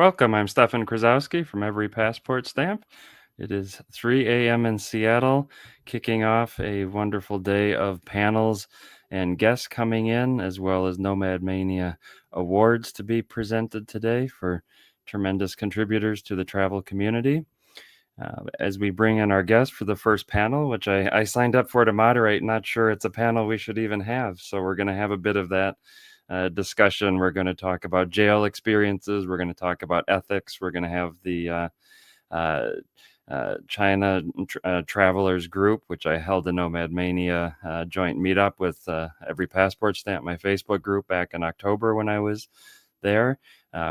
Welcome. I'm Stefan Krasowski from Every Passport Stamp. It is 3 a.m. in Seattle, kicking off a wonderful day of panels and guests coming in, as well as NomadMania awards to be presented today for tremendous contributors to the travel community. As we bring in our guest for the first panel, which I signed up for to moderate, not sure it's a panel we should even have. So we're going to have a bit of that discussion. We're going to talk about jail experiences. We're going to talk about ethics. We're going to have the China Travelers Group, which I held a NomadMania joint meetup with Every Passport Stamp, my Facebook group, back in October when I was there.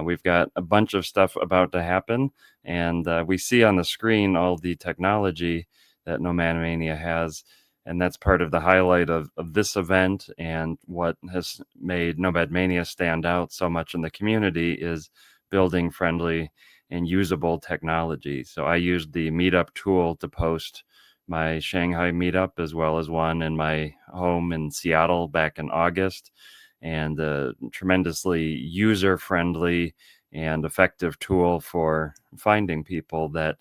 We've got a bunch of stuff about to happen, and we see on the screen all the technology that NomadMania has, and that's part of the highlight of this event. And what has made NomadMania stand out so much in the community is building friendly and usable technology. So I used the meetup tool to post my Shanghai meetup, as well as one in my home in Seattle back in August, and a tremendously user-friendly and effective tool for finding people that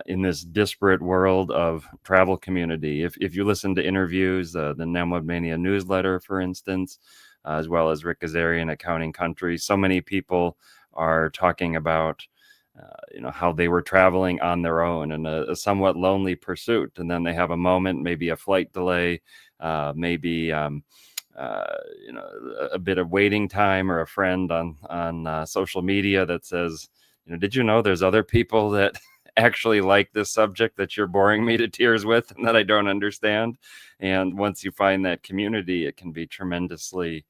in this disparate world of travel community. If you listen to interviews, the NomadMania newsletter, for instance, as well as Rick Azarian at Counting Country, so many people are talking about how they were traveling on their own in a somewhat lonely pursuit, and then they have a moment, maybe a flight delay, maybe a bit of waiting time, or a friend on social media that says, did you know there's other people that actually like this subject that you're boring me to tears with and that I don't understand? And once you find that community, it can be tremendously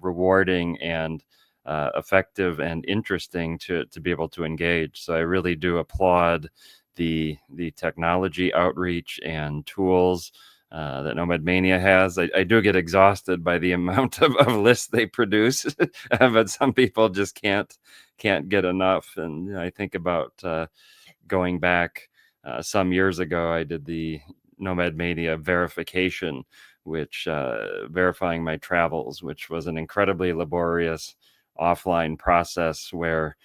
rewarding and effective and interesting to be able to engage. So I really do applaud the technology outreach and tools that NomadMania has. I do get exhausted by the amount of lists they produce, but some people just can't get enough. And I think about going back some years ago, I did the NomadMania verification, which verifying my travels, which was an incredibly laborious offline process where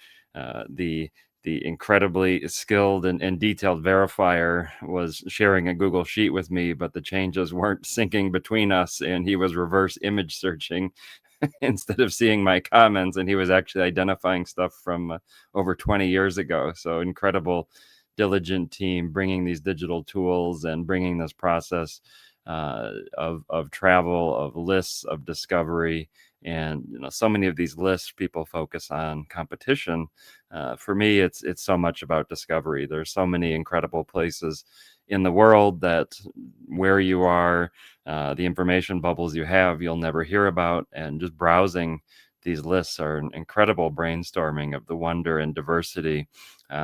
the incredibly skilled and detailed verifier was sharing a Google Sheet with me, but the changes weren't syncing between us, and he was reverse image searching instead of seeing my comments, and he was actually identifying stuff from over 20 years ago. So incredible, diligent team bringing these digital tools and bringing this process of travel, of lists, of discovery. And so many of these lists, people focus on competition. For me, it's so much about discovery. There's so many incredible places in the world that where you are, the information bubbles you have, you'll never hear about. And just browsing these lists are an incredible brainstorming of the wonder and diversity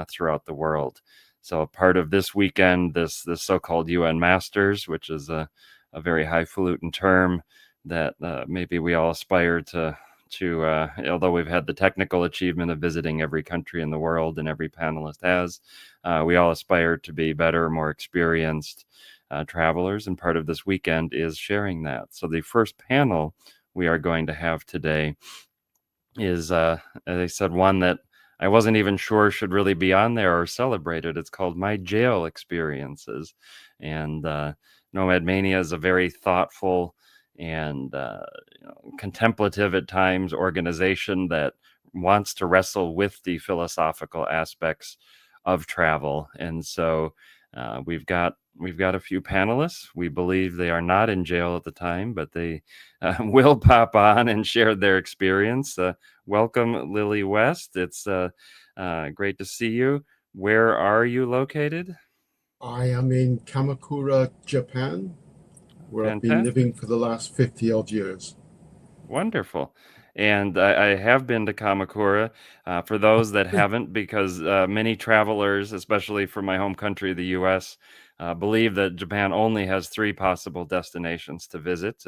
throughout the world. So part of this weekend, this so-called UN Masters, which is a very highfalutin term that maybe we all aspire to although we've had the technical achievement of visiting every country in the world, and every panelist has, we all aspire to be better, more experienced travelers, and part of this weekend is sharing that. So the first panel we are going to have today is, as I said, one that I wasn't even sure should really be on there or celebrated. It's called My Jail Experiences. And NomadMania is a very thoughtful and contemplative at times organization that wants to wrestle with the philosophical aspects of travel. And so we've got a few panelists. We believe they are not in jail at the time, but they will pop on and share their experience. Welcome, Lily West. It's great to see you. Where are you located? I am in Kamakura, Japan, where I've been Fantastic. living for the last 50 odd years. Wonderful. And I have been to Kamakura. For those that haven't, because many travelers, especially from my home country, the US, believe that Japan only has 3 possible destinations to visit,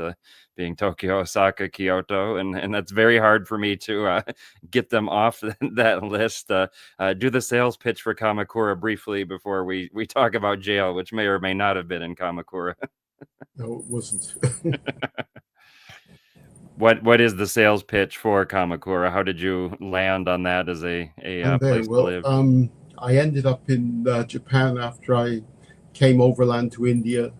being Tokyo, Osaka, Kyoto. And that's very hard for me to get them off that list. Do the sales pitch for Kamakura briefly before we talk about jail, which may or may not have been in Kamakura. No, it wasn't. What is the sales pitch for Kamakura? How did you land on that as a And there, place to well, live? I ended up in Japan after I came overland to India.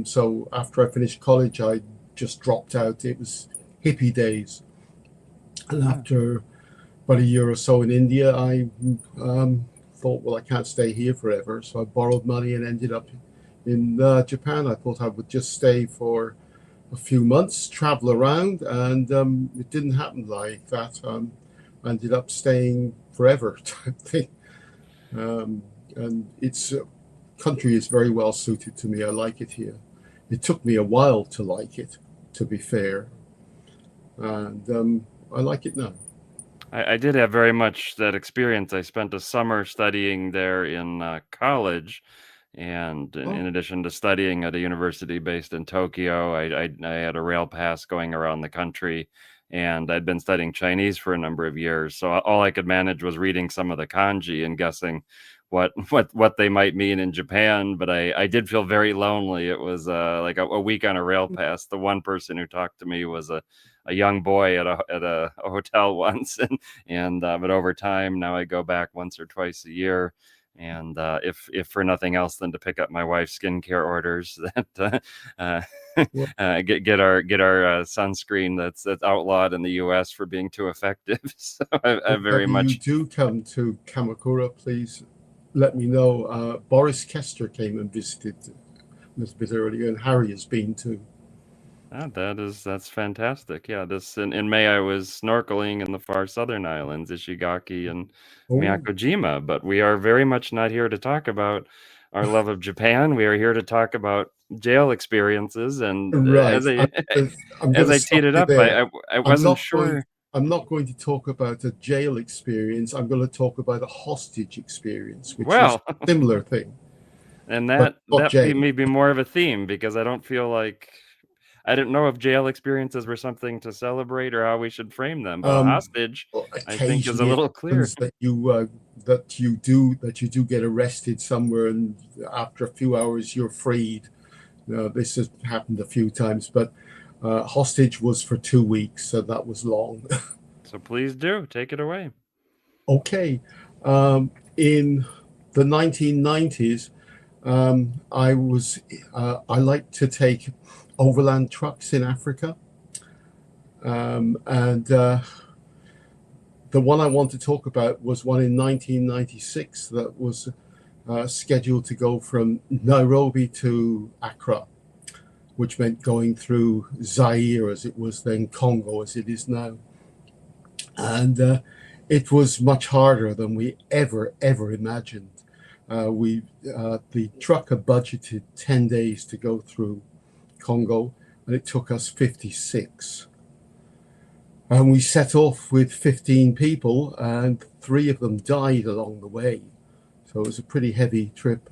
So after I finished college, I just dropped out. It was hippie days. And Ah, after about a year or so in India, I thought, well, I can't stay here forever. So I borrowed money and ended up in Japan. I thought I would just stay for a few months, travel around, and it didn't happen like that. I ended up staying forever type thing. Um, and its country is very well suited to me. I like it here. It took me a while to like it, to be fair, and I like it now. I did have very much that experience. I spent a summer studying there in college, and in Oh, addition to studying at a university based in Tokyo, I had a rail pass going around the country, and I'd been studying Chinese for a number of years. So all I could manage was reading some of the kanji and guessing what they might mean in Japan. But I did feel very lonely. It was like a week on a rail pass. The one person who talked to me was a young boy at a hotel once, and but over time now I go back once or twice a year, and if for nothing else than to pick up my wife's skincare orders that well, get our sunscreen that's outlawed in the U.S. for being too effective. So I if very ever you much. do come to Kamakura, please let me know. Boris Kester came and visited a little bit earlier, and Harry has been too. That's fantastic. Yeah, this in May I was snorkeling in the far southern islands, Ishigaki and Oh, Miyakojima, but we are very much not here to talk about our love of Japan. We are here to talk about jail experiences, and right. I'm going as to I stop teed it you up, there. I I'm wasn't not going. sure. I'm not going to talk about a jail experience. I'm going to talk about a hostage experience, which is Well, a similar thing, and but not that jail. may be more of a theme because I don't feel like I didn't know if jail experiences were something to celebrate or how we should frame them, but a Um, hostage, I think, is a Occasionally, it little clear. happens that you get arrested somewhere, and after a few hours, you're freed. This has happened a few times, but hostage was for 2 weeks, so that was long. So please do take it away. Okay. In the 1990s, I liked to take overland trucks in Africa, and the one I want to talk about was one in 1996 that was scheduled to go from Nairobi to Accra, which meant going through Zaire, as it was then, Congo as it is now. And it was much harder than we ever imagined. The trucker budgeted 10 days to go through Congo, and it took us 56. And we set off with 15 people, and 3 of them died along the way. So it was a pretty heavy trip.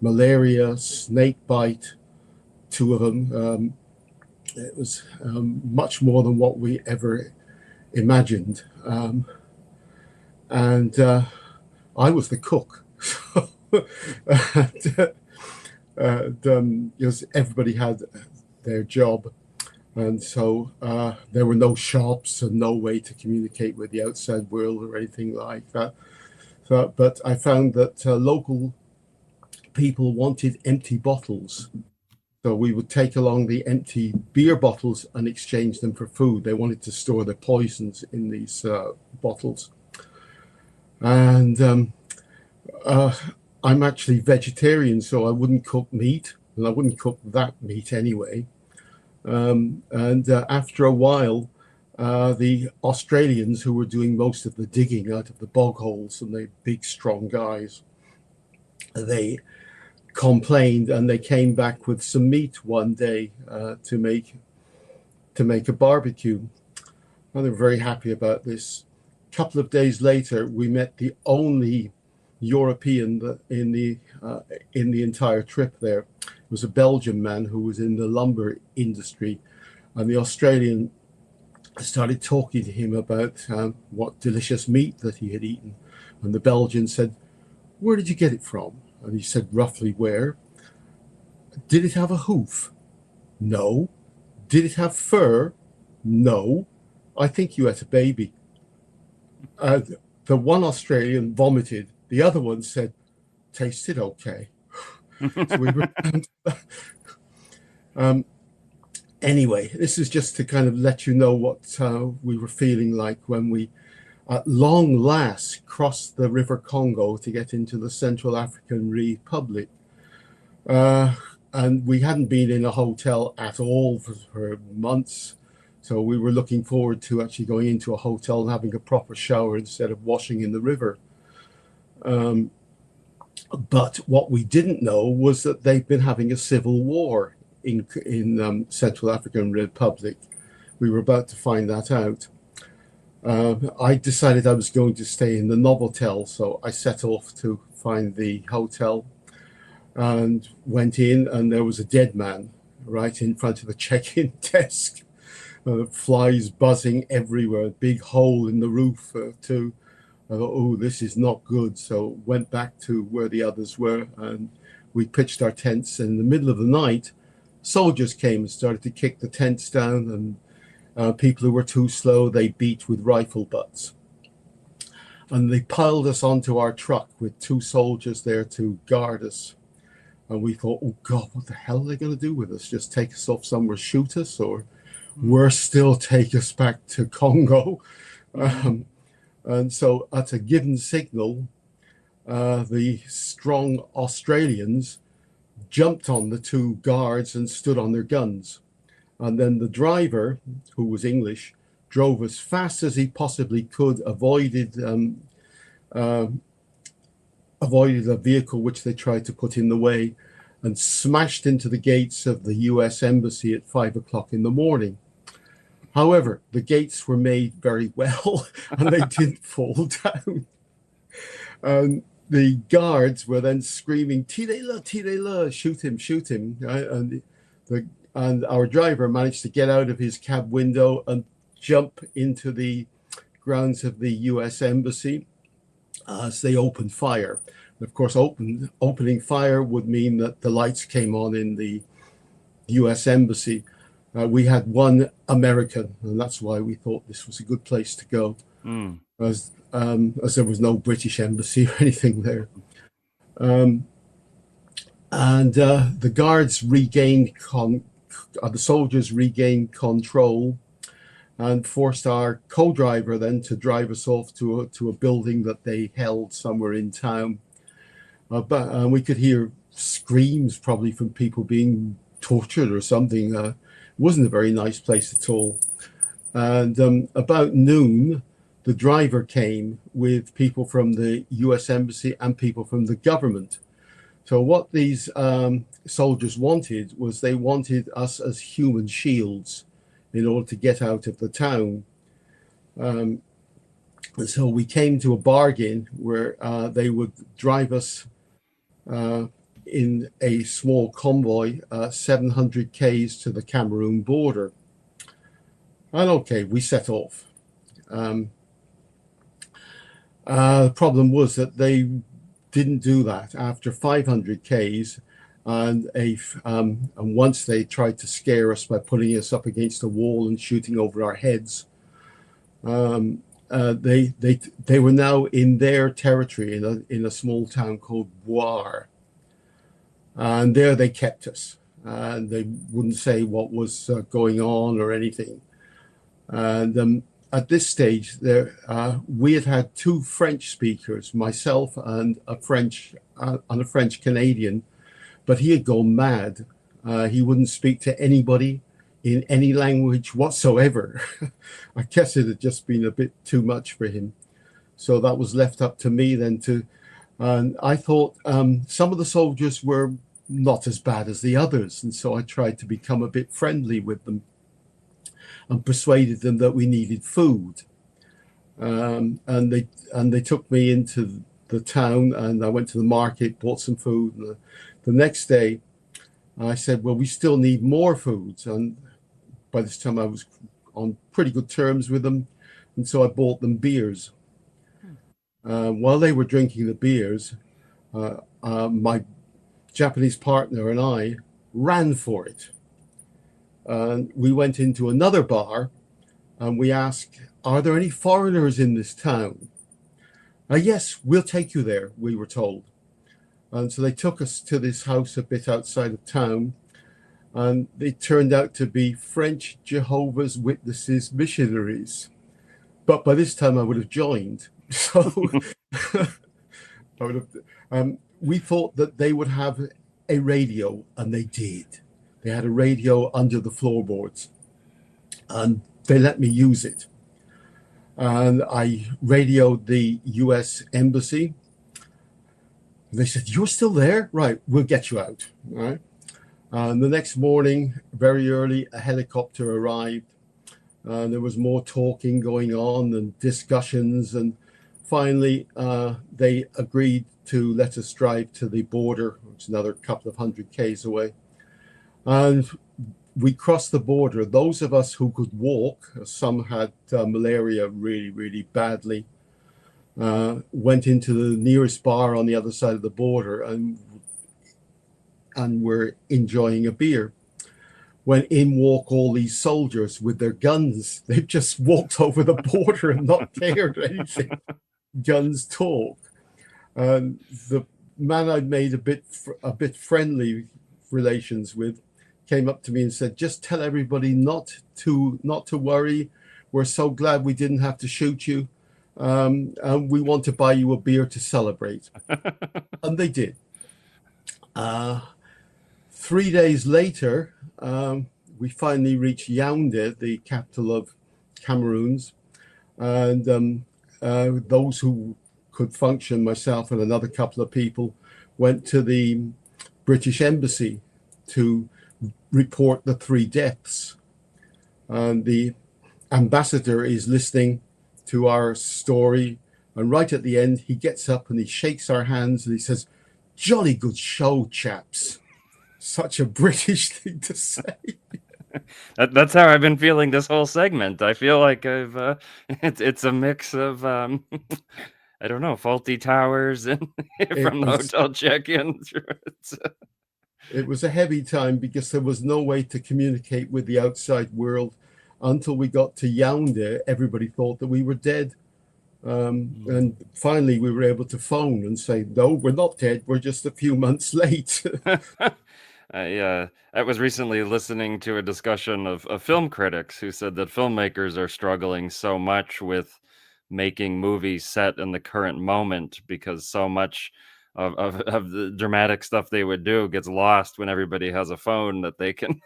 Malaria, snake bite, 2 of them. It was much more than what we ever imagined. And I was the cook. Because everybody had their job. And so there were no shops and no way to communicate with the outside world or anything like that. So, but I found that local people wanted empty bottles. So we would take along the empty beer bottles and exchange them for food. They wanted to store their poisons in these bottles. And uh, I'm actually vegetarian, so I wouldn't cook meat, and I wouldn't cook that meat anyway. And after a while, the Australians who were doing most of the digging out of the bog holes, and they big, strong guys, they complained, and they came back with some meat one day to make a barbecue. And they were very happy about this. A couple of days later, we met the only European in the entire trip there. It was a Belgian man who was in the lumber industry, and the Australian started talking to him about what delicious meat that he had eaten. And the Belgian said, "Where did you get it from?" And he said, "Roughly where?" "Did it have a hoof?" "No." "Did it have fur?" No, I think you ate a baby. Uh, the one Australian vomited. The other one said, tasted okay. So we were. um, anyway, this is just to kind of let you know what we were feeling like when we, at long last, crossed the River Congo to get into the Central African Republic. And we hadn't been in a hotel at all for months. So we were looking forward to actually going into a hotel and having a proper shower instead of washing in the river. But what we didn't know was that they've been having a civil war in Central African Republic. We were about to find that out. I decided I was going to stay in the Novotel, so I set off to find the hotel and went in, and there was a dead man right in front of the check-in desk. Flies buzzing everywhere, a big hole in the roof too. I thought, oh, this is not good. So went back to where the others were, and we pitched our tents. And in the middle of the night, soldiers came and started to kick the tents down, and people who were too slow, they beat with rifle butts. And they piled us onto our truck with 2 soldiers there to guard us. And we thought, oh God, what the hell are they going to do with us? Just take us off somewhere, shoot us, or worse still, take us back to Congo. And so at a given signal, the strong Australians jumped on the 2 guards and stood on their guns. And then the driver, who was English, drove as fast as he possibly could, avoided a vehicle which they tried to put in the way, and smashed into the gates of the US Embassy at 5 o'clock in the morning. However, the gates were made very well and they didn't fall down. The guards were then screaming, "Tirez-le, tirez-le, shoot him, shoot him." And our driver managed to get out of his cab window and jump into the grounds of the US Embassy as they opened fire. And of course, opening fire would mean that the lights came on in the US Embassy. We had 1 American, and that's why we thought this was a good place to go, as there was no British embassy or anything there. The guards regained, the soldiers regained control and forced our co-driver then to drive us off to a building that they held somewhere in town. But we could hear screams probably from people being tortured or something. It wasn't a very nice place at all. And about noon, the driver came with people from the US Embassy and people from the government. So what these soldiers wanted was they wanted us as human shields in order to get out of the town. So we came to a bargain where they would drive us in a small convoy, 700 Ks to the Cameroon border. And okay, we set off. The problem was that they didn't do that after 500 Ks. And once they tried to scare us by putting us up against a wall and shooting over our heads, they were now in their territory in a small town called Boire. And there they kept us. And they wouldn't say what was going on or anything. And at this stage, we had 2 French speakers, myself and a French Canadian, but he had gone mad. He wouldn't speak to anybody in any language whatsoever. I guess it had just been a bit too much for him. So that was left up to me then and I thought some of the soldiers were not as bad as the others. And so I tried to become a bit friendly with them and persuaded them that we needed food. And they took me into the town, and I went to the market, bought some food. And the next day I said, well, we still need more foods. And by this time I was on pretty good terms with them. And so I bought them beers. While they were drinking the beers, my Japanese partner and I ran for it. We went into another bar and we asked, "Are there any foreigners in this town?" Yes, we'll take you there, we were told. And so they took us to this house a bit outside of town, and they turned out to be French Jehovah's Witnesses missionaries. But by this time, I would have joined. So I would have, we thought that they would have a radio, and they did. They had a radio under the floorboards, and they let me use it. And I radioed the US Embassy. They said, "You're still there? Right, we'll get you out." All right. And the next morning, very early, a helicopter arrived. And there was more talking going on and discussions. And finally, they agreed to let us drive to the border, which is another couple of 100 Ks away. And we crossed the border. Those of us who could walk, some had malaria really, really badly, went into the nearest bar on the other side of the border and were enjoying a beer. When in walk all these soldiers with their guns. They've just walked over the border and not cared anything. Guns talk. The man I'd made a bit friendly relations with came up to me and said, "Just tell everybody not to worry. We're so glad we didn't have to shoot you. And we want to buy you a beer to celebrate." And they did. 3 days later, we finally reached Yaoundé, the capital of Cameroons. And those who could function, myself and another couple of people, went to the British Embassy to report the 3 deaths. And the ambassador is listening to our story. And right at the end, he gets up and he shakes our hands and he says, "Jolly good show, chaps." Such a British thing to say. That's how I've been feeling this whole segment. I feel like I've it's a mix of I don't know, faulty towers and from the hotel check-in. It was a heavy time because there was no way to communicate with the outside world until we got to Yaoundé. Everybody thought that we were dead. And finally we were able to phone and say, "No, we're not dead. We're just a few months late." I was recently listening to a discussion of film critics who said that filmmakers are struggling so much with making movies set in the current moment because so much of the dramatic stuff they would do gets lost when everybody has a phone that they can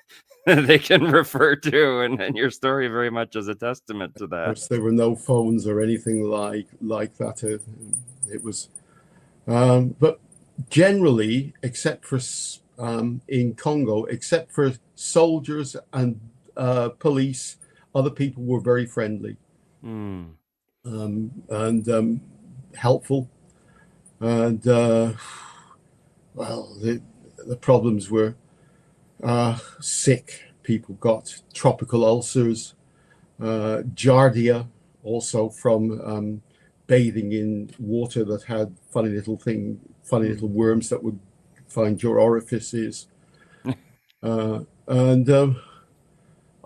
they can refer to, and your story very much is a testament to Of that. course, there were no phones or anything like that. It was, but generally, except for in Congo, except for soldiers and police, other people were very friendly and helpful. And well, the problems were sick. People got tropical ulcers, giardia, also from bathing in water that had funny little worms that would find your orifices. And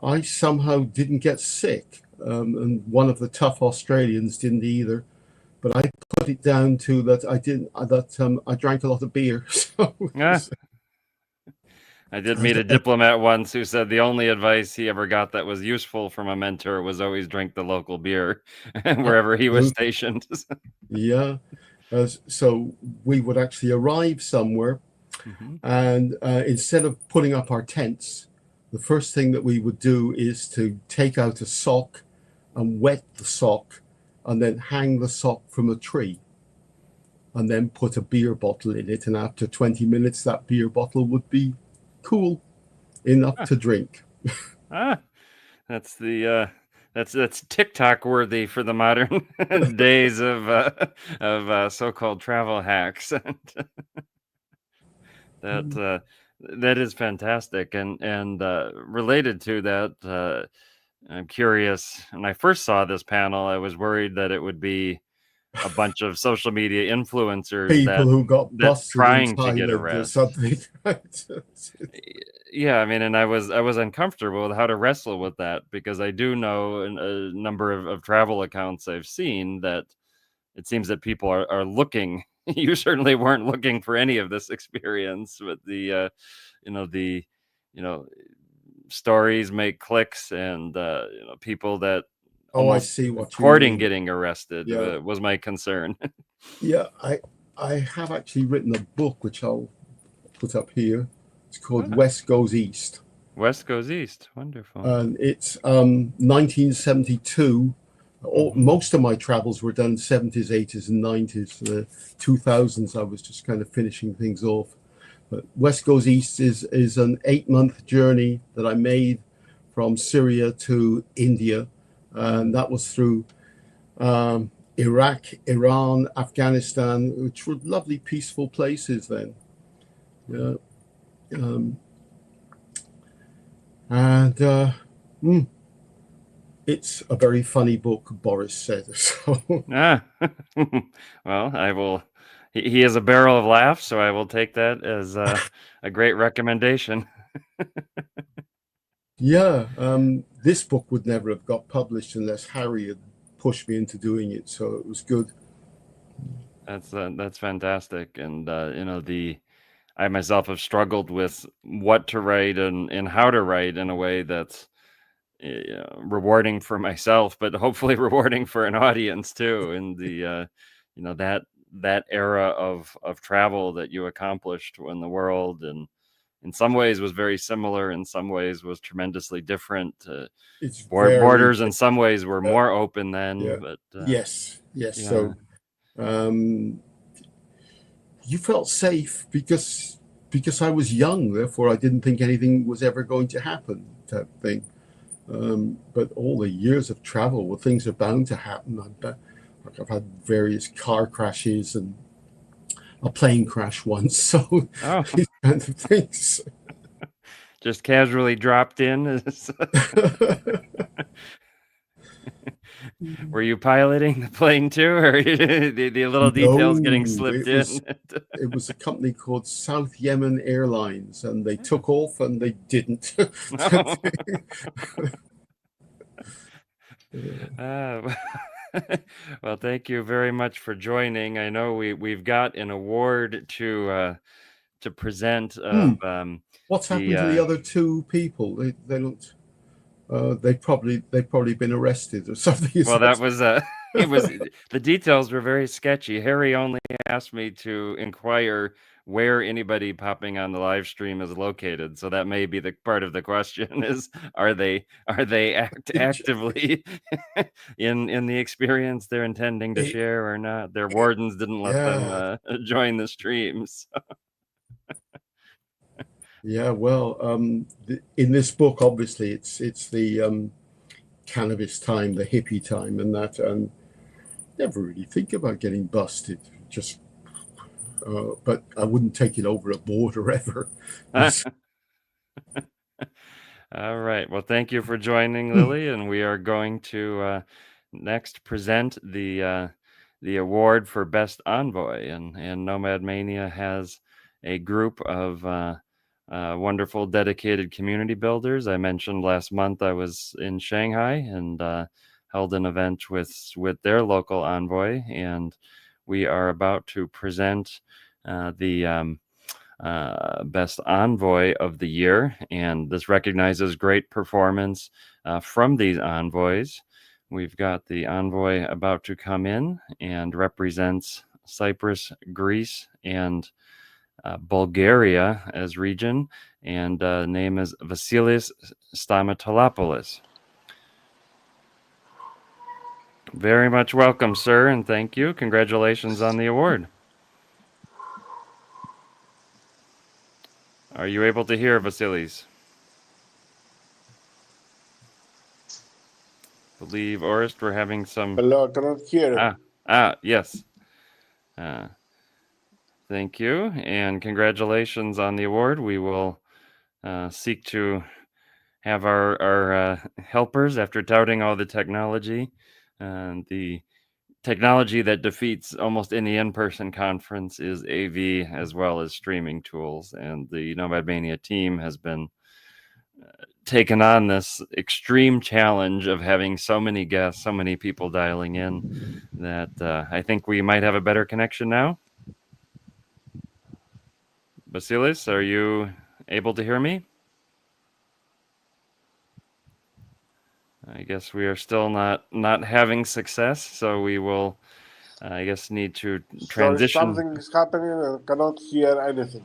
I somehow didn't get sick, and one of the tough Australians didn't either. But I put it down to that I drank a lot of beer. So I did meet a diplomat once who said the only advice he ever got that was useful from a mentor was always drink the local beer wherever he was stationed. Yeah. So we would actually arrive somewhere, and instead of putting up our tents, the first thing that we would do is to take out a sock and wet the sock and then hang the sock from a tree and then put a beer bottle in it. And after 20 minutes, that beer bottle would be cool enough to drink. That's the that's TikTok worthy for the modern days of so-called travel hacks. That is fantastic, and related to that, I'm curious. When I first saw this panel, I was worried that it would be a bunch of social media influencers People who got busted trying in to get Thailand or arrested. something. Yeah, I mean, and I was uncomfortable with how to wrestle with that, because I do know a number of travel accounts I've seen that it seems that people are looking. You certainly weren't looking for any of this experience, but the you know stories make clicks, and people that Oh, I almost see what you courting mean. getting arrested Yeah, was my concern. yeah. I have actually written a book which I'll put up here. It's called Ah, West Goes East, West goes east. Wonderful. and it's 1972. Mhm. Most of my travels were done 70s, 80s, and 90s. The 2000s, I was just kind of finishing things off. But West Goes East is an 8-month journey that I made from Syria to India, and that was through Iraq, Iran, Afghanistan, which were lovely, peaceful places then. Yeah. Um, and it's a very funny book, Boris said. So, Ah, well, I will. He is a barrel of laughs, so I will take that as a great recommendation. yeah, this book would never have got published unless Harry had pushed me into doing it. So it was good. That's fantastic, and I myself have struggled with what to write and how to write in a way that's rewarding for myself, but hopefully rewarding for an audience too. And that era of travel that you accomplished in the world, and in some ways was very similar, in some ways was tremendously different. It's very, Borders in some ways were more open then, yeah, but yes, yes. yeah. So um, you felt safe because I was young, therefore I didn't think anything was ever going to happen, type thing. But all the years of travel, well, things are bound to happen. I've had various car crashes and a plane crash once, so Oh, these kinds of things. just casually dropped in. Were you piloting the plane too, or the little details getting No, slipped in? it was a company called South Yemen Airlines, and they took off and they didn't. No. Yeah. Well, thank you very much for joining. I know we've got an award to present of Hmm. What's the happened to the other two people? They don't. They've probably been arrested or something. Is well, that that? was it was the details were very sketchy. Harry only asked me to inquire where anybody popping on the live stream is located. So that may be the part of the question is, are they actively in the experience they're intending to It, share or not? Their wardens didn't let them yeah, join the streams. yeah. Well, in this book, obviously, it's the cannabis time, the hippie time, and that, and never really think about getting busted. Just, but I wouldn't take it over a border ever. All right. Well, thank you for joining, Lily, and we are going to next present the award for Best Envoy, and NomadMania has a group of wonderful, dedicated community builders. I mentioned last month I was in Shanghai and held an event with their local envoy, and we are about to present the Best Envoy of the Year, and this recognizes great performance from these envoys. We've got the envoy about to come in and represents Cyprus, Greece, and Bulgaria as region, and name is Vasilis Stamatolopoulos. Very much welcome, sir, and thank you. Congratulations on the award. Are you able to hear Vasilis? Believe, Orist, we're having some. Hello, I cannot hear. Yes. Uh, Thank you, and congratulations on the award. We will seek to have our helpers, after touting all the technology, the technology that defeats almost any in-person conference is AV as well as streaming tools, and the NomadMania team has been taken on this extreme challenge of having so many guests, so many people dialing in, that I think we might have a better connection now. Basilis, are you able to hear me? I guess we are still not having success, so we will, I guess, need to Sorry, transition. something is happening. I cannot hear anything.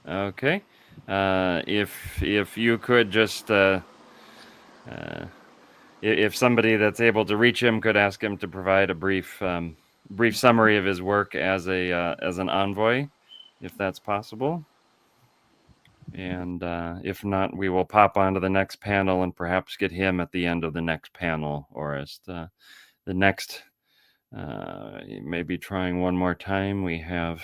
Okay, if you could just, if somebody that's able to reach him could ask him to provide a brief summary of his work as an envoy, if that's possible. And if not, we will pop onto the next panel and perhaps get him at the end of the next panel, or as the next. Maybe trying one more time. We have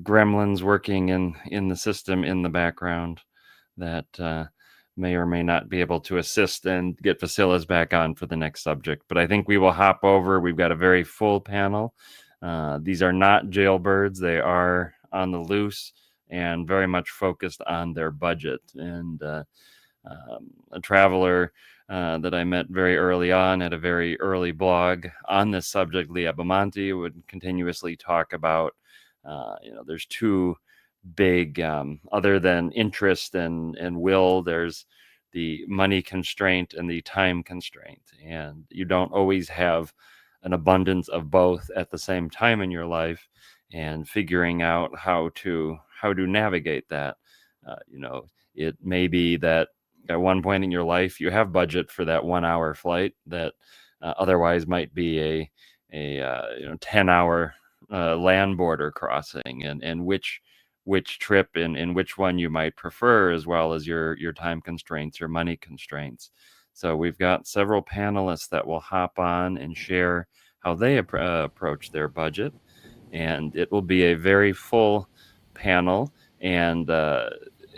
gremlins working in the system in the background that may or may not be able to assist and get Vasilis back on for the next subject. But I think we will hop over. We've got a very full panel. These are not jailbirds. They are on the loose and very much focused on their budget. And a traveler that I met very early on at a very early blog on this subject, Leah Bamonti, would continuously talk about, there's two big, other than interest and will, there's the money constraint and the time constraint. And you don't always have an abundance of both at the same time in your life, and figuring out how to navigate that. It may be that at one point in your life you have budget for that 1 hour flight that otherwise might be a 10-hour land border crossing, and which trip and which one you might prefer, as well as your time constraints, your money constraints. So we've got several panelists that will hop on and share how they approach their budget, and it will be a very full panel. And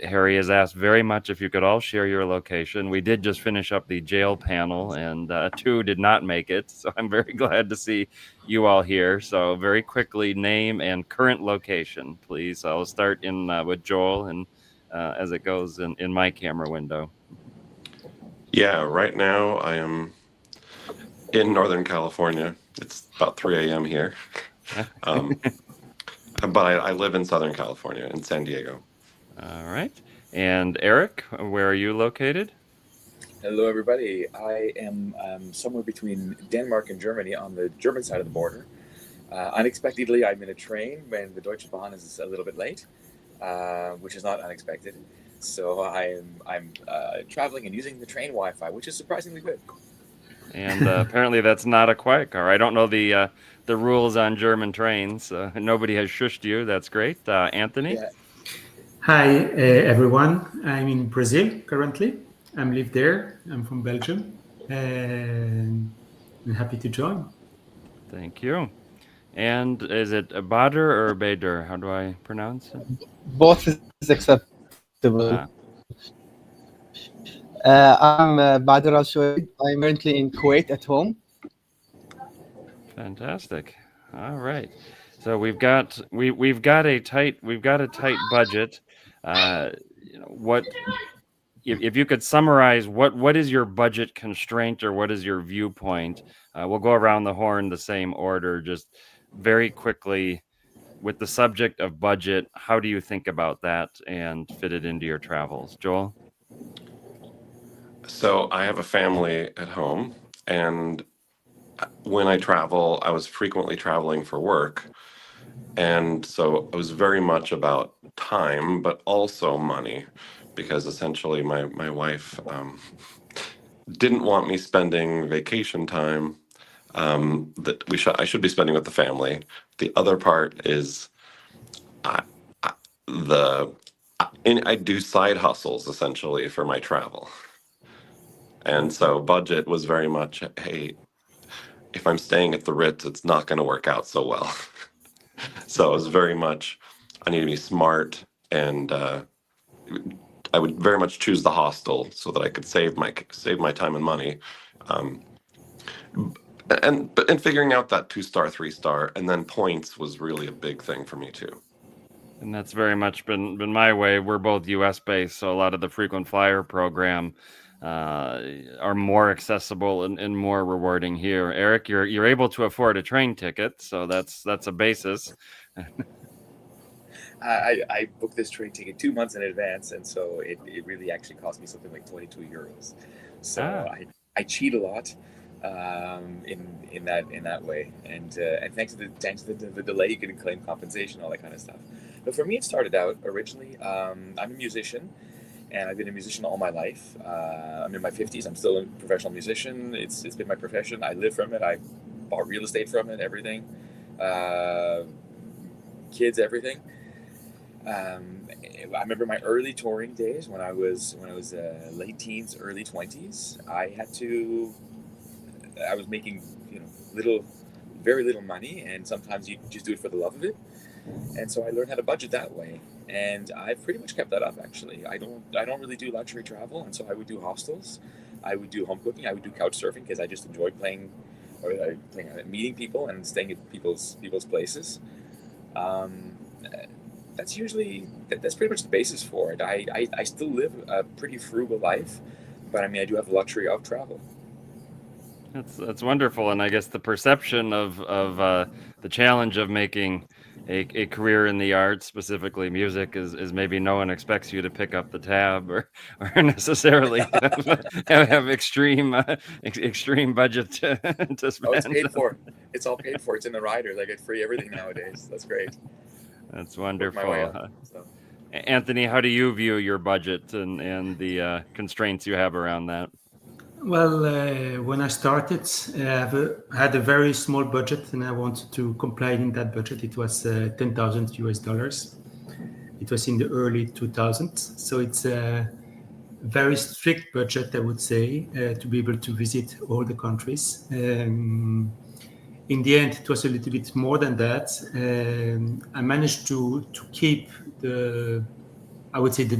Harry has asked very much if you could all share your location. We did just finish up the jail panel, and two did not make it, so I'm very glad to see you all here. So very quickly, name and current location, please. I'll start with Joel, and as it goes in my camera window. Yeah, right now I am in Northern California. It's about 3 a.m. here. But I live in Southern California, in San Diego. All right. And Eric, where are you located? Hello, everybody. I am somewhere between Denmark and Germany on the German side of the border. Unexpectedly, I'm in a train when the Deutsche Bahn is a little bit late, which is not unexpected. So I'm traveling and using the train Wi-Fi, which is surprisingly good. And apparently that's not a quiet car. I don't know the rules on German trains. Nobody has shushed you. That's great. Anthony? Yeah. Hi, everyone. I'm in Brazil currently. I live there. I'm from Belgium. And I'm happy to join. Thank you. And is it Bader or Bader? How do I pronounce it? Both is acceptable. I'm Bader Al-Shoaib. I'm currently in Kuwait at home. Fantastic. All right. So we've got a tight budget. What if you could summarize what is your budget constraint, or what is your viewpoint? We'll go around the horn the same order, just very quickly. With the subject of budget, how do you think about that and fit it into your travels? Joel? So I have a family at home, and when I travel, I was frequently traveling for work. And so it was very much about time, but also money, because essentially my wife didn't want me spending vacation time that I should be spending with the family. The other part is I do side hustles essentially for my travel. And so budget was very much, hey, if I'm staying at the Ritz, it's not going to work out so well. So it was very much, I need to be smart, and I would very much choose the hostel so that I could save my time and money. And figuring out that 2-star, 3-star, and then points was really a big thing for me too. And that's very much been my way. We're both U.S. based, so a lot of the frequent flyer program are more accessible and more rewarding here. Eric, you're able to afford a train ticket, so that's a basis. I booked this train ticket 2 months in advance, and so it really actually cost me something like 22 euros. So I cheat a lot in that way, and thanks to the delay, you can claim compensation, all that kind of stuff. But for me, it started out originally. I'm a musician, and I've been a musician all my life. I'm in my 50s. I'm still a professional musician. It's been my profession. I live from it. I bought real estate from it. Everything, kids, everything. I remember my early touring days when I was late teens, early 20s. I was making very little money, and sometimes you just do it for the love of it. And so I learned how to budget that way, and I've pretty much kept that up. Actually, I don't really do luxury travel, and so I would do hostels, I would do home cooking, I would do couch surfing because I just enjoyed meeting people and staying at people's places. That's pretty much the basis for it. I still live a pretty frugal life, but I mean I do have the luxury of travel. That's wonderful, and I guess the perception of the challenge of making a career in the arts, specifically music, is maybe no one expects you to pick up the tab or necessarily have extreme budget to spend. Oh, it's paid for. It's all paid for. It's in the riders. I get free everything nowadays. That's great. That's wonderful. Anthony, how do you view your budget and the constraints you have around that? Well, when I started, I had a very small budget, and I wanted to comply in that budget. It was 10,000 US dollars. It was in the early 2000s, so it's a very strict budget, I would say, to be able to visit all the countries. In the end, it was a little bit more than that. I managed to keep the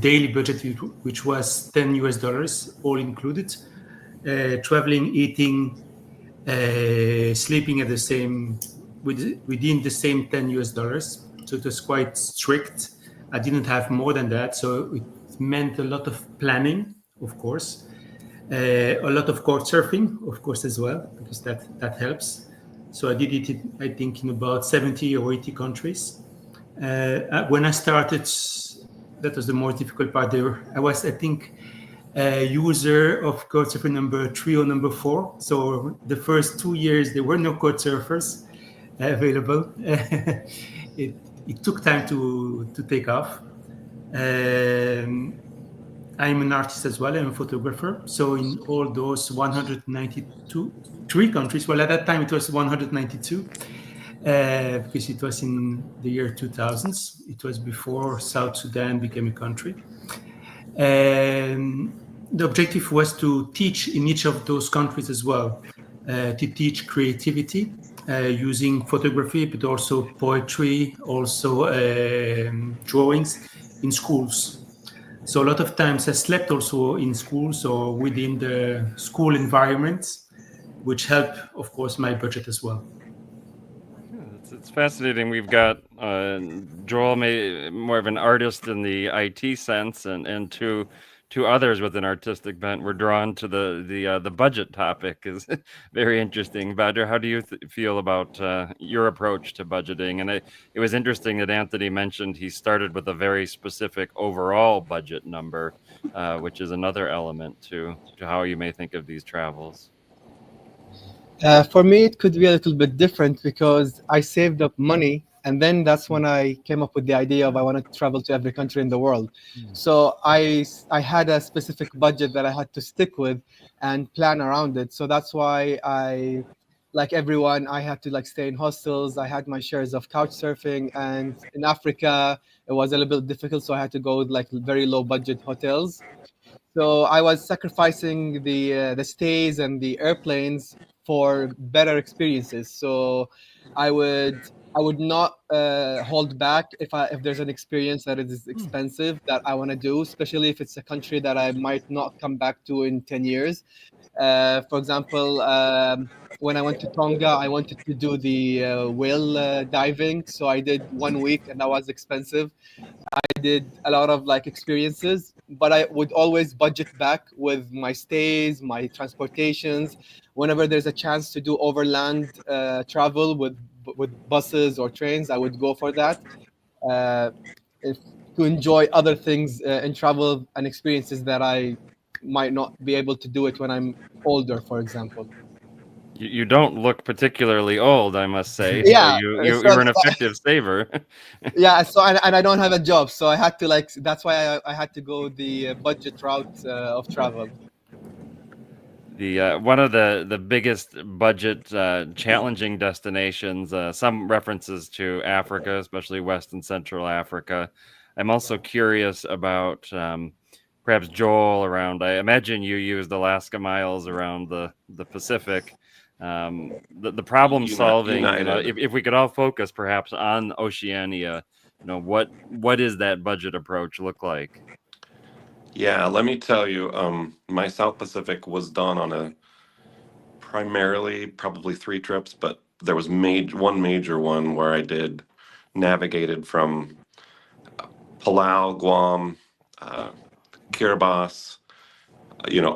daily budget, which was 10 US dollars, all included. Traveling, eating, sleeping at within the same 10 US dollars. So it was quite strict. I didn't have more than that. So it meant a lot of planning, of course, a lot of couch surfing, of course, as well, because that helps. So I did it, I think, in about 70 or 80 countries. When I started, that was the more difficult part there. I was, I think, user of Couchsurfing number 3 or number 4. So the first 2 years, there were no Couchsurfers available. It took time to take off. I'm an artist as well. I'm a photographer. So in all those 3 countries, well, at that time it was 192, because it was in the year 2000s. It was before South Sudan became a country. The objective was to teach in each of those countries as well, to teach creativity using photography, but also poetry, also drawings in schools. So a lot of times I slept also in schools or within the school environments, which helped, of course, my budget as well. It's fascinating. We've got Joel, more of an artist in the IT sense, and two others with an artistic bent were drawn to the budget topic. Is very interesting. Badr, how do you feel about your approach to budgeting? And it was interesting that Anthony mentioned he started with a very specific overall budget number, which is another element to how you may think of these travels. For me, it could be a little bit different because I saved up money, and then that's when I came up with the idea of I want to travel to every country in the world. So I had a specific budget that I had to stick with and plan around it. So that's why I, like everyone, I had to stay in hostels. I had my shares of couch surfing, and in Africa it was a little bit difficult, so I had to go with very low budget hotels. So I was sacrificing the stays and the airplanes for better experiences. So I would I would not hold back if there's an experience that is expensive that I want to do, especially if it's a country that I might not come back to in 10 years. For example, when I went to Tonga, I wanted to do the whale diving, so I did 1 week, and that was expensive. I did a lot of like experiences, but I would always budget back with my stays, my transportations. Whenever there's a chance to do overland travel with buses or trains, I would go for that. Uh, if, to enjoy other things in travel and experiences that I might not be able to do it when I'm older, for example. You don't look particularly old, I must say. Yeah, So so you're an effective saver. yeah. So and I don't have a job, so I had to like. That's why I had to go the budget route of travel. The one of the biggest budget challenging destinations. Some references to Africa, especially West and Central Africa. I'm also curious about perhaps Joel around. I imagine you used Alaska miles around the Pacific. The problem solving. You know, United. if we could all focus perhaps on Oceania. You know, what is that budget approach look like? Yeah, let me tell you, my South Pacific was done on a primarily probably 3 trips, but there was one major one where I navigated from Palau, Guam, Kiribati,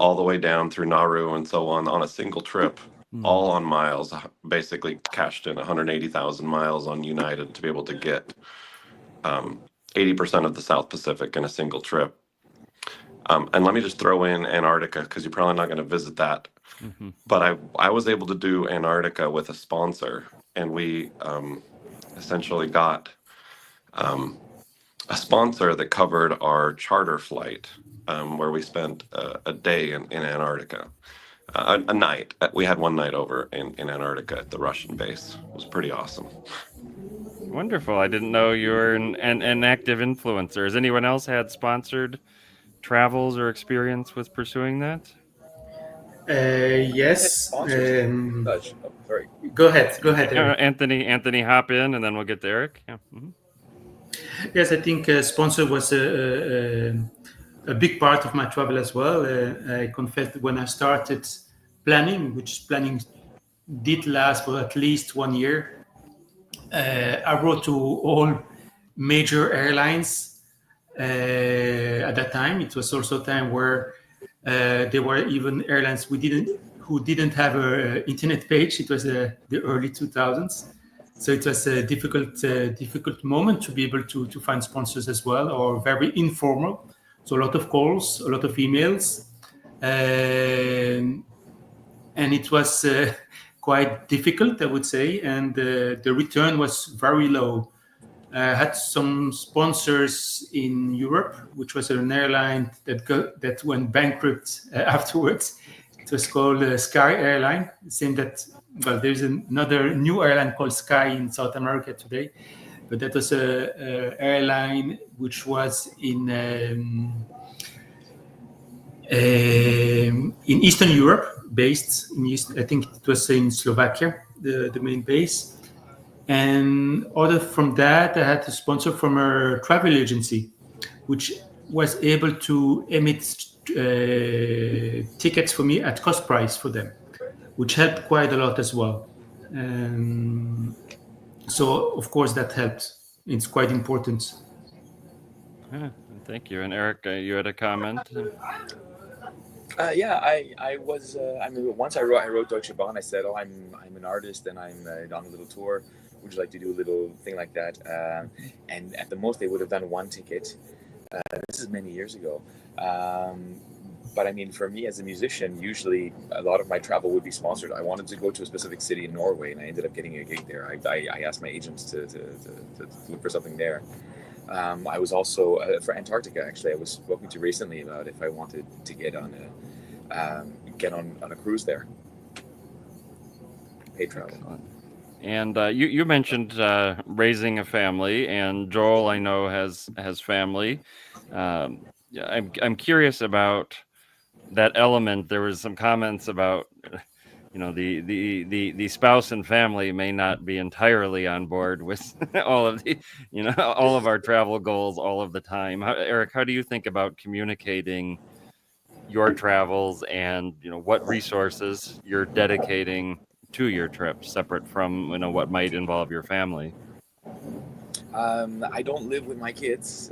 all the way down through Nauru and so on a single trip, all on miles. Basically cashed in 180,000 miles on United to be able to get 80% of the South Pacific in a single trip. And let me just throw in Antarctica, because you're probably not going to visit that. Mm-hmm. But I was able to do Antarctica with a sponsor, and we essentially got a sponsor that covered our charter flight, where we spent a day in Antarctica, a night. We had one night over in Antarctica at the Russian base. It was pretty awesome. Wonderful. I didn't know you were an active influencer. Has anyone else had sponsored travels or experience with pursuing that? Yes. Sorry. Go ahead, Eric. Anthony, hop in, and then we'll get to Eric. Yeah. Mm-hmm. Yes, I think sponsor was a big part of my travel as well. I confess that when I started planning, which planning did last for at least 1 year, I wrote to all major airlines. At that time, it was also a time where there were even airlines who didn't have an internet page. It was the early 2000s. So it was a difficult moment to be able to find sponsors as well, or very informal. So a lot of calls, a lot of emails, and it was quite difficult, I would say. And the return was very low. I had some sponsors in Europe, which was an airline that went bankrupt afterwards. It was called Sky Airline. Same that. Well, there's another new airline called Sky in South America today, but that was a airline which was in Eastern Europe, based in I think it was in Slovakia, the main base. And other from that, I had a sponsor from a travel agency, which was able to emit tickets for me at cost price for them, which helped quite a lot as well. So, of course, that helped. It's quite important. Yeah, thank you. And Eric, you had a comment? Yeah, I was. I mean, once I wrote Deutsche Bahn. I said, "Oh, I'm an artist and I'm on a little tour. Would you like to do a little thing like that?" And at the most, they would have done 1 ticket. This is many years ago. But I mean, for me as a musician, usually a lot of my travel would be sponsored. I wanted to go to a specific city in Norway, and I ended up getting a gig there. I asked my agents to look for something there. I was also for Antarctica. Actually, I was spoken to recently about if I wanted to get on a cruise there. Paid travel. Excellent. And you mentioned raising a family, and Joel, I know, has family. I'm curious about that element. There was some comments about the spouse and family may not be entirely on board with all of all of our travel goals all of the time. Eric, how do you think about communicating your travels and what resources you're dedicating to your trips, separate from what might involve your family? I don't live with my kids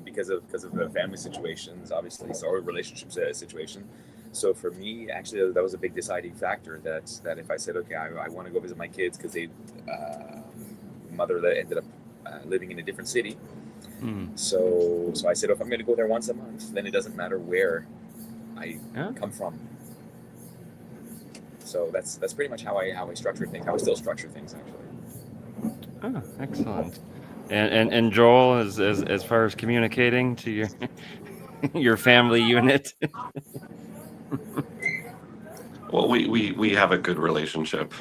because of the family situations, obviously, or relationship situation. So for me, actually, that was a big deciding factor. That if I said, okay, I want to go visit my kids because they mother that ended up living in a different city. So I said, if I'm going to go there once a month, then it doesn't matter where I come from. So that's pretty much how I structure things. How I still structure things, actually. Oh, excellent. And Joel, as far as communicating to your your family unit. Well, we have a good relationship.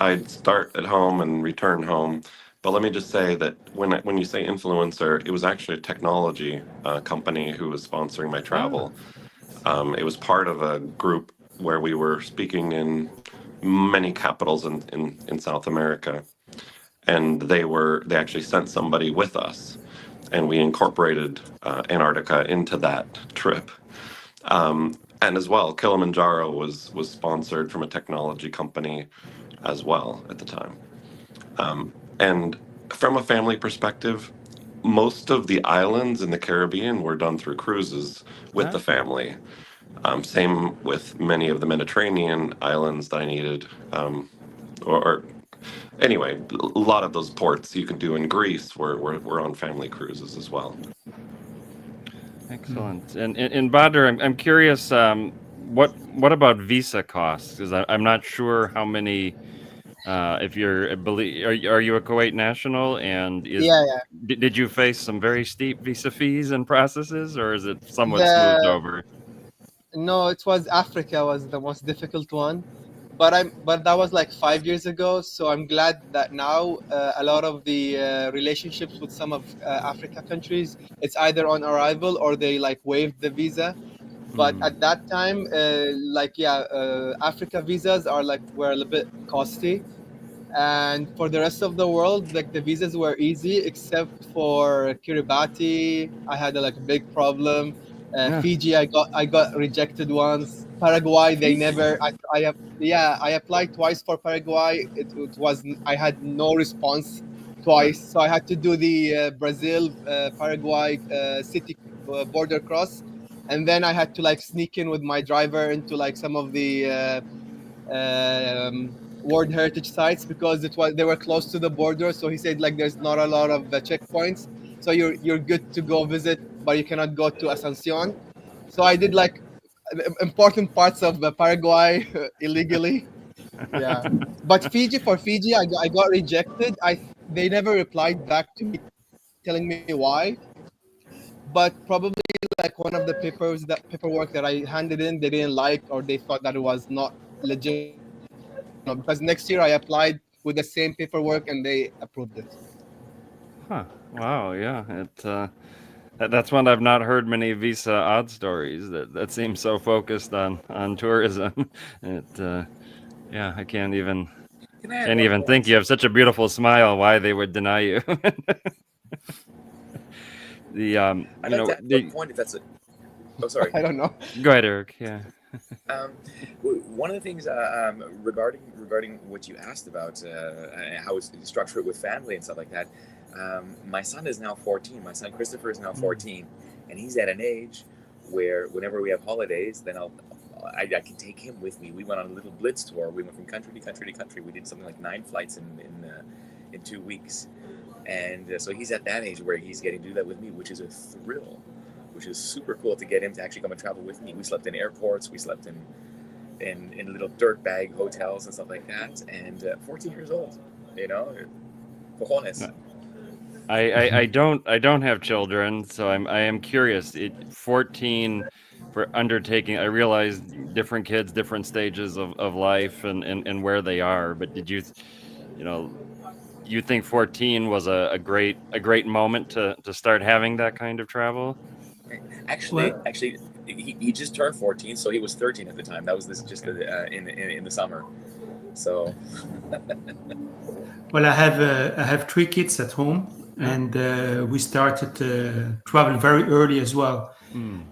I'd start at home and return home. But let me just say that when you say influencer, it was actually a technology company who was sponsoring my travel. It was part of a group where we were speaking in many capitals in South America. And they actually sent somebody with us, and we incorporated Antarctica into that trip. And as well, Kilimanjaro was sponsored from a technology company as well at the time. And from a family perspective, most of the islands in the Caribbean were done through cruises with the family. Same with many of the Mediterranean islands that I needed, or anyway, a lot of those ports you can do in Greece were on family cruises as well. Excellent. And Badr, I'm curious, what about visa costs? Because I'm not sure how many. If you're are you a Kuwait national? And Yeah. did you face some very steep visa fees and processes, or is it somewhat smoothed The over? No, it was Africa was the most difficult one, but that was like 5 years ago. So I'm glad that now a lot of the relationships with some of Africa countries, it's either on arrival or they like waived the visa. But at that time, Africa visas were a little bit costly, and for the rest of the world, like the visas were easy except for Kiribati. I had a big problem. Fiji, I got rejected once. Paraguay, they never. I applied twice for Paraguay. I had no response twice, so I had to do the Brazil Paraguay city border cross, and then I had to sneak in with my driver into some of the World Heritage sites because they were close to the border. So he said there's not a lot of checkpoints, so you're good to go visit, but you cannot go to Asuncion. So I did important parts of Paraguay illegally. Yeah, but for Fiji, I got rejected. They never replied back to me telling me why. But probably one of the paperwork that I handed in, they didn't like, or they thought that it was not legitimate. Because next year I applied with the same paperwork and they approved it. Huh. Wow. Yeah. That's one I've not heard many visa odd stories. That seems so focused on tourism. Yeah, I can't even think. You have such a beautiful smile. Why they would deny you? I'd like to add one point if that's it. Oh, sorry. I don't know. Go ahead, Eric. Yeah. One of the things regarding what you asked about how it's structured with family and stuff like that. My son is now 14. My son Christopher is now 14, and he's at an age where whenever we have holidays, then I can take him with me. We went on a little blitz tour. We went from country to country to country. We did something like 9 flights in 2 weeks, and so he's at that age where he's getting to do that with me, which is a thrill. Which is super cool to get him to actually come and travel with me. We slept in airports. We slept in little dirt bag hotels and stuff like that. And 14 years old, cojones. I don't have children, so I am curious. 14 for undertaking. I realize different kids, different stages of life and where they are. But did you think 14 was a great moment to start having that kind of travel? Actually, he just turned 14, so he was 13 at the time. That was in the summer. So Well, I have 3 kids at home, and we started travel very early as well.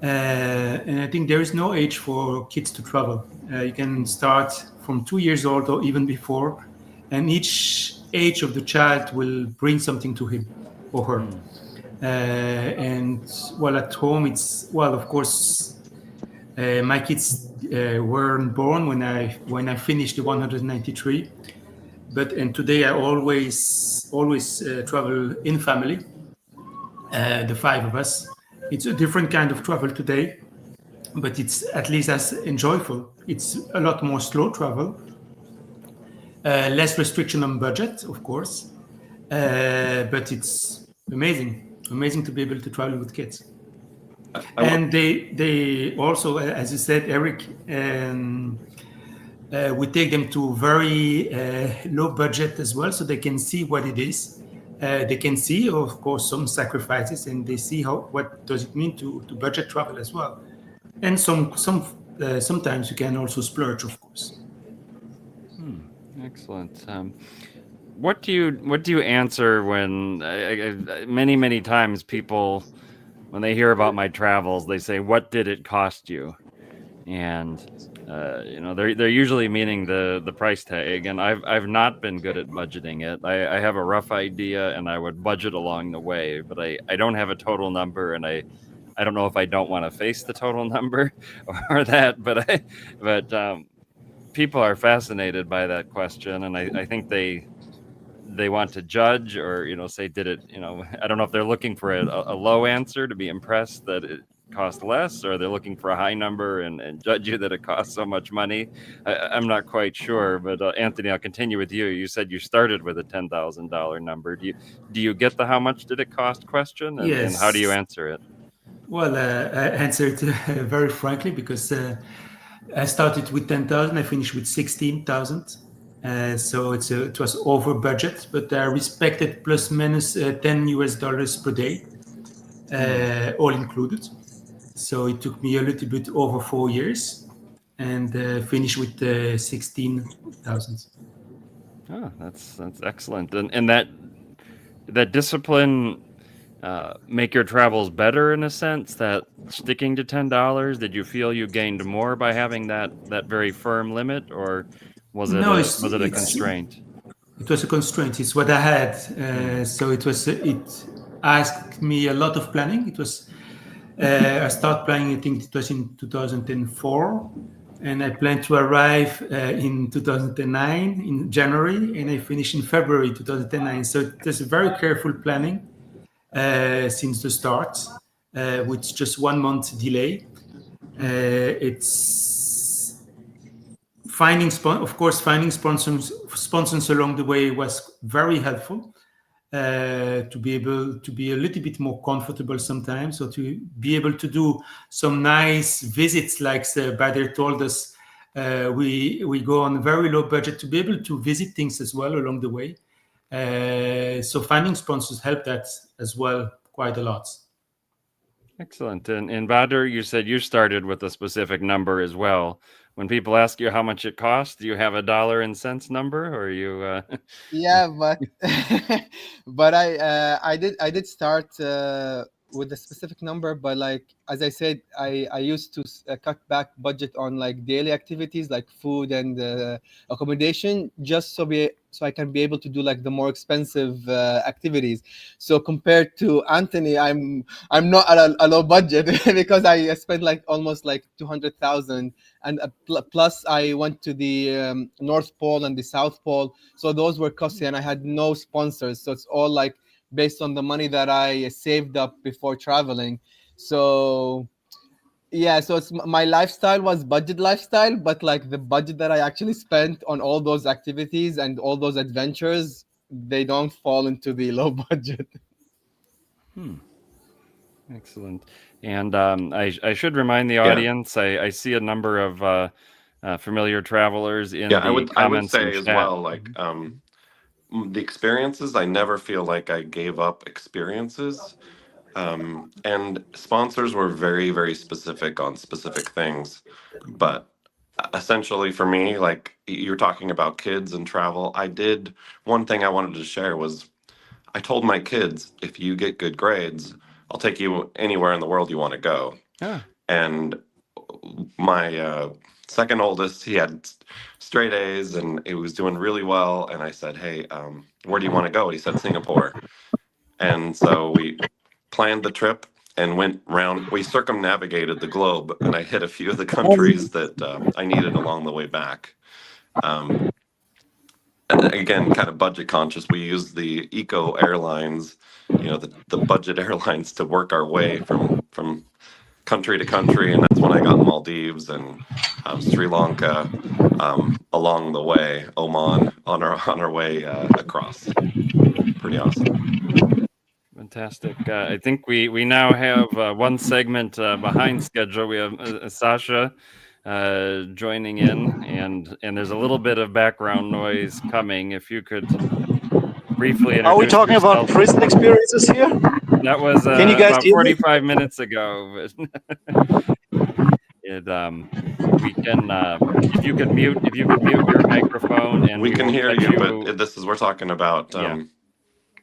And I think there is no age for kids to travel. You can start from 2 years old or even before, and each age of the child will bring something to him or her. And well, at home, of course, my kids weren't born when I finished the 193. And today I always travel in family, the 5 of us. It's a different kind of travel today, but it's at least as enjoyable. It's a lot more slow travel, less restriction on budget, of course, but it's amazing to be able to travel with kids. And they also, as you said, Eric, we take them to very low budget as well, so they can see what it is. They can see, of course, some sacrifices, and they see what does it mean to budget travel as well. And sometimes you can also splurge, of course. Excellent. What do you answer when many times people, when they hear about my travels, they say, "What did it cost you?" And they're usually meaning the price tag, and I've not been good at budgeting it. I have a rough idea, and I would budget along the way, but I don't have a total number, and I don't know if I don't want to face the total number or that, but people are fascinated by that question, and I think they want to judge or say, did it, I don't know if they're looking for a low answer to be impressed that it cost less, or they're looking for a high number and judge you that it costs so much money. I'm not quite sure, but Anthony, I'll continue with you. You said you started with a $10,000 number. Do you get the how much did it cost question, and, Yes. and how do you answer it? Well, I answered very frankly, because I started with 10,000, I finished with 16,000. So it was over budget, but I respected plus minus $10 per day, all included. So it took me a little bit over 4 years, and finished with 16,000. Oh, that's excellent. And that discipline make your travels better in a sense, that sticking to $10? Did you feel you gained more by having that very firm limit, or was it a constraint? It was a constraint. It's what I had. So it asked me a lot of planning. It was I started planning, I think it was in 2004, and I planned to arrive in 2009 in January, and I finished in February 2009. So it was a very careful planning since the start, with just 1 month delay. It's finding sponsors along the way was very helpful. To be able to be a little bit more comfortable sometimes, or to be able to do some nice visits, like Bader told us. We go on a very low budget to be able to visit things as well along the way. So finding sponsors helped that as well quite a lot. Excellent. And Bader, you said you started with a specific number as well. When people ask you how much it costs, do you have a dollar and cents number, or you? Yeah, but I did start with a specific number, but like as I said, I used to cut back budget on like daily activities like food and accommodation, just so I can be able to do like the more expensive activities. So compared to Anthony, I'm not at a low budget because I spent like almost like 200,000, and plus I went to the North Pole and the South Pole, so those were costly, and I had no sponsors. So it's all like based on the money that I saved up before traveling. So yeah, so my lifestyle was budget lifestyle, but like the budget that I actually spent on all those activities and all those adventures, they don't fall into the low budget. Excellent. And I should remind the audience, I see a number of familiar travelers in the comments. I would say as well, like the experiences, I never feel like I gave up experiences. And sponsors were very, very specific on specific things. But essentially for me, like you're talking about kids and travel, one thing I wanted to share was I told my kids, if you get good grades, I'll take you anywhere in the world you want to go. Ah, And my second oldest, he had straight A's and it was doing really well. And I said, hey, where do you want to go? He said, Singapore. And so we planned the trip and went round. We circumnavigated the globe, and I hit a few of the countries that I needed along the way back. Again, kind of budget conscious. We used the eco airlines, the budget airlines to work our way from country to country, and that's when I got Maldives and Sri Lanka along the way, Oman on our way across. Pretty awesome. fantastic. I think we now have one segment behind schedule. We have Sasha joining in, and there's a little bit of background noise coming. If you could briefly introduce Are we talking yourself. about prison experiences here? That was Can you guys about hear me? 45 minutes ago. We can if you could mute your microphone, and We can will hear get you, but we're talking about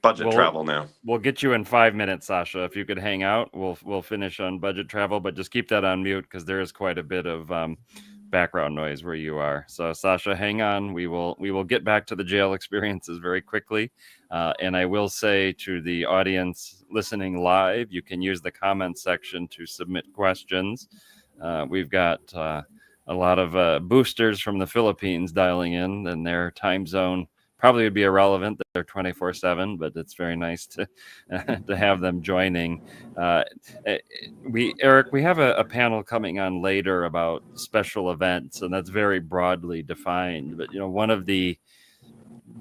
budget travel now. We'll get you in 5 minutes, Sasha. If you could hang out, we'll finish on budget travel, but just keep that on mute because there is quite a bit of background noise where you are. So Sasha, hang on. We will get back to the jail experiences very quickly. And I will say to the audience listening live, you can use the comment section to submit questions. We've got a lot of boosters from the Philippines dialing in, and their time zone probably would be irrelevant. They're 24/7, but it's very nice to to have them joining. Eric, we have a panel coming on later about special events, and that's very broadly defined. But one of the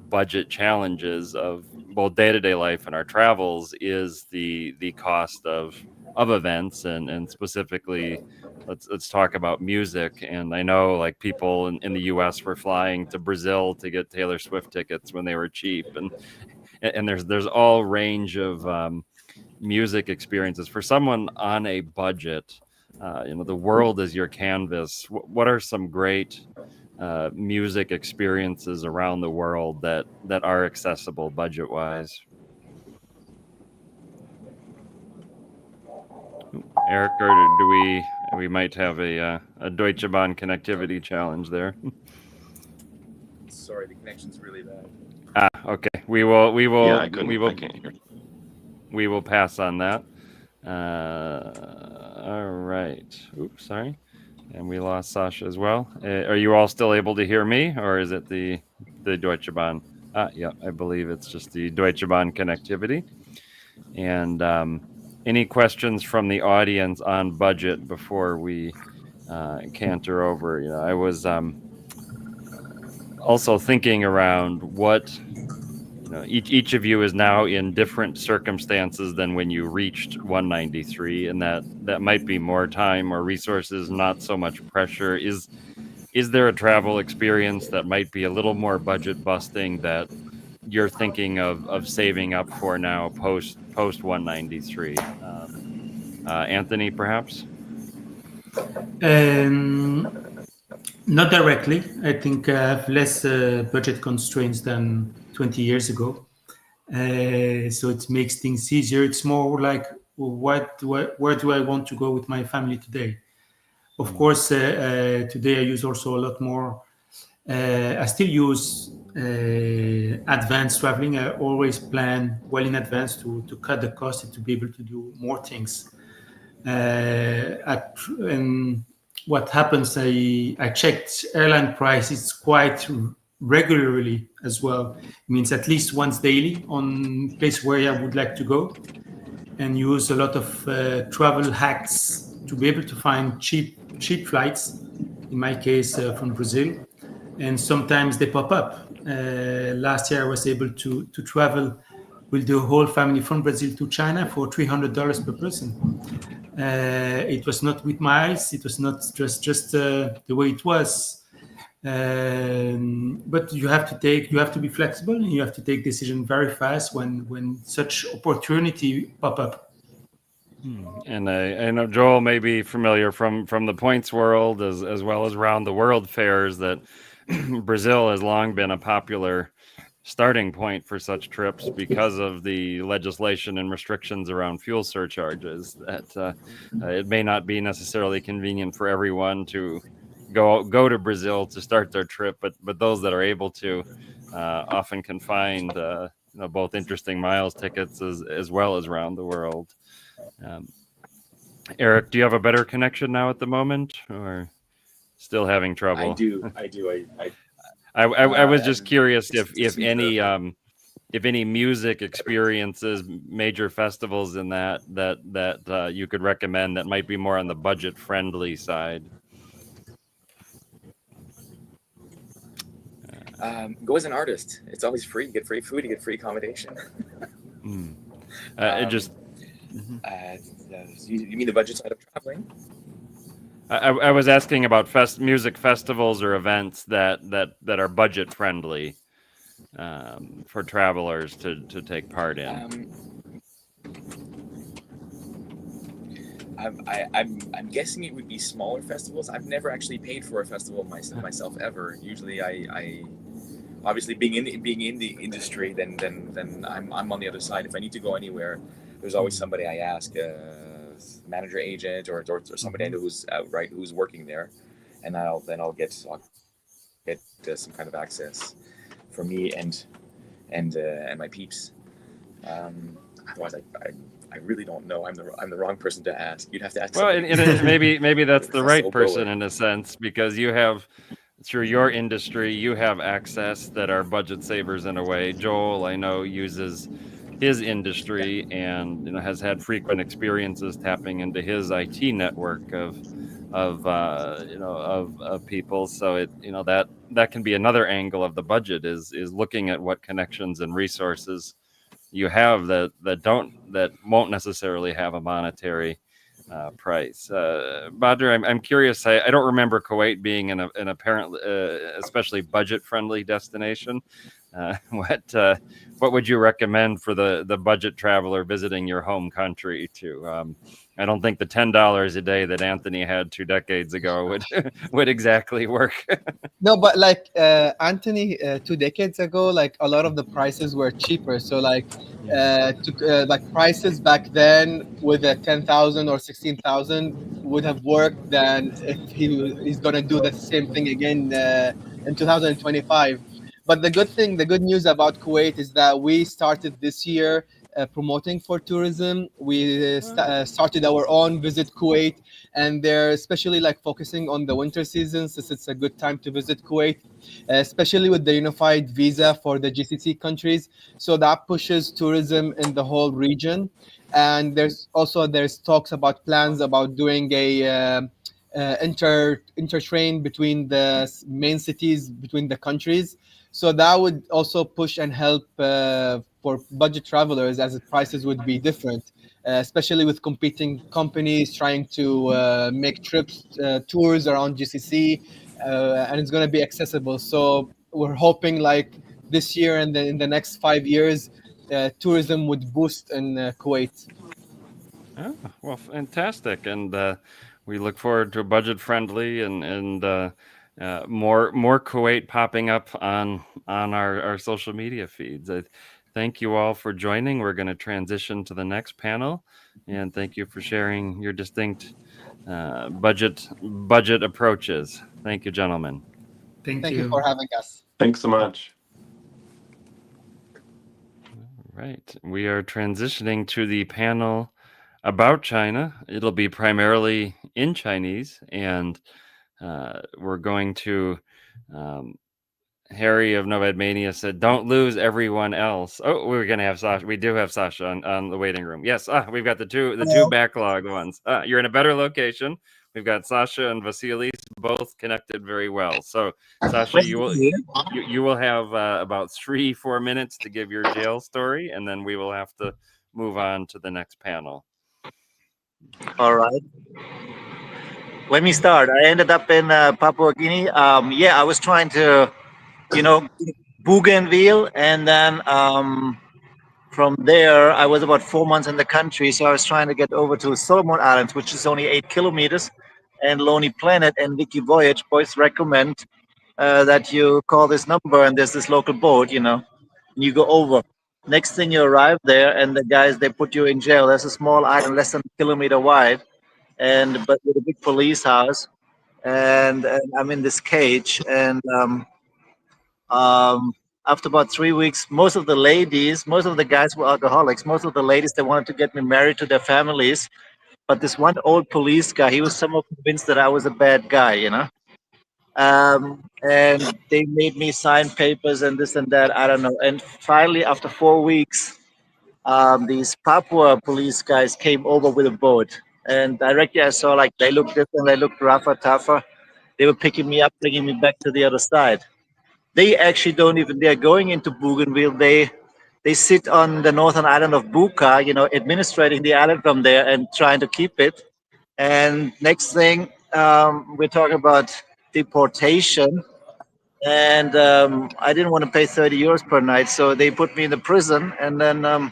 budget challenges of both day-to-day life and our travels is the cost of events, and specifically let's talk about music. And I know like people in the US were flying to Brazil to get Taylor Swift tickets when they were cheap, and there's all range of music experiences for someone on a budget. The world is your canvas. What are some great music experiences around the world that are accessible budget wise? Eric, or do we might have a Deutsche Bahn connectivity challenge there? Sorry, the connection's really bad. Okay. We will. Yeah, I can't hear. We will pass on that. All right. Oops, sorry. And we lost Sasha as well. Are you all still able to hear me, or is it the Deutsche Bahn? Yeah, I believe it's just the Deutsche Bahn connectivity. And any questions from the audience on budget before we canter over? I was also thinking around what each of you is now in different circumstances than when you reached 193, and that might be more time or resources, not so much pressure. Is there a travel experience that might be a little more budget busting that you're thinking of saving up for now post 193? Anthony, perhaps? Not directly. I think I have less budget constraints than 20 years ago. So it makes things easier. It's more like, where do I want to go with my family today? Of course, today I use also a lot more. I still use advanced traveling. I always plan well in advance to cut the cost and to be able to do more things. And what happens, I checked airline prices quite regularly as well. It means at least once daily on place where I would like to go, and use a lot of travel hacks to be able to find cheap flights. In my case, from Brazil, and sometimes they pop up. Last year, I was able to travel with the whole family from Brazil to China for $300 per person. It was not with miles. It was not just the way it was. But you have to be flexible, and you have to take decision very fast when such opportunity pop up. And I know Joel may be familiar from the points world as well as around the world fairs that Brazil has long been a popular starting point for such trips because of the legislation and restrictions around fuel surcharges. That it may not be necessarily convenient for everyone to go to Brazil to start their trip, but those that are able to often can find both interesting miles tickets as well as around the world. Eric, do you have a better connection now at the moment, or still having trouble? I do. I was just curious if just any music experiences, major festivals in that you could recommend that might be more on the budget friendly side. Go as an artist. It's always free. You get free food. You get free accommodation. It just. You mean the budget side of traveling? I was asking about music festivals or events that are budget friendly for travelers to take part in. I'm guessing it would be smaller festivals. I've never actually paid for a festival myself ever. Usually, I obviously being in the industry, then I'm on the other side. If I need to go anywhere, there's always somebody I ask, manager, agent, or somebody I know who's working there, and I'll get some kind of access for me and my peeps. Otherwise, I really don't know. I'm the wrong person to ask. You'd have to ask. Well, and maybe that's the right person goer. in a sense, because you have, through your industry, you have access that are budget savers in a way. Joel, I know, uses his industry and has had frequent experiences tapping into his IT network of people. So it that can be another angle of the budget is looking at what connections and resources you have that won't necessarily have a monetary price. Badr, I'm curious. I don't remember Kuwait being an apparently especially budget friendly destination. What would you recommend for the budget traveler visiting your home country to? I don't think the $10 a day that Anthony had 2 decades ago would exactly work. No, but like Anthony, 2 decades ago, like a lot of the prices were cheaper. So like prices back then with a 10,000 or 16,000 would have worked than if he's gonna do the same thing again in 2025. But the good news about Kuwait is that we started this year promoting for tourism. We started our own Visit Kuwait, and they're especially like focusing on the winter season, since it's a good time to visit Kuwait, especially with the unified visa for the GCC countries. So that pushes tourism in the whole region. And there's talks about plans about doing a intertrain between the main cities between the countries. So that would also push and help for budget travelers, as the prices would be different, especially with competing companies trying to make tours around GCC, and it's going to be accessible. So we're hoping like this year and then in the next 5 years, tourism would boost in Kuwait. Oh, well, fantastic. And we look forward to a budget friendly and more Kuwait popping up on our social media feeds. Thank you all for joining. We're going to transition to the next panel, and thank you for sharing your distinct budget approaches. Thank you, gentlemen. Thank you for having us. Thanks so much. All right, we are transitioning to the panel about China. It'll be primarily in Chinese, and we're going to Harry of NomadMania said, "Don't lose everyone else." Oh, we're gonna have Sasha. We do have Sasha on the waiting room. Yes, we've got the two backlog ones. You're in a better location. We've got Sasha and Vasilis both connected very well. So, Sasha, you will have about 3-4 minutes to give your jail story, and then we will have to move on to the next panel. All right. Let me start. I ended up in Papua Guinea. I was trying to, Bougainville, and then from there, I was about 4 months in the country, so I was trying to get over to Solomon Islands, which is only 8 kilometers, and Lonely Planet and Wiki Voyage both recommend that you call this number and there's this local boat, and you go over. Next thing you arrive there, and the guys, they put you in jail. There's a small island less than a kilometer wide, but with a big police house, and I'm in this cage, and after about 3 weeks, most of the guys were alcoholics. Most of the ladies, they wanted to get me married to their families. But this one old police guy, he was somehow convinced that I was a bad guy. And they made me sign papers and this and that. I don't know. And finally, after 4 weeks, these Papua police guys came over with a boat. And directly I saw like they looked different, they looked rougher, tougher. They were picking me up, bringing me back to the other side. They actually don't even, they're going into Bougainville. They sit on the northern island of Buka, administrating the island from there and trying to keep it. And next thing, we're talking about deportation. And I didn't want to pay 30 euros per night, so they put me in the prison. And then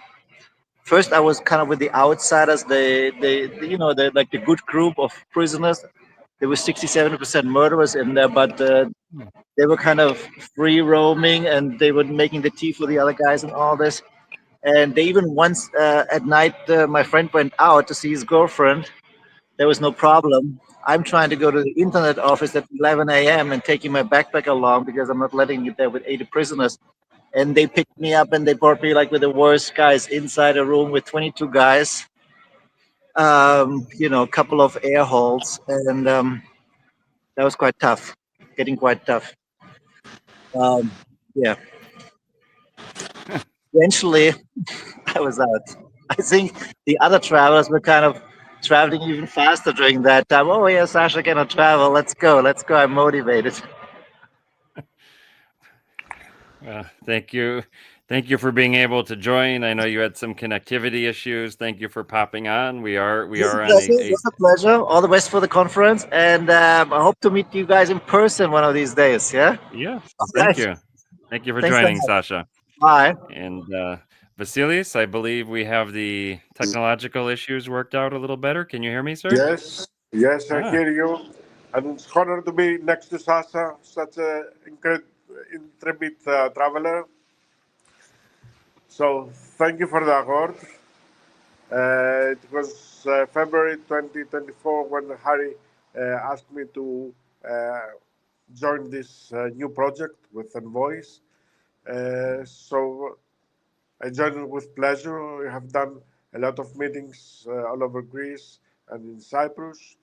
first I was kind of with the outsiders, the like the good group of prisoners. There were 60-70% murderers in there, but they were kind of free roaming, and they were making the tea for the other guys and all this. And they even once at night, my friend went out to see his girlfriend. There was no problem. I'm trying to go to the internet office at 11 a.m. and taking my backpack along because I'm not letting it there with 80 prisoners. And they picked me up and they brought me like with the worst guys inside a room with 22 guys, a couple of air holes. And that was quite tough, getting quite tough. Yeah. Eventually, I was out. I think the other travelers were kind of traveling even faster during that time. Oh, yeah, Sasha cannot travel. Let's go. I'm motivated. Thank you. Thank you for being able to join. I know you had some connectivity issues. Thank you for popping on. We are on It's a pleasure. All the best for the conference, and I hope to meet you guys in person one of these days. Yeah. Yeah. Right. Thank you. Thank you for Thanks so joining, much. Sasha. Bye. And Vasilis, I believe we have the technological issues worked out a little better. Can you hear me, sir? Yes, I hear you. And it's honor to be next to Sasha, such a intrepid traveler. So thank you for the award. It was February 2024 when Harry asked me to join this new project with Envoy. So I joined with pleasure. We have done a lot of meetings all over Greece and in Cyprus.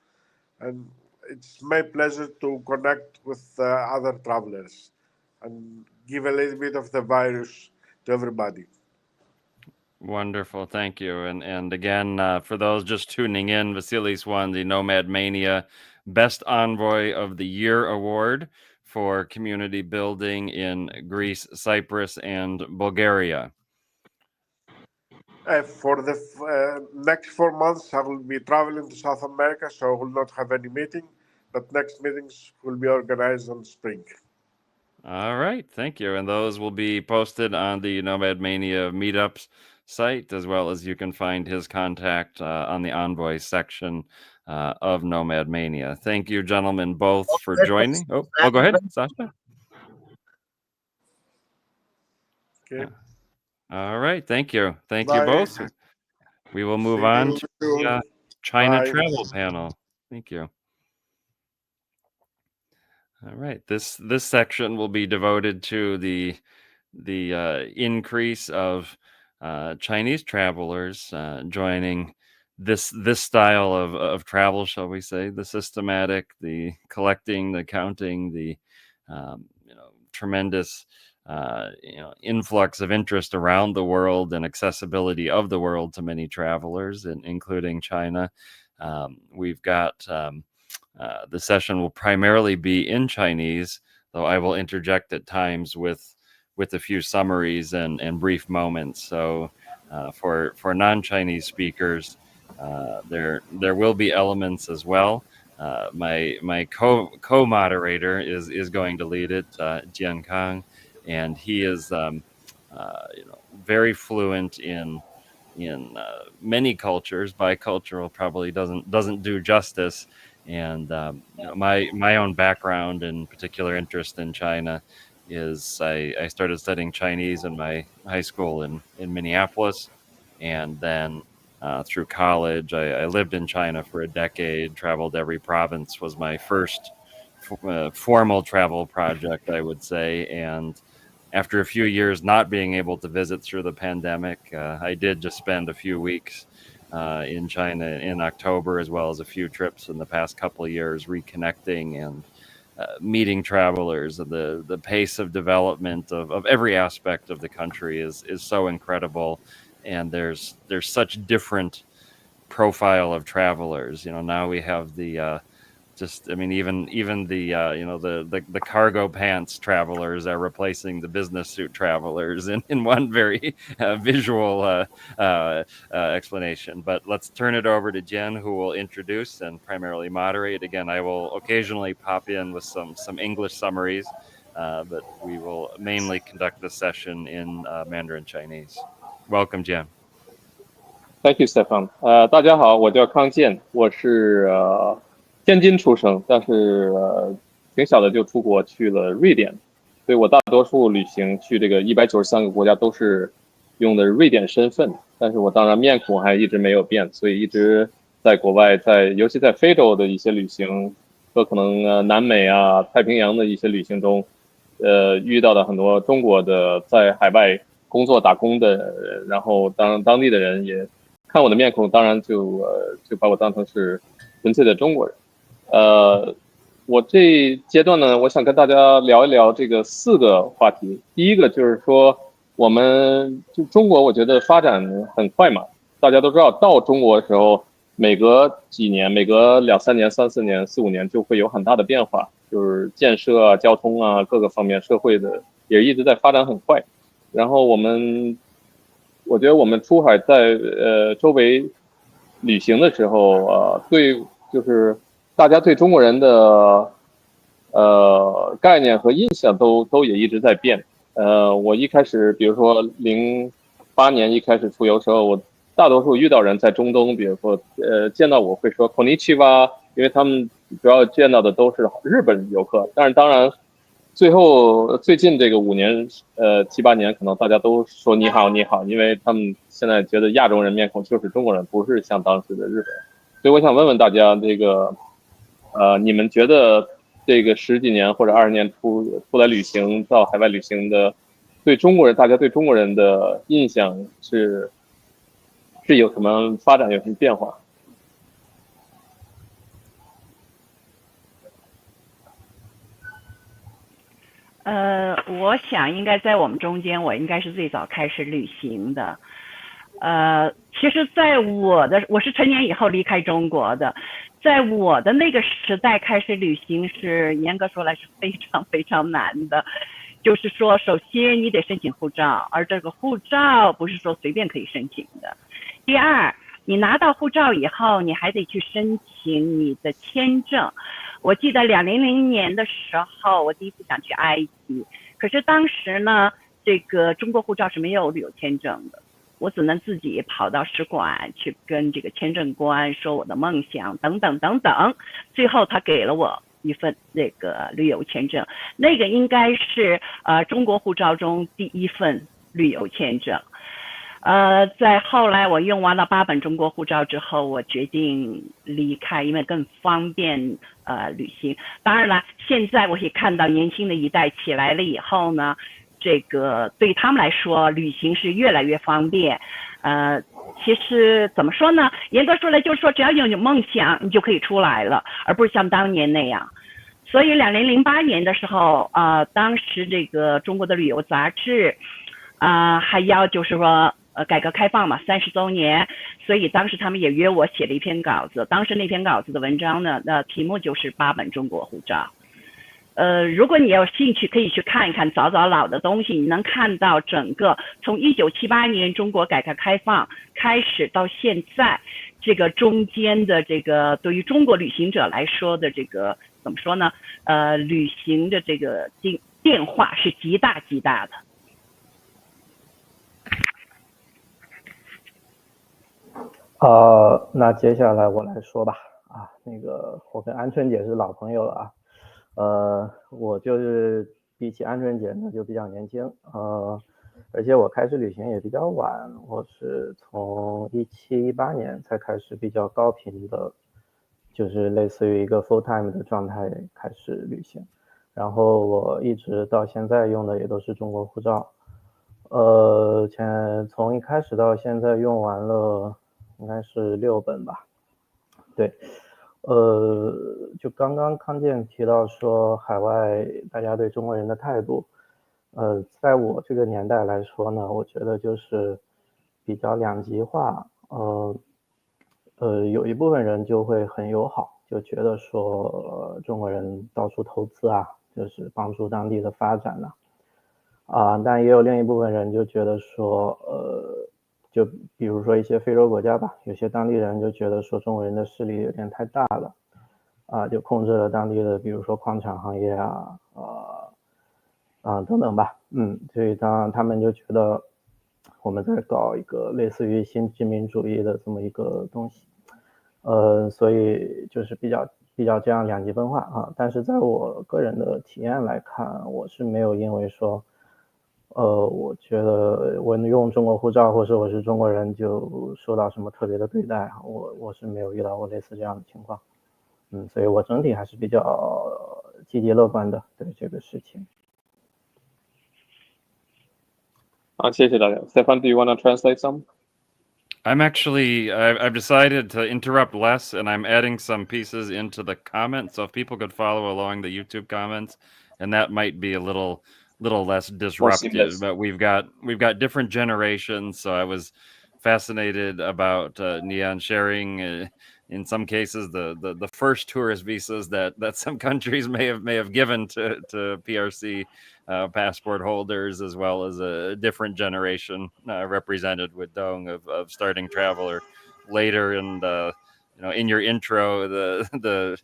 And it's my pleasure to connect with other travelers and give a little bit of the virus to everybody. Wonderful, thank you. And again, for those just tuning in, Vasilis won the NomadMania Best Envoy of the Year award for community building in Greece, Cyprus, and Bulgaria. For the next 4 months, I will be traveling to South America, so I will not have any meeting. But next meetings will be organized in spring. All right, thank you. And those will be posted on the NomadMania meetups site, as well as you can find his contact on the Envoy section of NomadMania. Thank you, gentlemen, both for joining. Oh, go ahead, Sasha. Okay. All right, thank you. Thank Bye. you both. We will move on to the China Bye. travel panel. Thank you. All right, this section will be devoted to the increase of Chinese travelers joining this style of travel, shall we say, the systematic, the collecting, the counting, the tremendous influx of interest around the world and accessibility of the world to many travelers, including China. We've got the session will primarily be in Chinese, though I will interject at times with a few summaries and brief moments. So for non-Chinese speakers, there will be elements as well. My co-moderator is going to lead it, Jian Kang, and he is very fluent in many cultures. Bicultural probably doesn't do justice. And my own background and particular interest in China is I started studying Chinese in my high school in Minneapolis, and then through college I lived in China for a decade. Traveled every province. Was my first formal travel project, I would say. And after a few years not being able to visit through the pandemic, I did just spend a few weeks in China in October, as well as a few trips in the past couple of years, reconnecting and meeting travelers. The pace of development of every aspect of the country is so incredible, and there's such different profile of travelers. Now we have the even the the cargo pants travelers are replacing the business suit travelers in one very visual explanation. But let's turn it over to Jen, who will introduce and primarily moderate. Again, I will occasionally pop in with some English summaries, but we will mainly conduct this session in Mandarin Chinese. Welcome, Jen. Thank you, Stefan. 大家好，我叫康健，我是天津出生，但是挺小的就出国去了瑞典，所以我大多数旅行去这个193个国家都是用的瑞典身份，但是我当然面孔还一直没有变，所以一直在国外，尤其在非洲的一些旅行和可能南美啊、太平洋的一些旅行中，遇到的很多中国的在海外工作打工的人，然后当地的人也看我的面孔，当然就把我当成是纯粹的中国人。我这阶段呢，我想跟大家聊一聊这个4个话题。第一个就是说，我们就中国，我觉得发展很快嘛。大家都知道，到中国的时候，每隔几年，每隔2、3年、3、4年、4、5年就会有很大的变化，就是建设啊、交通啊各个方面，社会的也一直在发展很快。然后我觉得我们出海在周围旅行的时候就是大家对中国人的概念和印象都也一直在变。我一开始，比如说08年一开始出游的时候，我大多数遇到人在中东，比如说见到我会说 Konnichiwa， 因为他们主要见到的都是日本游客。但是当然，最近这个5年7、8年，可能大家都说你好你好，因为他们现在觉得亚洲人面孔就是中国人，不是像当时的日本人。所以我想问问大家，这个你们觉得这个10几年或者20年出来旅行到海外旅行的，大家对中国人的印象是有什么发展，有什么变化？我想应该在我们中间，我应该是最早开始旅行的。其实在我是成年以后离开中国的，在我的那个时代开始旅行是严格说来是非常非常难的。就是说，首先你得申请护照，而这个护照不是说随便可以申请的。第二，你拿到护照以后，你还得去申请你的签证。我记得2000年的时候，我第一次想去埃及，可是当时呢，这个中国护照是没有旅游签证的，我只能自己跑到使馆去跟这个签证官说我的梦想等等等等，最后他给了我一份这个旅游签证，那个应该是中国护照中第一份旅游签证。在后来我用完了8本中国护照之后，我决定离开，因为更方便旅行。当然了，现在我也看到年轻的一代起来了以后呢，这个对他们来说旅行是越来越方便。其实怎么说呢，严格说来就是说只要有梦想你就可以出来了，而不是像当年那样。所以2008年的时候当时这个中国的旅游杂志还要就是说改革开放嘛，30周年，所以当时他们也约我写了一篇稿子。当时那篇稿子的文章呢，题目就是8本中国护照。如果你有兴趣，可以去看一看早老的东西，你能看到整个从1978年中国改革开放开始到现在，这个中间的这个对于中国旅行者来说的这个怎么说呢？旅行的这个变化是极大极大的。那接下来我来说吧。那个我跟鹌鹑姐是老朋友了啊。我就是比起鹌鹑姐呢就比较年轻，而且我开始旅行也比较晚，我是从17、18年才开始比较高频的，就是类似于一个 full time 的状态开始旅行。然后我一直到现在用的也都是中国护照。从一开始到现在用完了应该是6本吧。对。就刚刚康健提到说海外大家对中国人的态度，在我这个年代来说呢，我觉得就是比较两极化。有一部分人就会很友好，就觉得说中国人到处投资啊，就是帮助当地的发展但也有另一部分人就觉得说，就比如说一些非洲国家吧，有些当地人就觉得说中国人的势力有点太大了，就控制了当地的，比如说矿产行业等等吧。所以他们就觉得我们在搞一个类似于新殖民主义的这么一个东西，所以就是比较这样两极分化但是在我个人的体验来看，我是没有因为说我觉得我用中国护照或者我是中国人就受到什么特别的对待，我是没有遇到过类似这样的情况。所以我整体还是比较积极乐观的对这个事情。谢谢大家。Stefan, do you want to translate some? I've decided to interrupt less, and I'm adding some pieces into the comments. So if people could follow along the YouTube comments, and that might be a little less disruptive. But we've got different generations. So I was fascinated about Neon sharing. In some cases, the first tourist visas that some countries may have given to PRC passport holders, as well as a different generation represented with Dong of starting travel or later. And in your intro, the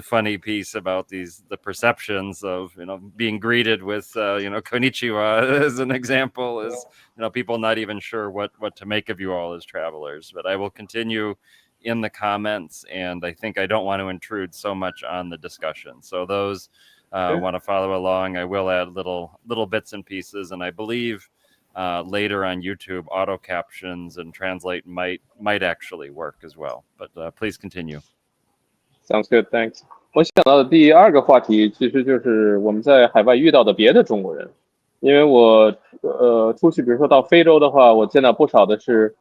funny piece about the perceptions of being greeted with konnichiwa as an example is people not even sure what to make of you all as travelers. But I will continue in the comments, and I think I don't want to intrude so much on the discussion. So those want to follow along, I will add little bits and pieces, and I believe later on YouTube auto captions and translate might actually work as well. But please continue. Sounds good, thanks. 我想到的第二个话题其实就是我们在海外遇到的别的中国人，因为我出去比如说到非洲的话，我见到不少的是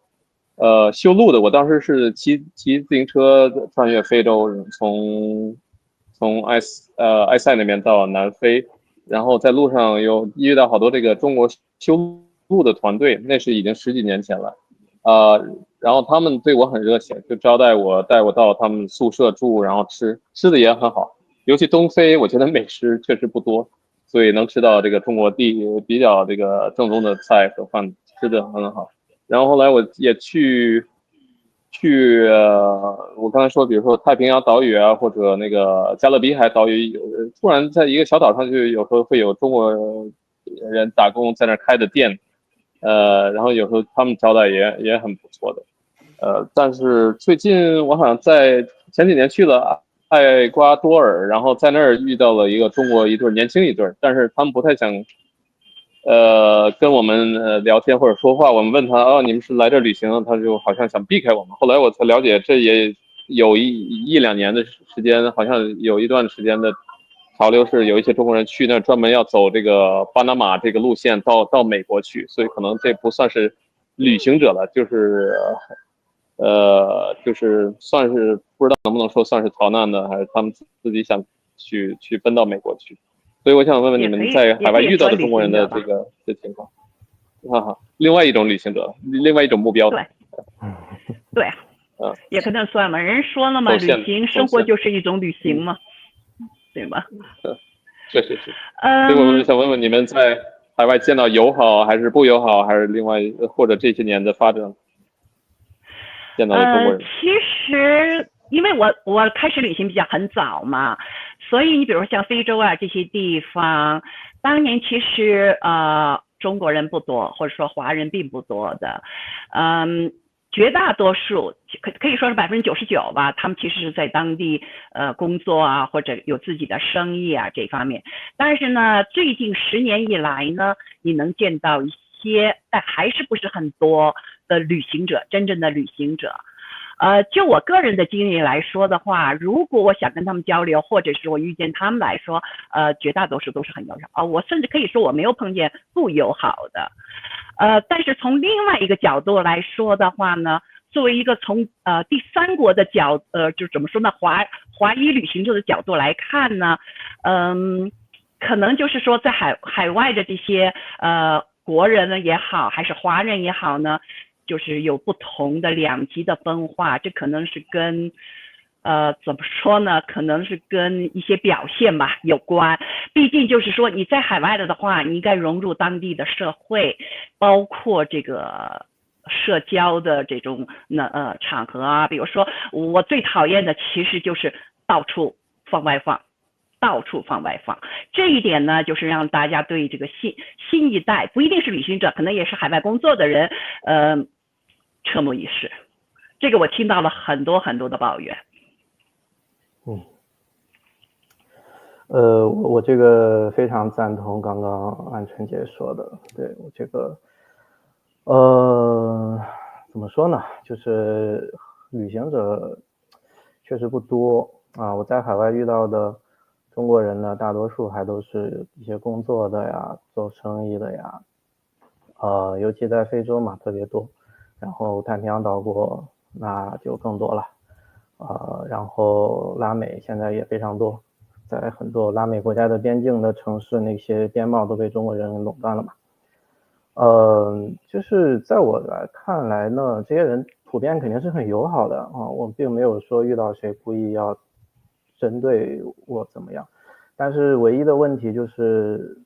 修路的。我当时是骑自行车穿越非洲，从埃塞那边到南非，然后在路上有遇到好多这个中国修路的团队，那是已经10几年前了。然后他们对我很热情，就招待我，带我到他们宿舍住，然后吃的也很好。尤其东非，我觉得美食确实不多，所以能吃到这个中国比较这个正宗的菜和饭，吃的很好。然后后来我也去我刚才说，比如说太平洋岛屿啊，或者那个加勒比海岛屿，突然在一个小岛上就有时候会有中国人打工在那开的店。然后有时候他们招待也很不错的。但是最近我好像在前几年去了埃瓜多尔，然后在那儿遇到了一个中国一对年轻一对，但是他们不太想跟我们聊天或者说话。我们问他你们是来这儿旅行，他就好像想避开我们。后来我才了解，这也有一两年的时间，好像有一段时间的潮流是有一些中国人去那专门要走这个巴拿马这个路线到美国去，所以可能这不算是旅行者了，就是算是不知道能不能说算是逃难的，还是他们自己想去奔到美国去。所以我想问问你们在海外遇到的中国人的这情况。另外一种旅行者，另外一种目标。对，也可能算嘛。人说了嘛，旅行生活就是一种旅行嘛，对吧？确实是。所以我想问问你们在海外见到友好还是不友好，还是另外或者这些年的发展见到的中国人？其实因为我开始旅行比较很早嘛，所以你比如说像非洲啊这些地方，当年其实中国人不多，或者说华人并不多的，绝大多数可以说是99%吧，他们其实是在当地工作啊，或者有自己的生意啊这方面。但是呢，最近10年以来呢，你能见到一些，但还是不是很多的旅行者，真正的旅行者。就我个人的经历来说的话，如果我想跟他们交流，或者是我遇见他们来说，绝大多数都是很友好我甚至可以说我没有碰见不友好的。但是从另外一个角度来说的话呢，作为一个从第三国的就怎么说呢，华裔旅行者的角度来看呢，可能就是说在海外的这些国人呢也好，还是华人也好呢，就是有不同的2极的分化，这可能是跟怎么说呢？可能是跟一些表现吧有关。毕竟就是说你在海外了的话，你应该融入当地的社会，包括这个社交的这种场合啊。比如说我最讨厌的其实就是到处放外放。这一点呢，就是让大家对这个新一代，不一定是旅行者，可能也是海外工作的人，瞠目一视。这个我听到了很多的抱怨。我这个非常赞同刚刚安春姐说的，对我这个，怎么说呢？就是旅行者确实不多啊，我在海外遇到的中国人呢，大多数还都是一些工作的呀，做生意的呀，尤其在非洲嘛特别多，然后太平洋岛国那就更多了，然后拉美现在也非常多，在很多拉美国家的边境的城市，那些边贸都被中国人垄断了嘛。就是在我看来呢，这些人普遍肯定是很友好的啊，我并没有说遇到谁故意要针对我怎么样，但是唯一的问题就是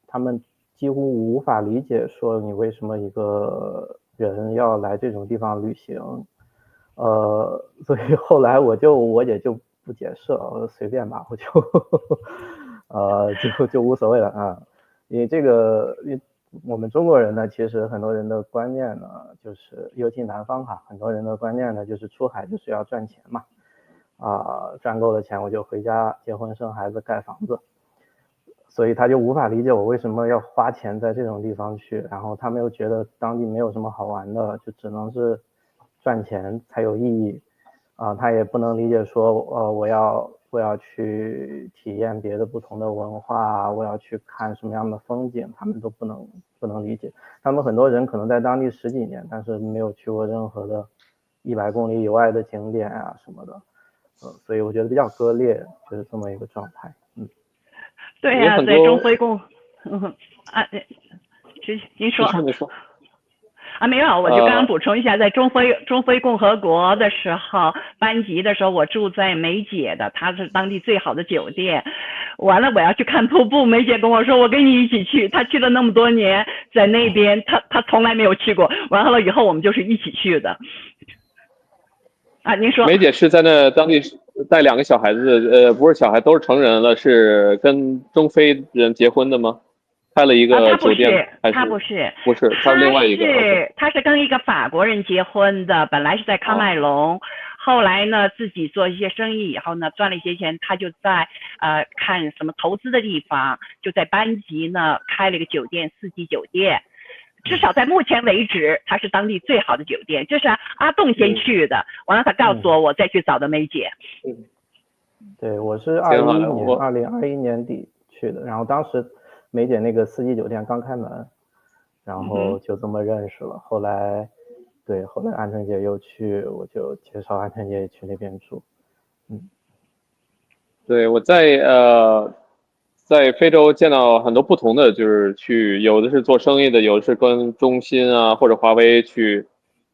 他们几乎无法理解说你为什么一个人要来这种地方旅行，所以后来我也就不解释了，随便吧，我就无所谓了啊。因为这个我们中国人呢，其实很多人的观念呢，就是尤其南方哈，很多人的观念呢，就是出海就是要赚钱嘛，赚够了钱我就回家结婚生孩子盖房子，所以他就无法理解我为什么要花钱在这种地方去，然后他们又觉得当地没有什么好玩的，就只能是赚钱才有意义他也不能理解说我要去体验别的不同的文化，我要去看什么样的风景，他们都不能理解。他们很多人可能在当地10几年，但是没有去过任何的100公里以外的景点啊什么的，所以我觉得比较割裂，就是这么一个状态。对呀，在中非共，您说。没有，我就刚刚补充一下，在中非共和国的时候，班级的时候，我住在梅姐的，她是当地最好的酒店。完了，我要去看瀑布，梅姐跟我说，我跟你一起去。她去了那么多年，在那边，她从来没有去过。完了以后，我们就是一起去的。您说。梅姐是在那当地带2个小孩子，不是小孩，都是成人了，是跟中非人结婚的吗？开了一个酒店，他不是，他是另外一个。他是跟一个法国人结婚的，本来是在喀麦隆，后来呢自己做一些生意以后呢赚了一些钱，他就在看什么投资的地方，就在班级呢开了一个酒店，4级酒店。至少在目前为止，它是当地最好的酒店。这是阿栋先去的，完了他告诉我，我再去找的梅姐。对，我是2021年底去的，然后当时梅姐那个4级酒店刚开门，然后就这么认识了。后来安春姐又去，我就介绍安春姐去那边住。对，我在非洲见到很多不同的，就是有的是做生意的，有的是跟中兴啊或者华为去，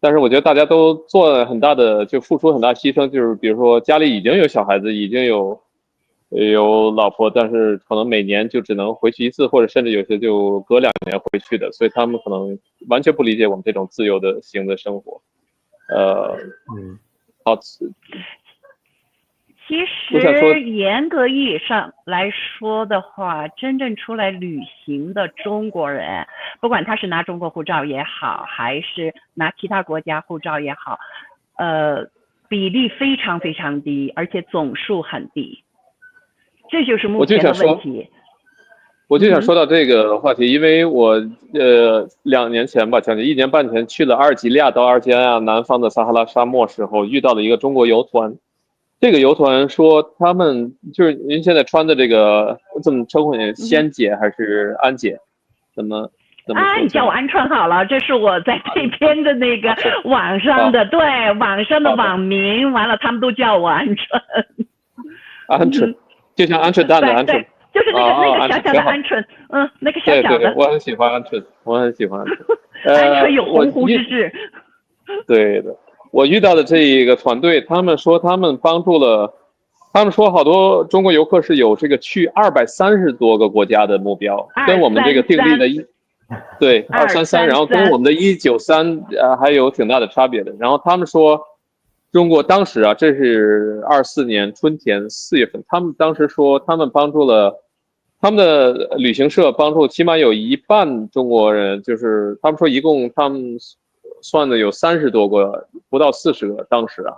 但是我觉得大家都做了很大的，就付出很大牺牲，就是比如说家里已经有小孩子，已经有老婆，但是可能每年就只能回去1次，或者甚至有些就隔2年回去的，所以他们可能完全不理解我们这种自由的型的生活。好。其我想说实严格意义上来说的话，真正出来旅行的中国人，不管他是拿中国护照也好，还是拿其他国家护照也好，比例非常非常低，而且总数很低，这就是目前的问题。我就想说到这个话题，因为我2年前吧，将近1年半前去了阿尔及利亚到阿尔及利亚南方的撒哈拉沙漠时候，遇到了一个中国游团。这个游团说他们就是您现在穿的这个怎么称呼您？仙姐还是安姐？怎么说？你叫我鹌鹑好了，这是我在这边的那个网上的，对，网上的网名，完了他们都叫我鹌鹑。鹌鹑，就像鹌鹑蛋的鹌鹑。就是那个小小的鹌鹑，那个小小的。对，我很喜欢鹌鹑，我很喜欢鹌鹑。鹌鹑有鸿鹄之志。对的。我遇到的这一个团队，他们说他们帮助了，他们说好多中国游客是有这个去230多个国家的目标，跟我们这个定立的对233，然后跟我们的193还有挺大的差别的。然后他们说，中国当时啊，这是24年春天4月份，他们当时说他们帮助了他们的旅行社帮助起码有1半中国人，就是他们说一共他们算的有30多个，不到40个，当时啊，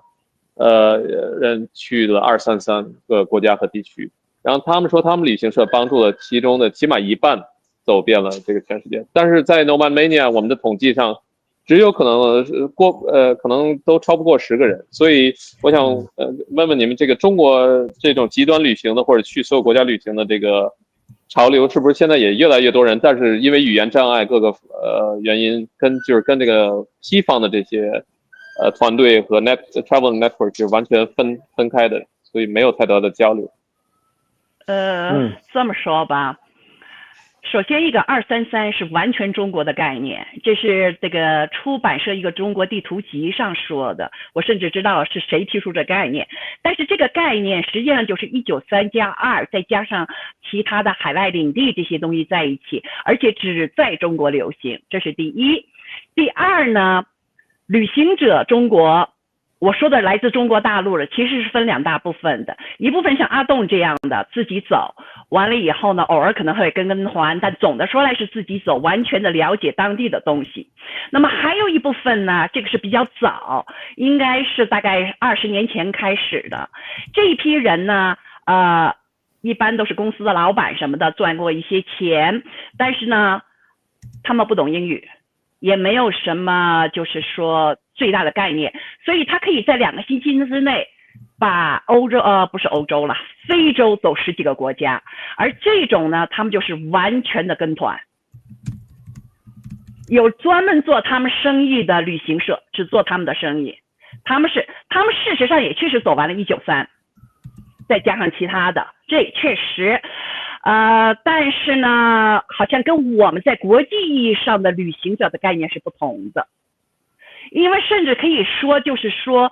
人去了233个国家和地区，然后他们说他们旅行社帮助了其中的起码1半走遍了这个全世界，但是在 NomadMania 我们的统计上，只有可能可能都超不过10个人，所以我想问问你们，这个中国这种极端旅行的或者去所有国家旅行的这个潮流是不是现在也越来越多人，但是因为语言障碍各个原因，跟这个西方的这些团队和 travel network 就完全分开的，所以没有太多的交流。这么说吧，首先一个233是完全中国的概念，这是这个出版社一个中国地图集上说的，我甚至知道是谁提出这概念，但是这个概念实际上就是193加2再加上其他的海外领地这些东西在一起，而且只在中国流行，这是第一。第二呢，旅行者中国，我说的来自中国大陆的其实是分2大部分的，一部分像阿栋这样的自己走完了以后呢，偶尔可能会跟团，但总的说来是自己走，完全的了解当地的东西。那么还有一部分呢，这个是比较早，应该是大概20年前开始的。这一批人呢，一般都是公司的老板什么的，赚过一些钱，但是呢，他们不懂英语，也没有什么就是说最大的概念，所以他可以在2个星期之内把不是欧洲了，非洲走10几个国家，而这种呢，他们就是完全的跟团，有专门做他们生意的旅行社，只做他们的生意，他们事实上也确实走完了193，再加上其他的，这也确实，但是呢，好像跟我们在国际意义上的旅行者的概念是不同的，因为甚至可以说，就是说，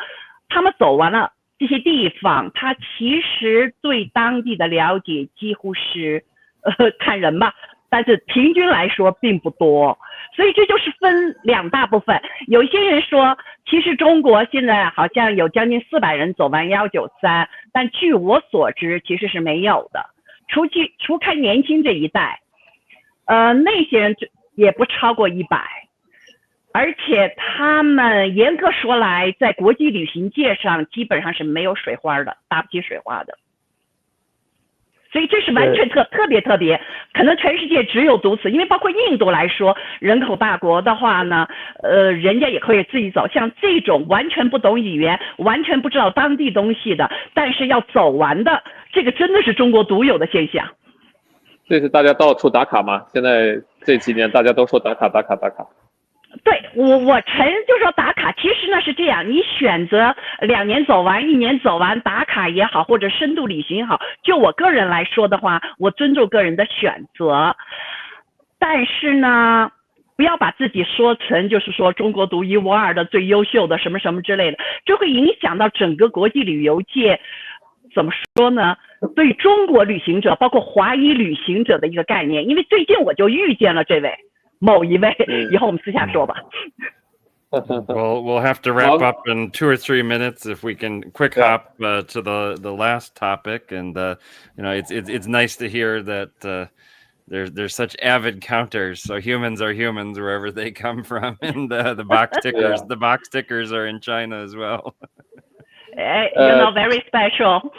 他们走完了这些地方，他其实对当地的了解几乎是，看人吧，但是平均来说并不多，所以这就是分2大部分。有一些人说，其实中国现在好像有将近400人走完193，但据我所知其实是没有的，除开年轻这一代，那些人也不超过100。而且他们严格说来，在国际旅行界上基本上是没有水花的，打不起水花的。所以这是完全特别，可能全世界只有独此。因为包括印度来说，人口大国的话呢，人家也可以自己走。像这种完全不懂语言、完全不知道当地东西的，但是要走完的，这个真的是中国独有的现象。这是大家到处打卡嘛？现在这几年大家都说打卡。对，我承认就是说打卡，其实呢是这样，你选择2年走完、1年走完打卡也好，或者深度旅行也好，就我个人来说的话，我尊重个人的选择，但是呢，不要把自己说成就是说中国独一无二的最优秀的什么什么之类的，这会影响到整个国际旅游界，怎么说呢？对中国旅行者，包括华裔旅行者的一个概念，因为最近我就遇见了这位。某一位，以后我们私下说吧。We'll have to wrap up in 2 or 3 minutes if we can quick hop to the last topic. And you know, it's nice to hear that there's such avid counters. So humans are humans wherever they come from, and the box tickers are in China as well. You know, very special.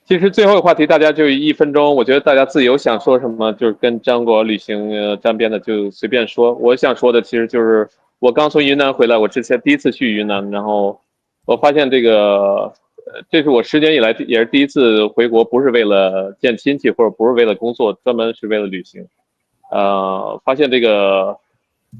其实最后的话题大家就1分钟，我觉得大家自由想说什么，就是跟张国旅行沾边的就随便说。我想说的其实就是我刚从云南回来，我之前第一次去云南，然后我发现这是我10年以来也是第一次回国，不是为了见亲戚或者不是为了工作，专门是为了旅行。发现这个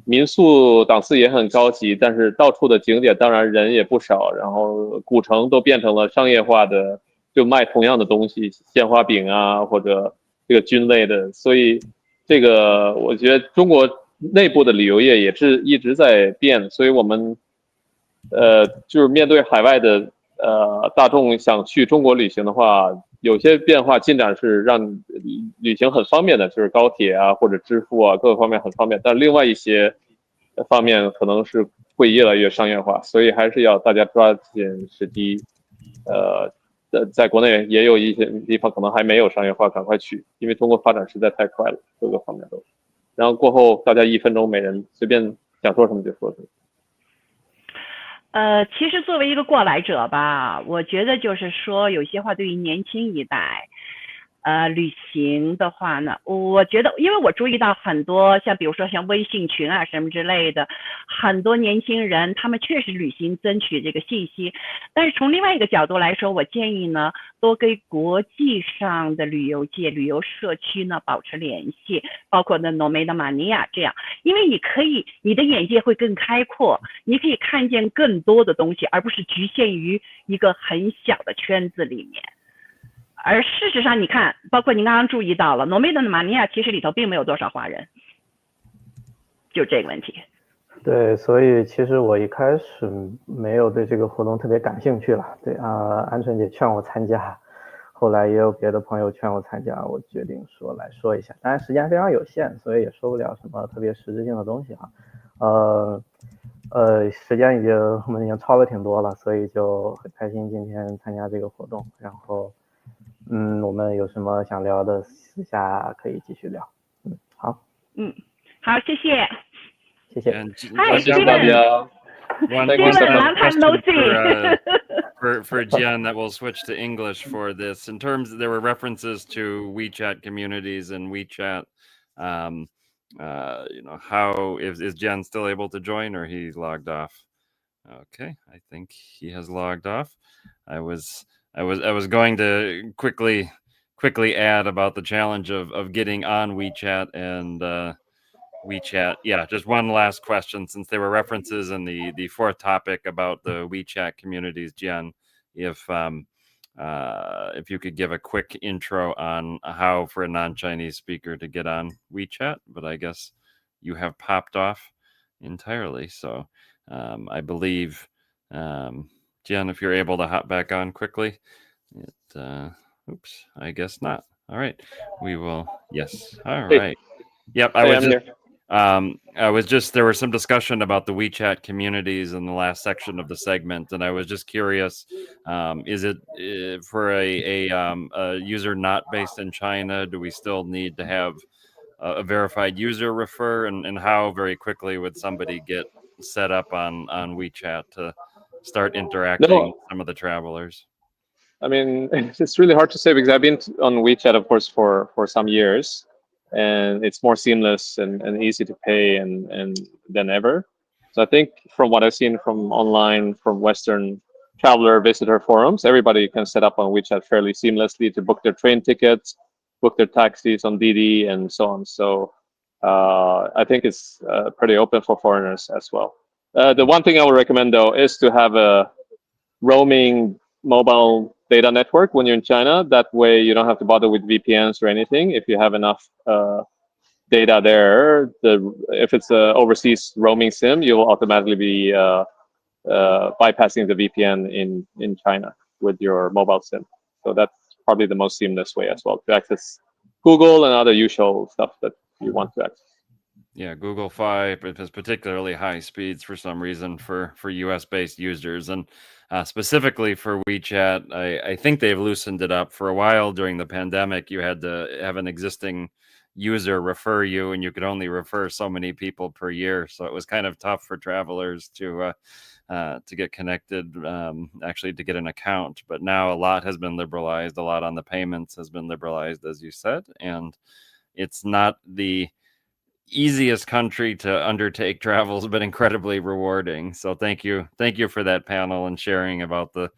民宿档次也很高级，但是到处的景点当然人也不少，然后古城都变成了商业化的。就卖同样的东西，鲜花饼啊，或者这个菌类的，所以这个我觉得中国内部的旅游业也是一直在变，所以我们就是面对海外的大众想去中国旅行的话，有些变化进展是让旅行很方便的，就是高铁啊或者支付啊各个方面很方便，但另外一些方面可能是会越来越商业化，所以还是要大家抓紧时机，在国内也有一些地方可能还没有商业化，赶快去，因为中国发展实在太快了，各个方面都。然后过后大家1分钟，每人随便想说什么就说什么。其实作为一个过来者吧，我觉得就是说有些话对于年轻一代。旅行的话呢，我觉得，因为我注意到很多，像比如说像微信群啊什么之类的，很多年轻人他们确实旅行争取这个信息，但是从另外一个角度来说，我建议呢，多跟国际上的旅游界、旅游社区呢保持联系，包括呢 NomadMania 这样，因为你的眼界会更开阔，你可以看见更多的东西，而不是局限于一个很小的圈子里面。而事实上，你看，包括您刚刚注意到了，NomadMania其实里头并没有多少华人，就这个问题。对，所以其实我一开始没有对这个活动特别感兴趣了。对啊，鹌鹑姐劝我参加，后来也有别的朋友劝我参加，我决定来说一下。当然时间非常有限，所以也说不了什么特别实质性的东西哈。时间我们已经超了挺多了，所以就很开心今天参加这个活动。然后。我们有什么想聊的，私下可以继续聊。好。好，谢谢。谢谢。Hi, Steven. Long time no see. For Jian, that we'll switch to English for this. In terms, there were references to WeChat communities and WeChat. You know, how is Jian still able to join, or he logged off? Okay, I think he has logged off. I was going to quickly add about the challenge of getting on WeChat and WeChat. Yeah, just one last question, since there were references in the fourth topic about the WeChat communities, Jian, if you could give a quick intro on how for a non-Chinese speaker to get on WeChat, but I guess you have popped off entirely. So I believe Jian, if you're able to hop back on quickly. Oops, I guess not. All right, we will. Yes. All right. Yep. I was just there was some discussion about the WeChat communities in the last section of the segment, and I was just curious, is it for a user not based in China, do we still need to have a verified user refer, and how very quickly would somebody get set up on WeChat to start interacting with some of the travelers? I mean, it's really hard to say because I've been on WeChat, of course, for some years, and it's more seamless and easy to pay and than ever. So I think from what I've seen from online, from Western traveler visitor forums, everybody can set up on WeChat fairly seamlessly to book their train tickets, book their taxis on Didi, and so on. So I think it's pretty open for foreigners as well. The one thing I would recommend, though, is to have a roaming mobile data network when you're in China. That way you don't have to bother with VPNs or anything. If you have enough data there, if it's an overseas roaming SIM, you'll automatically be bypassing the VPN in China with your mobile SIM. So that's probably the most seamless way as well to access Google and other usual stuff that you want to access. Yeah, Google Fi, but has particularly high speeds for some reason for US-based users, and specifically for WeChat. I think they've loosened it up. For a while during the pandemic, you had to have an existing user refer you, and you could only refer so many people per year. So it was kind of tough for travelers to get connected, actually to get an account. But now a lot has been liberalized. A lot on the payments has been liberalized, as you said, and it's not the easiest country to undertake travels, but incredibly rewarding. So thank you for that panel and sharing about the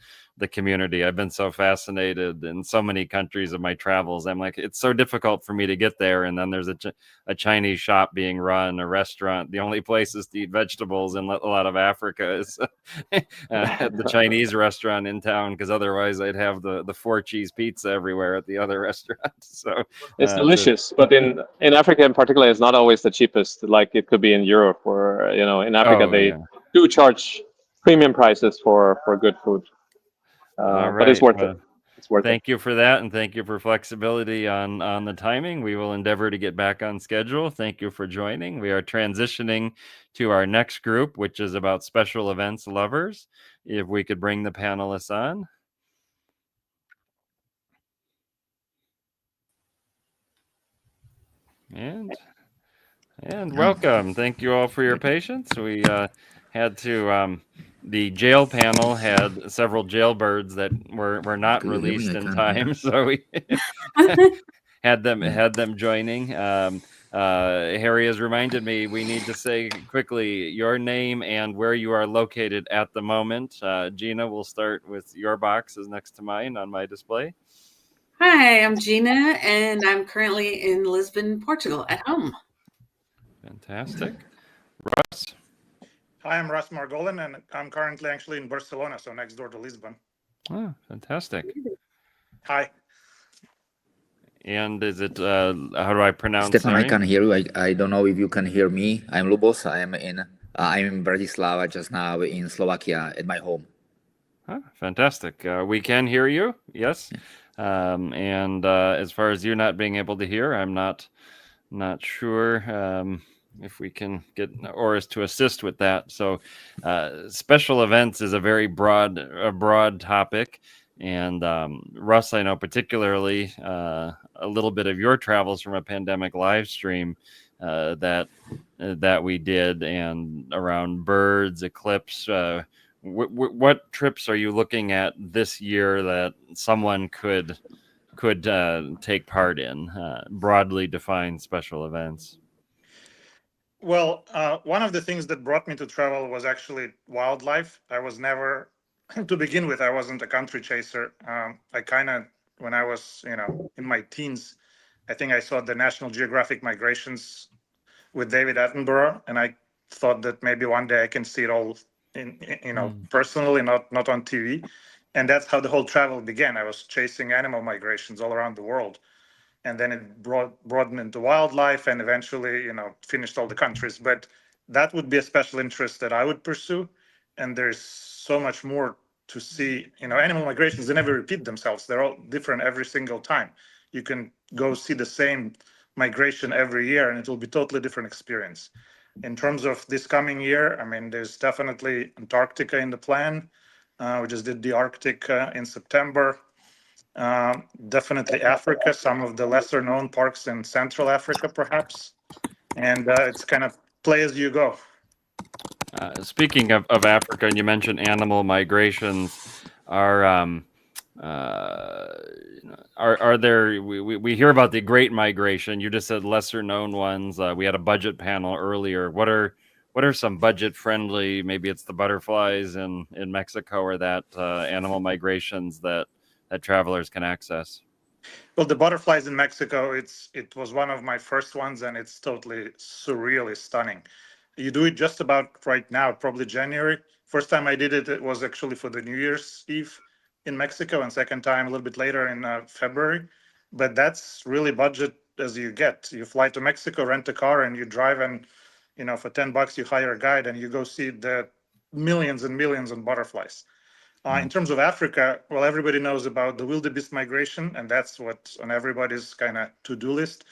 community. I've been so fascinated in so many countries of my travels. I'm like, it's so difficult for me to get there, and then there's a Chinese shop being run, a restaurant. The only places to eat vegetables in a lot of Africa is at the Chinese restaurant in town, because otherwise I'd have the 4-cheese pizza everywhere at the other restaurant. So it's delicious, but in Africa in particular, it's not always the cheapest. Like it could be in Europe, or in Africa they do charge premium prices for good food. All right. But it's worth it. It's worth it. Thank you for that, and thank you for flexibility on the timing. We will endeavor to get back on schedule. Thank you for joining. We are transitioning to our next group, which is about special events lovers. If we could bring the panelists on. And welcome. Thank you all for your patience. We had to the jail panel had several jailbirds that were not released in time, so we had them joining. Harry has reminded me we need to say quickly your name and where you are located at the moment. Gina, we'll start with your box is next to mine on my display. Hi, I'm Gina, and I'm currently in Lisbon, Portugal, at home. Fantastic. Russ? Hi, I'm Russ Margolin, and I'm currently actually in Barcelona, so next door to Lisbon. Oh, fantastic. Hi. And is it, how do I pronounce Stefan, I name? can hear you. I don't know if you can hear me. I'm Lubos. I'm in Bratislava just now in Slovakia at my home. Oh, fantastic. We can hear you. Yes. And as far as you not being able to hear, I'm not sure if we can get Oris to assist with that. So special events is a very broad topic. And Russ, I know particularly a little bit of your travels from a pandemic live stream that we did, and around birds, eclipse. What trips are you looking at this year that someone could take part in? Broadly defined special events. Well, one of the things that brought me to travel was actually wildlife. I was never, to begin with, I wasn't a country chaser. I kind of, when I was, in my teens, I think I saw the National Geographic migrations with David Attenborough, and I thought that maybe one day I can see it all personally, not on TV. And that's how the whole travel began. I was chasing animal migrations all around the world. And then it broadened into wildlife, and eventually, finished all the countries. But that would be a special interest that I would pursue. And there's so much more to see. Animal migrations, they never repeat themselves. They're all different every single time. You can go see the same migration every year, and it will be totally different experience. In terms of this coming year, I mean, there's definitely Antarctica in the plan. We just did the Arctic in September. Definitely Africa, some of the lesser known parks in Central Africa, perhaps. And it's kind of play as you go. Speaking of Africa, and you mentioned animal migrations, are there, we hear about the Great Migration. You just said lesser known ones. We had a budget panel earlier. What are some budget friendly, maybe it's the butterflies in Mexico, or that animal migrations that travelers can access? Well, the butterflies in Mexico, it was one of my first ones, and it's totally surreally stunning. You do it just about right now, probably January. First time I did it, it was actually for the New Year's Eve in Mexico, and second time a little bit later in February. But that's really budget as you get. You fly to Mexico, rent a car, and you drive, and for $10 you hire a guide, and you go see the millions and millions of butterflies. In terms of Africa, well, everybody knows about the wildebeest migration, and that's what's on everybody's kind of to-do list.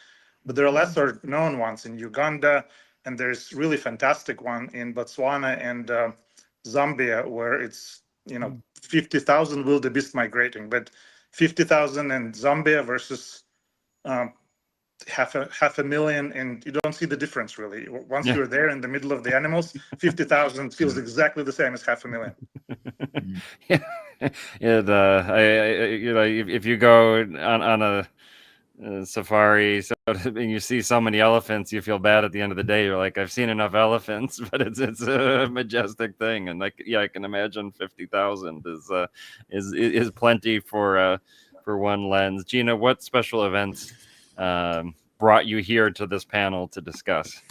But there are lesser known ones in Uganda, and there's really fantastic one in Botswana and Zambia where it's 50,000 wildebeest migrating, but 50,000 in Zambia versus half a million, and you don't see the difference really. Once you're there in the middle of the animals, 50,000 feels exactly the same as 500,000. Yeah, if you go on a safari and you see so many elephants, you feel bad at the end of the day. You're like, I've seen enough elephants, but it's a majestic thing, and like, yeah, I can imagine 50,000 is plenty for one lens. Gina, what special events brought you here to this panel to discuss?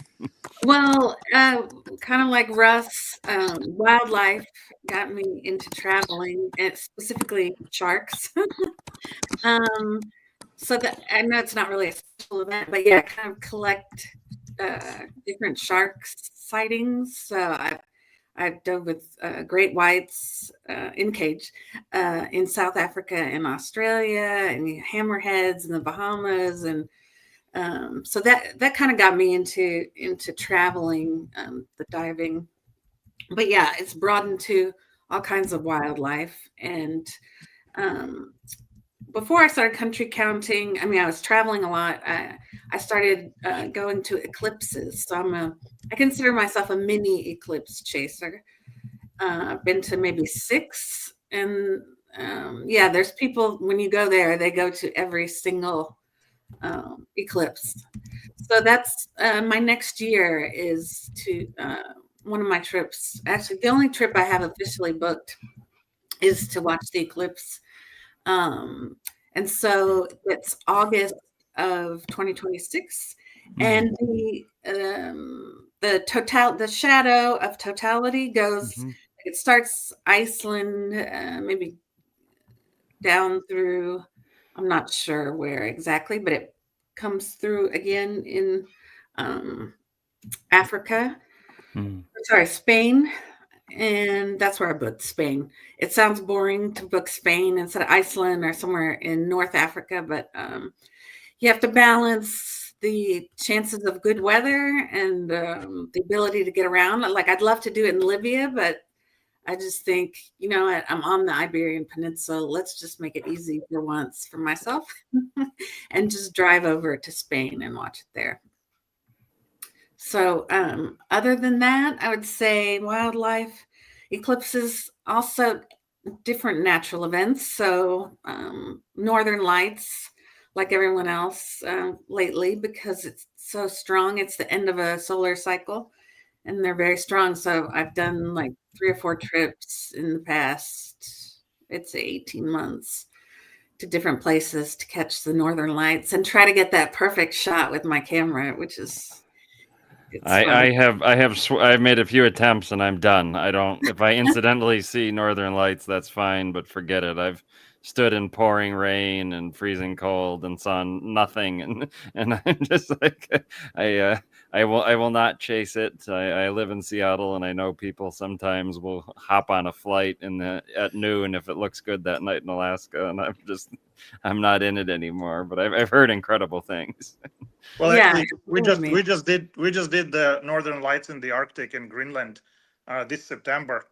Well, kind of like Russ, wildlife got me into traveling, and specifically sharks. So that I know it's not really a special event, but yeah, I kind of collect different shark sightings. So I've dove with great whites in cage in South Africa and Australia, and hammerheads in the Bahamas, and so that kind of got me into traveling, the diving. But yeah, it's broadened to all kinds of wildlife. And before I started country counting, I mean, I was traveling a lot. I started going to eclipses. So I consider myself a mini eclipse chaser. I've been to maybe 6, and yeah, there's people, when you go there, they go to every single eclipse. So that's my next year is to one of my trips. Actually, the only trip I have officially booked is to watch the eclipse. And so it's August of 2026, and the shadow of totality goes. It starts Iceland, maybe down through. I'm not sure where exactly, but it comes through again in Africa. Sorry, Spain. And that's where I booked Spain. It sounds boring to book Spain instead of Iceland or somewhere in North Africa, but you have to balance the chances of good weather and the ability to get around. Like, I'd love to do it in Libya, but I just think, you know what, I'm on the Iberian Peninsula. Let's just make it easy for once for myself and just drive over to Spain and watch it there. So other than that, I would say wildlife, eclipses, also different natural events. So northern lights, like everyone else lately, because it's so strong. It's the end of a solar cycle, and they're very strong. So I've done like 3 or 4 trips in the past, I'd say 18 months, to different places to catch the northern lights and try to get that perfect shot with my camera, which is... I've made a few attempts and I'm done. I don't, if I incidentally see northern lights, that's fine, but forget it. I've stood in pouring rain and freezing cold and saw nothing, and I'm just like, I will not chase it. I live in Seattle, and I know people sometimes will hop on a flight at noon if it looks good that night in Alaska, and I'm not in it anymore. But I've heard incredible things. Well, actually, we just did the Northern Lights in the Arctic and Greenland this September.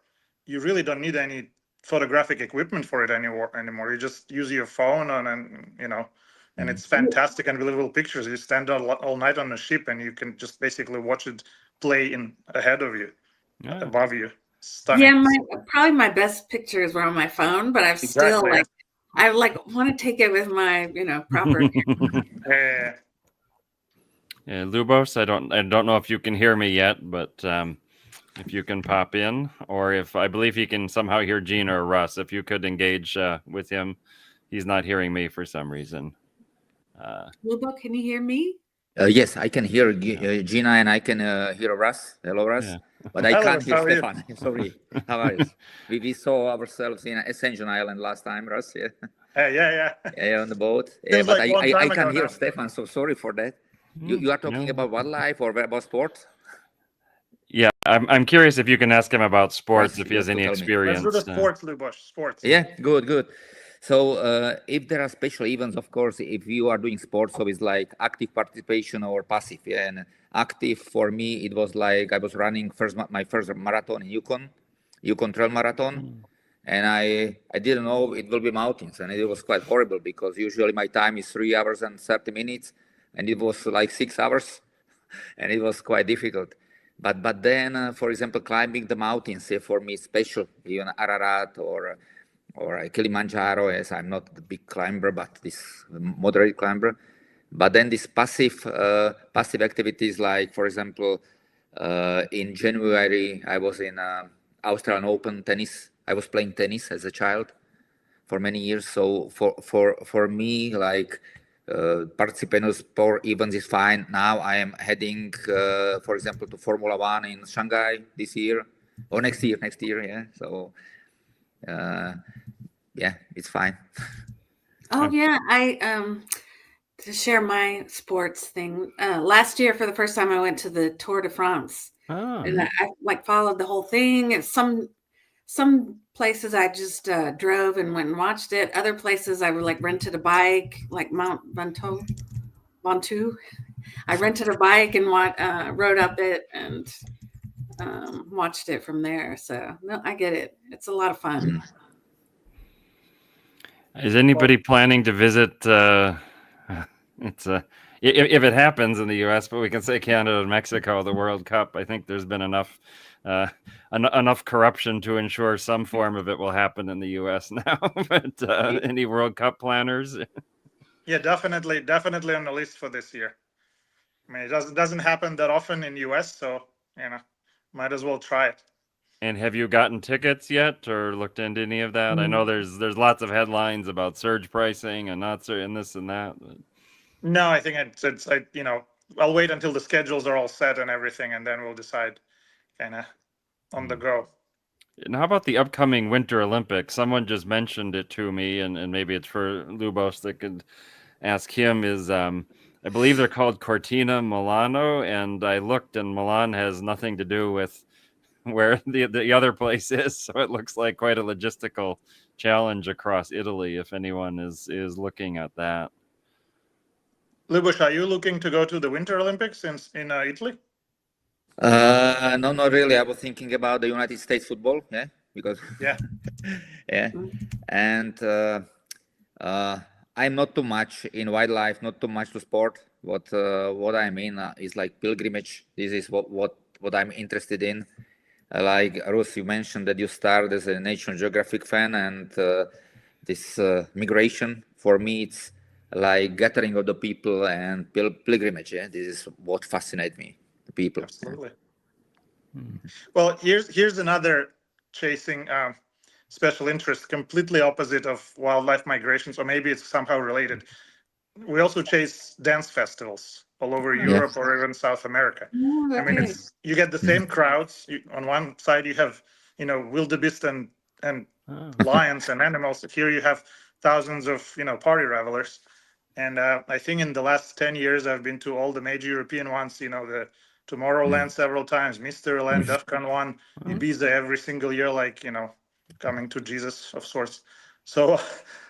You really don't need any photographic equipment for it anymore. You just use your phone and it's fantastic, unbelievable pictures. You stand all night on a ship and you can just basically watch it play in ahead of you, above you. Stunning. Yeah, probably my best pictures were on my phone, but I've still I want to take it with my proper camera. Yeah, Lubos, I don't know if you can hear me yet, but if you can pop in, or if I believe he can somehow hear Gina or Russ, if you could engage with him. He's not hearing me for some reason. Lubo, can you hear me? Yes, I can hear Gina, and I can hear Russ. Hello, Russ. Yeah. But I can't hear Stefan. Sorry. How are you? We saw ourselves in Ascension Island last time, Russ. Yeah. Yeah, on the boat. But I can hear Stefan, so sorry for that. You are talking about wildlife or about sports? Yeah, I'm curious if you can ask him about sports, if he has any experience. Let's do the sports, Lubos. Sports. Yeah, good. So if there are special events, of course, if you are doing sports, so it's like active participation or passive. Yeah, and active for me, it was like I was running my first marathon in Yukon Trail Marathon, and I didn't know it will be mountains, and it was quite horrible because usually my time is 3 hours and 30 minutes, and it was like 6 hours, and it was quite difficult. But then, for example, climbing the mountains for me is special, even Ararat or Kilimanjaro, as I'm not the big climber, but this moderate climber. But then this passive activities, like for example, in January I was in Australian Open tennis. I was playing tennis as a child for many years. So for me, like participating in sport events is fine. Now I am heading, for example, to Formula One in Shanghai this year or next year. Yeah. So. Yeah, it's fine. Oh yeah, I to share my sports thing. Last year, for the first time, I went to the Tour de France, and I like followed the whole thing. And some places I just drove and went and watched it. Other places I like rented a bike, like Mount Ventoux. I rented a bike and rode up it and watched it from there. So no, I get it. It's a lot of fun. Is anybody planning to visit? It's if it happens in the U.S., but we can say Canada and Mexico, the World Cup. I think there's been enough corruption to ensure some form of it will happen in the U.S. now. But any World Cup planners? Yeah, definitely on the list for this year. I mean, it doesn't happen that often in U.S., so might as well try it. And have you gotten tickets yet, or looked into any of that? I know there's lots of headlines about surge pricing and and this and that. But... No, I think it's I'll wait until the schedules are all set and everything, and then we'll decide kind of on the go. And how about the upcoming Winter Olympics? Someone just mentioned it to me, and maybe it's for Lubos that could ask him. I believe they're called Cortina Milano, and I looked, and Milan has nothing to do with where the other place is, so it looks like quite a logistical challenge across Italy if anyone is looking at that. Lubos, are you looking to go to the Winter Olympics in Italy? No, not really. I was thinking about the United States football, because and I'm not too much in wildlife, not too much to sport. What I mean is like pilgrimage. This is what I'm interested in. Like Ruth, you mentioned that you started as a National Geographic fan, and this migration, for me, it's like gathering of the people and pilgrimage. Yeah? This is what fascinates me, the people. Absolutely. Well, here's another chasing special interest, completely opposite of wildlife migrations, or maybe it's somehow related. We also chase dance festivals all over Europe or even South America. I mean, you get the same crowds. On one side, you have wildebeest and lions and animals. Here you have thousands of party revelers. And I think in the last 10 years, I've been to all the major European ones. The Tomorrowland several times, Mysteryland, DEFCON 1, Ibiza every single year, like coming to Jesus of sorts. So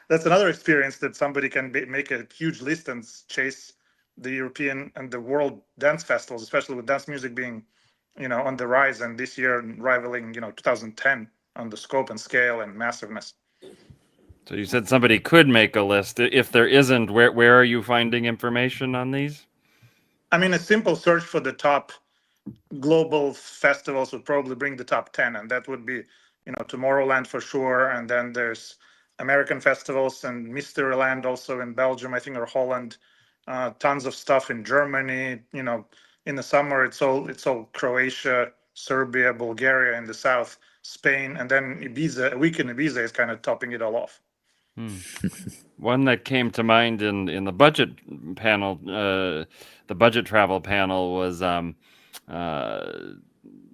that's another experience that somebody can make a huge list and chase the European and the world dance festivals, especially with dance music being, on the rise, and this year rivaling, 2010 on the scope and scale and massiveness. So you said somebody could make a list. If there isn't, where are you finding information on these? I mean, a simple search for the top global festivals would probably bring the top 10, and that would be, Tomorrowland for sure, and then there's American festivals and Mysteryland also in Belgium, I think, or Holland. Tons of stuff in Germany. In the summer it's all Croatia, Serbia, Bulgaria in the south, Spain, and then Ibiza. A week in Ibiza is kind of topping it all off. One that came to mind in the budget panel, the budget travel panel, was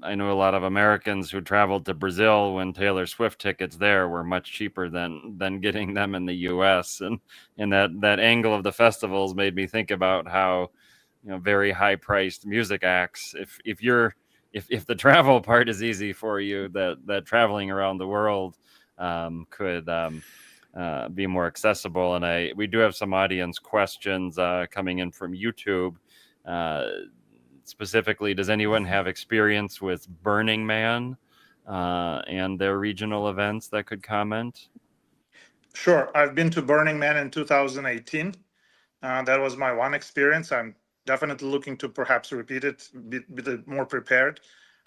I know a lot of Americans who traveled to Brazil when Taylor Swift tickets there were much cheaper than getting them in the U.S. And that angle of the festivals made me think about how very high priced music acts. If the travel part is easy for you, that traveling around the world could be more accessible. And we do have some audience questions coming in from YouTube. Specifically, does anyone have experience with Burning Man and their regional events that could comment? Sure. I've been to Burning Man in 2018. That was my one experience. I'm definitely looking to perhaps repeat it, be more prepared.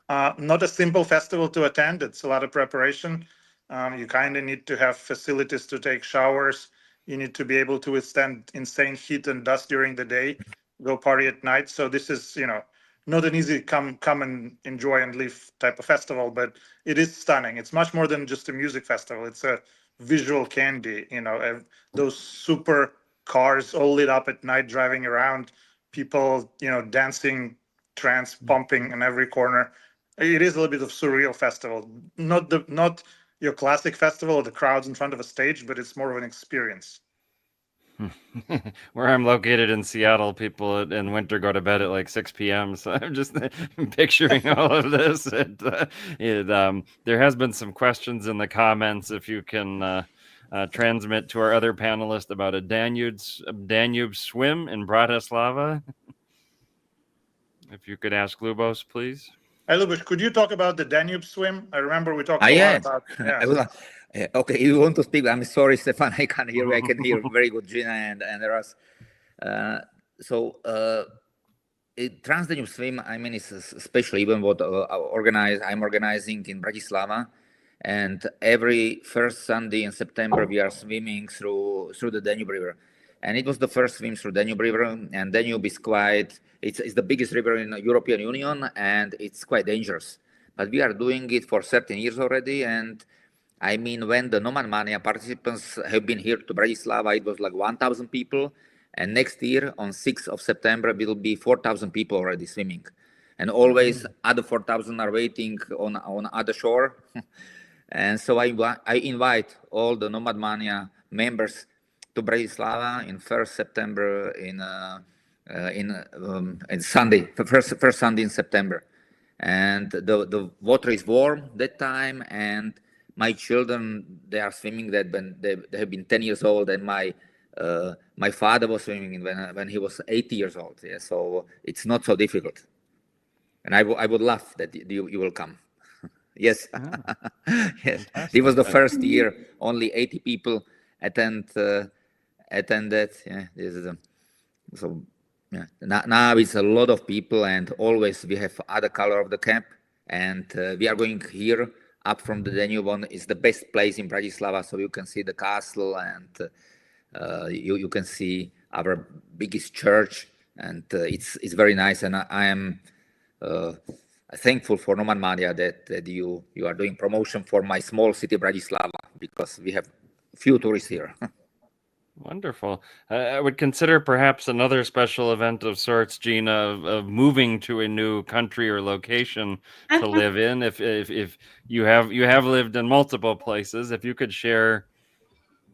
Not a simple festival to attend. It's a lot of preparation. You kind of need to have facilities to take showers. You need to be able to withstand insane heat and dust during the day, go party at night. So this is, not an easy come and enjoy and leave type of festival, but it is stunning. It's much more than just a music festival. It's a visual candy, those super cars all lit up at night driving around, people, dancing, trance pumping in every corner. It is a little bit of surreal festival. Not your classic festival or the crowds in front of a stage, but it's more of an experience. Where I'm located in Seattle, people in winter go to bed at like 6 p.m. So I'm just picturing all of this. There has been some questions in the comments. If you can transmit to our other panelist about a Danube swim in Bratislava. If you could ask Lubos, please. Hey, Lubos, could you talk about the Danube swim? I remember we talked a lot about. Yeah. I will, okay, you want to speak? I'm sorry, Stefan. I can't hear. I can hear very good, Gina and Eras. Trans-Danube swim. I mean, it's a special event what I'm organizing in Bratislava, and every first Sunday in September we are swimming through the Danube River, and it was the first swim through Danube River, and Danube is it's the biggest river in the European Union, and it's quite dangerous. But we are doing it for 13 years already, and I mean, when the NomadMania participants have been here to Bratislava, it was like 1,000 people, and next year on 6th of September, it will be 4,000 people already swimming, and always other 4,000 are waiting on other shore. And so I invite all the NomadMania members to Bratislava in 1st September in Sunday, first Sunday in September. And the water is warm that time, and my children, they are swimming that when they have been 10 years old, and my father was swimming when he was 80 years old. Yeah, so it's not so difficult. And I would love that you will come. Yes. Yes. It was the first year, only 80 people attended. Yeah, so yeah. Now it's a lot of people, and always we have other color of the camp, and we are going here up from the Danube on. It's the best place in Bratislava, so you can see the castle, and you can see our biggest church, and it's very nice. And I am thankful for NomadMania that you are doing promotion for my small city Bratislava, because we have few tourists here. Wonderful. I would consider perhaps another special event of sorts, Gina, of moving to a new country or location to live in. If you have lived in multiple places, if you could share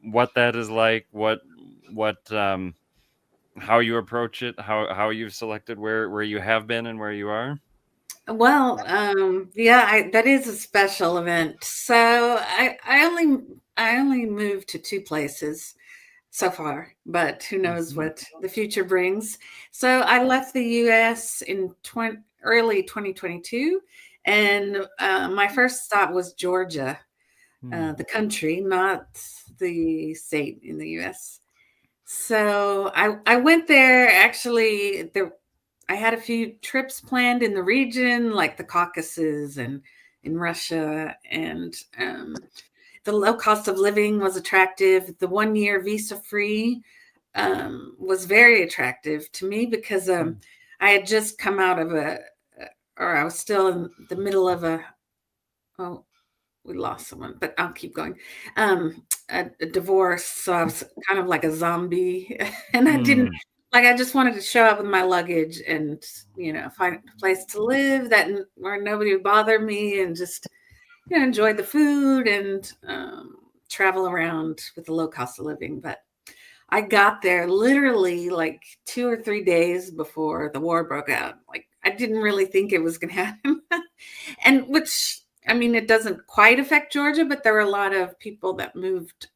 what that is like, what how you approach it, how you've selected where you have been and where you are. Well, that is a special event. So I only moved to 2 places so far, but who knows what the future brings. So I left the U.S. in early 2022, and my first stop was Georgia, the country, not the state in the U.S. So I went there. Actually, I had a few trips planned in the region, like the Caucasus and in Russia, and the low cost of living was attractive. The 1-year visa-free was very attractive to me, because I had just come out of I was still in the middle of we lost someone, but I'll keep going. A divorce, so I was kind of like a zombie, and I just wanted to show up with my luggage and find a place to live where nobody would bother me, and just enjoy the food and travel around with the low cost of living. But I got there literally like 2 or 3 days before the war broke out. Like, I didn't really think it was going to happen, and which, I mean, it doesn't quite affect Georgia, but there were a lot of people that moved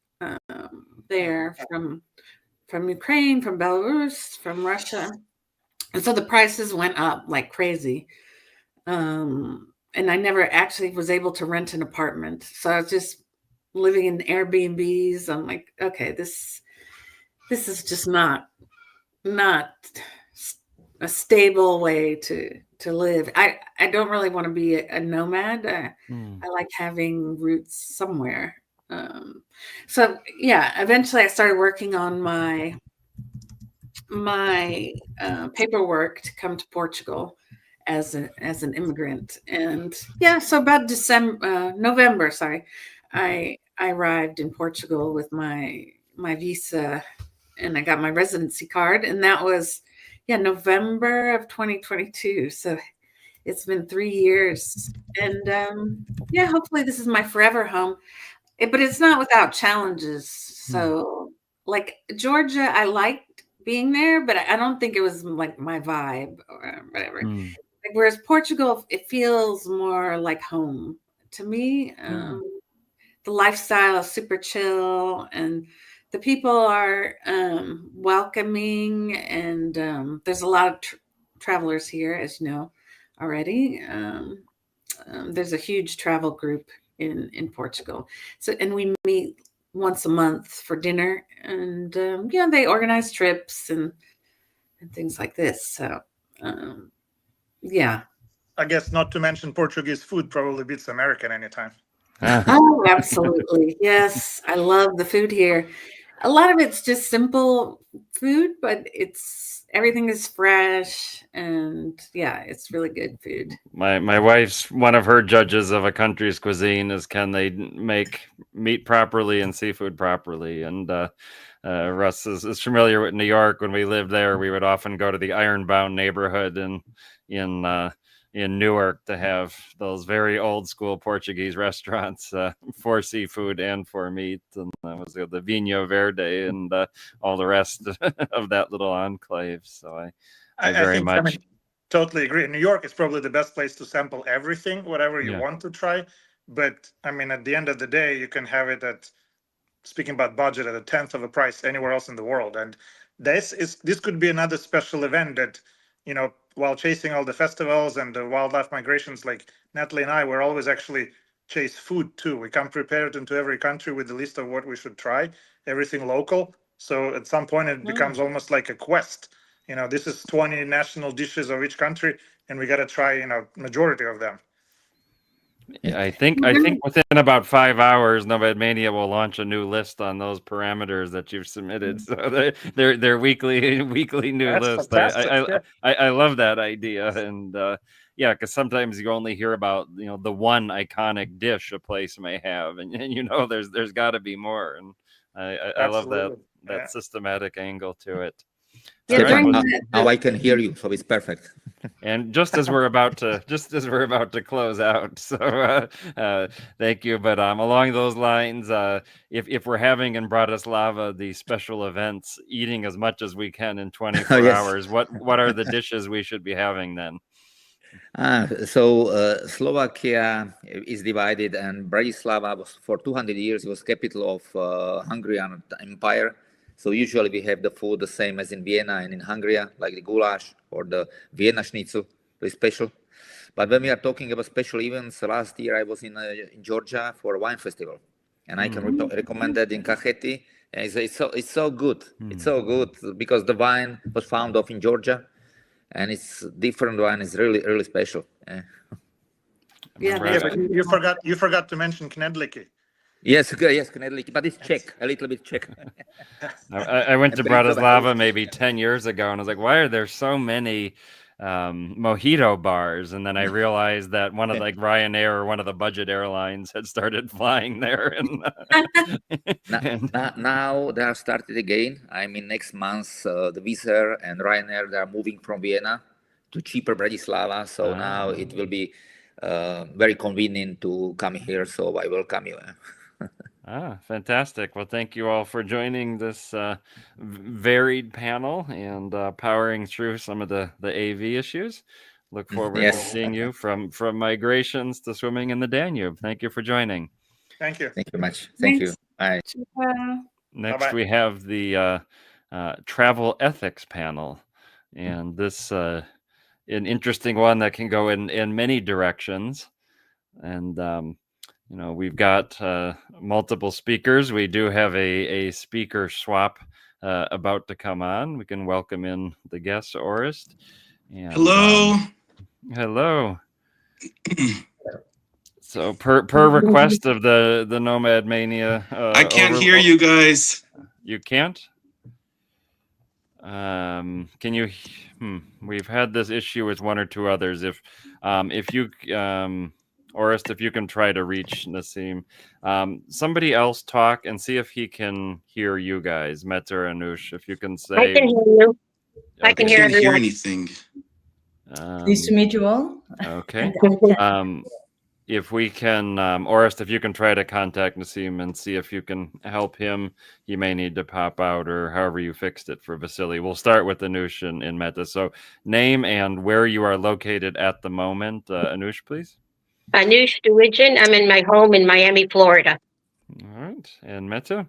there from Ukraine, from Belarus, from Russia. And so the prices went up like crazy. And I never actually was able to rent an apartment. So I was just living in Airbnbs. I'm like, okay, this is just not a stable way to live. I don't really want to be a nomad. I like having roots somewhere. So yeah, eventually I started working on my paperwork to come to Portugal as an immigrant. And yeah, so about November, I arrived in Portugal with my visa, and I got my residency card, and that was November of 2022. So it's been 3 years, and hopefully this is my forever home. But it's not without challenges. So like Georgia, I liked being there, but I don't think it was like my vibe or whatever. Like, whereas Portugal, it feels more like home to me. The lifestyle is super chill, and the people are welcoming, and there's a lot of travelers here, as you know already. There's a huge travel group in Portugal. So, and we meet once a month for dinner, and they organize trips and things like this. So, I guess not to mention Portuguese food probably beats American anytime. Oh, absolutely. Yes. I love the food here. A lot of it's just simple food, but everything is fresh, and it's really good food. My wife's, one of her judges of a country's cuisine is, can they make meat properly and seafood properly? And Russ is familiar with New York. When we lived there, we would often go to the Ironbound neighborhood in Newark to have those very old school Portuguese restaurants for seafood and for meat. And that was the Vinho Verde and all the rest of that little enclave. So I very think, much totally agree. New York is probably the best place to sample everything, whatever you want to try. But I mean, at the end of the day, you can have it at, speaking about budget, at a tenth of the price anywhere else in the world. And this could be another special event that, while chasing all the festivals and the wildlife migrations, like Natalie and I, we're always actually chase food too. We come prepared into every country with a list of what we should try, everything local. So at some point it becomes almost like a quest. This is 20 national dishes of each country, and we got to try, majority of them. Yeah, I think within about 5 hours, NomadMania will launch a new list on those parameters that you've submitted. So they're weekly new That's list. fantastic. I love that idea, and because sometimes you only hear about the one iconic dish a place may have, and there's got to be more, and I love that systematic angle to it. Stefan, now I can hear you, so it's perfect. And just as we're about to close out, so thank you. But along those lines, if we're having in Bratislava the special events, eating as much as we can in 24 hours, what are the dishes we should be having then? So Slovakia is divided, and Bratislava was, for 200 years, it was capital of Hungarian Empire. So usually we have the food the same as in Vienna and in Hungary, like the goulash or the Vienna schnitzel, very special. But when we are talking about special events, last year I was in Georgia for a wine festival, and I can recommend that in Kakheti. It's so good. It's so good because the wine was found in Georgia, and it's different wine. It's really special. But you forgot to mention knedliki. Yes, knedliki, but it's Czech, a little bit Czech. I went to Bratislava maybe 10 years ago, and I was like, why are there so many mojito bars? And then I realized that one of Ryanair or one of the budget airlines had started flying there. And now they are started again. I mean, next month, the Wizz Air and Ryanair, they are moving from Vienna to cheaper Bratislava. So now it will be very convenient to come here. So I welcome you. Fantastic. Well, thank you all for joining this varied panel and powering through some of the AV issues. Look forward to seeing you from migrations to swimming in the Danube. Thank you for joining. Thank you. Thank you very much. Thank you. Bye. Next, Bye-bye. we have the travel ethics panel, and this an interesting one that can go in many directions. And you know, we've got multiple speakers. We do have a speaker swap about to come on. We can welcome in the guest, Orest. And, hello. Hello. So per request of the NomadMania, I can't hear you guys. You can't? Can you? We've had this issue with one or two others. If you, Orest, if you can try to reach Nassim, somebody else talk and see if he can hear you guys, Meta or Anush. If you can say, I can hear you. I can hear I can't hear everyone. anything. Nice to meet you all. Okay. If we can, Orest, if you can try to contact Nassim and see if you can help him, he may need to pop out or however you fixed it for Vasily. We'll start with Anush and Meta. So name and where you are located at the moment. Anush, please. Anush Duwijan. I'm in my home in Miami, Florida. All right. And Meta?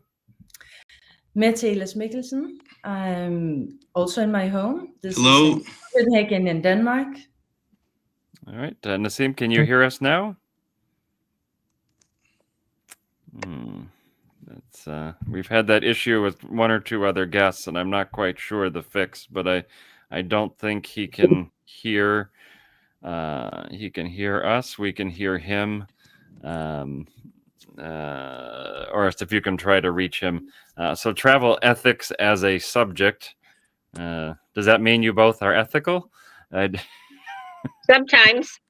Mette Ehlers Mikkelsen. I'm also in my home. This Hello. is in Copenhagen in Denmark. All right. Nassim, can you hear us now? That's we've had that issue with one or two other guests, and I'm not quite sure the fix, but I don't think he can hear. He can hear us. We can hear him. Or if you can try to reach him. So travel ethics as a subject. Does that mean you both are ethical? Sometimes.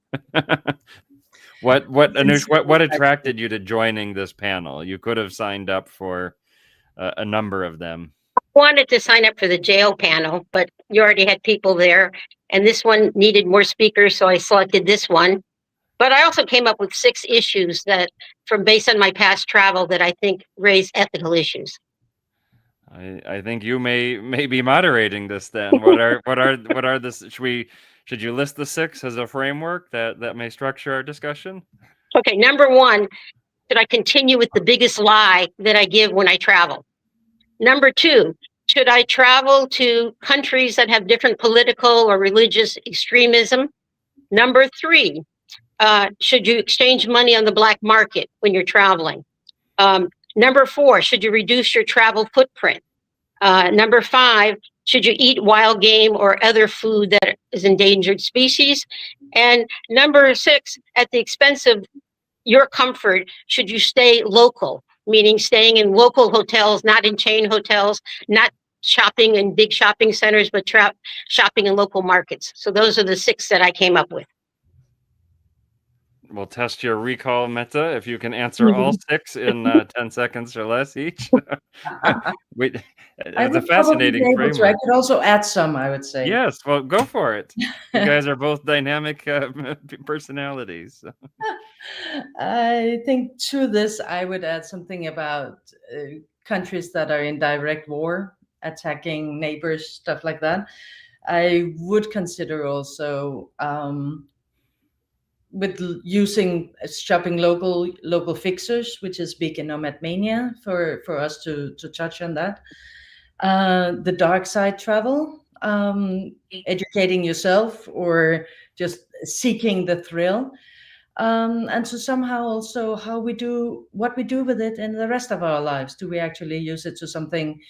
What Anush, what attracted you to joining this panel? You could have signed up for a number of them. I wanted to sign up for the jail panel, but you already had people there, and this one needed more speakers, so I selected this one. But I also came up with 6 issues that, based on my past travel, that I think raise ethical issues. I think you may be moderating this then. What are this? Should you list the 6 as a framework that may structure our discussion? Okay, number 1, should I continue with the biggest lie that I give when I travel? Number 2, should I travel to countries that have different political or religious extremism? Number 3, should you exchange money on the black market when you're traveling? Number 4, should you reduce your travel footprint? Number 5, should you eat wild game or other food that is endangered species? And number 6, at the expense of your comfort, should you stay local, meaning staying in local hotels, not in chain hotels, not shopping in big shopping centers, but shopping in local markets? So those are the 6 that I came up with. We'll test your recall, Meta, if you can answer all 6 in 10 seconds or less each. It's a fascinating framework. I could also add some, I would say. Yes, well, go for it. You guys are both dynamic personalities. I think to this, I would add something about countries that are in direct war, attacking neighbors, stuff like that. I would consider also with shopping local fixers, which is big in NomadMania, for us to touch on that. The dark side travel, educating yourself or just seeking the thrill. And so somehow also what we do with it in the rest of our lives. Do we actually use it to something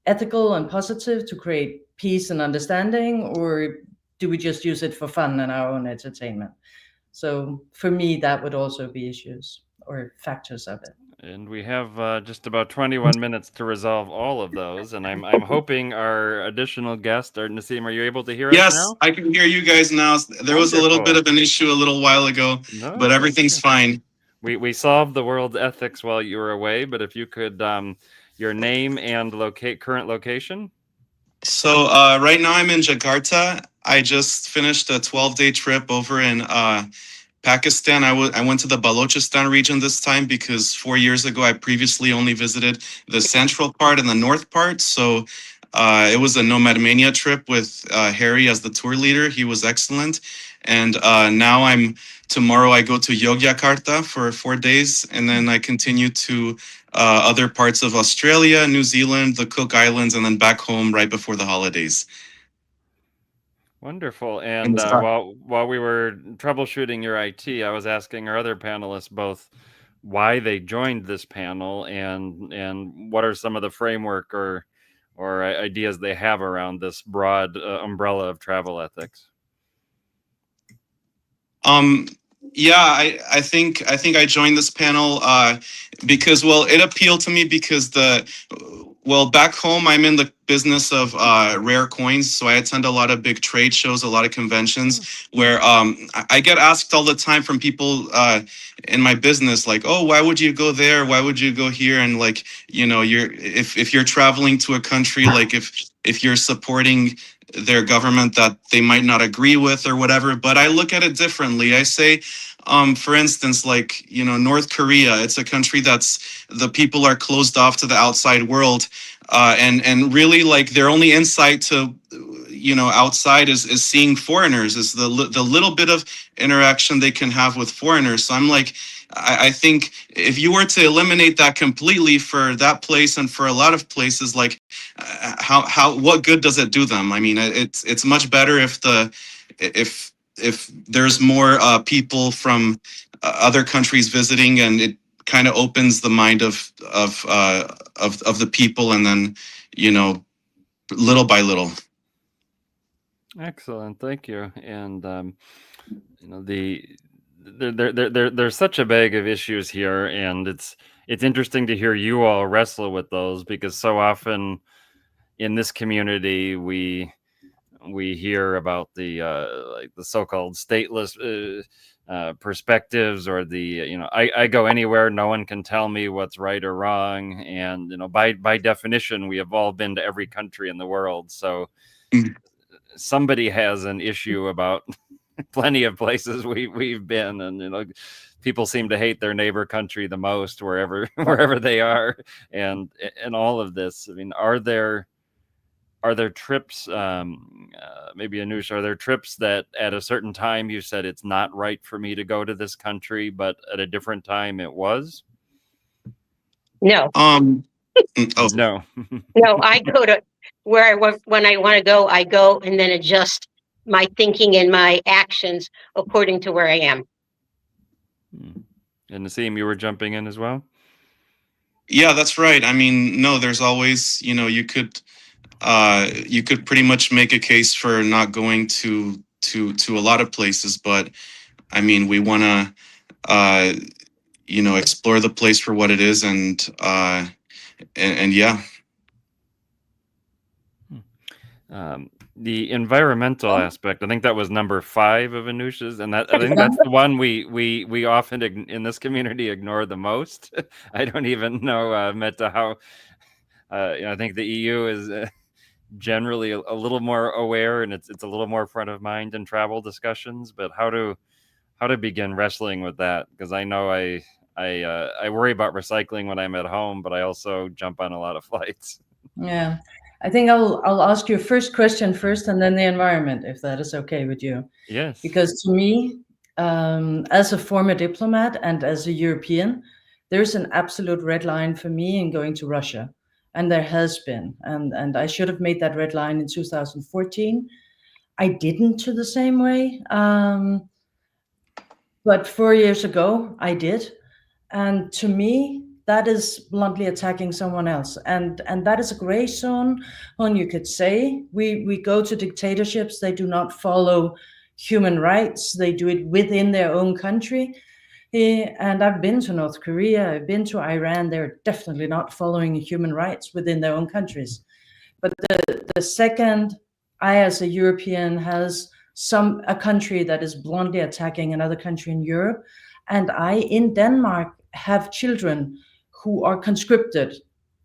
ethical and positive to create peace and understanding, or do we just use it for fun and our own entertainment? So for me, that would also be issues or factors of it. And we have just about 21 minutes to resolve all of those. And I'm hoping our additional guest, Nassim, are you able to hear us now? Yes, I can hear you guys now. There was a little bit of an issue a little while ago, but everything's fine. We solved the world's ethics while you were away, but if you could, your name and current location. So right now I'm in Jakarta. I just finished a 12-day trip over in Pakistan. I went to the Balochistan region this time because 4 years ago I previously only visited the central part and the north part. So it was a NomadMania trip with Harry as the tour leader. He was excellent. And now tomorrow I go to Yogyakarta for 4 days, and then I continue to other parts of Australia, New Zealand, the Cook Islands, and then back home right before the holidays. Wonderful. And while we were troubleshooting your IT, I was asking our other panelists both why they joined this panel and what are some of the framework or ideas they have around this broad umbrella of travel ethics. Yeah, I think I joined this panel because, well, it appealed to me because back home I'm in the business of rare coins, so I attend a lot of big trade shows, a lot of conventions where I get asked all the time from people in my business, like, oh, why would you go there? Why would you go here? And like, you know, if you're traveling to a country, like if you're supporting their government that they might not agree with or whatever, but I look at it differently. I say, for instance, like, you know, North Korea, it's a country that's the people are closed off to the outside world, and really like their only insight to, you know, outside is seeing foreigners, is the little bit of interaction they can have with foreigners. So I'm like, I think if you were to eliminate that completely for that place and for a lot of places, like what good does it do them? I mean, it's much better if there's more people from other countries visiting, and it kind of opens the mind of the people, and then, you know, little by little. Excellent, thank you. And you know, there's such a bag of issues here, and it's interesting to hear you all wrestle with those, because so often in this community we hear about the like the so-called stateless perspectives, or the, you know, I go anywhere, no one can tell me what's right or wrong, and, you know, by definition we have all been to every country in the world, so somebody has an issue about plenty of places we've been, and, you know, people seem to hate their neighbor country the most wherever they are, and all of this. I mean, are there trips, maybe Anush, are there trips that at a certain time you said it's not right for me to go to this country, but at a different time it was? No. No. No, I go to where when I want to go, I go and then adjust my thinking and my actions according to where I am. And Nassim, you were jumping in as well? Yeah, that's right. I mean, no, there's always, you know, you could pretty much make a case for not going to a lot of places, but I mean, we want to you know, explore the place for what it is, and yeah. The environmental aspect, I think that was number 5 of Anush's, and that I think that's the one we often in this community ignore the most. I don't even know, Meta, how you know, I think the EU is generally a little more aware, and it's a little more front of mind in travel discussions, but how to begin wrestling with that, because I know I worry about recycling when I'm at home, but I also jump on a lot of flights. Yeah, I think I'll ask you a first question first, and then the environment, if that is okay with you. Yes. Because to me, as a former diplomat and as a European, there's an absolute red line for me in going to Russia, and there has been, and I should have made that red line in 2014. I didn't to the same way, but 4 years ago I did, and to me, that is bluntly attacking someone else, and that is a gray zone. When you could say we go to dictatorships, they do not follow human rights, they do it within their own country. And I've been to North Korea, I've been to Iran, they're definitely not following human rights within their own countries. But the second I, as a European, has a country that is bluntly attacking another country in Europe, and I, in Denmark, have children who are conscripted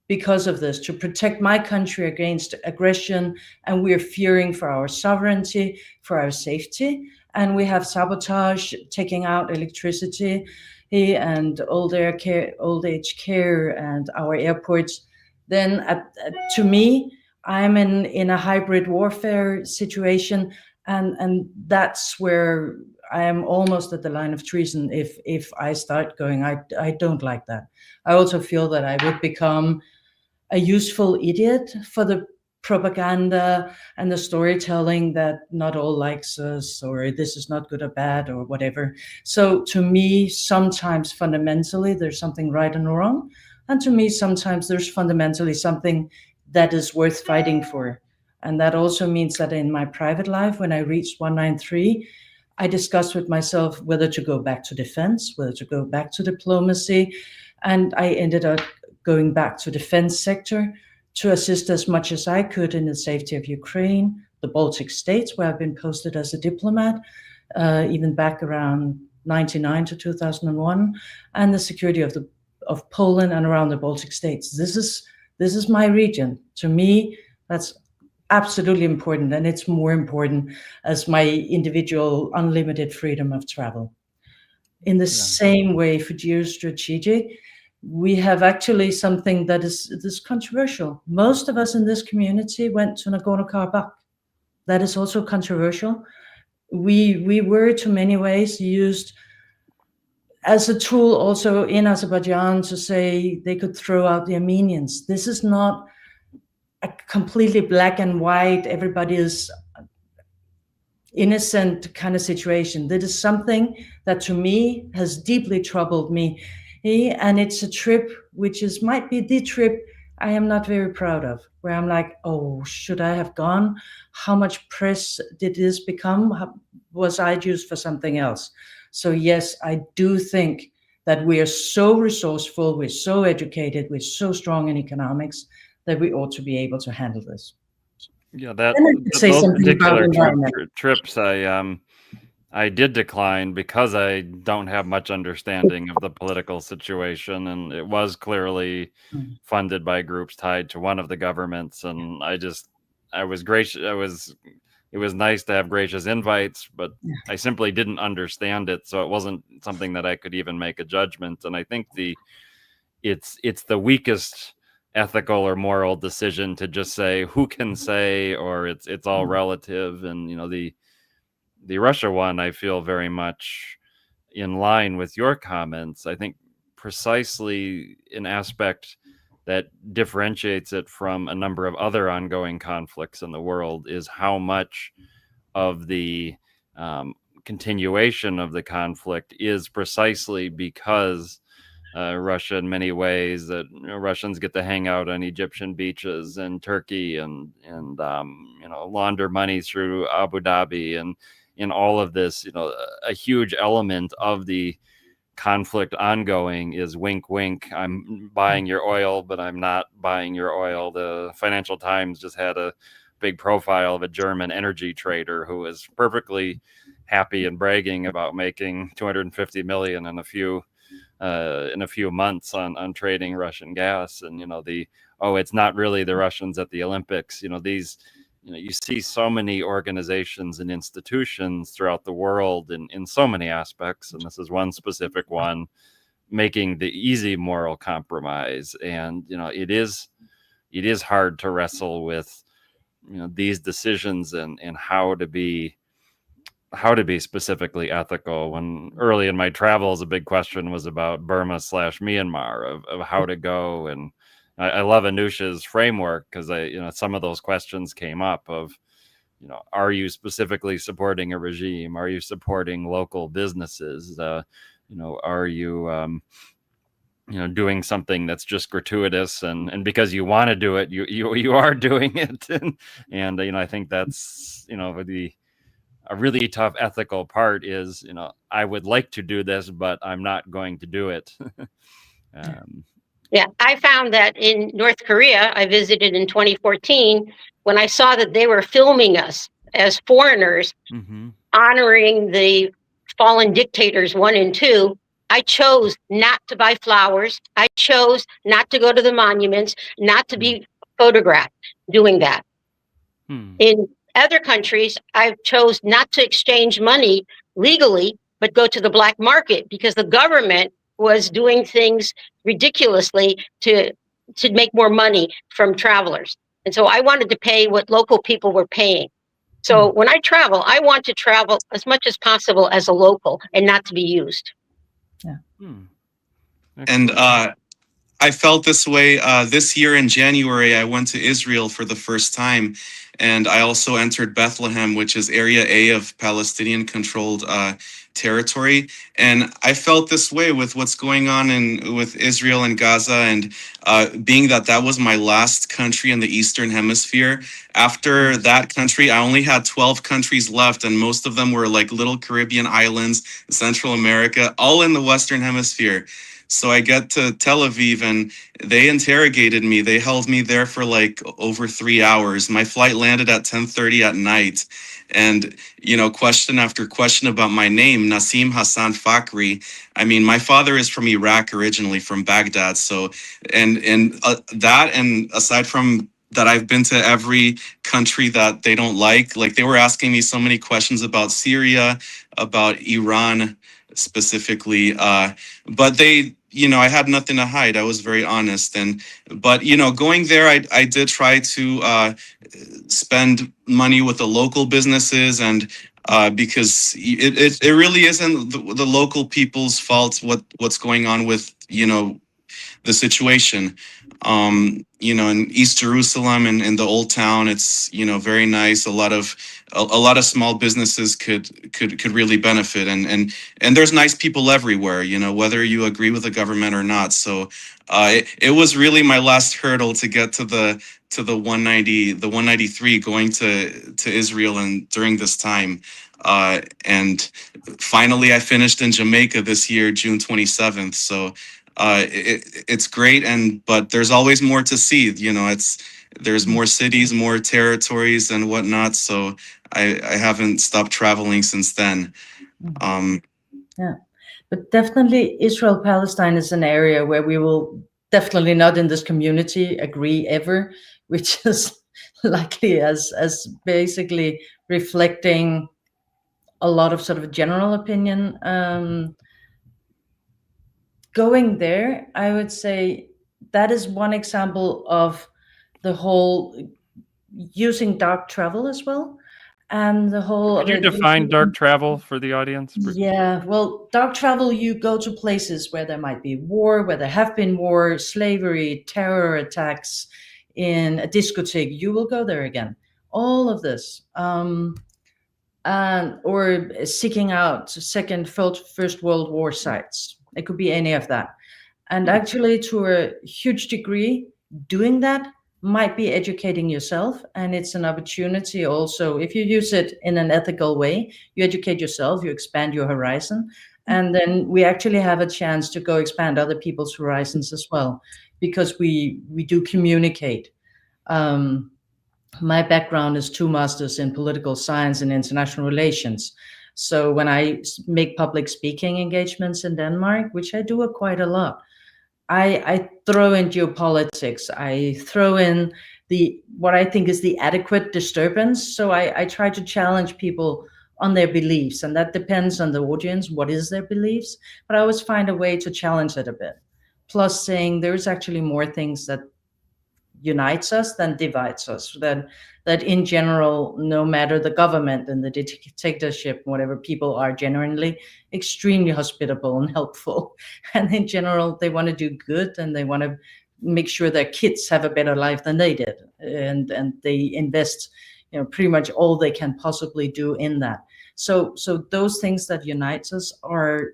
because of this, to protect my country against aggression, and we are fearing for our sovereignty, for our safety, and we have sabotage, taking out electricity and old age care and our airports. Then to me, I'm in a hybrid warfare situation. and that's where I am almost at the line of treason if I start going. I don't like that. I also feel that I would become a useful idiot for the propaganda and the storytelling that not all likes us, or this is not good or bad or whatever. So to me, sometimes fundamentally there's something right and wrong, and to me sometimes there's fundamentally something that is worth fighting for. And that also means that in my private life, when I reached 193, I discussed with myself whether to go back to defense, whether to go back to diplomacy, and I ended up going back to defense sector to assist as much as I could in the safety of Ukraine, the Baltic states, where I've been posted as a diplomat, even back around 99 to 2001, and the security of Poland and around the Baltic states. This is my region. To me, that's absolutely important, and it's more important as my individual unlimited freedom of travel. In the same way, for geostrategic, we have actually something that is controversial. Most of us in this community went to Nagorno-Karabakh. That is also controversial. We were, to many ways, used as a tool also in Azerbaijan to say they could throw out the Armenians. This is not a completely black and white, everybody is innocent kind of situation. That is something that to me has deeply troubled me. And it's a trip which might be the trip I am not very proud of, where I'm like, oh, should I have gone? How much press did this become? Was I used for something else? So yes, I do think that we are so resourceful, we're so educated, we're so strong in economics that we ought to be able to handle this. Yeah, those particular trips, I did decline because I don't have much understanding of the political situation, and it was clearly funded by groups tied to one of the governments. And I was gracious. It was nice to have gracious invites, but I simply didn't understand it, so it wasn't something that I could even make a judgment. And I think it's the weakest ethical or moral decision to just say who can say, or it's all relative. And the Russia one, I feel very much in line with your comments. I think precisely an aspect that differentiates it from a number of other ongoing conflicts in the world is how much of the continuation of the conflict is precisely because Russia, in many ways, that Russians get to hang out on Egyptian beaches and Turkey and launder money through Abu Dhabi, and in all of this, a huge element of the conflict ongoing is wink, wink. I'm buying your oil, but I'm not buying your oil. The Financial Times just had a big profile of a German energy trader who was perfectly happy and bragging about making 250 million in a few months on trading Russian gas. And it's not really the Russians at the Olympics. You see so many organizations and institutions throughout the world in so many aspects, and this is one specific one, making the easy moral compromise. And it is hard to wrestle with these decisions and how to be specifically ethical. When early in my travels, a big question was about Burma/Myanmar of how to go. And I love Anusha's framework because some of those questions came up of, are you specifically supporting a regime? Are you supporting local businesses? Are you, doing something that's just gratuitous and because you want to do it, you are doing it. And I think that's, a really tough ethical part is, I would like to do this, but I'm not going to do it. Yeah, I found that in North Korea, I visited in 2014, when I saw that they were filming us as foreigners, honoring the fallen dictators 1 and 2, I chose not to buy flowers. I chose not to go to the monuments, not to be photographed doing that. In other countries, I chose not to exchange money legally, but go to the black market because the government was doing things ridiculously to make more money from travelers. And so I wanted to pay what local people were paying. So when I travel, I want to travel as much as possible as a local and not to be used. And I felt this way this year in January. I went to Israel for the first time, and I also entered Bethlehem, which is Area A of Palestinian-controlled territory. And I felt this way with what's going on with Israel and Gaza, and being that was my last country in the Eastern Hemisphere. After that country, I only had 12 countries left, and most of them were like little Caribbean islands, Central America, all in the Western Hemisphere. So I get to Tel Aviv, and they interrogated me. They held me there for like over 3 hours. My flight landed at 10:30 at night. And, question after question about my name, Nassim Hassan Fakhri. I mean, my father is from Iraq originally, from Baghdad. So, and that, and aside from that, I've been to every country that they don't like they were asking me so many questions about Syria, about Iran specifically, but they, I had nothing to hide. I was very honest. But going there, I did try to spend money with the local businesses, and because it really isn't the local people's fault what's going on with the situation. In East Jerusalem and in the old town, it's very nice. A lot of small businesses could really benefit, and there's nice people everywhere. Whether you agree with the government or not. So it was really my last hurdle to get to the 193 going to Israel, and during this time. And finally, I finished in Jamaica this year, June 27th. So it's great, but there's always more to see. There's more cities, more territories, and whatnot. So I haven't stopped traveling since then. Yeah, but definitely Israel-Palestine is an area where we will definitely not in this community agree ever, which is likely as basically reflecting a lot of sort of general opinion. Going there, I would say that is one example of the whole using dark travel as well. And the whole... Could you define dark travel for the audience? Yeah, well, dark travel, you go to places where there might be war, where there have been war, slavery, terror attacks, in a discotheque, you will go there again. All of this. Or seeking out First World War sites. It could be any of that. And actually, to a huge degree, doing that might be educating yourself, and it's an opportunity also. If you use it in an ethical way, you educate yourself, you expand your horizon, and then we actually have a chance to go expand other people's horizons as well, because we do communicate. My background is 2 masters in political science and international relations. So when I make public speaking engagements in Denmark, which I do quite a lot, I throw in geopolitics. I throw in what I think is the adequate disturbance. So I try to challenge people on their beliefs, and that depends on the audience. What is their beliefs? But I always find a way to challenge it a bit. Plus saying there's actually more things that unites us than divides us. That in general, no matter the government and the dictatorship, whatever, people are genuinely extremely hospitable and helpful. And in general, they want to do good, and they want to make sure their kids have a better life than they did. And they invest, pretty much all they can possibly do in that. So those things that unite us are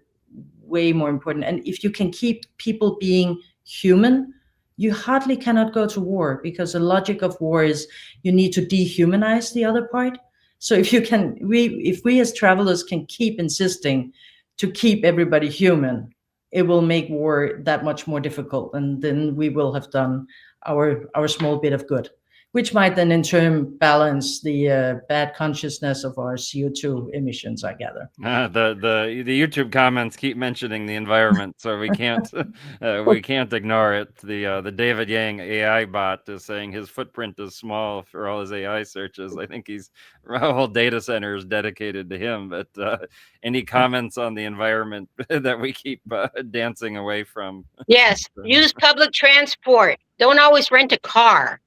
way more important. And if you can keep people being human, you hardly cannot go to war, because the logic of war is you need to dehumanize the other part. So if we as travelers can keep insisting to keep everybody human, it will make war that much more difficult, and then we will have done our small bit of good, which might then in turn balance the bad consciousness of our CO2 emissions, I gather. The YouTube comments keep mentioning the environment, so we can't ignore it. The David Yang AI bot is saying his footprint is small for all his AI searches. I think a whole data center is dedicated to him. But any comments on the environment that we keep dancing away from? Yes, use public transport. Don't always rent a car.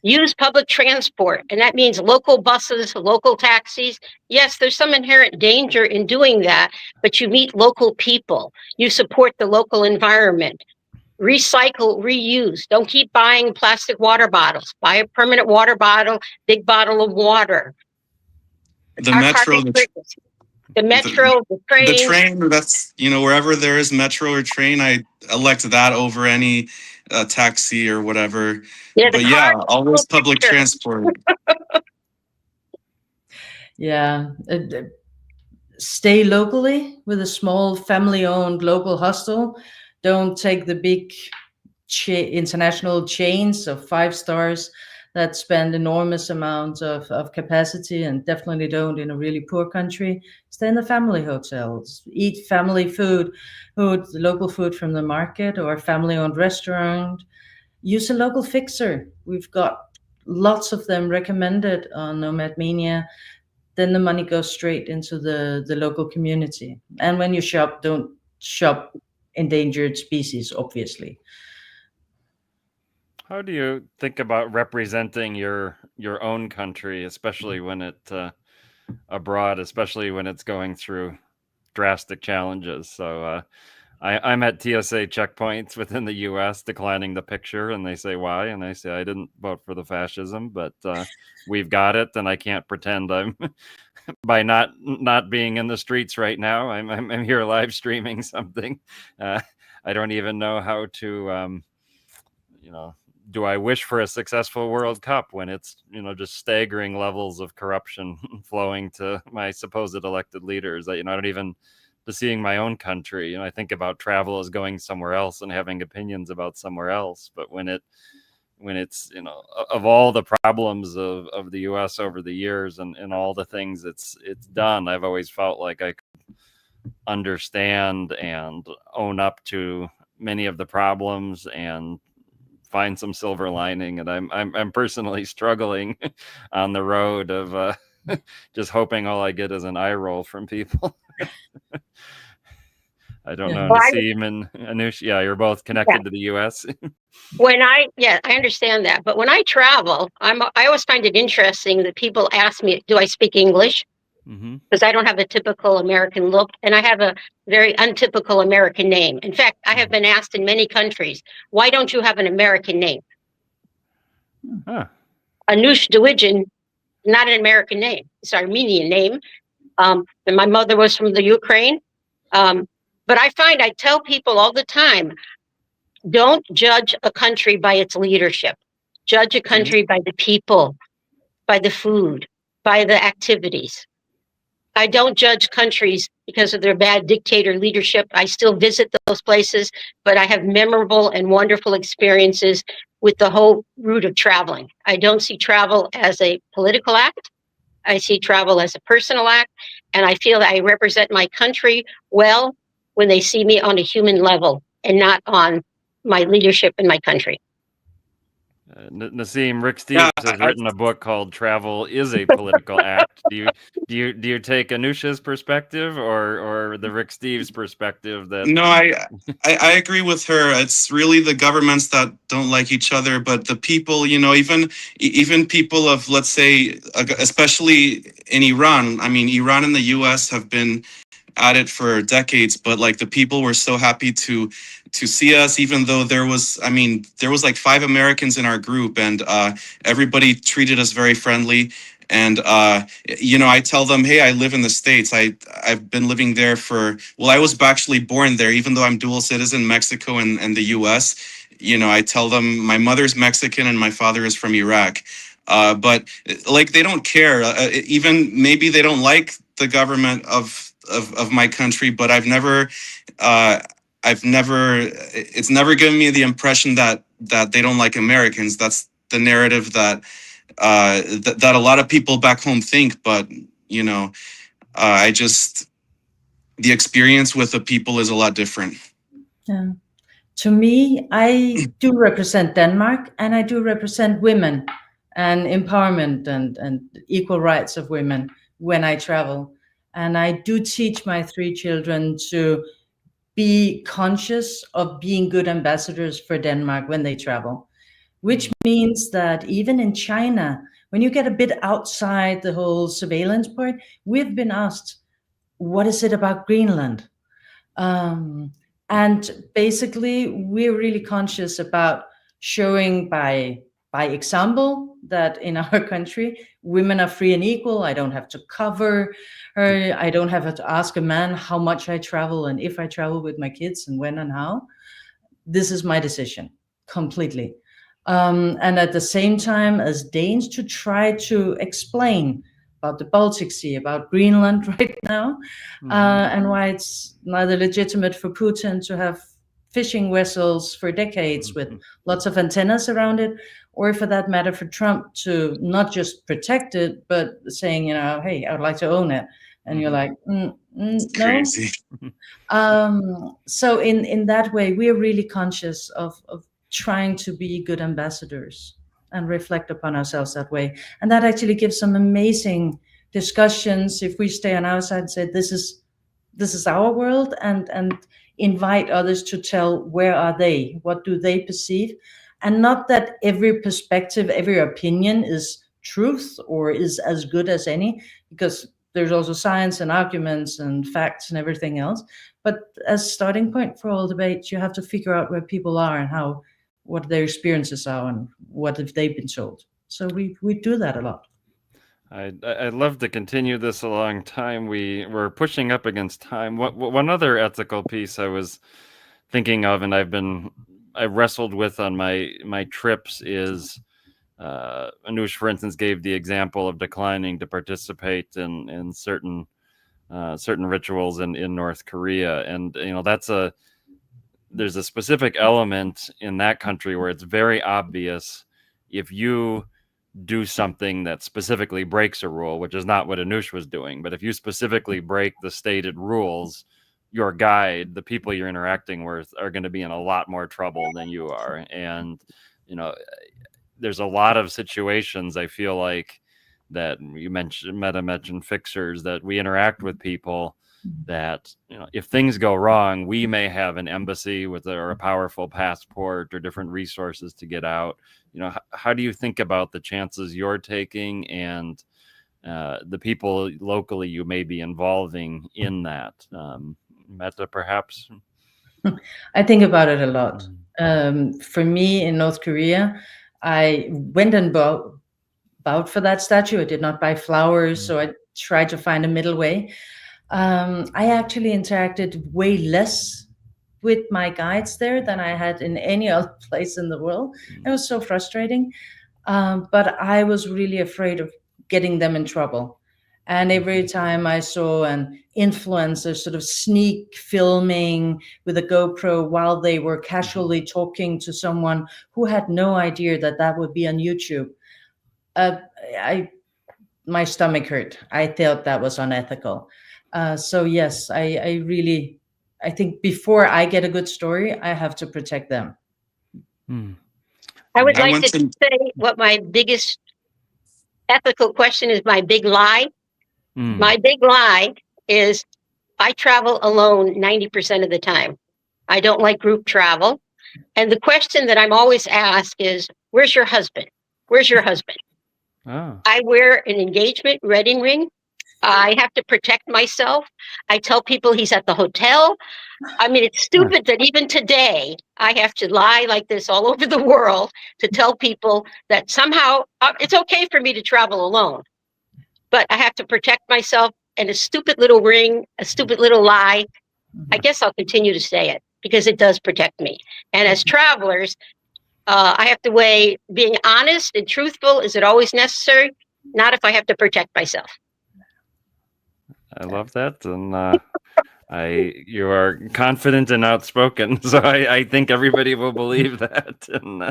Use public transport, and that means local buses, local taxis. Yes, there's some inherent danger in doing that, but you meet local people. You support the local environment. Recycle, reuse. Don't keep buying plastic water bottles. Buy a permanent water bottle, big bottle of water. The Our metro, carbon triggers. The metro, the the train. train, that's, you know, wherever there is metro or train, I elect that over any taxi or whatever. Yeah, the But yeah, car. always public transport. Yeah. Stay locally with a small family-owned local hostel. Don't take the big international chains of 5 stars that spend enormous amounts of capacity, and definitely don't in a really poor country. Stay in the family hotels. Eat family food, local food from the market or family-owned restaurant. Use a local fixer. We've got lots of them recommended on NomadMania. Then the money goes straight into the local community. And when you shop, don't shop endangered species, obviously. How do you think about representing your own country, especially when it abroad, especially when it's going through drastic challenges? So I'm at TSA checkpoints within the U.S. declining the picture, and they say why, and I say I didn't vote for the fascism, but we've got it, and I can't pretend I'm by not being in the streets right now. I'm here live streaming something. I don't even know how to do I wish for a successful World Cup when it's, just staggering levels of corruption flowing to my supposed elected leaders? I don't even, to seeing my own country, I think about travel as going somewhere else and having opinions about somewhere else. But when it's, of all the problems of the US over the years and all the things it's done, I've always felt like I could understand and own up to many of the problems and find some silver lining. And I'm personally struggling on the road of just hoping all I get is an eye roll from people. I don't know, Naseem and Anush. Yeah, you're both connected to the US. I understand that. But when I travel, I always find it interesting that people ask me, do I speak English? Because I don't have a typical American look, and I have a very untypical American name. In fact, I have been asked in many countries, why don't you have an American name? Anush Dewidjian, not an American name. It's an Armenian name. And my mother was from the Ukraine. But I tell people all the time, don't judge a country by its leadership. Judge a country by the people, by the food, by the activities. I don't judge countries because of their bad dictator leadership. I still visit those places, but I have memorable and wonderful experiences with the whole route of traveling. I don't see travel as a political act. I see travel as a personal act, and I feel that I represent my country well when they see me on a human level and not on my leadership in my country. Naseem, Rick Steves has written a book called "Travel is a Political Act." Do you take Anusha's perspective or the Rick Steves perspective? That No, I agree with her. It's really the governments that don't like each other, but the people, even people of, let's say, especially in Iran. I mean, Iran and the U.S. have been at it for decades, but like the people were so happy to see us, even though there was like 5 Americans in our group, and everybody treated us very friendly. And I tell them, hey, I live in the States. I've been living there I was actually born there, even though I'm dual citizen, Mexico and the US. I tell them my mother's Mexican and my father is from Iraq. But like, they don't care. Even maybe they don't like the government of my country, but it's never given me the impression that they don't like Americans. That's the narrative that that a lot of people back home think. But the experience with the people is a lot different. Yeah. To me, I do represent Denmark, and I do represent women and empowerment and equal rights of women when I travel. And I do teach my 3 children to be conscious of being good ambassadors for Denmark when they travel. which means that even in China, when you get a bit outside the whole surveillance part, we've been asked, what is it about Greenland? And basically, we're really conscious about showing by example that in our country, women are free and equal. I don't have to cover her. I don't have to ask a man how much I travel and if I travel with my kids and when and how. This is my decision completely. And at the same time, as Danes, to try to explain about the Baltic Sea, about Greenland right now, and why it's neither legitimate for Putin to have fishing vessels for decades with lots of antennas around it, or for that matter, for Trump to not just protect it, but saying, hey, I would like to own it. And you're like, no. Crazy. So in that way, we are really conscious of trying to be good ambassadors and reflect upon ourselves that way. And that actually gives some amazing discussions if we stay on our side and say, this is our world, and invite others to tell where are they, what do they perceive, and not that every perspective, every opinion is truth or is as good as any, because there's also science and arguments and facts and everything else. But as starting point for all debates, you have to figure out where people are and what their experiences are and what if they've been told. So we do that a lot. I'd love to continue this a long time. We're pushing up against time. One other ethical piece I was thinking of, and I wrestled with on my trips is, Anush, for instance, gave the example of declining to participate in certain rituals in North Korea, and there's a specific element in that country where it's very obvious if you do something that specifically breaks a rule, which is not what Anush was doing, but if you specifically break the stated rules, your guide, the people you're interacting with, are going to be in a lot more trouble than you are. And there's a lot of situations I feel like that you mentioned fixers, that we interact with people that, if things go wrong, we may have an embassy or a powerful passport or different resources to get out. How do you think about the chances you're taking and the people locally you may be involving in that? Meta, perhaps? I think about it a lot. For me in North Korea, I went and bowed for that statue. I did not buy flowers, so I tried to find a middle way. I actually interacted way less with my guides there than I had in any other place in the world. It was so frustrating. But I was really afraid of getting them in trouble. And every time I saw an influencer sort of sneak filming with a GoPro while they were casually talking to someone who had no idea that would be on YouTube, my stomach hurt. I felt that was unethical. So yes, I think before I get a good story, I have to protect them. I would like to say what my biggest ethical question is, my big lie. My big lie is I travel alone 90% of the time. I don't like group travel. And the question that I'm always asked is, where's your husband? Where's your husband? Oh. I wear an engagement wedding ring. I have to protect myself. I tell people he's at the hotel. I mean, it's stupid that even today I have to lie like this all over the world to tell people that somehow it's okay for me to travel alone, but I have to protect myself. And a stupid little ring, a stupid little lie, I guess I'll continue to say it because it does protect me. And as travelers, I have to weigh being honest and truthful. Is it always necessary? Not if I have to protect myself. I love that. And you are confident and outspoken, so I think everybody will believe that. And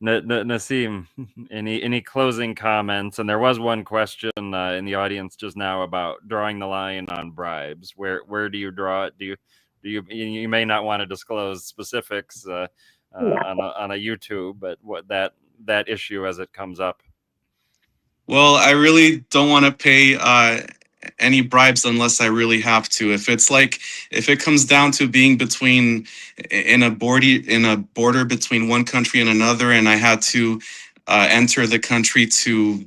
Nassim, any closing comments? And there was one question in the audience just now about drawing the line on bribes. Where do you draw it? You may not want to disclose specifics on a YouTube, but what that issue as it comes up. Well, I really don't want to pay any bribes unless I really have to. If it comes down to being in a border between one country and another, and I had to enter the country to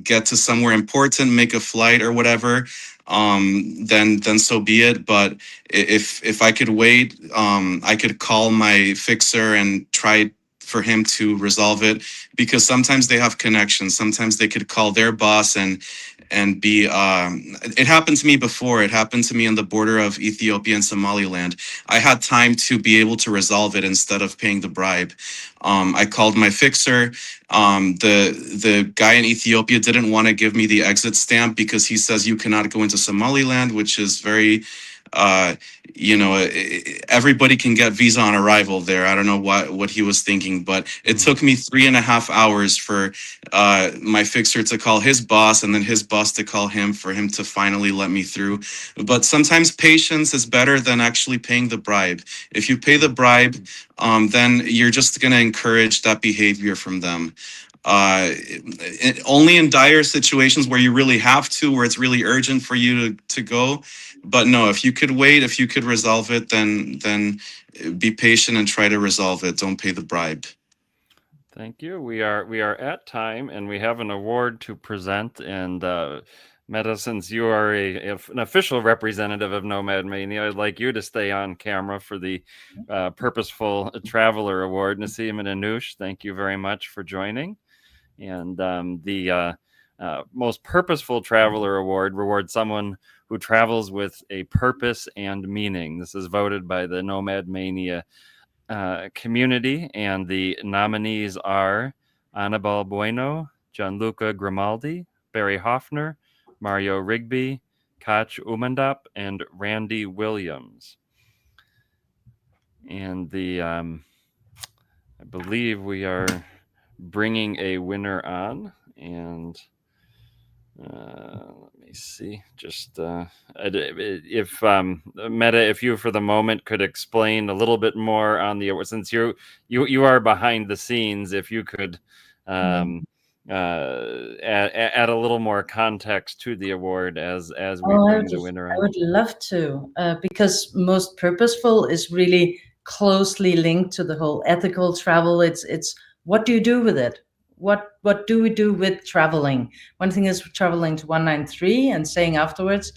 get to somewhere important, make a flight or whatever, then so be it. But if I could wait, I could call my fixer and try for him to resolve it, because sometimes they have connections. Sometimes they could call their boss and be it happened to me before. It happened to me on the border of Ethiopia and Somaliland. I had time to be able to resolve it instead of paying the bribe. I called my fixer. The guy in Ethiopia didn't want to give me the exit stamp because he says you cannot go into Somaliland, which is very everybody can get visa on arrival there. I don't know what he was thinking, but it took me 3.5 hours for my fixer to call his boss, and then his boss to call him, for him to finally let me through. But sometimes patience is better than actually paying the bribe. If you pay the bribe, then you're just going to encourage that behavior from them. Only in dire situations where you really have to, where it's really urgent for you to go. But no, if you could wait, if you could resolve it, then be patient and try to resolve it. Don't pay the bribe. Thank you. We are at time, and we have an award to present. And Meta, since you are an official representative of NomadMania, I'd like you to stay on camera for the Purposeful Traveler Award. Nassim and Anush, thank you very much for joining. And the Most Purposeful Traveler Award rewards someone who travels with a purpose and meaning. This is voted by the NomadMania community, and the nominees are Anibal Bueno, Gianluca Grimaldi, Barry Hoffner, Mario Rigby, Koch Umandap, and Randy Williams. And I believe we are bringing a winner on, and let me see. Just if Meta, if you for the moment could explain a little bit more on the award, since you are behind the scenes, if you could add a little more context to the award as we bring the winner on. I would love to, because Most Purposeful is really closely linked to the whole ethical travel. It's what do you do with it? What do we do with traveling? One thing is traveling to 193 and saying afterwards,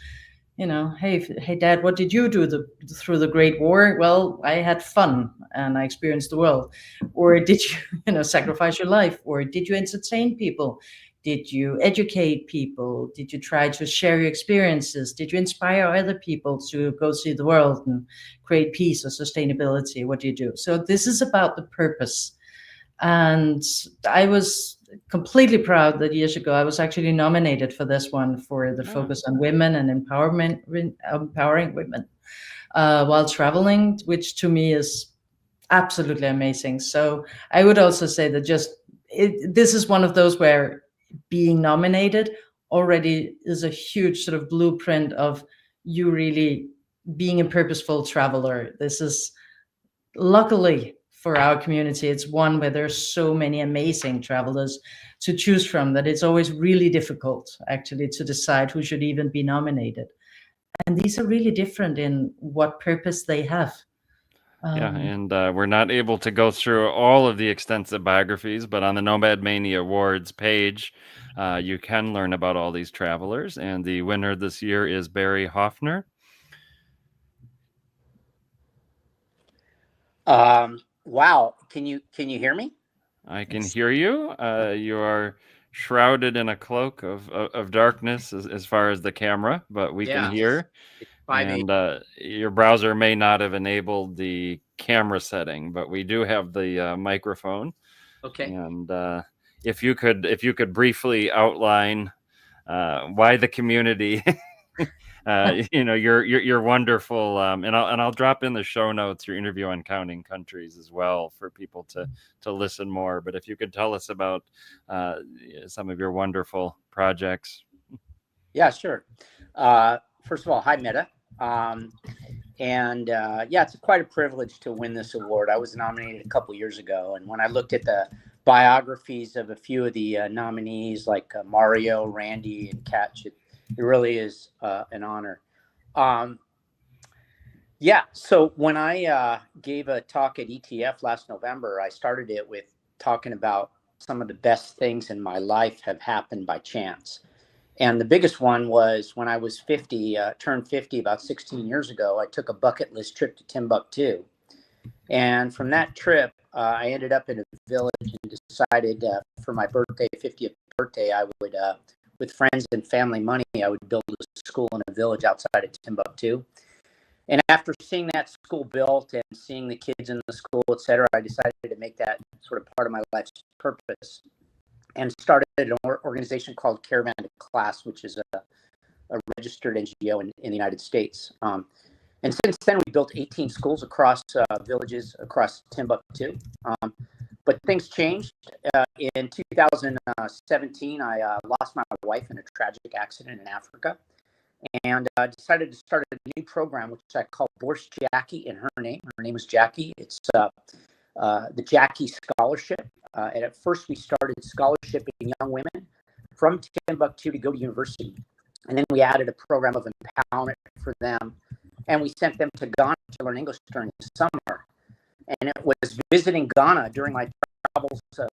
hey Dad, what did you do through the Great War? Well, I had fun and I experienced the world. Or did you sacrifice your life? Or did you entertain people? Did you educate people? Did you try to share your experiences? Did you inspire other people to go see the world and create peace or sustainability? What do you do? So this is about the purpose. And I was completely proud that years ago I was actually nominated for this one, for the focus on women and empowering women while traveling, which to me is absolutely amazing. So I would also say that this is one of those where being nominated already is a huge sort of blueprint of you really being a purposeful traveler. This is, luckily for our community, it's one where there's so many amazing travelers to choose from that it's always really difficult actually to decide who should even be nominated. And these are really different in what purpose they have. And we're not able to go through all of the extensive biographies, but on the NomadMania Awards page, you can learn about all these travelers. And the winner this year is Barry Hoffner. Wow. Can you hear me? I can hear you. You are shrouded in a cloak of darkness as far as the camera, but we can hear. And your browser may not have enabled the camera setting, but we do have the microphone. Okay. And if you could briefly outline why the community you're wonderful, and I'll drop in the show notes your interview on counting countries as well for people to listen more. But if you could tell us about some of your wonderful projects. Yeah, sure. First of all, hi Meta, it's quite a privilege to win this award. I was nominated a couple years ago, and when I looked at the biographies of a few of the nominees, like Mario, Randy, and Koch, It really is an honor. Yeah, so when I gave a talk at ETF last November, I started it with talking about some of the best things in my life have happened by chance. And the biggest one was when I was 50, turned 50 about 16 years ago, I took a bucket list trip to Timbuktu. And from that trip, I ended up in a village and decided for my birthday, 50th birthday, I would, with friends and family money, I would build a school in a village outside of Timbuktu. And after seeing that school built and seeing the kids in the school, et cetera, I decided to make that sort of part of my life's purpose and started an organization called Caravan to Class, which is a registered NGO in the United States. And since then, we built 18 schools across villages across Timbuktu. But things changed. In 2017, I lost my wife in a tragic accident in Africa. And decided to start a new program, which I call Bourse Jackie in her name. Her name is Jackie. It's the Jackie Scholarship. And at first, we started scholarshiping young women from Timbuktu to go to university. And then we added a program of empowerment for them. And we sent them to Ghana to learn English during the summer. And it was visiting Ghana during my travels to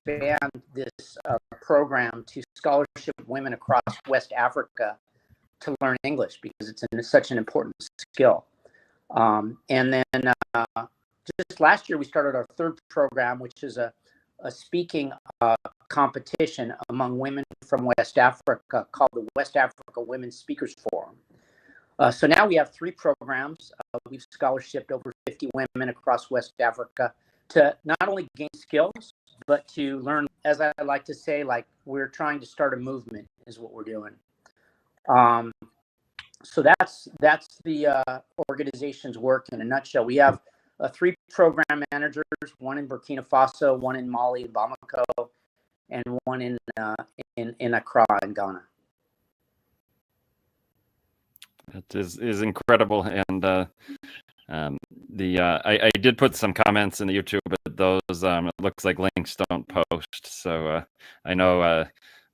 expand this program to scholarship women across West Africa to learn English, because it's such an important skill. And then just last year, we started our third program, which is a speaking competition among women from West Africa called the West Africa Women's Speakers Forum. So now we have 3 programs. We've scholarshiped over 50 women across West Africa to not only gain skills, but to learn, as I like to say, like we're trying to start a movement is what we're doing. So that's the organization's work in a nutshell. We have 3 program managers, one in Burkina Faso, one in Mali, Bamako, and one in Accra in Ghana. That is incredible, and I did put some comments in the YouTube, but those it looks like links don't post. So I know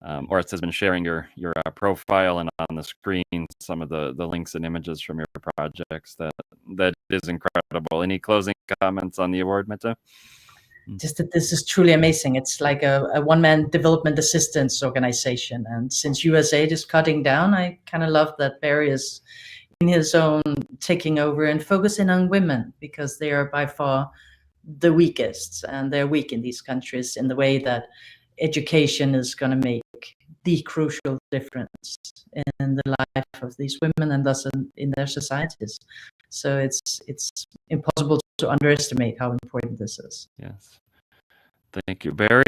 Orest has been sharing your profile, and on the screen some of the links and images from your projects. That is incredible. Any closing comments on the award, Meta? Just that this is truly amazing. It's like a one-man development assistance organization. And since USAID is cutting down, I kind of love that Barry is in his own taking over and focusing on women, because they are by far the weakest, and they're weak in these countries in the way that education is going to make the crucial difference in the life of these women and thus in their societies. So it's impossible to underestimate how important this is. Yes. Thank you, Barry.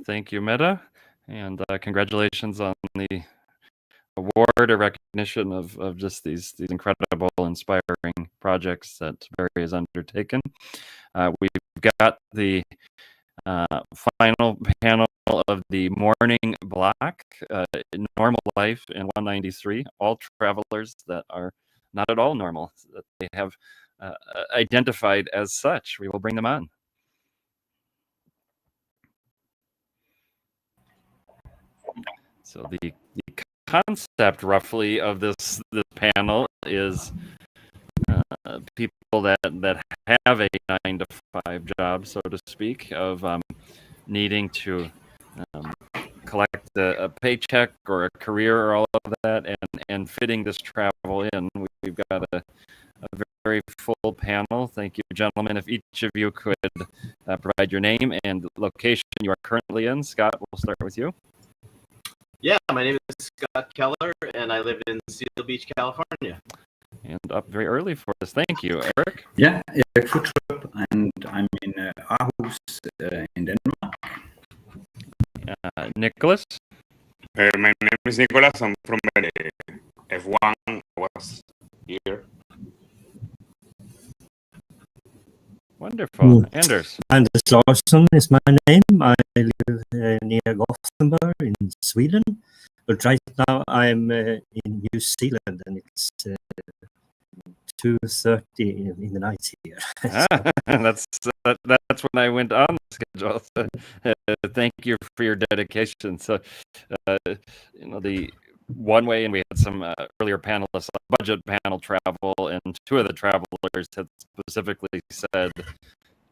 Thank you, Meta. And congratulations on the award or recognition of just these incredible, inspiring projects that Barry has undertaken. We've got the final panel of the morning block, normal life in 193, all travelers that are not at all normal, that they have identified as such. We will bring them on. So the concept roughly of this panel is people that have a 9-to-5 job, so to speak, of needing to collect a paycheck or a career or all of that, and fitting this travel in. We've got a very full panel. Thank you, gentlemen. If each of you could provide your name and location you are currently in. Scott, we'll start with you. Yeah, my name is Scott Keller, and I live in Seal Beach, California. And up very early for us. Thank you, Eric. Yeah, Eric Futtrup, and I'm in Aarhus in Denmark. Nicholas? My name is Nicholas. I'm from F1. I was here. Wonderful. Anders? Anders Larsson is my name. I live near Gothenburg in Sweden. But right now I'm in New Zealand, and it's 2:30 in the night here. That's when I went on the schedule. So, thank you for your dedication. So, the one way, and we had some earlier panelists on budget panel travel, and two of the travelers had specifically said,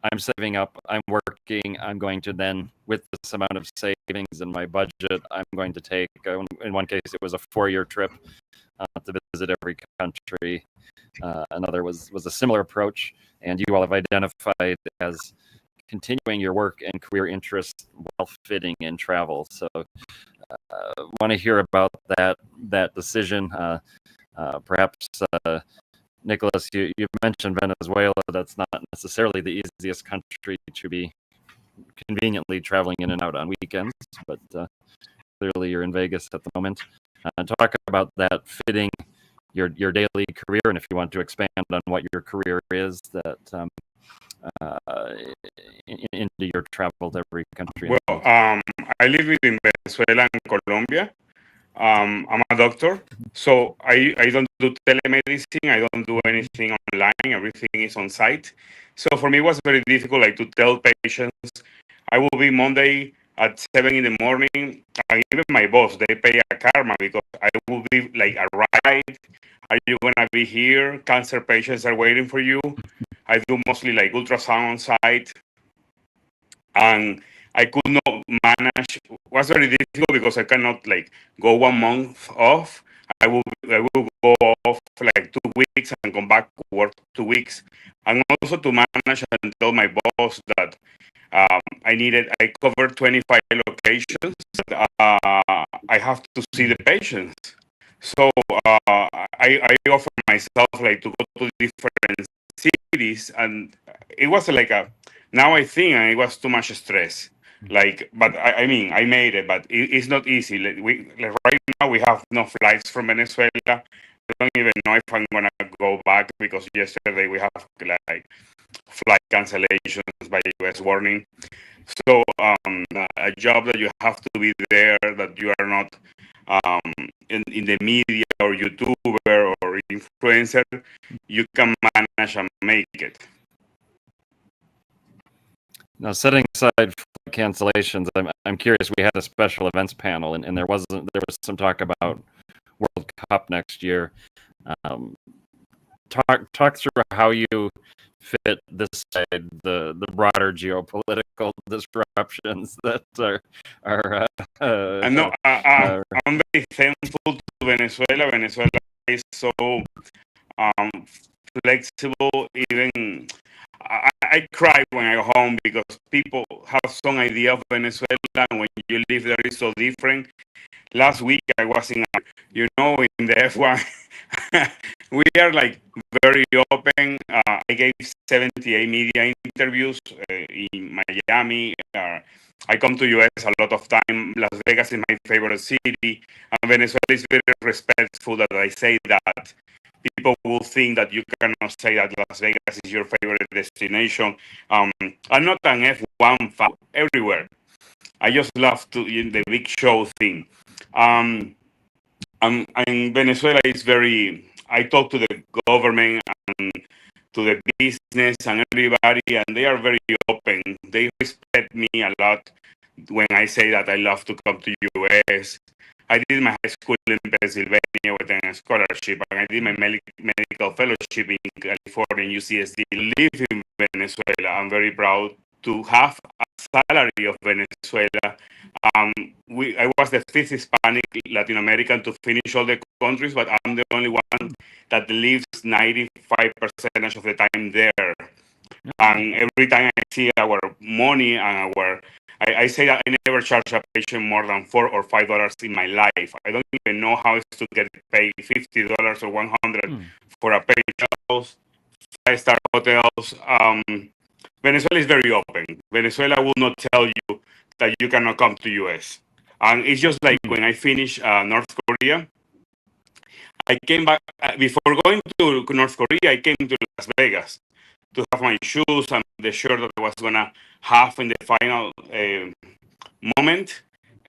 I'm saving up, I'm working, I'm going to then, with this amount of savings in my budget, I'm going to take, in one case, it was a 4-year trip to visit every country. Another was a similar approach, and you all have identified as continuing your work and career interests while fitting in travel. So want to hear about that decision. Perhaps Nicholas, you mentioned Venezuela. That's not necessarily the easiest country to be conveniently traveling in and out on weekends, but clearly you're in Vegas at the moment. Talk about that fitting your daily career, and if you want to expand on what your career is, that into your travel to every country. Well, I live in Venezuela and Colombia. I'm a doctor, so I don't do telemedicine. I don't do anything online. Everything is on site. So for me, it was very difficult, like, to tell patients, I will be Monday at 7 in the morning. And even my boss, they pay a karma because I will be like, arrived. Are you gonna be here? Cancer patients are waiting for you. I do mostly like ultrasound on site, and I could not manage. It was very difficult because I cannot like go 1 month off. I will go off for like 2 weeks and come back to work 2 weeks, and also to manage and tell my boss that I covered 25 locations. I have to see the patients. So I offer myself like to go to different cities, and it was like now I think it was too much stress. Like, but I mean, I made it, but it's not easy. Like right now we have no flights from Venezuela. I don't even know if I'm gonna go back because yesterday we have like flight cancellations by US warning. So a job that you have to be there, that you are not in the media or YouTuber or influencer, you can manage and make it. Now, setting aside cancellations, I'm curious. We had a special events panel, and there was some talk about World Cup next year. Talk through how you fit this side, the broader geopolitical disruptions that are. I'm very thankful to Venezuela. Venezuela is so flexible. Even I cry when I go home because people have some idea of Venezuela, and when you live there, it's so different. Last week I was in the F1. We are like very open. I gave 78 media interviews in Miami. I come to US a lot of time. Las Vegas is my favorite city, and Venezuela is very respectful that I say that. People will think that you cannot say that Las Vegas is your favorite destination. I'm not an F1 fan everywhere. I just love the big show thing. And Venezuela is very. I talk to the government and to the business and everybody, and they are very open. They respect me a lot when I say that I love to come to US. I did my high school in Pennsylvania with a scholarship, and I did my medical fellowship in California, UCSD. Live in Venezuela. I'm very proud to have a salary of Venezuela. I was the 5th Hispanic Latin American to finish all the countries, but I'm the only one that lives 95% of the time there. And every time I see our money and I say that I never charge a patient more than $4 or $5 in my life. I don't even know how it's to get paid $50 or $100 for a patient. 5-star hotels. Venezuela is very open. Venezuela will not tell you that you cannot come to US. And it's just like when I finished North Korea, I came back, before going to North Korea, I came to Las Vegas to have my shoes and the shirt that I was going to have in the final moment.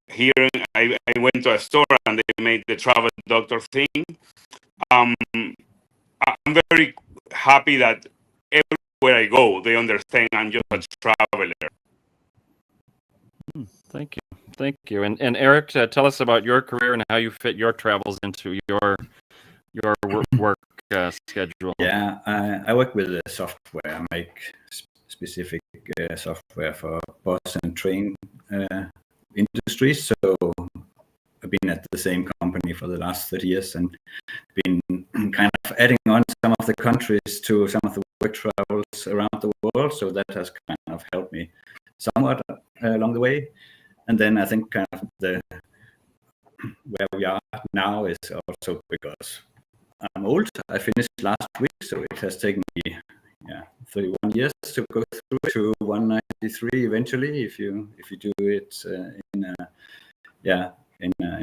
Here, I went to a store and they made the travel doctor thing. I'm very happy that everywhere I go, they understand I'm just a traveler. Thank you. Thank you. And Eric, tell us about your career and how you fit your travels into your work schedule. Yeah, I work with software. I make specific software for bus and train industries. So I've been at the same company for the last 30 years and been kind of adding on some of the countries to some of the work travels around the world. So that has kind of helped me somewhat along the way. And then I think kind of where we are now is also because I'm old. I finished last week, so it has taken me 31 years to go through to 193 eventually. If you do it in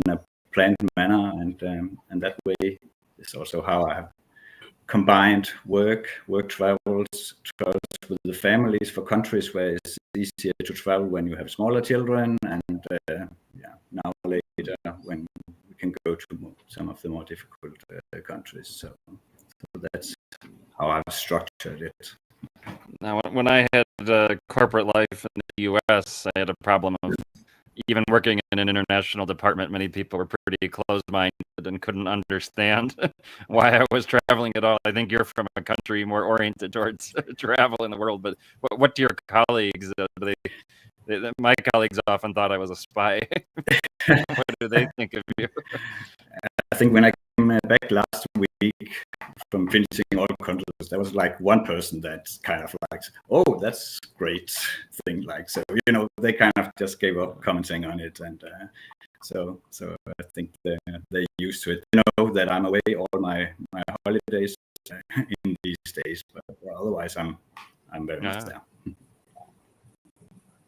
a planned manner, and that way is also how I have combined work travels with the families for countries where it's easier to travel when you have smaller children, and now later when we can go to some of the more difficult countries. So that's how I've structured it. Now, when I had corporate life in the U.S., I had a problem of even working in an international department. Many people were pretty closed-minded and couldn't understand why I was traveling at all. I think you're from a country more oriented towards travel in the world, but what do your colleagues, my colleagues often thought I was a spy. What do they think of you? I think when I came back last week from finishing all countries, there was like one person that kind of like, oh, that's great thing. Like, so, they kind of just gave up commenting on it. And so I think they're used to it. That I'm away all my holidays in these days, but otherwise I'm very much there.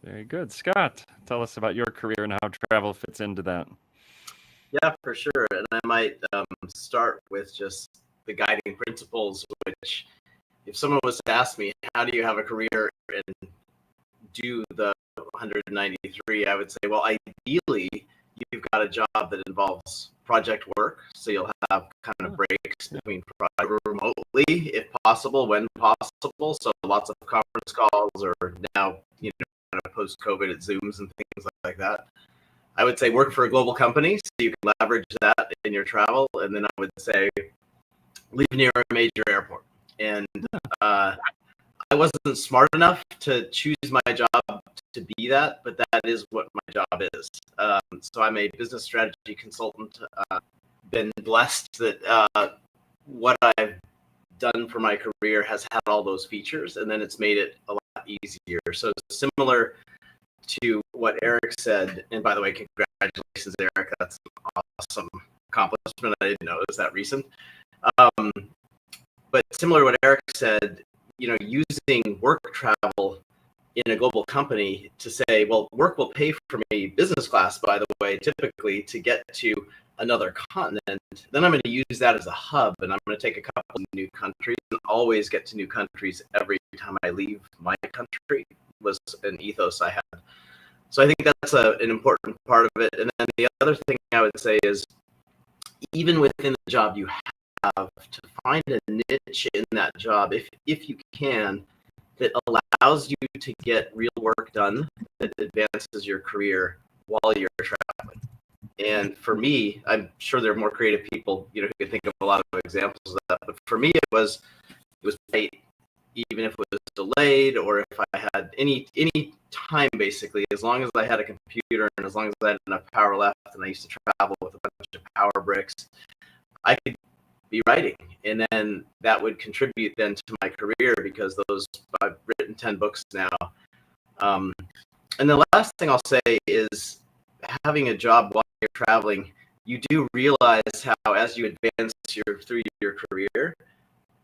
Very good. Scott, tell us about your career and how travel fits into that. Yeah, for sure. And I might start with just the guiding principles, which if someone was to ask me, how do you have a career and do the 193, I would say, well, ideally, you've got a job that involves project work. So you'll have kind of breaks between projects remotely, if possible, when possible. So lots of conference calls, or now, kind of post-COVID at Zooms and things like that. I would say work for a global company, so you can leverage that in your travel. And then I would say live near a major airport. And I wasn't smart enough to choose my job to be that, but that is what my job is. So I'm a business strategy consultant. Been blessed that what I've done for my career has had all those features, and then it's made it a lot easier. So similar to what Eric said, and by the way, congratulations, Eric. That's an awesome accomplishment. I didn't know it was that recent. But similar to what Eric said, using work travel in a global company to say, well, work will pay for me business class, by the way, typically to get to another continent. Then I'm going to use that as a hub, and I'm going to take a couple of new countries and always get to new countries every time I leave my country, was an ethos I had. So I think that's an important part of it. And then the other thing I would say is, even within the job you have, to find a niche in that job, if you can, that allows you to get real work done that advances your career while you're traveling. And for me, I'm sure there are more creative people, who can think of a lot of examples of that. But for me, it was great, even if it was delayed, or if I had any time, basically, as long as I had a computer and as long as I had enough power left, and I used to travel with a bunch of power bricks, I could be writing. And then that would contribute then to my career, because I've written 10 books now. And the last thing I'll say is, having a job while you're traveling, you do realize how, as you advance through your career,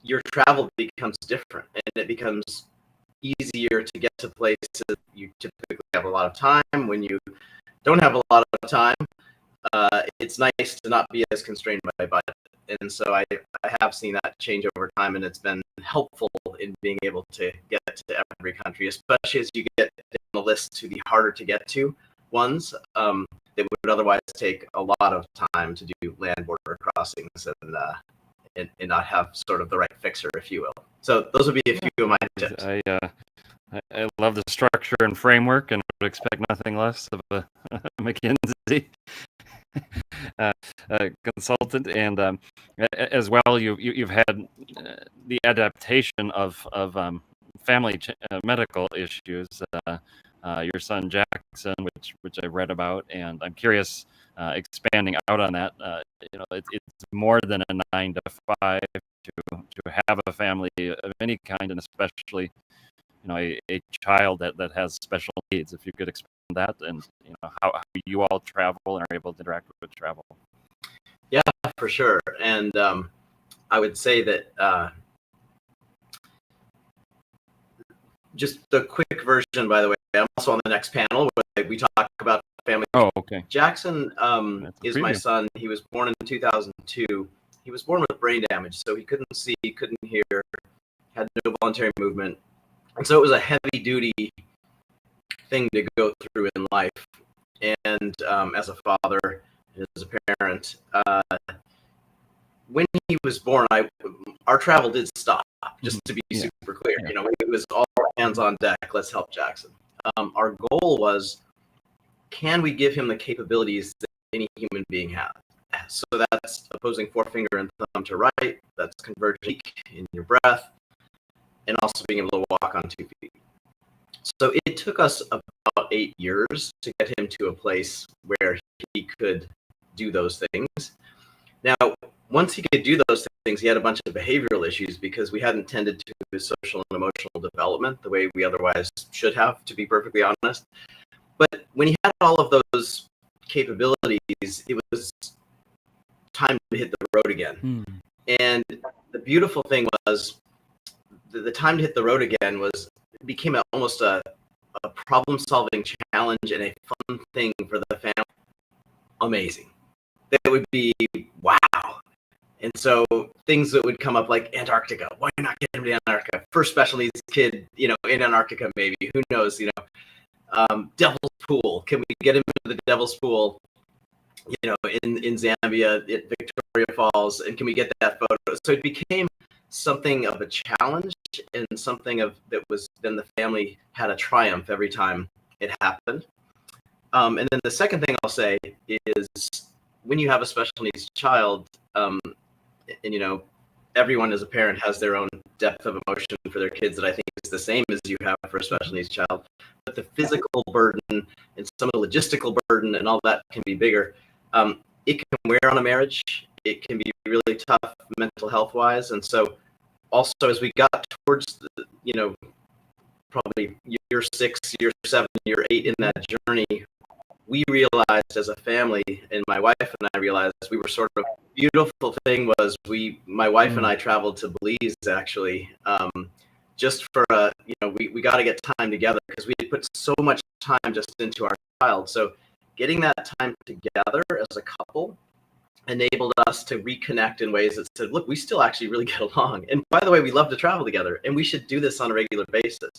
your travel becomes different, and it becomes easier to get to places you typically have a lot of time. When you don't have a lot of time, it's nice to not be as constrained by budget. And so I have seen that change over time, and it's been helpful in being able to get to every country, especially as you get down the list to the harder to get to ones that would otherwise take a lot of time to do land border crossings and not have sort of the right fixer, if you will. So those would be a few of my tips. I love the structure and framework, and would expect nothing less of a McKinsey consultant. And as well, you've had the adaptation of family medical issues. Your son Jackson, which I read about, and I'm curious, expanding out on that. It's more than a 9 to 5 to have a family of any kind, and especially a child that has special needs. If you could expand that, and how you all travel and are able to interact with travel. Yeah, for sure. And I would say that just the quick version, by the way, I'm also on the next panel where we talk about family. Oh, okay. Jackson is my preview. son. He was born in 2002. He was born with brain damage, so he couldn't see, couldn't hear, had no voluntary movement. And so it was a heavy duty thing to go through in life. And as a father, and as a parent, when he was born, our travel did stop, just to be super clear. It was all hands on deck. Let's help Jackson. Our goal was, can we give him the capabilities that any human being has? So that's opposing forefinger and thumb to right. That's converging in your breath, and also being able to walk on 2 feet. So it took us about 8 years to get him to a place where he could do those things. Now, once he could do those things, he had a bunch of behavioral issues because we hadn't tended to his social and emotional development the way we otherwise should have, to be perfectly honest. But when he had all of those capabilities, it was time to hit the road again. And the beautiful thing was, the time to hit the road again was, it became almost a problem-solving challenge and a fun thing for the family. Amazing. That would be wow. And so things that would come up like Antarctica. Why not get him to Antarctica? First special needs kid, in Antarctica maybe. Who knows? Devil's Pool. Can we get him into the Devil's Pool? In Zambia, at Victoria Falls, and can we get that photo? So it became something of a challenge and something that was, then the family had a triumph every time it happened. And then the second thing I'll say is, when you have a special needs child, and everyone as a parent has their own depth of emotion for their kids that I think is the same as you have for a special needs child, but the physical burden and some of the logistical burden and all that can be bigger. It can wear on a marriage. It can be really tough mental health wise. And so also as we got towards probably year 6, year 7, year 8 in that journey, we realized as a family, and my wife and I realized, we were sort of, beautiful thing was my wife and I traveled to Belize actually, just for we got to get time together because we had put so much time just into our child. So getting that time together as a couple enabled us to reconnect in ways that said, look, we still actually really get along. And by the way, we love to travel together and we should do this on a regular basis.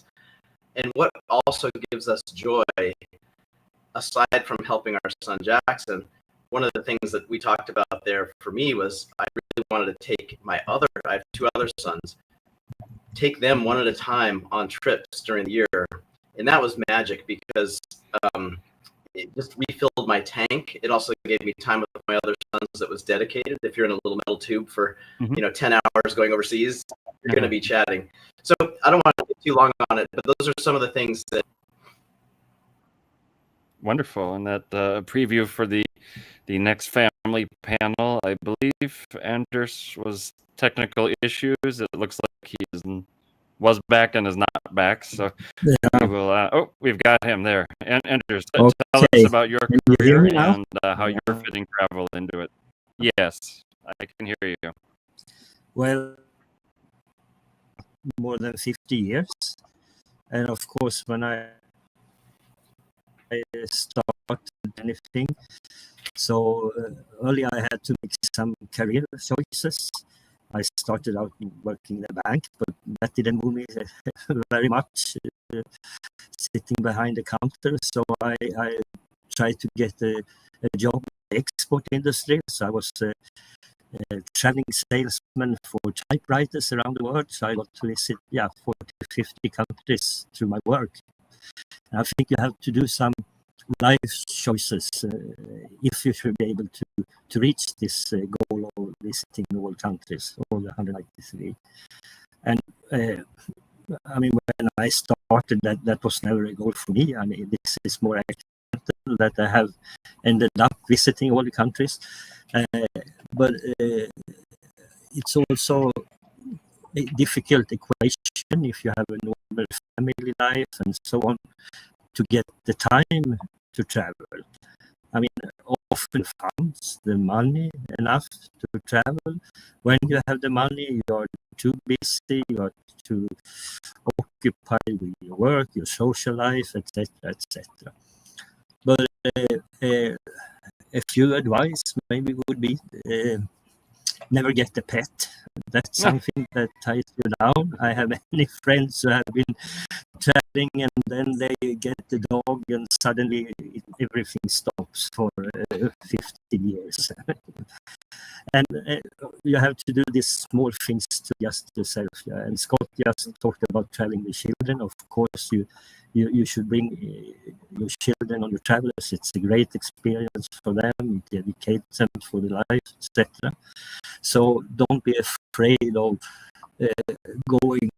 And what also gives us joy, aside from helping our son Jackson, one of the things that we talked about there for me was I really wanted to take I have 2 other sons, take them one at a time on trips during the year. And that was magic because it just refilled my tank. It also gave me time with my other sons that was dedicated. If you're in a little metal tube for 10 hours going overseas, you're going to be chatting. So I don't want to get too long on it, but those are some of the things that. Wonderful. And that preview for the next family panel, I believe Anders was technical issues. It looks like he was back and is not back. So we will. We've got him there. And Anders, tell us about your career and how you're fitting travel into it. Yes, I can hear you. Well, more than 50 years. And of course, when I started anything, so early I had to make some career choices. I started out working in a bank, but that didn't move me very much, sitting behind the counter. So I tried to get a job in the export industry. So I was traveling salesman for typewriters around the world. So I got to visit 40 to 50 countries through my work. And I think you have to do some life choices if you should be able to reach this goal of visiting all countries, all the 193. And I mean, when I started, that was never a goal for me. I mean, this is more accidental that I have ended up visiting all the countries. But it's also a difficult equation if you have a normal family life and so on, to get the time to travel. I mean, often funds, the money enough to travel. When you have the money, you are too busy, you are too occupied with your work, your social life, etc., etc. But a few advice maybe would be never get a pet. That's something that ties you down. I have many friends who have been traveling and then they get the dog and suddenly everything stops for 15 years. And you have to do these small things to adjust yourself. And Scott just talked about traveling with children. Of course, you should bring your children on your travels. It's a great experience for them. It educates them for the life, etc. So don't be afraid of going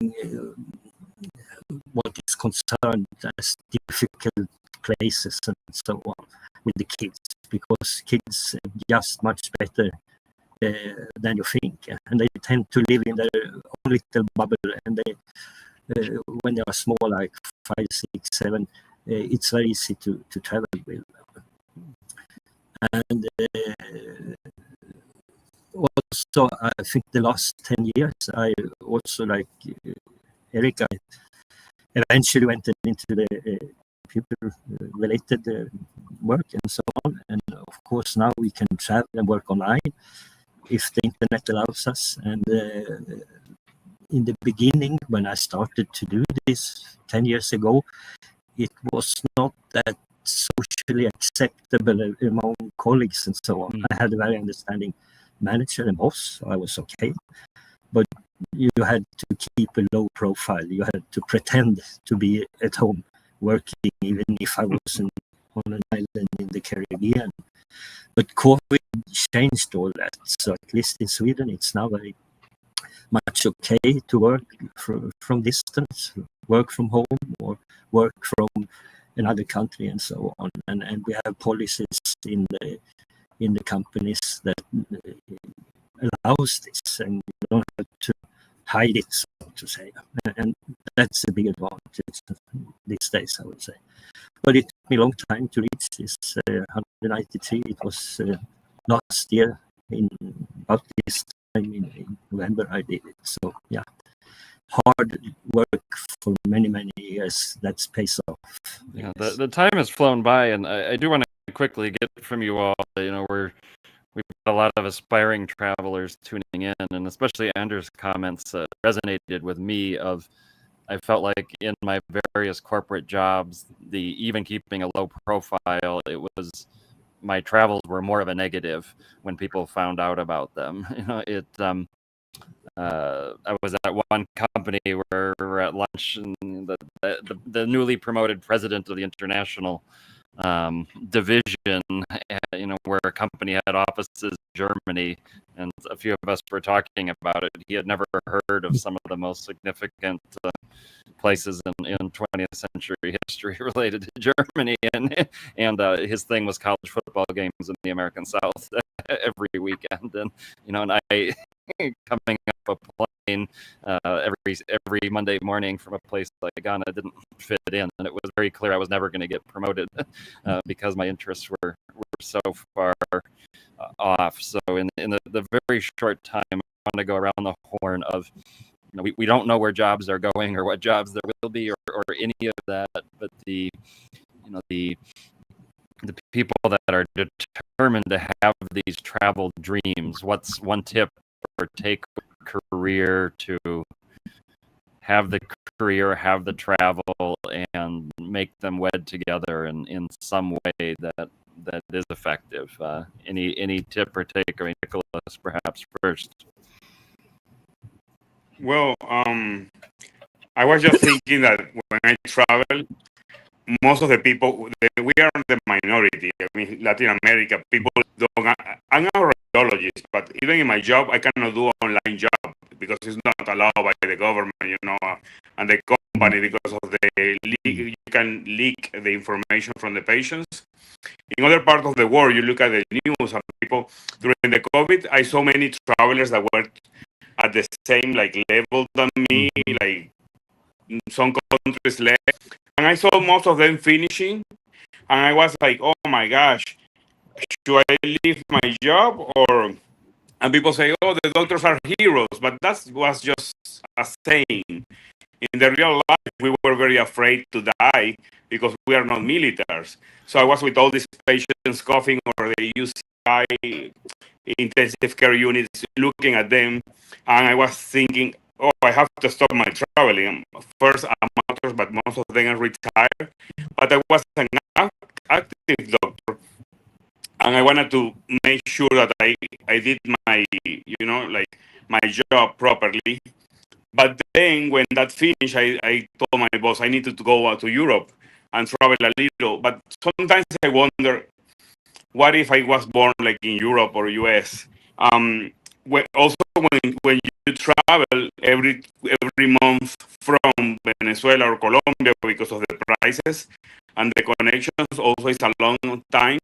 what is concerned as difficult places and so on with the kids, because kids adjust much better than you think, and they tend to live in their own little bubble, and they when they are small, like 5, 6, 7, it's very easy to travel with. And also, I think the last 10 years, I also, like Eric, I eventually went into the computer-related work and so on. And of course, now we can travel and work online if the internet allows us. And in the beginning, when I started to do this 10 years ago, it was not that socially acceptable among colleagues and so on. I had a very understanding manager and boss, so I was okay. But you had to keep a low profile. You had to pretend to be at home working, even if I was on an island in the Caribbean. But COVID changed all that. So at least in Sweden, it's now very much okay to work from distance, work from home, or work from another country and so on. And we have policies in the companies that allows this, and you don't have to hide it, so to say. And that's a big advantage these days, I would say. But it took me a long time to reach this 193. It was last year in about this time in November I did it. So yeah, hard work for many years that pays off. Yeah, the time has flown by, and I do want to quickly get from you all. You know, we've got a lot of aspiring travelers tuning in, and especially Anders' comments resonated with me. I felt like in my various corporate jobs, even keeping a low profile, my travels were more of a negative when people found out about them. You know, I was at one company where we were at lunch, and the newly promoted president of the international division, you know, where a company had offices in Germany, and a few of us were talking about it. He had never heard of some of the most significant places in 20th century history related to Germany, and his thing was college football games in the American South every weekend, and you know, and I coming up a plane every Monday morning from a place like Ghana didn't fit in, and it was very clear I was never going to get promoted because my interests were so far off. So in the very short time, I want to go around the horn of, you know, we don't know where jobs are going or what jobs there will be or any of that, but the people that are determined to have these travel dreams, what's one tip or take career to have the career, have the travel, and make them wed together in some way that is effective. Any tip or take? I mean, Nicholas, perhaps first. Well, I was just thinking that when I travel, most of the people, we are the minority. I mean, Latin America, people don't. I'm a radiologist, but even in my job, I cannot do online job because it's not allowed by the government, and the company because of the you can leak the information from the patients. In other parts of the world, you look at the news and people during the COVID, I saw many travelers that were at the same level than me, like some countries left, and I saw most of them finishing, and I was like, oh my gosh, should I leave my job or? And people say, oh, the doctors are heroes, but that was just a saying. In the real life, we were very afraid to die because we are not militaries. So I was with all these patients coughing or the UCI intensive care units looking at them, and I was thinking, oh, I have to stop my traveling. First, amateurs, but most of them are retired. But I was an active doctor, and I wanted to make sure that I did my, my job properly. But then when that finished, I told my boss I needed to go out to Europe and travel a little. But sometimes I wonder, what if I was born in Europe or US? Also, when you travel every month from Venezuela or Colombia because of the prices and the connections, also it's a long time.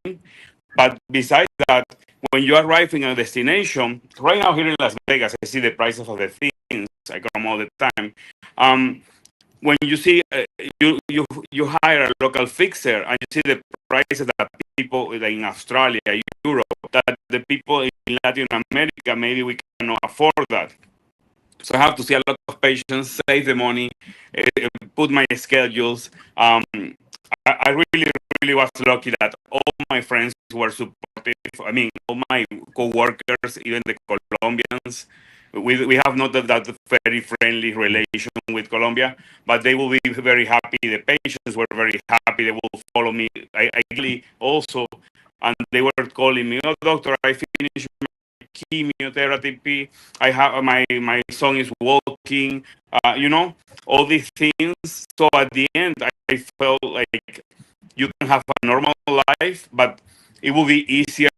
But besides that, when you are arriving at a destination, right now here in Las Vegas, I see the prices of the things. I come all the time. When you see you hire a local fixer and you see the prices that people in Australia, Europe, that the people in Latin America, maybe we cannot afford that. So I have to see a lot of patients, save the money, put my schedules. I really was lucky that all my friends were supportive. I mean, all my co-workers, even the Colombians, we have not that very friendly relation with Colombia, but they will be very happy. The patients were very happy. They will follow me. I really also, and they were calling me, oh, doctor, I finished my chemotherapy. I have my son is walking. All these things. So at the end, I felt like you can have a normal life, but it will be easier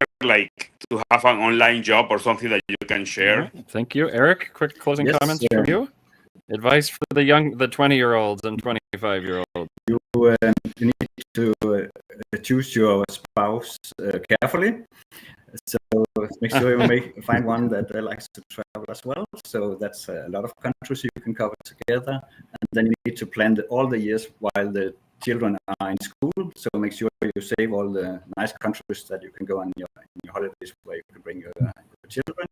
to have an online job or something that you can share. Right. Thank you. Eric, quick closing Yes, comments from you? Advice for the 20-year-olds and 25-year-olds. You need to choose your spouse carefully. So make sure you find one that likes to travel as well. So that's a lot of countries you can cover together. And then you need to plan all the years while the children are in school. So make sure you save all the nice countries that you can go on your holidays where you can bring your children.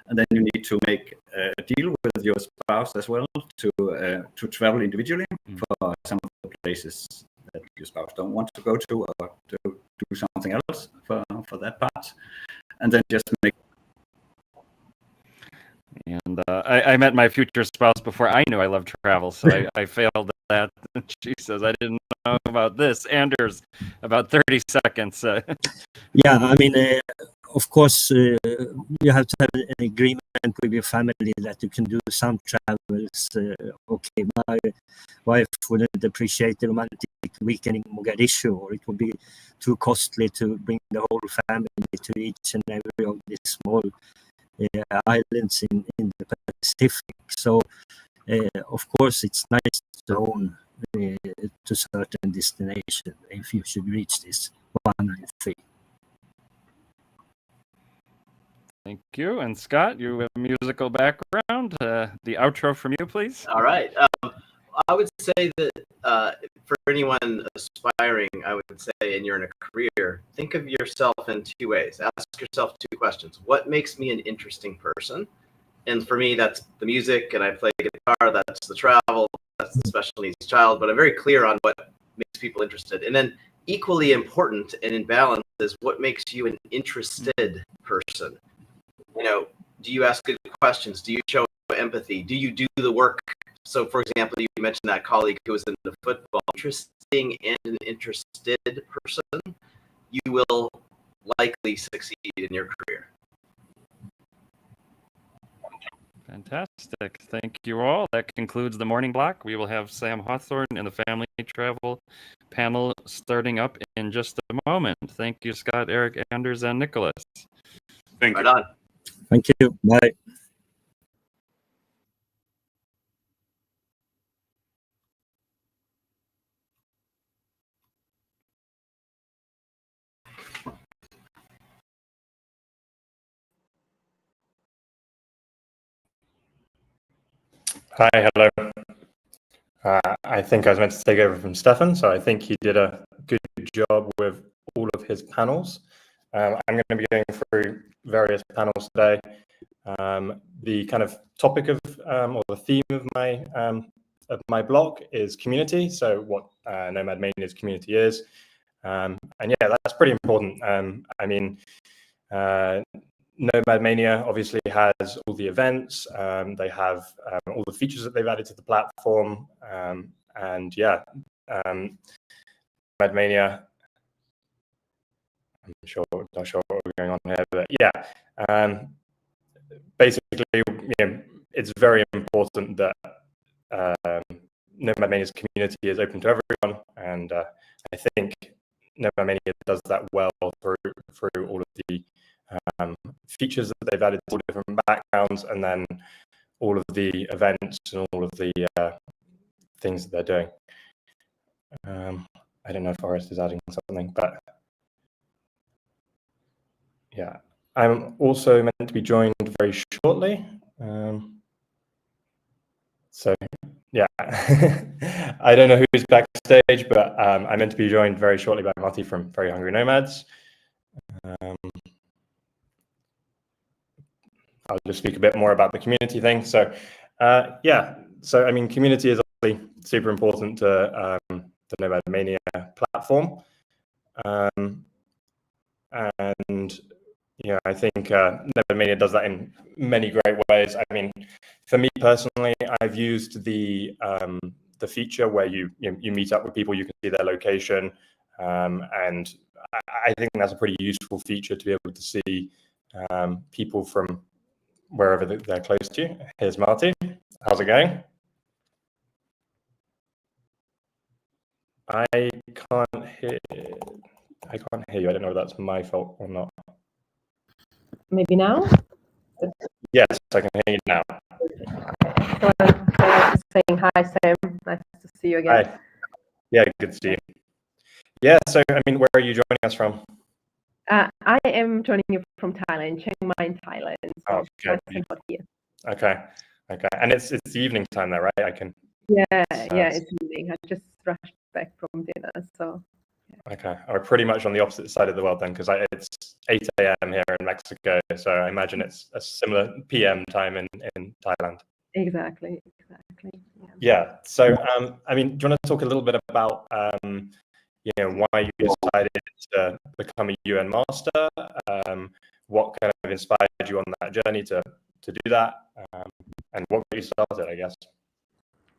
And then you need to make a deal with your spouse as well to travel individually for some of the places that your spouse don't want to go to or to do something else for that part. And then just make. And I met my future spouse before I knew I loved travel, so I failed that. She says, I didn't know about this. Anders, about 30 seconds. Yeah, I mean, of course, you have to have an agreement with your family that you can do some travels. Okay, my wife wouldn't appreciate the romantic weekend in Mogadishu, or it would be too costly to bring the whole family to each and every of these small islands in the Pacific. So, of course, it's nice to own to certain destination if you should reach this 193. Thank you. And Scott, you have a musical background. The outro from you, please. All right. I would say that for anyone aspiring, I would say, and you're in a career, think of yourself in two ways. Ask yourself two questions. What makes me an interesting person? And for me, that's the music, and I play guitar. That's the travel. That's the special needs child. But I'm very clear on what makes people interested. And then equally important and in balance is what makes you an interested person. Do you ask good questions? Do you show empathy? Do you do the work So, for example, you mentioned that colleague who was in the football. Interesting and an interested person, you will likely succeed in your career. Fantastic. Thank you all. That concludes the morning block. We will have Sam Hawthorne and the family travel panel starting up in just a moment. Thank you, Scott, Eric, Anders, and Nicholas. Thank you. Right on. Thank you. Bye. Hi, hello. I think I was meant to take over from Stefan, so I think he did a good job with all of his panels. I'm going to be going through various panels today. The kind of topic of or the theme of my blog is community. So what NomadMania's community is, and yeah, that's pretty important. I mean, NomadMania obviously has all the events. They have all the features that they've added to the platform, and yeah, NomadMania. I'm not sure what we're going on here, but yeah, basically, it's very important that NomadMania's community is open to everyone, and I think NomadMania does that well through all of the features that they've added to all different backgrounds, and then all of the events and all of the things that they're doing. I don't know if Forrest is adding something, but yeah, I'm also meant to be joined very shortly. So yeah, I don't know who's backstage, but I'm meant to be joined very shortly by Marty from Very Hungry Nomads. I'll just speak a bit more about the community thing. So yeah, so I mean, community is obviously super important to the NomadMania platform. And yeah, I think NomadMania does that in many great ways. I mean, for me personally, I've used the feature where you meet up with people, you can see their location, and I think that's a pretty useful feature to be able to see people from wherever they're close to. Here's Marty. How's it going? I can't hear you. I don't know if that's my fault or not. Maybe now? Yes, I can hear you now. So saying hi, Sam. Nice to see you again. Hi. Yeah, good to see you. Yeah, so I mean, where are you joining us from? I am joining you from Thailand, Chiang Mai in Thailand. So Okay. nice and hot here. Okay. And it's the evening time there, right? I can. Yeah, it's evening. I just rushed back from dinner, so. Okay, we're pretty much on the opposite side of the world then, because it's 8 a.m. here in Mexico, so I imagine it's a similar PM time in Thailand. Exactly. Yeah. So, I mean, do you want to talk a little bit about, why you decided to become a UN master? What kind of inspired you on that journey to do that, and what got you started, I guess?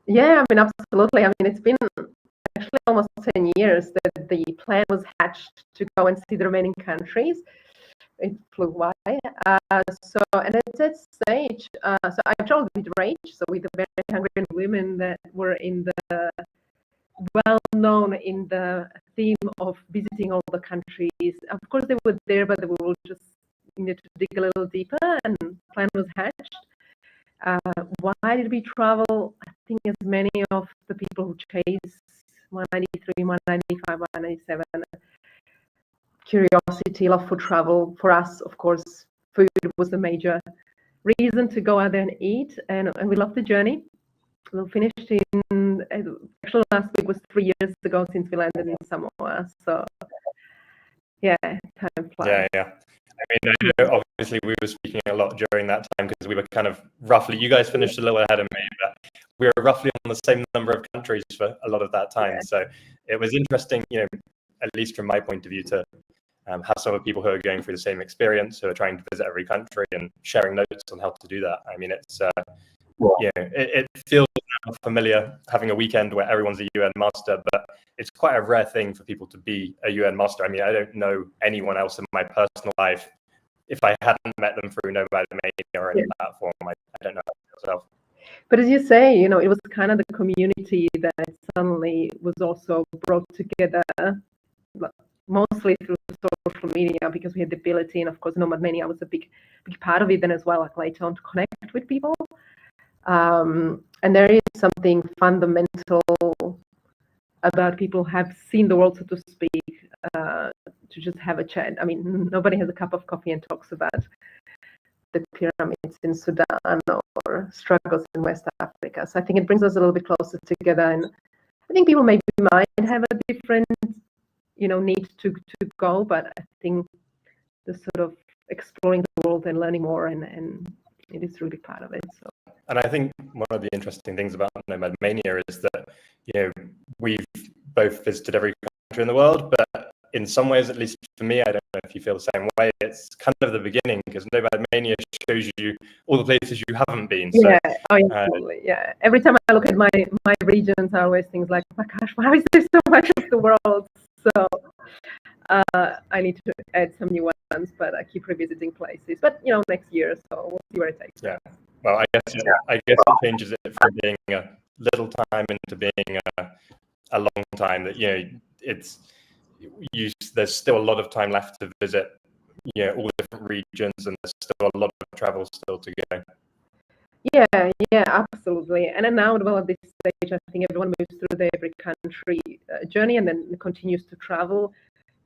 Yeah, I mean, absolutely. I mean, it's been actually almost 10 years that the plan was hatched to go and see the remaining countries. It flew by. So, and at that stage, so I traveled with Rage, so with the Very Hungry women that were in the well-known in the theme of visiting all the countries. Of course, they were there, but we will just need to dig a little deeper, and the plan was hatched. Why did we travel? I think as many of the people who chase 193, 195, 197. Curiosity, love for travel. For us, of course, food was the major reason to go out there and eat, and we loved the journey. We finished in, actually last week was 3 years ago since we landed in Samoa. So yeah, time flies. Yeah. I mean, I know obviously we were speaking a lot during that time because we were kind of roughly, you guys finished a little ahead of me, but we were roughly on the same number of countries for a lot of that time. Yeah. So it was interesting, at least from my point of view, to have some of the people who are going through the same experience, who are trying to visit every country and sharing notes on how to do that. I mean, it's it feels now familiar having a weekend where everyone's a UN master, but it's quite a rare thing for people to be a UN master. I mean, I don't know anyone else in my personal life. If I hadn't met them through NomadMania or any platform, I don't know myself. But as you say, you know, it was kind of the community that suddenly was also brought together, mostly through social media, because we had the ability, and of course NomadMania was a big part of it then as well, like later on, to connect with people. And there is something fundamental about people who have seen the world, so to speak, to just have a chat. I mean, nobody has a cup of coffee and talks about the pyramids in Sudan or struggles in West Africa. So I think it brings us a little bit closer together. And I think people maybe might have a different, you know, need to go, but I think the sort of exploring the world and learning more, and it is really part of it. So. And I think one of the interesting things about NomadMania is that, you know, we've both visited every country in the world, but in some ways, at least for me, I don't know if you feel the same way, it's kind of the beginning, because NomadMania shows you all the places you haven't been. So, yeah, absolutely. Yeah. Every time I look at my regions, I always think like, oh my gosh, why is there so much of the world? So I need to add some new ones, but I keep revisiting places. But you know, next year, so we'll see where it takes. Yeah. Well, I guess it changes it from being a little time into being a long time. That, you know, there's still a lot of time left to visit, you know, all the different regions, and there's still a lot of travel still to go. Yeah, absolutely. And then now, well, at this stage, I think everyone moves through the every country journey and then continues to travel.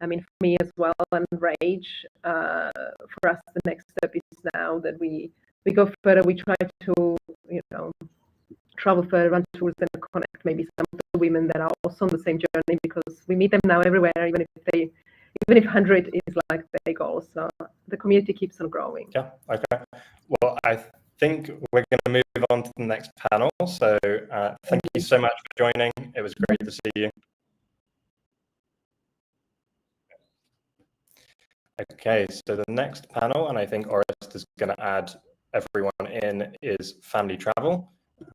I mean, for me as well, and Rage, for us, the next step is now that we go further. We try to, you know, travel further, run tours, and connect maybe some of the women that are also on the same journey, because we meet them now everywhere, even if 100 is like their goal. So the community keeps on growing. Yeah. Okay. Well, I think we're going to move on to the next panel. So thank you so much for joining. It was great to see you. Okay, so the next panel, and I think Orest is going to add everyone in, is family travel,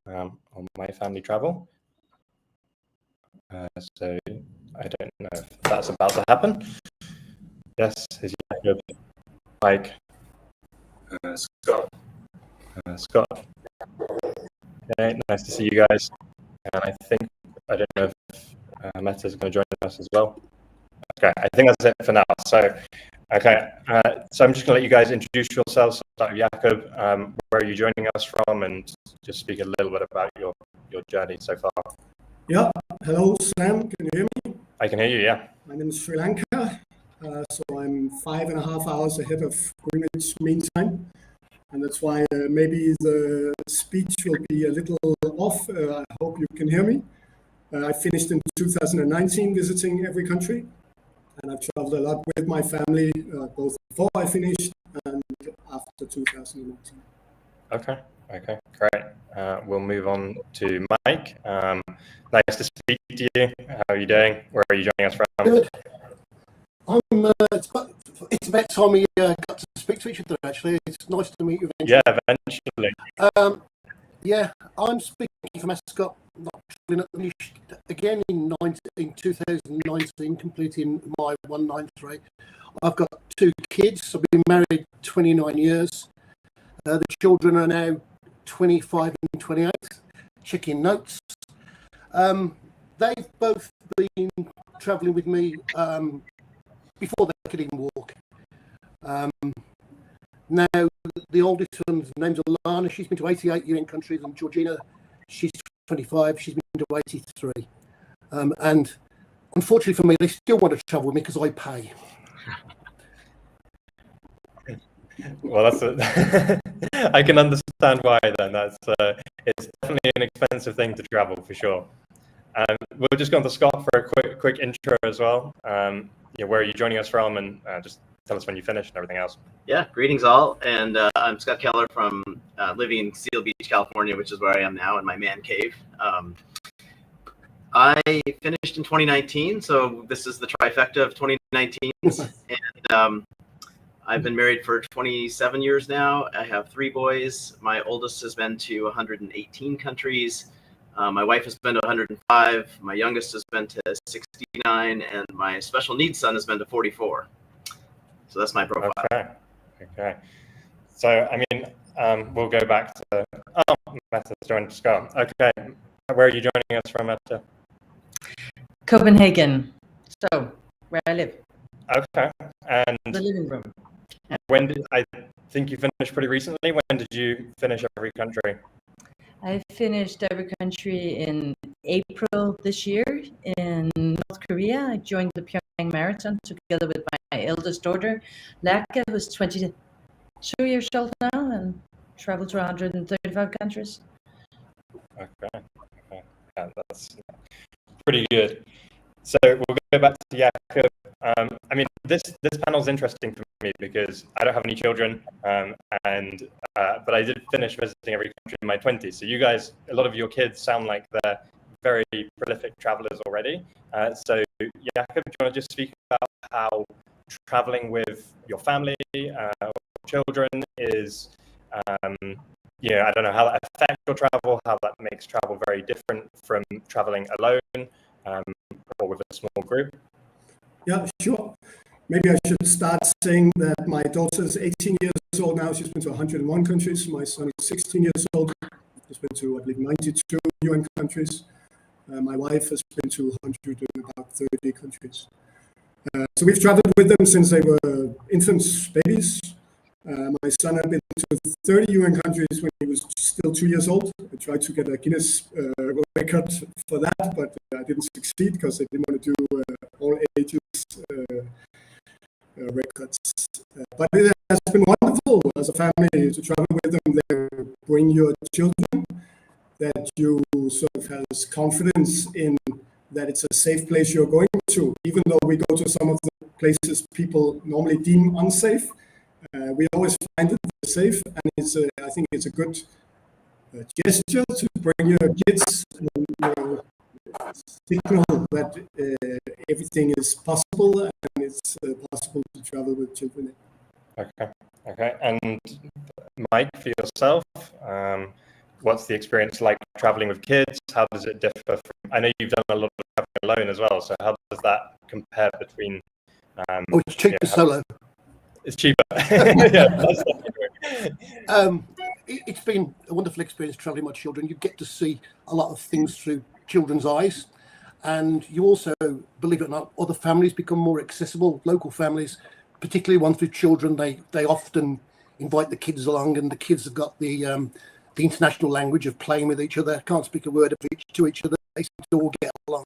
or my family travel. So I don't know if that's about to happen. Yes, is Jacob, Mike, Scott. Scott. Okay, nice to see you guys. And I think, I don't know if Meta is going to join us as well. Okay, I think that's it for now. So, okay, so I'm just going to let you guys introduce yourselves. Start with Jacob. Where are you joining us from? And just speak a little bit about your journey so far. Yeah, hello, Sam. Can you hear me? I can hear you, yeah. My name is Sri Lanka. So I'm 5.5 hours ahead of Greenwich Mean Time. And that's why maybe the speech will be a little off. I hope you can hear me. I finished in 2019 visiting every country. And I've traveled a lot with my family, both before I finished and after 2019. Okay, great. We'll move on to Mike. Nice to speak to you. How are you doing? Where are you joining us from? Good. It's about time we got to speak to each other, actually. It's nice to meet you eventually. Yeah, eventually. Yeah, I'm speaking from Ascot, again in 2019, completing my 193. I've got 2 kids. I've been married 29 years. The children are now 25 and 28, checking notes. They've both been travelling with me before they could even walk. Now, the oldest one's name's Alana. She's been to 88 UN countries, and Georgina, she's 25. She's been to 83. And unfortunately for me, they still want to travel with me because I pay. Well, I can understand why then. It's definitely an expensive thing to travel for sure. We'll just go on to Scott for a quick intro as well. Where are you joining us from, and just tell us when you finish and everything else. Yeah, greetings all, and I'm Scott Keller from living in Seal Beach, California, which is where I am now in my man cave. I finished in 2019, so this is the trifecta of 2019s, and I've been married for 27 years now. I have 3 boys. My oldest has been to 118 countries. My wife has been to 105. My youngest has been to 69, and my special needs son has been to 44. So that's my profile. Okay. So, I mean, we'll go back to, Meta's joined Scott. Okay, where are you joining us from, Meta? Copenhagen, so where I live. Okay, and The living room. when did, I think you finished pretty recently. When did you finish every country? I finished every country in April this year in North Korea. I joined the Pyongyang Marathon together with my eldest daughter, Laka, who's 22 years old now, and traveled to 135 countries. Okay. Yeah, that's pretty good. So we'll go back to Jakob. I mean, this panel is interesting for me because I don't have any children, but I did finish visiting every country in my 20s. So you guys, a lot of your kids sound like they're very prolific travelers already. So Jakob, do you want to just speak about how traveling with your family or children is, I don't know, how that affects your travel, how that makes travel very different from traveling alone or with a small group? Yeah, sure. Maybe I should start saying that my daughter is 18 years old now. She's been to 101 countries. My son is 16 years old. He's been to, I believe, 92 UN countries. My wife has been to 130 countries. So we've traveled with them since they were infants, babies. My son had been to 30 UN countries when he was still 2 years old. I tried to get a Guinness record for that, but I didn't succeed because they didn't want to do all ages records. But it has been wonderful as a family to travel with them. They bring your children, that you sort of has confidence in that it's a safe place you're going to, even though we go to some of the places people normally deem unsafe. We always find it safe, and I think it's a good gesture to bring your kids and signal that everything is possible and it's possible to travel with children. Okay. And Mike, for yourself, what's the experience like traveling with kids? How does it differ from, I know you've done a lot of traveling alone as well, so how does that compare between... it's cheaper solo. It's cheaper. Yeah, that's it's been a wonderful experience traveling with my children. You get to see a lot of things through children's eyes, and you also, believe it or not, other families become more accessible. Local families, particularly ones with children, they often invite the kids along, and the kids have got the international language of playing with each other, can't speak a word of to each other, they seem to all get along.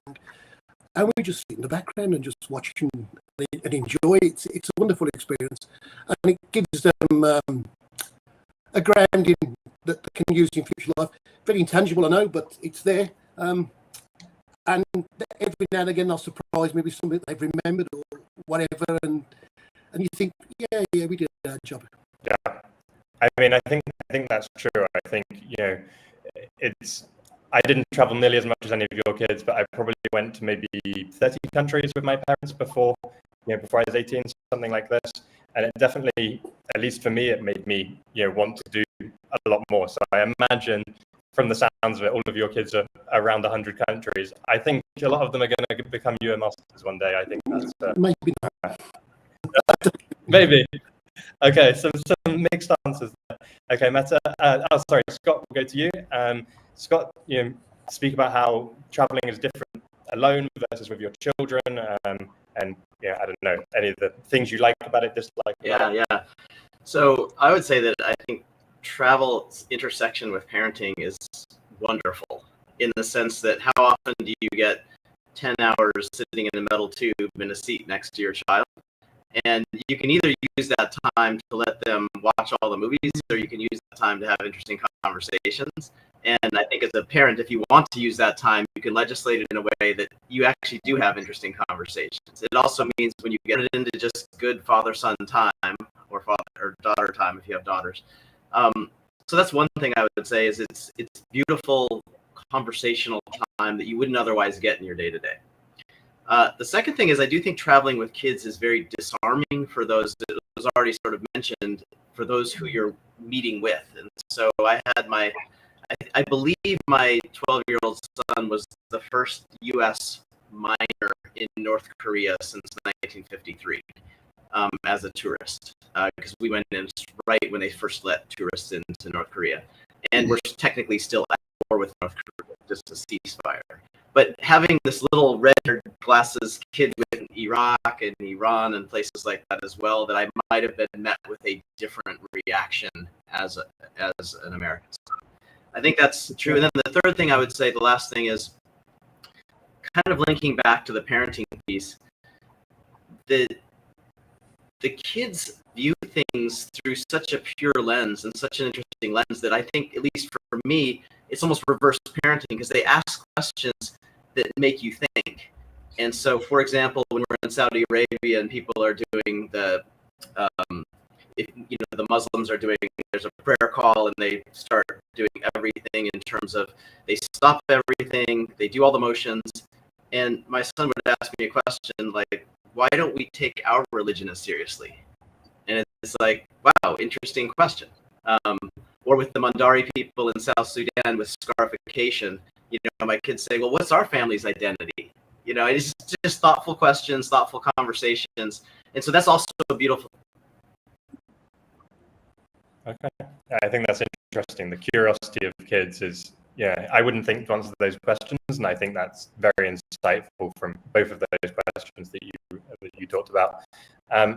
And we just sit in the background and just watch and enjoy. It's a wonderful experience, and it gives them a grounding that they can use in future life. Very intangible, I know, but it's there. And every now and again, they'll surprise me with something they've remembered or whatever, and you think, yeah, we did a job. Yeah, I mean, I think that's true. I think I didn't travel nearly as much as any of your kids, but I probably went to maybe 30 countries with my parents before I was 18, something like this. And it definitely, at least for me, it made me, want to do a lot more. So I imagine from the sounds of it, all of your kids are around 100 countries. I think a lot of them are going to become UN masters one day. I think that's... Maybe not. Maybe. Okay, some mixed answers there. Okay, Meta. Sorry, Scott, we'll go to you. Scott, speak about how traveling is different alone versus with your children, and I don't know, any of the things you like about it, dislike about it. Yeah. So I would say that I think travel's intersection with parenting is wonderful in the sense that how often do you get 10 hours sitting in a metal tube in a seat next to your child? And you can either use that time to let them watch all the movies, or you can use that time to have interesting conversations. And I think as a parent, if you want to use that time, you can legislate it in a way that you actually do have interesting conversations. It also means when you get it into just good father-son time, or father or daughter time if you have daughters. So that's one thing I would say is it's beautiful conversational time that you wouldn't otherwise get in your day-to-day. The second thing is I do think traveling with kids is very disarming for those was already sort of mentioned, for those who you're meeting with. And so I had I believe my 12-year-old son was the first U.S. minor in North Korea since 1953 as a tourist, because we went in right when they first let tourists into North Korea. And we're technically still at war with North Korea, just a ceasefire. But having this little red glasses kid with Iraq and Iran and places like that as well, that I might have been met with a different reaction as an American. I think that's true. And then the third thing I would say, the last thing, is kind of linking back to the parenting piece. The kids view things through such a pure lens and such an interesting lens that I think, at least for me, it's almost reverse parenting, because they ask questions that make you think. And so, for example, when we're in Saudi Arabia and people are doing the the Muslims are doing, there's a prayer call and they start doing everything in terms of, they stop everything, they do all the motions. And my son would ask me a question like, why don't we take our religion as seriously? And it's like, wow, interesting question. Or with the Mandari people in South Sudan with scarification, my kids say, well, what's our family's identity? It's just thoughtful questions, thoughtful conversations. And so that's also beautiful. Okay, I think that's interesting. The curiosity of kids is, I wouldn't think to answer those questions, and I think that's very insightful from both of those questions that you talked about.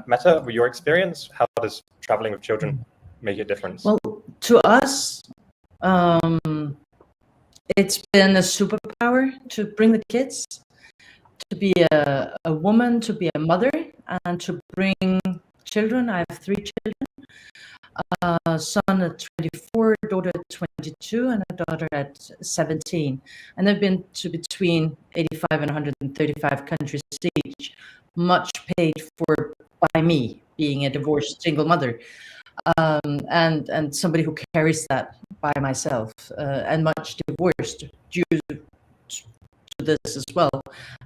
Meta, with your experience, how does traveling with children make a difference? Well, to us, it's been a superpower to bring the kids, to be a woman, to be a mother, and to bring children. I have 3 children. Son at 24, daughter at 22, and a daughter at 17. And they've been to between 85 and 135 countries each, much paid for by me, being a divorced single mother, and somebody who carries that by myself, and much divorced due to this as well,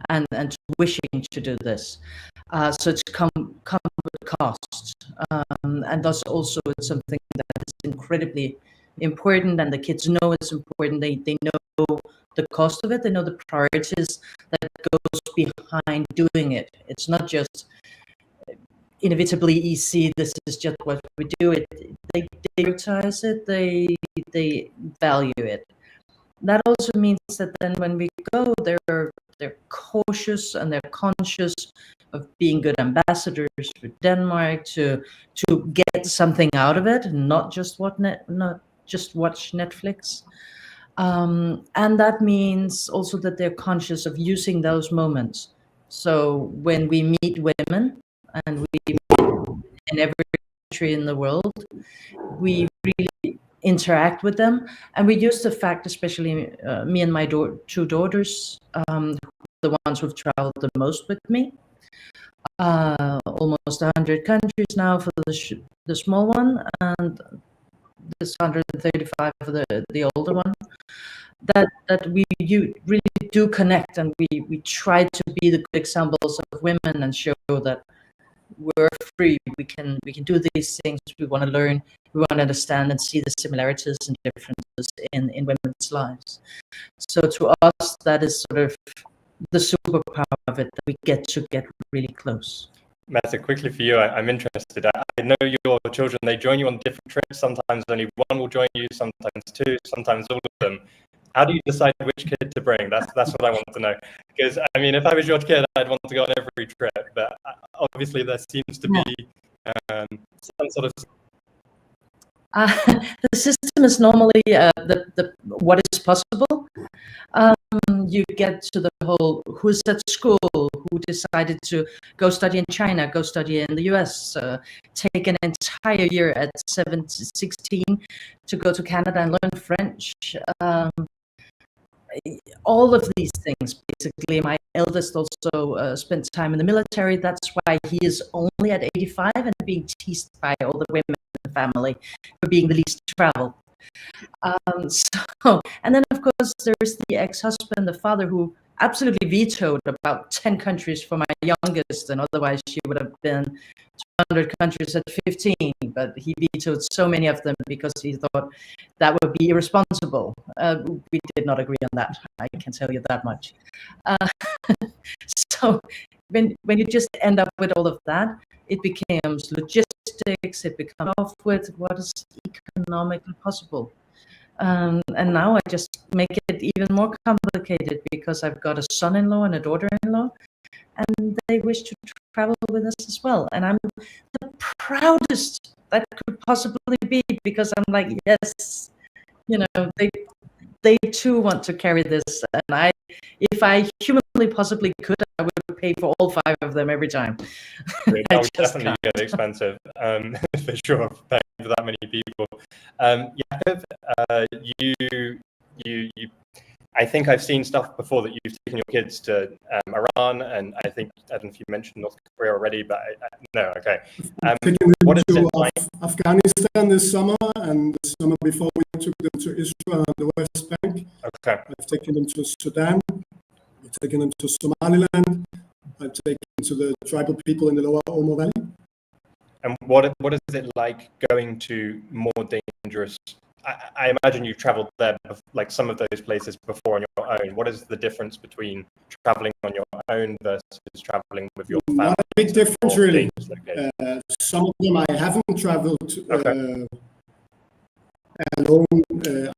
and wishing to do this. So it's come with costs, and thus also it's something that is incredibly important, and the kids know it's important. They know the cost of it. They know the priorities that goes behind doing it. It's not just inevitably easy. This is just what we do. They prioritize it. They value it. That also means that then when we go, they're cautious and they're conscious of being good ambassadors for Denmark, to get something out of it, not just watch Netflix. And that means also that they're conscious of using those moments. So when we meet women, and we meet in every country in the world, we really interact with them, and we use the fact, especially me and my 2 daughters, the ones who've traveled the most with me, almost 100 countries now for the small one, and this 135 for the older one, that we really do connect, and we try to be the good examples of women and show that we're free, we can do these things, we want to learn, we want to understand and see the similarities and differences in women's lives. So to us, that is sort of the superpower of it, that we get really close. Meta, quickly for you, I'm interested. I know your children, they join you on different trips. Sometimes only one will join you, sometimes 2, sometimes all of them. How do you decide which kid to bring? That's what I want to know. Because, I mean, if I was your kid, I'd want to go on every trip. But obviously there seems to be some sort of... The system is normally what is possible. You get to the whole who's at school, who decided to go study in China, go study in the US, take an entire year at 16 to go to Canada and learn French. All of these things, basically. My eldest also spent time in the military. That's why he is only at 85 and being teased by all the women in the family for being the least traveled. And then of course there's the ex-husband, the father, who absolutely vetoed about 10 countries for my youngest, and otherwise she would have been 200 countries at 15, but he vetoed so many of them because he thought that would be irresponsible. We did not agree on that, I can tell you that much. So when you just end up with all of that, it becomes logistics, it becomes off with what is economically possible. And now I just make it even more complicated because I've got a son-in-law and a daughter-in-law, and they wish to travel with us as well. And I'm the proudest that could possibly be, because I'm like, yes, they too want to carry this. And if I humanly possibly could, I would pay for all 5 of them every time. That would definitely get expensive, for sure, paying for that many people. Jakob, I think I've seen stuff before that you've taken your kids to Iran, and I don't know if you mentioned North Korea already, but no, okay. What is it like? Afghanistan this summer, and the summer before we took them to Israel and the West Bank. Okay. I've taken them to Sudan. I've taken them to Somaliland. I've taken to the tribal people in the lower Omo Valley. And what is it like going to more dangerous? I imagine you've traveled there, like some of those places before on your own. What is the difference between traveling on your own versus traveling with your family? Not a big difference, really. Some of them I haven't traveled alone.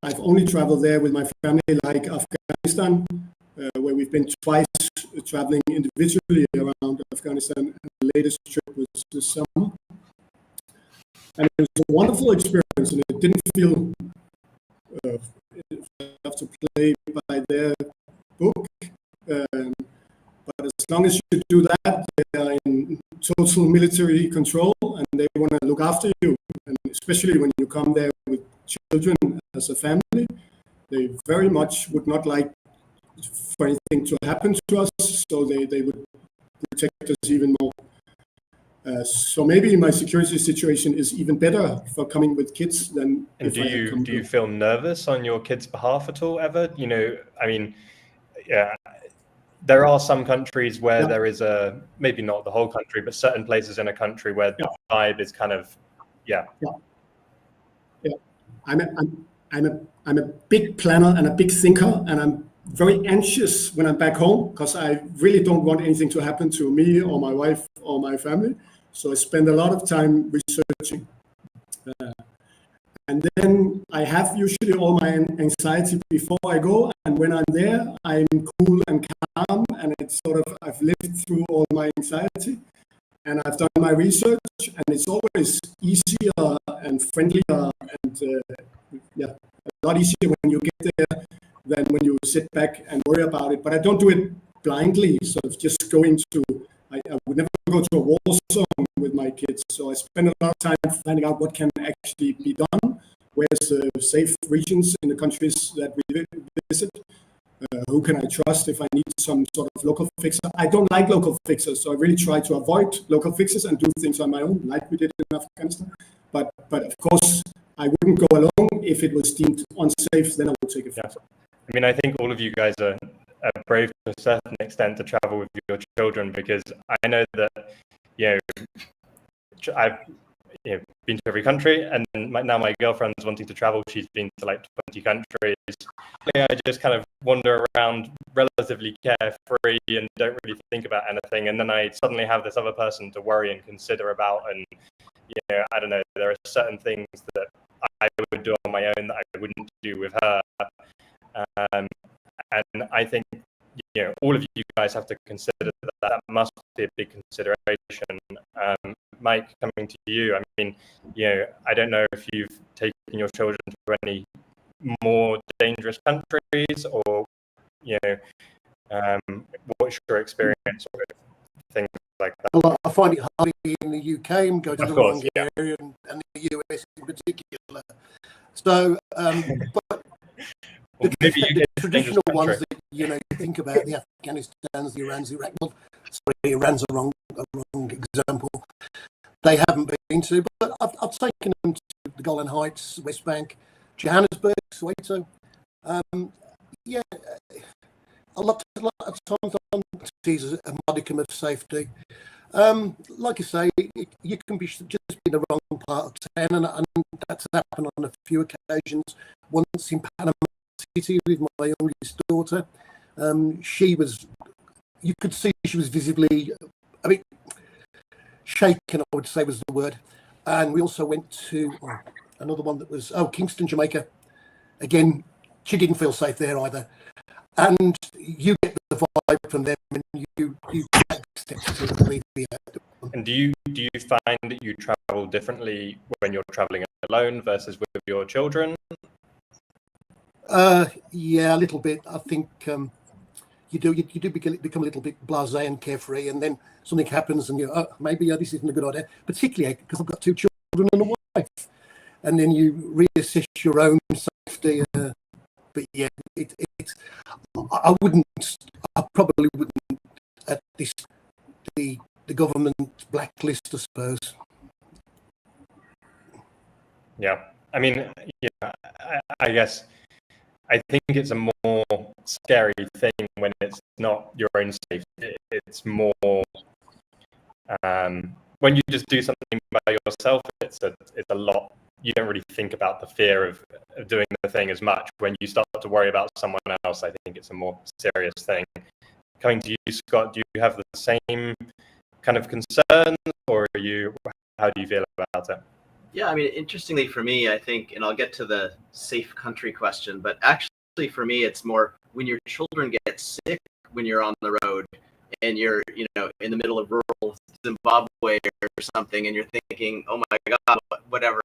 I've only traveled there with my family, like Afghanistan, where we've been twice traveling individually around Afghanistan. The latest trip was this summer. And it was a wonderful experience, and it didn't feel have to play by their book. But as long as you do that, they are in total military control, and they want to look after you. And especially when you come there with children as a family, they very much would not like for anything to happen to us, so they would protect us even more. So maybe my security situation is even better for coming with kids than. And do you feel nervous on your kids' behalf at all ever? I mean, yeah, there are some countries where there is maybe not the whole country, but certain places in a country where the vibe is kind of, yeah. I'm a big planner and a big thinker, and I'm very anxious when I'm back home because I really don't want anything to happen to me or my wife or my family. So I spend a lot of time researching. And then I have usually all my anxiety before I go. And when I'm there, I'm cool and calm. And it's sort of, I've lived through all my anxiety. And I've done my research. And it's always easier and friendlier and a lot easier when you get there than when you sit back and worry about it. But I don't do it blindly, sort of just going to, I would never go to a war zone with my kids. So I spend a lot of time finding out what can actually be done. Where's the safe regions in the countries that we visit? Who can I trust if I need some sort of local fixer? I don't like local fixers, so I really try to avoid local fixers and do things on my own, like we did in Afghanistan. But of course, I wouldn't go alone if it was deemed unsafe. Then I would take a fixer. I mean, I think all of you guys are brave to a certain extent to travel with your children, because I know that I've been to every country, and now my girlfriend's wanting to travel. She's been to like 20 countries. I just kind of wander around relatively carefree and don't really think about anything, and then I suddenly have this other person to worry and consider about, and I don't know, there are certain things that I would do on my own that I wouldn't do with her. And I think all of you guys have to consider that must be a big consideration. Mike, coming to you, I mean, I don't know if you've taken your children to any more dangerous countries, or what's your experience with things like that? Well, I find it hard in the UK and go to the wrong area, and the US in particular. So, but the traditional ones that you think about, the Afghanistans, the Irans, the Iraq. Well, sorry, Iran's a wrong example. They haven't been to, but I've taken them to the Golan Heights, West Bank, Johannesburg, Soweto. a lot of times on sees as a modicum of safety. Like I say, you can be just be in the wrong part of town, and that's happened on a few occasions. Once in Panama City with my youngest daughter, she was, you could see she was visibly, I mean, shaken, I would say was the word. And we also went to another one that was, Kingston, Jamaica. Again, she didn't feel safe there either. And you get the vibe from them, and you take steps to alleviate them. And do you find that you travel differently when you're traveling alone versus with your children? Yeah, a little bit. I think you do become a little bit blasé and carefree, and then something happens, and you maybe this isn't a good idea. Particularly because I've got 2 children and a wife, and then you reassess your own safety. But yeah, I probably wouldn't at this the government blacklist, I suppose. Yeah, I mean, yeah, I guess I think it's a more scary thing when it's not your own safety. It's more when you just do something by yourself. It's a lot. You don't really think about the fear of doing the thing as much. When you start to worry about someone else, I think it's a more serious thing. Coming to you, Scott, do you have the same kind of concerns, or how do you feel about it? Yeah, I mean, interestingly for me, I think, and I'll get to the safe country question, but actually for me, it's more when your children get sick when you're on the road and you're, in the middle of rural Zimbabwe or something, and you're thinking, oh my God, whatever.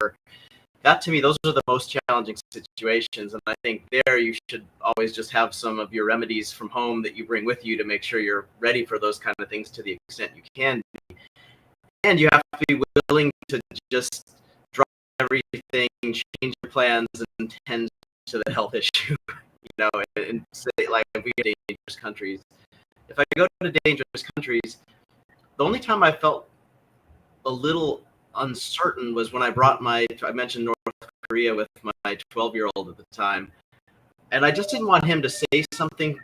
That to me, those are the most challenging situations. And I think there you should always just have some of your remedies from home that you bring with you to make sure you're ready for those kind of things to the extent you can be. And you have to be willing to just drop everything, change your plans, and tend to the health issue, and say, like, if we go to dangerous countries. If I go to dangerous countries, the only time I felt a little uncertain was when I mentioned North Korea with my 12-year-old at the time. And I just didn't want him to say something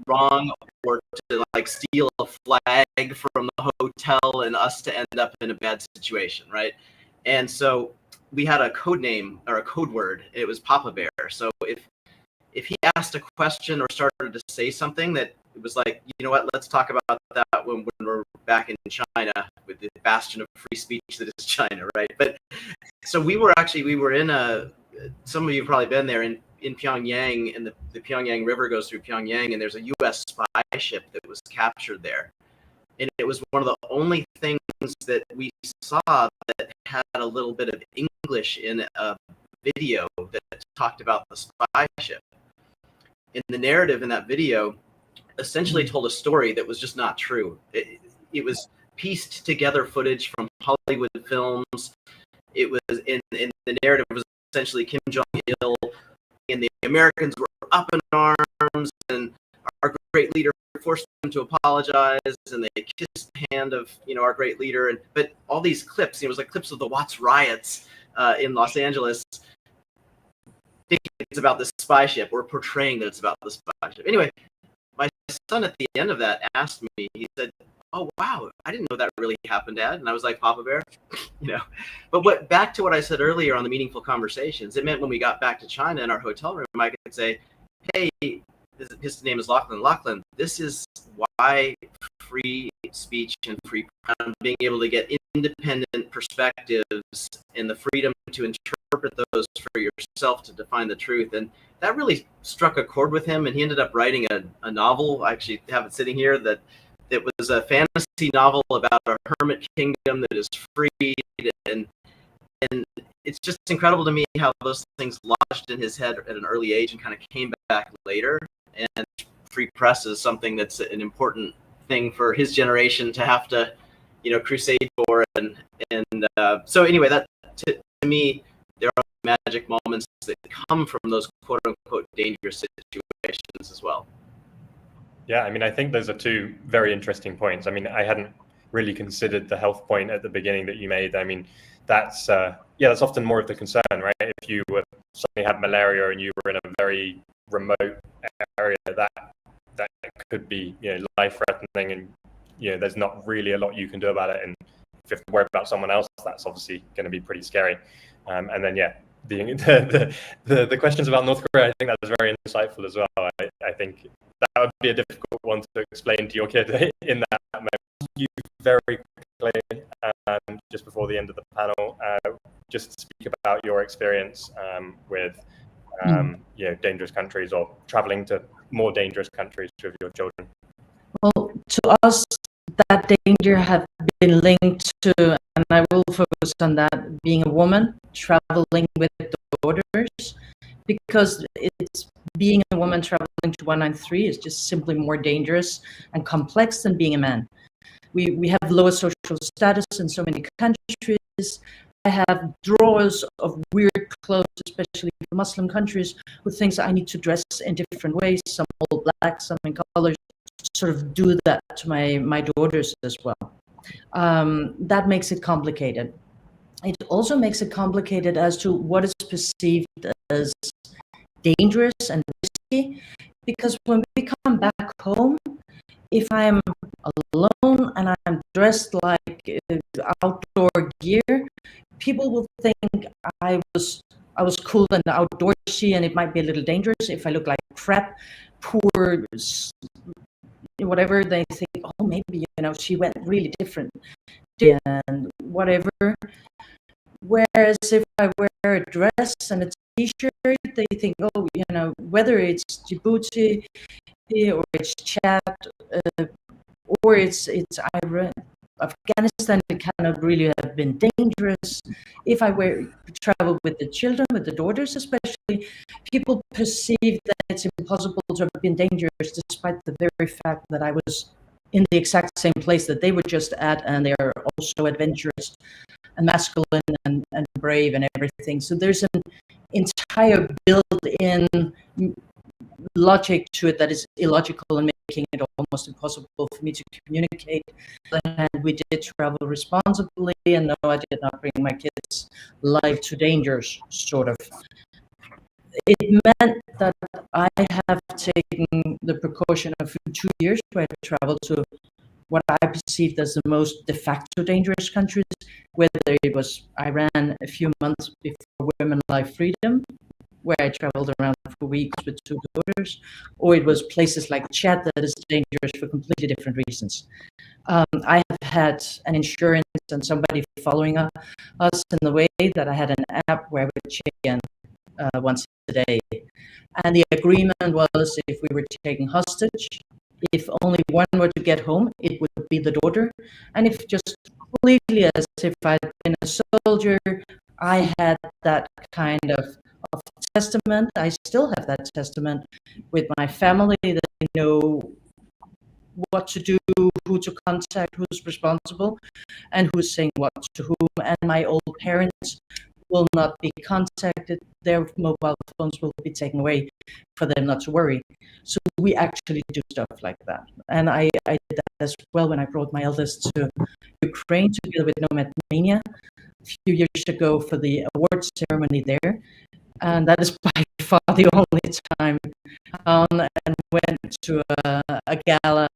wrong or to steal a flag from the hotel and us to end up in a bad situation, right? And so we had a code name or a code word. It was Papa Bear. So if he asked a question or started to say something that it was like, you know what, let's talk about that when we're back in China with the bastion of free speech that is China, right? But so we were in some of you have probably been there in Pyongyang, and the Pyongyang River goes through Pyongyang, and there's a U.S. spy ship that was captured there. And it was one of the only things that we saw that had a little bit of English in a video that talked about the spy ship. And the narrative in that video essentially told a story that was just not true. It was pieced together footage from Hollywood films. It was in the narrative was essentially Kim Jong-il and the Americans were up in arms, and our great leader forced them to apologize, and they kissed the hand of our great leader. But all these clips, it was like clips of the Watts riots in Los Angeles, thinking it's about this spy ship or portraying that it's about the spy ship. Anyway, my son at the end of that asked me, he said, "Oh, wow, I didn't know that really happened, Dad." And I was like, "Papa Bear," But back to what I said earlier on the meaningful conversations, it meant when we got back to China in our hotel room, I could say, "Hey, his name is Lachlan. Lachlan, this is why free speech and free being able to get independent perspectives and the freedom to interpret those for yourself to define the truth." And that really struck a chord with him, and he ended up writing a novel. I actually have it sitting here that was a fantasy novel about a hermit kingdom that is free, and it's just incredible to me how those things lodged in his head at an early age and kind of came back later. And free press is something that's an important thing for his generation to have to, crusade for. And so anyway, that to me, there are magic moments that come from those quote unquote dangerous situations as well. Yeah, I mean, I think those are 2 very interesting points. I mean, I hadn't really considered the health point at the beginning that you made. I mean, that's often more of the concern, right? If you suddenly had malaria and you were in a very remote area, that could be life-threatening, and there's not really a lot you can do about it. And if you have to worry about someone else, that's obviously going to be pretty scary. And then the questions about North Korea, I think that was very insightful as well. I think that would be a difficult one to explain to your kid in that moment. You very quickly, just before the end of the panel, just speak about your experience with dangerous countries, or traveling to more dangerous countries with your children. Well, to us, that danger have been linked to, and I will focus on that, being a woman traveling with daughters, because it's being a woman traveling to 193 is just simply more dangerous and complex than being a man. We have lower social status in so many countries. I have drawers of weird clothes, especially in Muslim countries, with things I need to dress in different ways, some all black, some in colors, sort of do that to my daughters as well. That makes it complicated. It also makes it complicated as to what is perceived as dangerous and risky, because when we come back home, if I'm alone and I'm dressed like outdoor gear, people will think I was cool and outdoorsy, and it might be a little dangerous. If I look like crap, poor, whatever, they think, oh, maybe she went really different and whatever. Whereas if I wear a dress and a t-shirt, they think, oh, whether it's Djibouti or it's Chad or it's Iran, Afghanistan, it cannot really have been dangerous. If I travel with the children, with the daughters especially, people perceive that it's impossible to have been dangerous, despite the very fact that I was in the exact same place that they were just at, and they are also adventurous and masculine and brave and everything. So there's an entire built-in logic to it that is illogical and making it almost impossible for me to communicate. And we did travel responsibly, and no, I did not bring my kids' life to dangers, sort of. It meant that I have taken the precaution of 2 years where I traveled to what I perceived as the most de facto dangerous countries, whether it was Iran a few months before Women Life Freedom, where I traveled around for weeks with 2 daughters, or it was places like Chad that is dangerous for completely different reasons. I have had an insurance and somebody following us in the way that I had an app where I would check in once a day. And the agreement was, if we were taking hostage, if only one were to get home, it would be the daughter. And if just completely as if I'd been a soldier, I had that kind of testament. I still have that testament with my family, that they know what to do, who to contact, who's responsible, and who's saying what to whom. And my old parents will not be contacted. Their mobile phones will be taken away for them not to worry. So we actually do stuff like that. And I did that as well when I brought my eldest to Ukraine together with NomadMania a few years ago for the award ceremony there. And that is by far the only time and went to a gala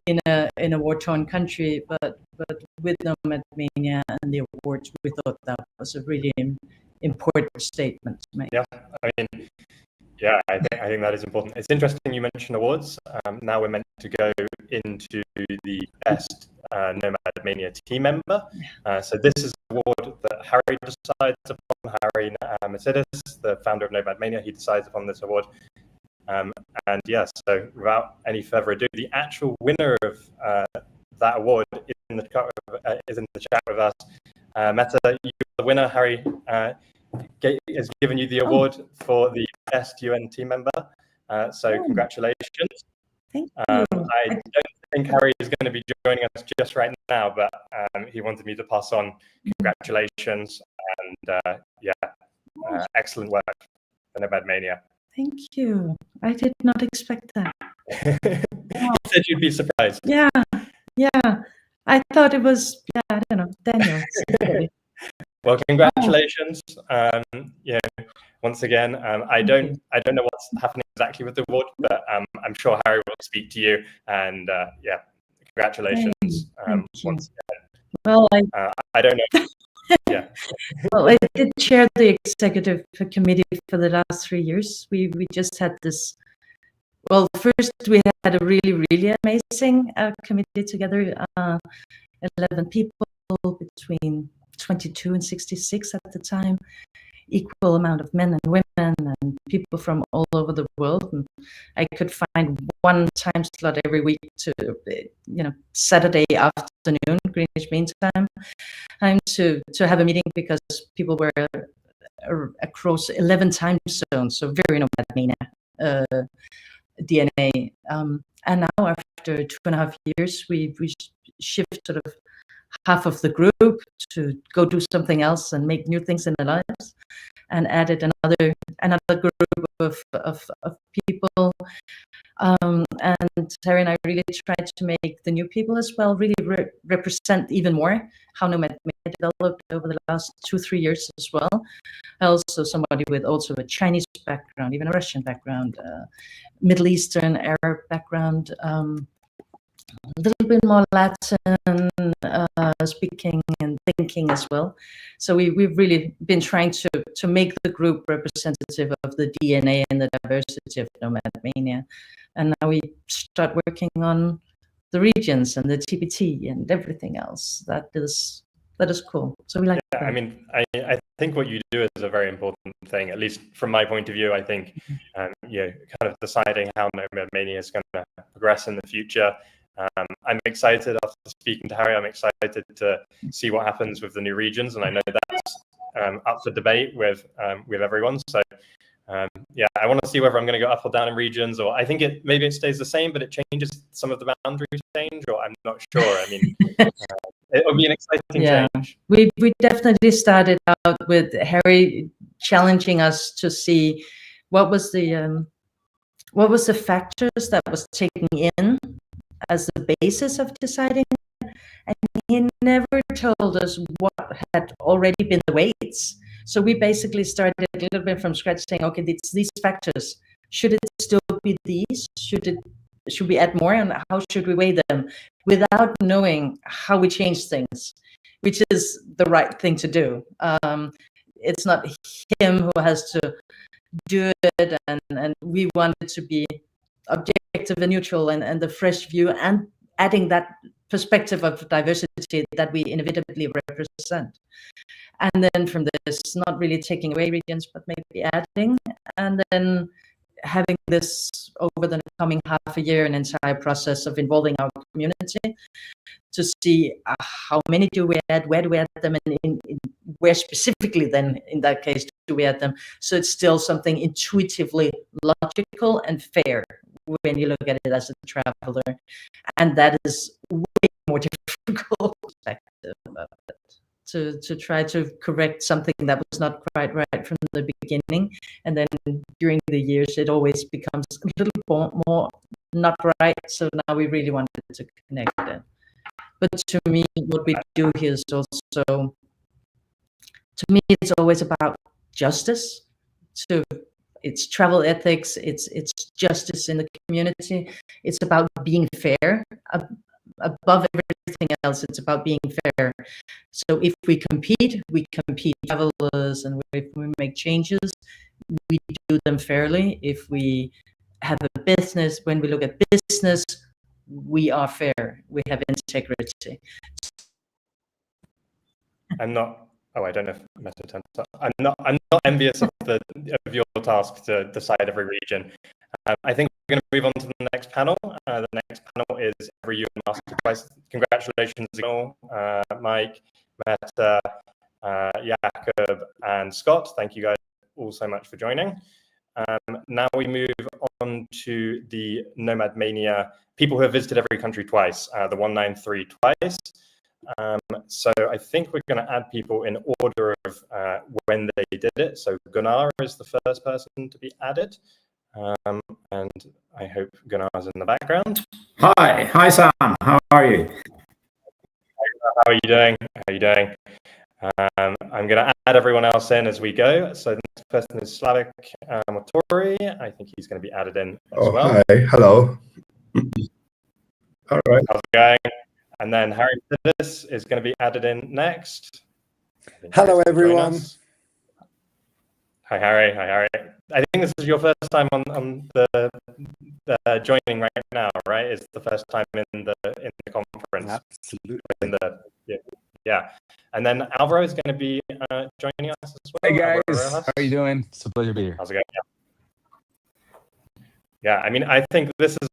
in a war-torn country, but with NomadMania and the awards, we thought that was a really important statement to make. Yeah, I mean, yeah, I think that is important. It's interesting you mentioned awards. Now we're meant to go into the best NomadMania team member. So this is an award that Harry decides upon. Harry Mercedes, the founder of NomadMania, he decides upon this award. And yes, so without any further ado, the actual winner of that award is in the chat with us. Meta, you're the winner. Harry has given you the award for the best UN team member. So congratulations. Thank you. I don't think Harry is going to be joining us just right now, but he wanted me to pass on congratulations and excellent work for NomadMania. Thank you. I did not expect that. You said you'd be surprised. Yeah. I thought it was, I don't know, Daniel. Well, congratulations. Once again, I don't know what's happening exactly with the award, but I'm sure Harry will speak to you. And yeah, congratulations once again. Well, I don't know. Yeah. Well, I did chair the executive committee for the last 3 years. We just had this. Well, first we had a really amazing committee together. 11 people between 22 and 66 at the time, equal amount of men and women and people from all over the world. And I could find one time slot every week to, Saturday afternoon, Greenwich Mean Time, to have a meeting because people were across 11 time zones, so very NomadMania DNA. And now after 2.5 years, we shift sort of half of the group to go do something else and make new things in their lives, and added another group of people. And Terry and I really tried to make the new people as well really represent even more how NomadMania developed over the last 2-3 years as well. Also somebody with also a Chinese background, even a Russian background, Middle Eastern, Arab background, a little bit more Latin speaking and thinking as well. So we've really been trying to make the group representative of the DNA and the diversity of NomadMania. And now we start working on the regions and the TBT and everything else. That is cool. So we like that. I mean, I think what you do is a very important thing, at least from my point of view. I think, kind of deciding how NomadMania is going to progress in the future. I'm excited after speaking to Harry. I'm excited to see what happens with the new regions, and I know that's up for debate with everyone. So yeah, I want to see whether I'm going to go up or down in regions, or I think maybe it stays the same, but it changes some of the boundaries change, or I'm not sure. I mean, it'll be an exciting change. We definitely started out with Harry challenging us to see what was the factors that was taken in as the basis of deciding, and he never told us what had already been the weights. So we basically started a little bit from scratch, saying, okay, it's these factors. Should it still be these? Should we add more, and how should we weigh them, without knowing how we change things, which is the right thing to do. It's not him who has to do it, and we wanted to be objective and neutral, and the fresh view, and adding that perspective of diversity that we inevitably represent. And then from this, not really taking away regions, but maybe adding, and then having this over the coming half a year, an entire process of involving our community to see how many do we add, where do we add them, and where specifically then in that case do we add them. So it's still something intuitively logical and fair when you look at it as a traveler. And that is way more difficult perspective of it. To try to correct something that was not quite right from the beginning, and then during the years it always becomes a little more not right. So now we really wanted to connect it. But to me, what we do here is also, to me, it's always about justice. It's travel ethics. It's justice in the community. It's about being fair. Above everything else, it's about being fair. So if we compete travelers, and if we make changes, we do them fairly. If we have a business, when we look at business, we are fair. We have integrity. I'm not. Oh, I don't know if Meta turns up. I'm not envious of your task to decide every region. I think we're going to move on to the next panel. The next panel is Every UN Master Twice. Congratulations, Mike, Meta, Jakob, and Scott. Thank you guys all so much for joining. Now we move on to the NomadMania people who have visited every country twice, the 193 twice. So I think we're going to add people in order of when they did it. So Gunnar is the first person to be added. And I hope Gunnar's in the background. Hi Sam, how are you? How are you doing? I'm going to add everyone else in as we go. So the next person is Slavik Motori. I think he's going to be added in as well. Hi, hello. All right. How's it going? And then Harry Pittis is going to be added in next. Hello, everyone. Hi, Harry. Hi, Harry. I think this is your first time on the joining right now, right? It's the first time in the conference. Absolutely. Yeah. And then Alvaro is going to be joining us as well. Hey guys, Alvaro, how are you doing? It's a pleasure to be here. how's it going? Yeah. I mean, I think this is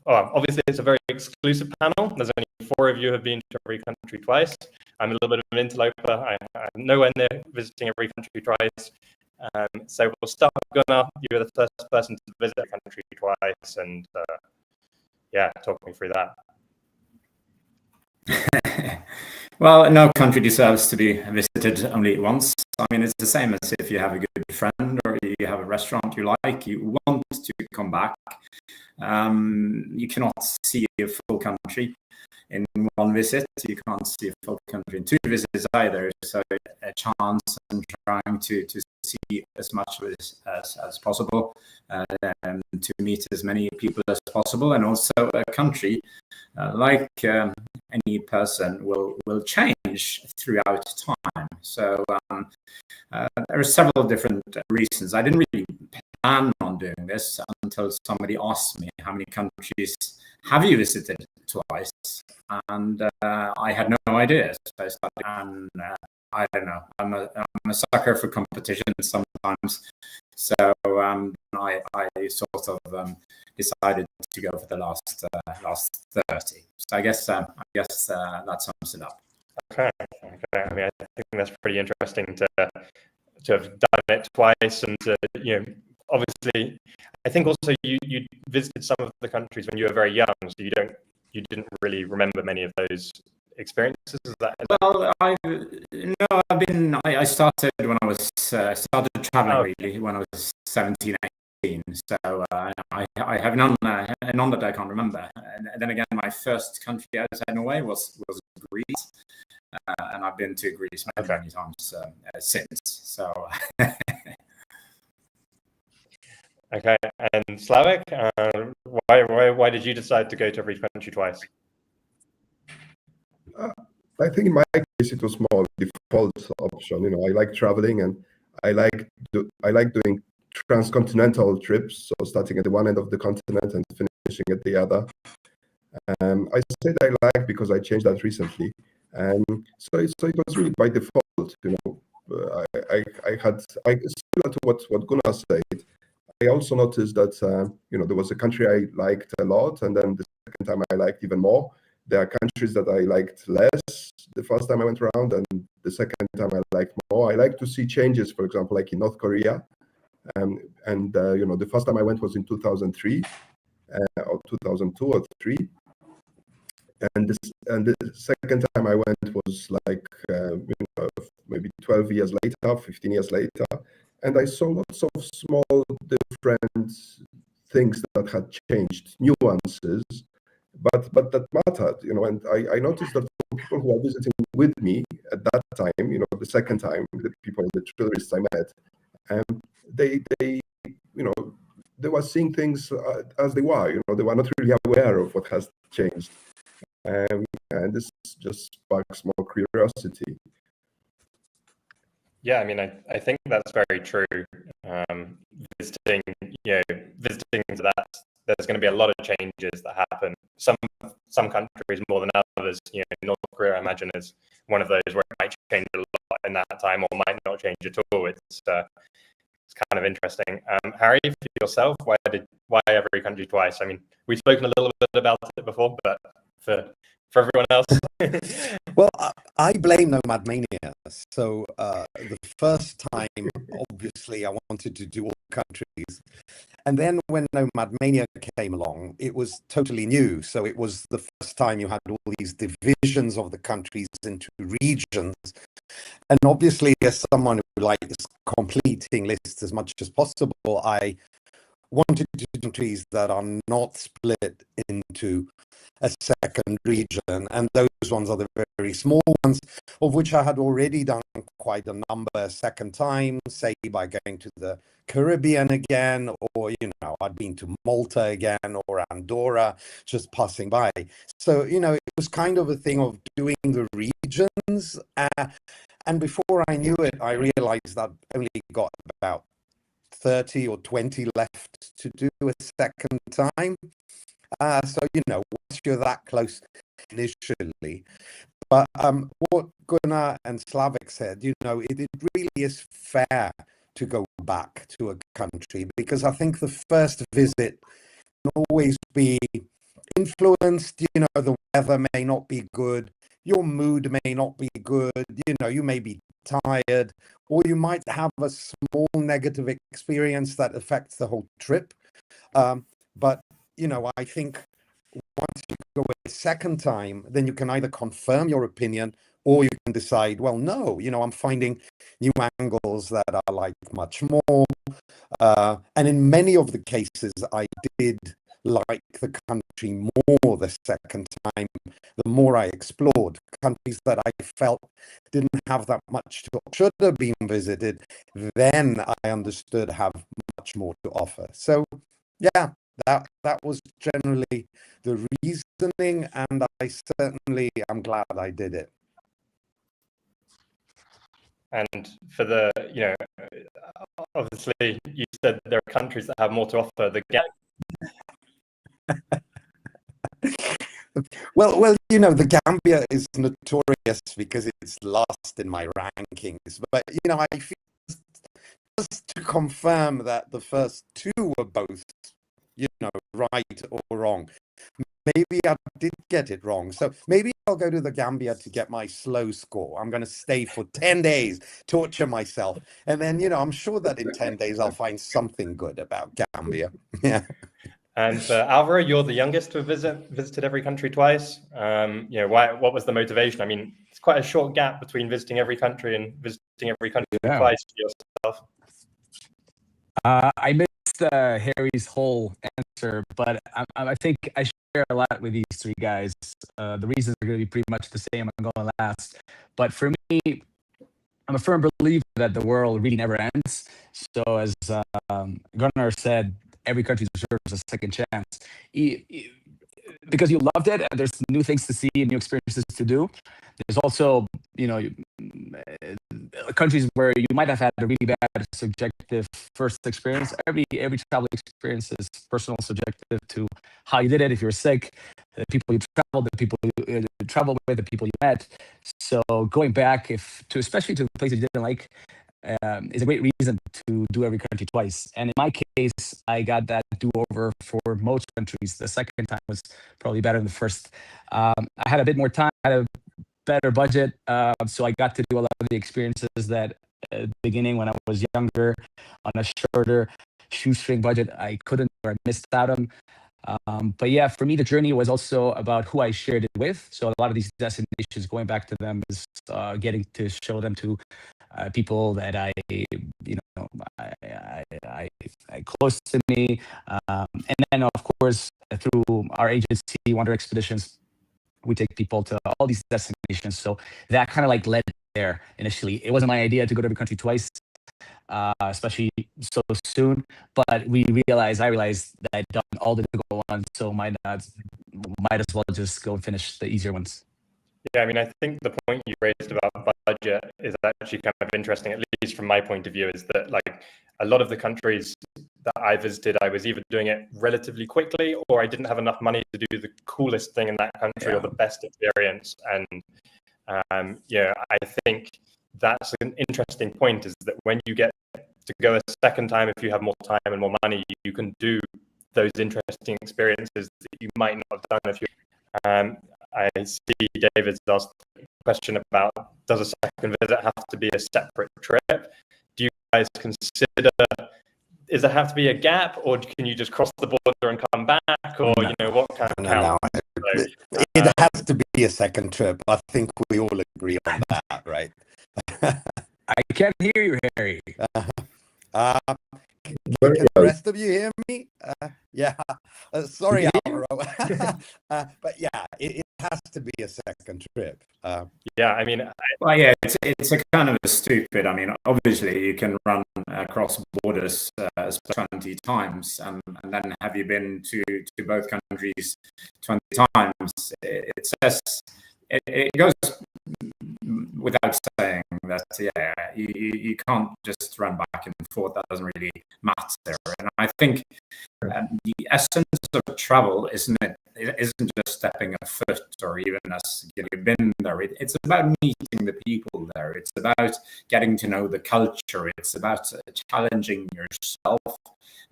obviously it's a very exclusive panel. There's only 4 of you who have been to every country twice. I'm a little bit of an interloper. I'm nowhere near visiting every country twice. So we'll start with Gunnar. You were the first person to visit a country twice, and yeah, talk me through that. Well, no country deserves to be visited only once. I mean, it's the same as if you have a good friend or you have a restaurant you like, you want to come back. You cannot see a full country in one visit. You can't see a full country in 2 visits either. So a chance and trying to see as much of it as possible, and to meet as many people as possible, and also a country like any person will change throughout time. So there are several different reasons. I didn't really plan on doing this until somebody asked me how many countries have you visited twice, and I had no idea. So I started, and I don't know. I'm a sucker for competition sometimes. So I sort of decided to go for the last 30. So I guess that sums it up. Okay. I mean, I think that's pretty interesting to have done it twice, and obviously, I think also you visited some of the countries when you were very young, so you didn't really remember many of those experiences. Well, I started when I was started traveling really when I was 17, 18. So I have none that I can't remember. And then again, my first country outside Norway was Greece, and I've been to Greece many times since. So. Okay, and Slavik, why did you decide to go to every country twice? I think in my case it was more default option. I like traveling, and I like doing transcontinental trips. So starting at the one end of the continent and finishing at the other. I said I like because I changed that recently, and so it was really by default. I had similar to what Gunnar said. I also noticed that there was a country I liked a lot, and then the second time I liked even more. There are countries that I liked less the first time I went around, and the second time I liked more. I like to see changes, for example, like in North Korea. The first time I went was in 2003 or 2002 or 3. And the second time I went was like maybe 12 years later, 15 years later. And I saw lots of small different things that had changed, nuances, but that mattered, and I noticed that for people who are visiting with me at that time, the second time, the tourists I met, they were seeing things as they were, they were not really aware of what has changed. And this just sparks more curiosity. Yeah, I mean, I think that's very true. Visiting to that, there's going to be a lot of changes that happen. Some countries more than others. North Korea, I imagine, is one of those where it might change a lot in that time, or might not change at all. It's kind of interesting. Harry, for yourself, why every country twice? I mean, we've spoken a little bit about it before, but for everyone else. Well, I blame NomadMania. So the first time, obviously, I wanted to do all countries. And then when NomadMania came along, it was totally new. So it was the first time you had all these divisions of the countries into regions. And obviously, as someone who likes completing lists as much as possible, I wanted to do countries that are not split into a second region, and those ones are the very small ones, of which I had already done quite a number a second time, say by going to the Caribbean again, or I'd been to Malta again or Andorra, just passing by. So it was kind of a thing of doing the regions, and before I knew it, I realized I'd only got about 30 or 20 left to do a second time. So once you're that close initially, but what Gunnar and Slavik said, it really is fair to go back to a country, because I think the first visit can always be influenced. The weather may not be good, your mood may not be good, you may be tired, or you might have a small negative experience that affects the whole trip. But I think once you go a second time, then you can either confirm your opinion, or you can decide, well, no, I'm finding new angles that I like much more. And in many of the cases, I did like the country more the second time, the more I explored. Countries that I felt didn't have that much to, should have been visited, then I understood have much more to offer. So yeah, that was generally the reasoning, and I certainly am glad I did it. And for the, obviously you said there are countries that have more to offer. The gap. Well, the Gambia is notorious because it's last in my rankings. But, I feel just to confirm that the first two were both, right or wrong. Maybe I did get it wrong. So maybe I'll go to the Gambia to get my slow score. I'm going to stay for 10 days, torture myself. And then, I'm sure that in 10 days, I'll find something good about Gambia. Yeah. And for Alvaro, you're the youngest to have visited every country twice. What was the motivation? I mean, it's quite a short gap between visiting every country and visiting every country twice for yourself. I missed Harry's whole answer, but I think I share a lot with these three guys. The reasons are going to be pretty much the same. I'm going last. But for me, I'm a firm believer that the world really never ends. So as Gunnar said, every country deserves a second chance. Because you loved it, and there's new things to see and new experiences to do. There's also, countries where you might have had a really bad subjective first experience. Every travel experience is personal, subjective to how you did it. If you were sick, the people you traveled, the people you traveled with, the people you met. So going back, especially to places you didn't like, is a great reason to do every country twice. And in my case, I got that do-over for most countries. The second time was probably better than the first. I had a bit more time, had a better budget, so I got to do a lot of the experiences that at the beginning when I was younger on a shorter shoestring budget I couldn't, or I missed out on. But yeah, for me, the journey was also about who I shared it with. So a lot of these destinations, going back to them, is getting to show them to people that I close to me. And then, of course, through our agency, Wonder Expeditions, we take people to all these destinations. So that kind of like led there initially. It wasn't my idea to go to every country twice, especially so soon. But I realized that I'd done all the difficult ones, so might as well just go and finish the easier ones. Yeah, I mean, I think the point you raised about budget is actually kind of interesting, at least from my point of view, is that like a lot of the countries that I visited, I was either doing it relatively quickly or I didn't have enough money to do the coolest thing in that country or the best experience. And I think that's an interesting point, is that when you get to go a second time, if you have more time and more money, you can do those interesting experiences that you might not have done if you. I see David's asked a question about, does a second visit have to be a separate trip? Do you guys consider, does it have to be a gap, or can you just cross the border and come back, or what kind of count? No. It has to be a second trip. I think we all agree on that, right? I can't hear you, Harry. Very Can the well. rest of you hear me? Yeah. Sorry, Alvaro. But yeah, it has to be a second trip. Yeah, I mean, well, yeah, it's a kind of a stupid. I mean, obviously you can run across borders 20 times, and then have you been to both countries 20 times? It says it goes without saying that, yeah, you can't just run back and forth. That doesn't really matter. And I think the essence of travel isn't just stepping a foot or even as you've been there. It's about meeting the people there. It's about getting to know the culture. It's about challenging yourself,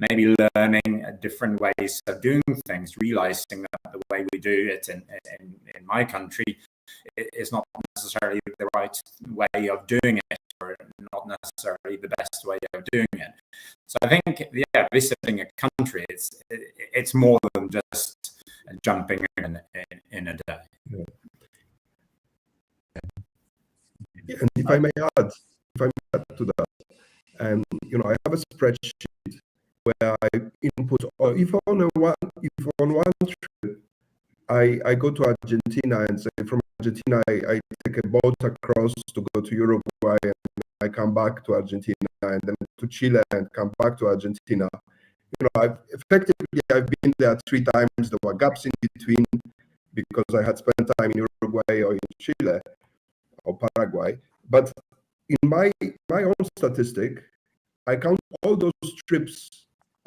maybe learning different ways of doing things, realizing that the way we do it in my country is not necessarily the right way of doing it, or not necessarily the best way of doing it. So I think, yeah, visiting a country, it's more than just jumping in a day. Yeah, and if I may add to that, you know, I have a spreadsheet where I input, or if on one trip I go to Argentina, and say from Argentina I take a boat across to go to Uruguay, and I come back to Argentina, and then to Chile and come back to Argentina. You know, I've been there 3 times. There were gaps in between because I had spent time in Uruguay or in Chile or Paraguay. But in my own statistic, I count all those trips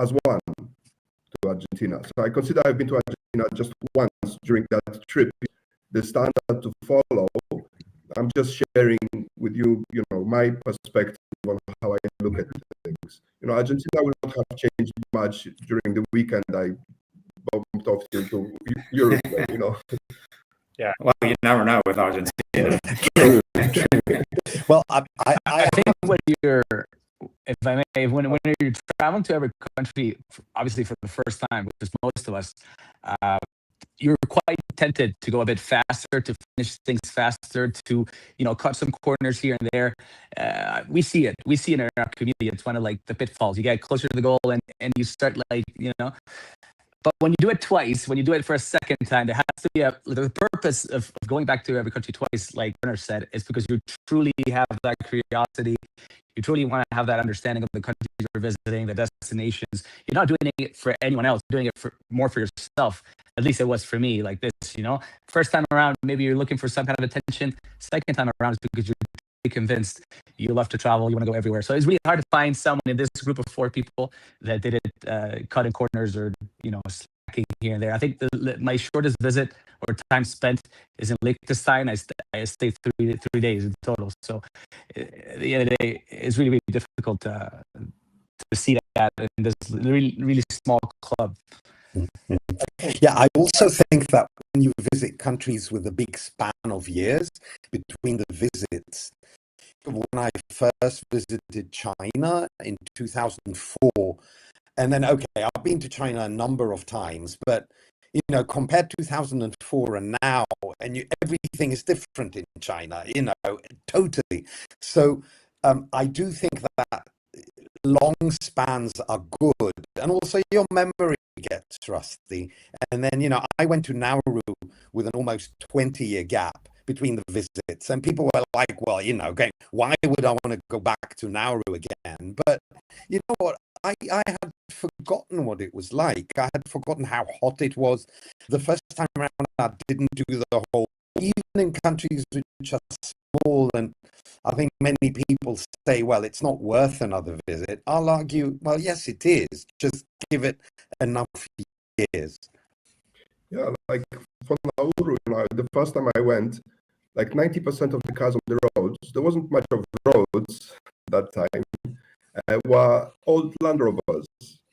as one to Argentina. So I consider I've been to Argentina just once during that trip. The standard to follow. I'm just sharing with you, you know, my perspective on how I look at things. You know, Argentina will not have changed much during the weekend I bumped off to Uruguay, you know. Yeah. Well, you never know with Argentina. True. Well, I think when you're, if I may, when you're traveling to every country, obviously for the first time, which is most of us, you're quite tempted to go a bit faster, to finish things faster, to, you know, cut some corners here and there. We see it in our community. It's one of like the pitfalls. You get closer to the goal and you start like, you know. But when you do it twice, when you do it for a second time, there has to be the purpose of going back to every country twice, like Werner said, is because you truly have that curiosity. You truly want to have that understanding of the countries you're visiting, the destinations. You're not doing it for anyone else, you're doing it more for yourself. At least it was for me like this, you know. First time around, maybe you're looking for some kind of attention. Second time around is because you're convinced you love to travel, you want to go everywhere. So it's really hard to find someone in this group of 4 people that did it cutting corners or, you know, slacking here and there. I think my shortest visit or time spent is in Liechtenstein. I stayed 3 days in total. So at the end of the day, it's really, really difficult to see that in this really, really small club. Yeah, I also think that when you visit countries with a big span of years between the visits, when I first visited China in 2004, and then, okay, I've been to China a number of times, but, you know, compare 2004 and now, and everything is different in China, you know, totally. So I do think that long spans are good, and also your memory gets rusty. And then, you know, I went to Nauru with an almost 20-year gap between the visits, and people were like, well, you know, okay, why would I want to go back to Nauru again? But you know what, I had forgotten what it was like. I had forgotten how hot it was. The first time around, I didn't do the whole, even in countries which are small, and I think many people say, well, it's not worth another visit. I'll argue, well, yes, it is. Just give it enough years. Yeah, like for Nauru, you know, the first time I went, like 90% of the cars on the roads, there wasn't much of roads that time, were old Land Rovers,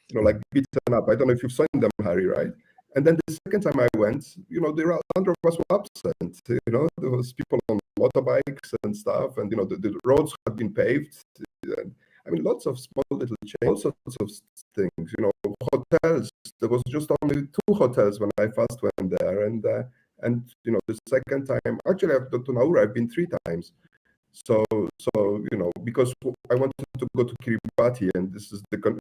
you know, like beaten up. I don't know if you've seen them, Harry, right? And then the second time I went, you know, the Land Rovers were absent. You know, there was people on motorbikes and stuff, and, you know, the roads had been paved. I mean, lots of small little changes, all sorts of things, you know, hotels. There was just only 2 hotels when I first went there. And you know, the second time, actually, I've been to Nauru, I've been 3 times. So because I wanted to go to Kiribati, and this is you can't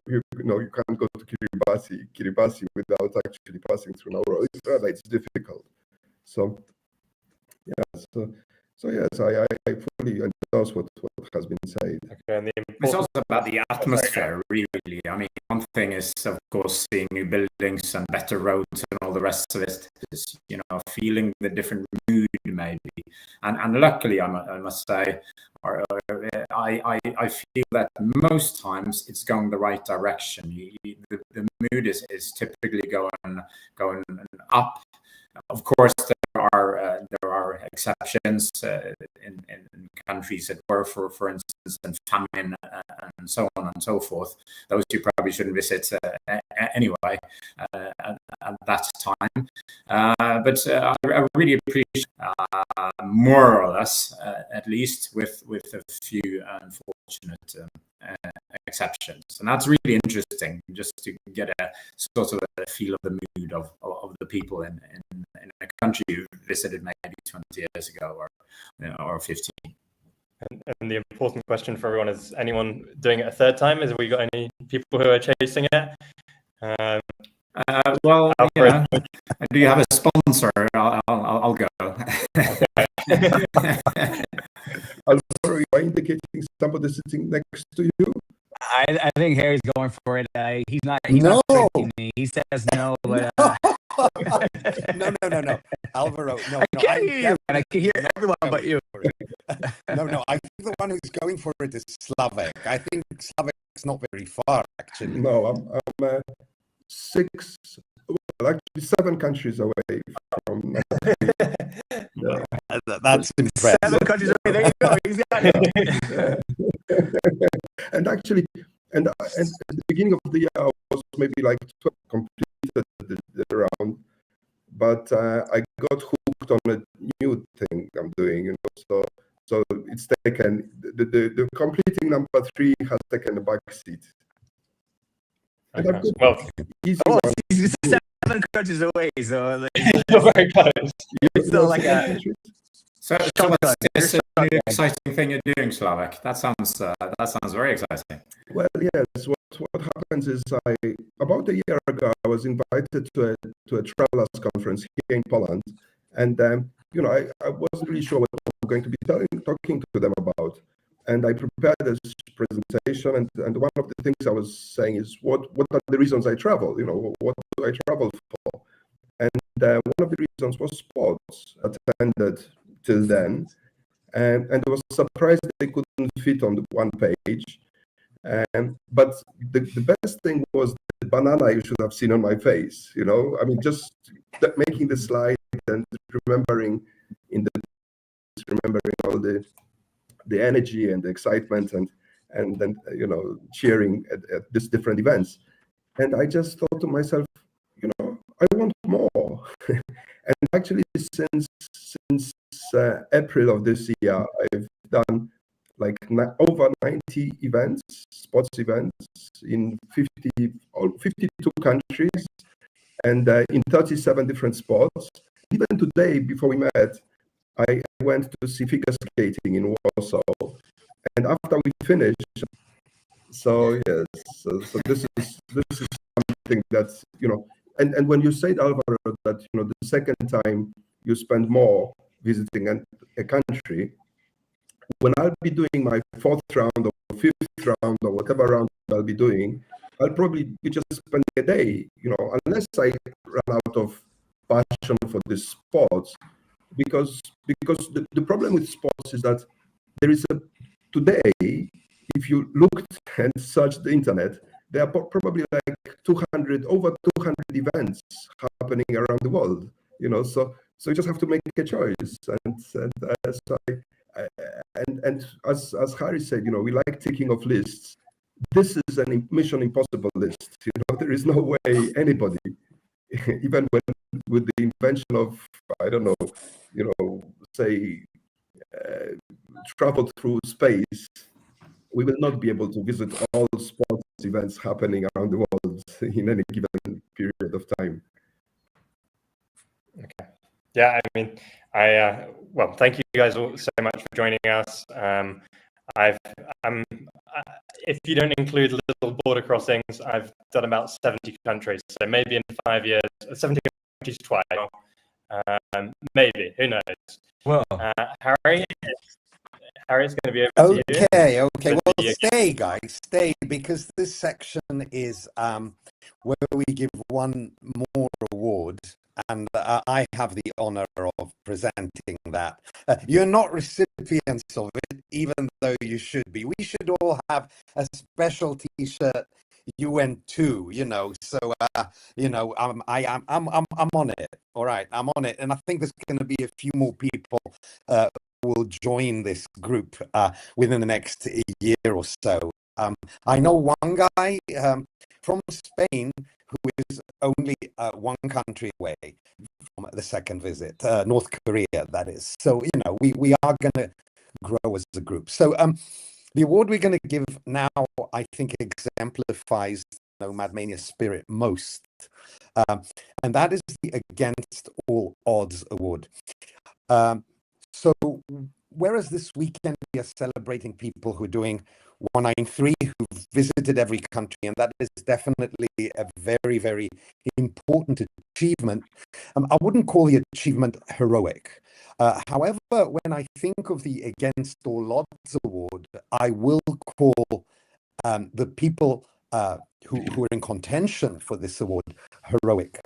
go to Kiribati without actually passing through Nauru. It's difficult. So yeah, so yes, I fully endorse what has been said. Okay, it's also about the atmosphere, really. I mean, one thing is, of course, seeing new buildings and better roads and all the rest of it. Is, feeling the different mood, maybe. And luckily, I must say, I feel that most times it's going the right direction. The mood is typically going up. Of course, there are exceptions in countries that were, for instance, in famine and so on and so forth. Those you probably shouldn't visit anyway at that time. But I really appreciate, more or less, at least with a few unfortunate exceptions, and that's really interesting, just to get a sort of a feel of the mood of the people in a country you visited maybe 20 years ago or 15. And the important question for everyone is: anyone doing it a third time? Have we got any people who are chasing it? Well, do you have a sponsor? I'll go. Alvaro, you are indicating somebody sitting next to you? I think Harry's going for it. He's not tricking me. He says no, but No. Alvaro, no. I can't hear you, and I can hear everyone but you. No. I think the one who's going for it is Slavek. I think Slavek's not very far, actually. No, I'm 7 countries away from. That's impressive. 7 countries away. There you go. He's got it. And actually, and at the beginning of the year, I was maybe like 12 completed the round, but I got hooked on a new thing I'm doing. So it's taken the completing number 3 has taken a back seat. Okay. Well, he's 7 countries away, so very close. It's still like a. So it's a new exciting thing you're doing, Slavek. That sounds very exciting. Well, yes. What happens is, about a year ago, I was invited to a travelers conference here in Poland, and I wasn't really sure what I'm going to be talking to them about, and I prepared this presentation, and one of the things I was saying is what are the reasons I travel? What do I travel for? And one of the reasons was sports. Attended till then, and I was surprised they couldn't fit on the one page. But the best thing was the banana you should have seen on my face. I mean, just making the slide and remembering all the energy and the excitement and then cheering at these different events. And I just thought to myself, I want more. And actually, since April of this year, I've done like over 90 events, sports events in 52 countries and in 37 different sports. Even today, before we met, I went to see figure skating in Warsaw, and after we finished, so yes, so this is something that's and when you said, Alvaro, that the second time you spend more visiting a country, when I'll be doing my 4th round or 5th round or whatever round I'll be doing, I'll probably be just spending a day, unless I run out of passion for this sports, because the problem with sports is that there is today, if you looked and searched the internet, there are probably like over 200 events happening around the world, so you just have to make a choice. And as Harry said, we like ticking off lists. This is a mission impossible list. There is no way anybody, even with the invention of, I don't know, say, travel through space, we will not be able to visit all sports events happening around the world in any given period of time. Okay. Yeah, I mean, Well, thank you guys all so much for joining us. If you don't include little border crossings, I've done about 70 countries. So maybe in 5 years, 70 countries twice. Maybe, who knows? Well, Harry's going to be over to you. Okay. Well, stay, guys, stay, because this section is where we give one more award, and I have the honor of presenting that. You're not recipients of it, even though you should be. We should all have a special T-shirt. You went too, So I'm on it. All right, I'm on it, and I think there's going to be a few more people will join this group within the next year or so. I know one guy from Spain who is only one country away from the second visit, North Korea, that is. So, we are going to grow as a group. So the award we're going to give now, I think, exemplifies NomadMania spirit most. And that is the Against All Odds Award. So whereas this weekend we are celebrating people who are doing 193, who've visited every country, and that is definitely a very, very important achievement. I wouldn't call the achievement heroic. However, when I think of the Against All Odds Award, I will call the people who are in contention for this award heroic.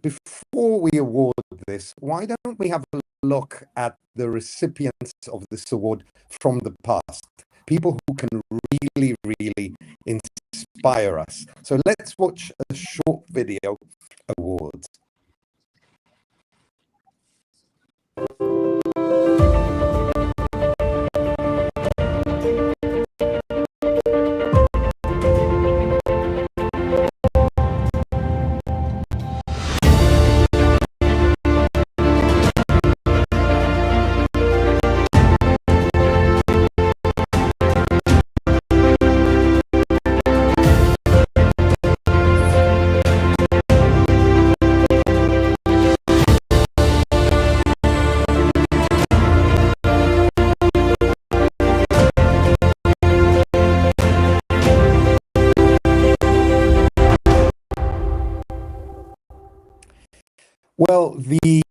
Before we award this, why don't we have a look at the recipients of this award from the past? People who can really, really inspire us. So let's watch a short video awards. Well, the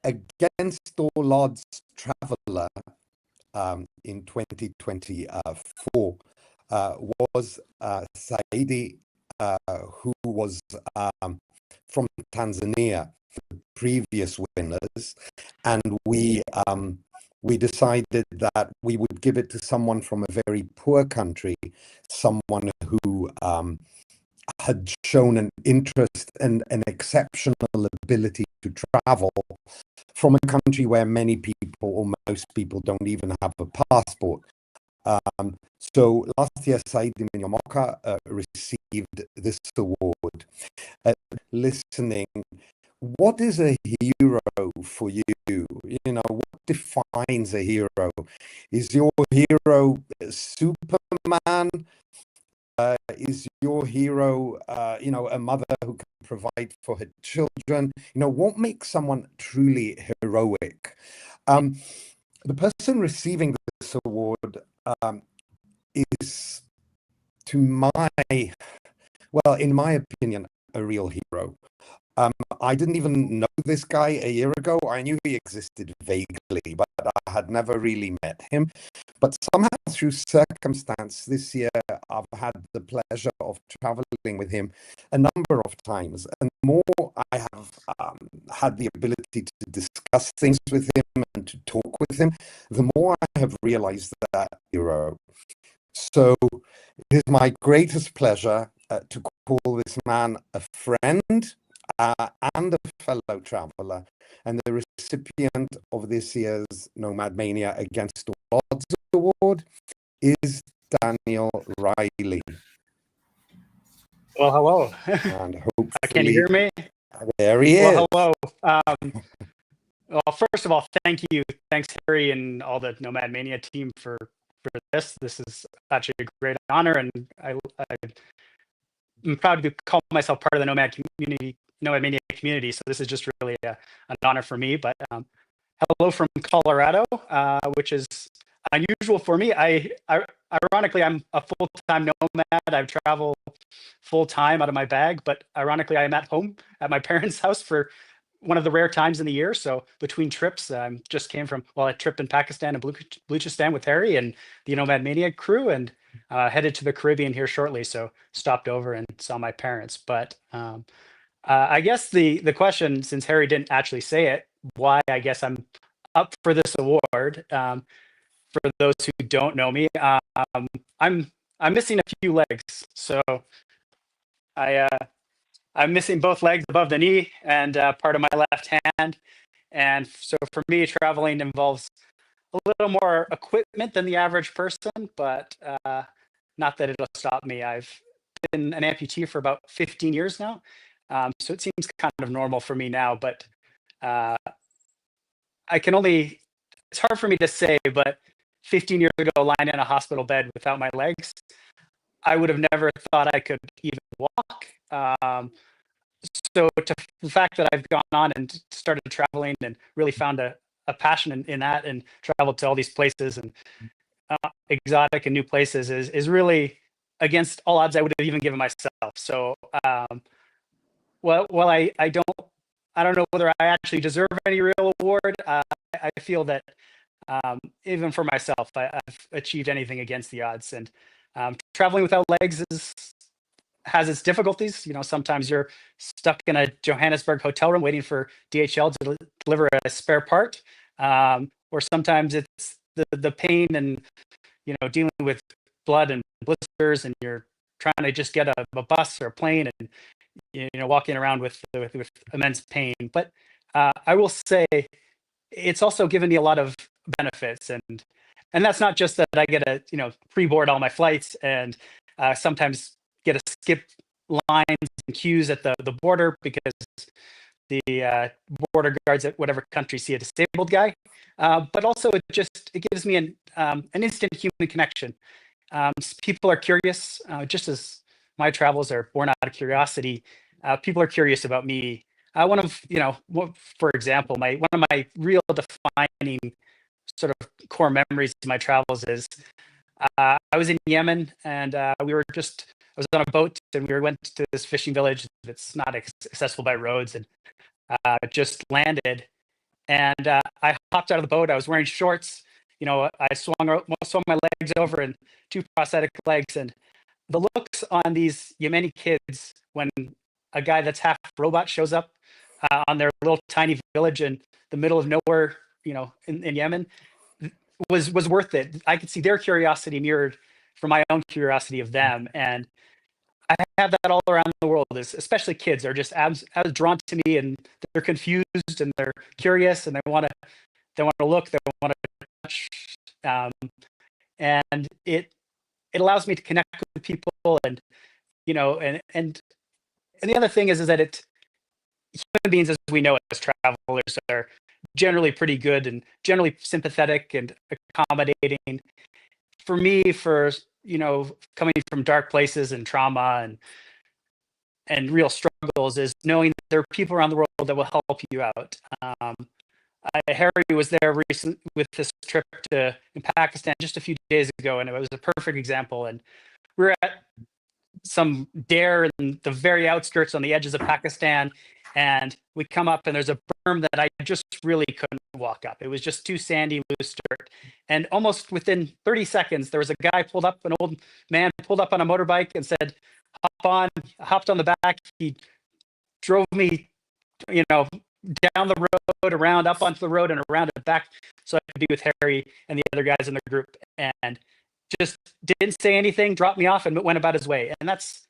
Against All Odds Traveler in 2024 was Saidi, who was from Tanzania, the previous winners, and we decided that we would give it to someone from a very poor country, someone who had shown an interest and an exceptional ability to travel from a country where many people or most people don't even have a passport. So last year, Said Minyomoka received this award. Listening, what is a hero for you? What defines a hero? Is your hero Superman? Is your hero, a mother who can provide for her children? What makes someone truly heroic? The person receiving this award is, in my opinion, a real hero. I didn't even know this guy a year ago. I knew he existed vaguely, but I had never really met him. But somehow, through circumstance, this year, I've had the pleasure of traveling with him a number of times. And the more I have had the ability to discuss things with him and to talk with him, the more I have realized that hero. So it is my greatest pleasure to call this man a friend and a fellow traveler, and the recipient of this year's NomadMania Against All Odds Award is Daniel Riley. Well, hello. And hopefully, can you hear me? There he is. Well, hello. Well, first of all, thank you. Thanks, Harry, and all the NomadMania team for this. This is actually a great honor, and I'm proud to call myself part of the Nomad community NomadMania community. So this is just really an honor for me. But hello from Colorado, which is unusual for me. Ironically, I'm a full-time nomad. I travel full-time out of my bag, but ironically, I'm at home at my parents' house for one of the rare times in the year. So between trips, just came from, well, a trip in Pakistan and Baluchistan with Harry and the NomadMania crew, and headed to the Caribbean here shortly. So stopped over and saw my parents. But I guess the question, since Harry didn't actually say it, why I guess I'm up for this award. For those who don't know me, I'm missing a few legs. So I'm missing both legs above the knee and part of my left hand. And so for me, traveling involves a little more equipment than the average person, but not that it'll stop me. I've been an amputee for about 15 years now. So it seems kind of normal for me now, but I can only, it's hard for me to say, but 15 years ago, lying in a hospital bed without my legs, I would have never thought I could even walk. So the fact that I've gone on and started traveling and really found a passion in that and traveled to all these places and exotic and new places is really against all odds I would have even given myself. So well, I don't know whether I actually deserve any real award. I feel that even for myself, I've achieved anything against the odds. And traveling without legs has its difficulties. You know, sometimes you're stuck in a Johannesburg hotel room waiting for DHL to deliver a spare part, or sometimes it's the pain and, you know, dealing with blood and blisters, and you're trying to just get a bus or a plane, and you know, walking around with immense pain. But I will say it's also given me a lot of benefits, and that's not just that I get a, you know, pre-board all my flights and sometimes get to skip lines and queues at the border because the border guards at whatever country see a disabled guy, but also it gives me an instant human connection. People are curious, just as my travels are born out of curiosity. People are curious about me. One of, you know, for example, one of my real defining sort of core memories of my travels is I was in Yemen, and I was on a boat, and we went to this fishing village that's not accessible by roads, and just landed. And I hopped out of the boat. I was wearing shorts. You know, I swung my legs over and 2 prosthetic legs. And the looks on these Yemeni kids when a guy that's half robot shows up on their little tiny village in the middle of nowhere, you know, in Yemen, was worth it. I could see their curiosity mirrored from my own curiosity of them. And I have that all around the world, especially kids are just as drawn to me, and they're confused and they're curious, and they want to look, they want to touch, and it allows me to connect with people, and you know, and the other thing is that human beings, as we know as travelers, are generally pretty good and generally sympathetic and accommodating. For me, you know, coming from dark places and trauma and real struggles, is knowing that there are people around the world that will help you out. Harry was there recently with this trip in Pakistan just a few days ago, and it was a perfect example. And we were at some dare in the very outskirts on the edges of Pakistan, and we come up and there's a berm that I just really couldn't walk up. It was just too sandy, loose dirt. And almost within 30 seconds, there was a guy an old man pulled up on a motorbike and said, hop on, hopped on the back. He drove me, you know, down the road, around, up onto the road and around and back, so I could be with Harry and the other guys in the group, and just didn't say anything, dropped me off and went about his way. And that's,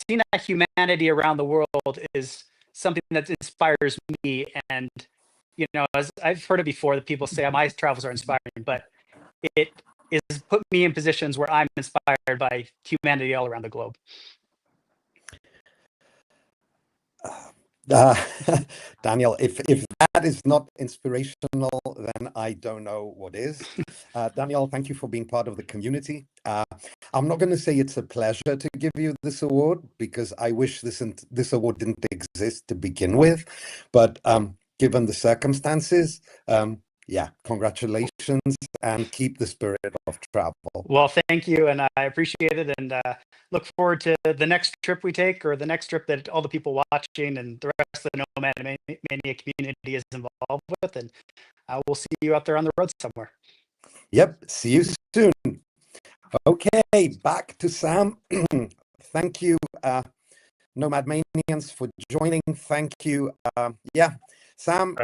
seeing that humanity around the world is something that inspires me. And, you know, as I've heard it before, that people say my travels are inspiring, but it is put me in positions where I'm inspired by humanity all around the globe. Daniel, if that is not inspirational, then I don't know what is. Daniel, thank you for being part of the community. I'm not going to say it's a pleasure to give you this award because I wish this award didn't exist to begin with, but given the circumstances, yeah, congratulations and keep the spirit of travel. Well, thank you, and I appreciate it, and look forward to the next trip we take, or the next trip that all the people watching and the rest of the NomadMania community is involved with, and we'll see you out there on the road somewhere. Yep, see you soon. Okay, back to Sam. Thank you, NomadManians, for joining. Thank you. Yeah, Sam,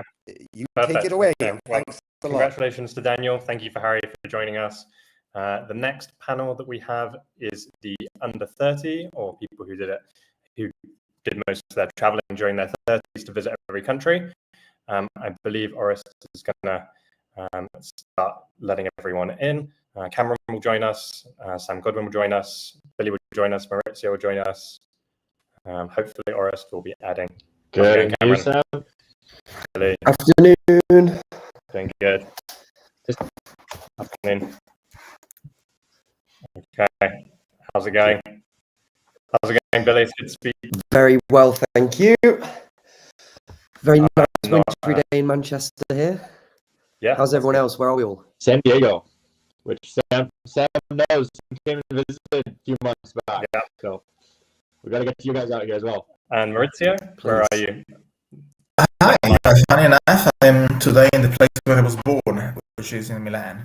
you take it away. Okay. Well, Thanks a lot. congratulations to Daniel. Thank you for Harry for joining us. The next panel that we have is the under 30, or people who did most of their traveling during their 30s to visit every country. I believe Orest is going to start letting everyone in. Cameron will join us. Sam Godwin will join us. Billy will join us. Maurizio will join us. Hopefully, Orest will be adding. Good. You, Sam? Billy. Afternoon. Doing good. Afternoon. Okay. How's it going? How's it going, Billy? It's good to speak. Very well, thank you. Very nice wintry day in Manchester here. Yeah. How's everyone else? Where are we all? San Diego, which Sam knows. He came and visited a few months back. Yeah. So we got to get you guys out here as well. And Maurizio, where are you? Hi. Funny enough, I'm today in the place where I was born, which is in Milan.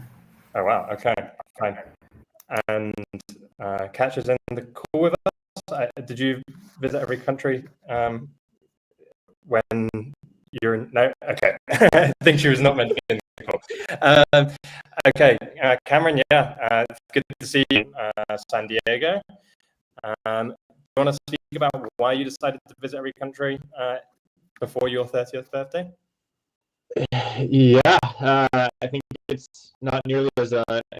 Oh wow. Okay. Fine. And Catch is in the call with us. Did you visit every country when you're in? No. Okay. I think she was not meant to be in the call. Okay. Cameron. Yeah. It's good to see you, San Diego. Do you want to speak about why you decided to visit every country before your 30th birthday? Yeah, I think it's not nearly as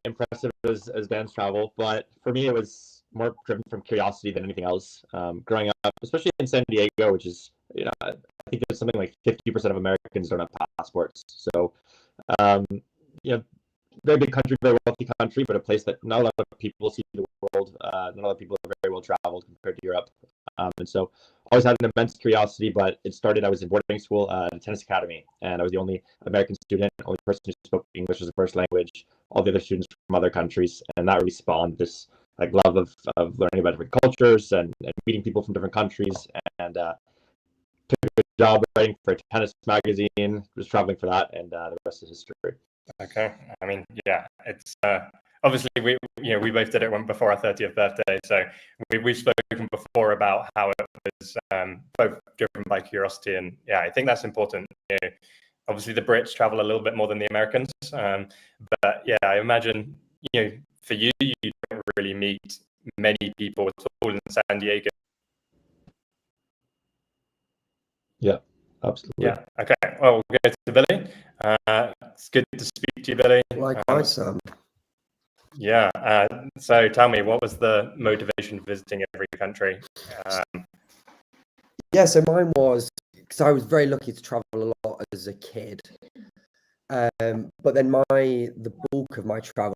impressive as Dan's travel, but for me it was more driven from curiosity than anything else. Growing up, especially in San Diego, which is, I think there's something like 50% of Americans don't have passports. So, very big country, very wealthy country, but a place that not a lot of people see the world. Not a lot of people are very well traveled compared to Europe. And so always had an immense curiosity, but it started, I was in boarding school at a tennis academy, and I was the only American student, only person who spoke English as a first language, all the other students from other countries. And that really spawned this love of learning about different cultures and meeting people from different countries, and took a job writing for a tennis magazine, was traveling for that, and the rest is history. Okay. I mean, yeah, it's obviously we both did it before our 30th birthday, so we've spoken before about how it was both driven by curiosity, and yeah, I think that's important. Obviously the Brits travel a little bit more than the Americans, but yeah, I imagine for you don't really meet many people at all in San Diego. Yeah. Absolutely. Yeah. Okay. Well, we'll go to Billy. It's good to speak to you, Billy. Likewise, Sam. Yeah. So tell me, what was the motivation for visiting every country? Yeah, so mine was because I was very lucky to travel a lot as a kid. But then the bulk of my travel,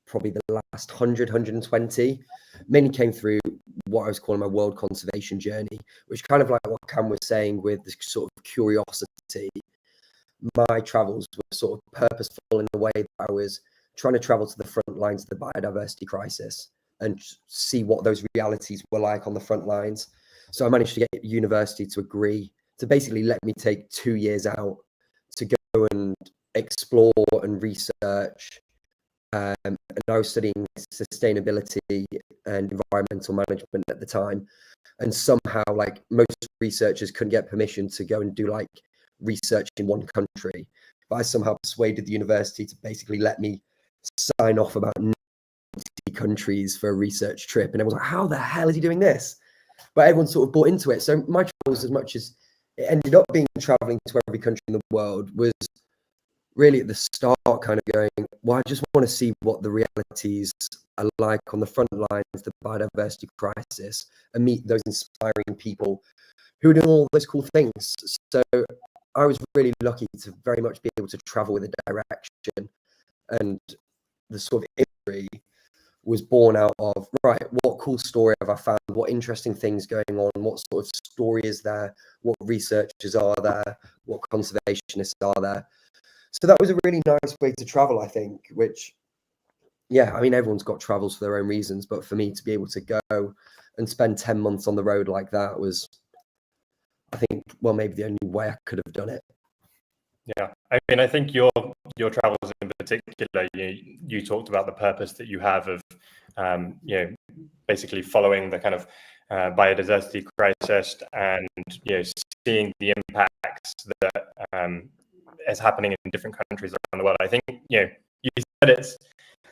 probably the last 120, mainly came through what I was calling my world conservation journey, which kind of like what Cam was saying with this sort of curiosity. My travels were sort of purposeful in the way that I was trying to travel to the front lines of the biodiversity crisis and see what those realities were like on the front lines. So I managed to get university to agree to basically let me take 2 years out to go and explore and research. And I was studying sustainability and environmental management at the time. And somehow, like most researchers couldn't get permission to go and do like research in one country. But I somehow persuaded the university to basically let me sign off about 90 countries for a research trip. And everyone was like, how the hell is he doing this? But everyone sort of bought into it. So my travels, as much as it ended up being traveling to every country in the world, was really at the start kind of going, well, I just want to see what the realities are like on the front lines of the biodiversity crisis and meet those inspiring people who are doing all those cool things. So I was really lucky to very much be able to travel with a direction and the sort of imagery was born out of, right, what cool story have I found? What interesting things going on? What sort of story is there? What researchers are there? What conservationists are there? So that was a really nice way to travel, I think, which, yeah, I mean, everyone's got travels for their own reasons, but for me to be able to go and spend 10 months on the road like that was, I think, well, maybe the only way I could have done it. Yeah, I mean, I think your travels in particular, you talked about the purpose that you have of, basically following the kind of biodiversity crisis and seeing the impacts that is happening in different countries around the world. I think you said it's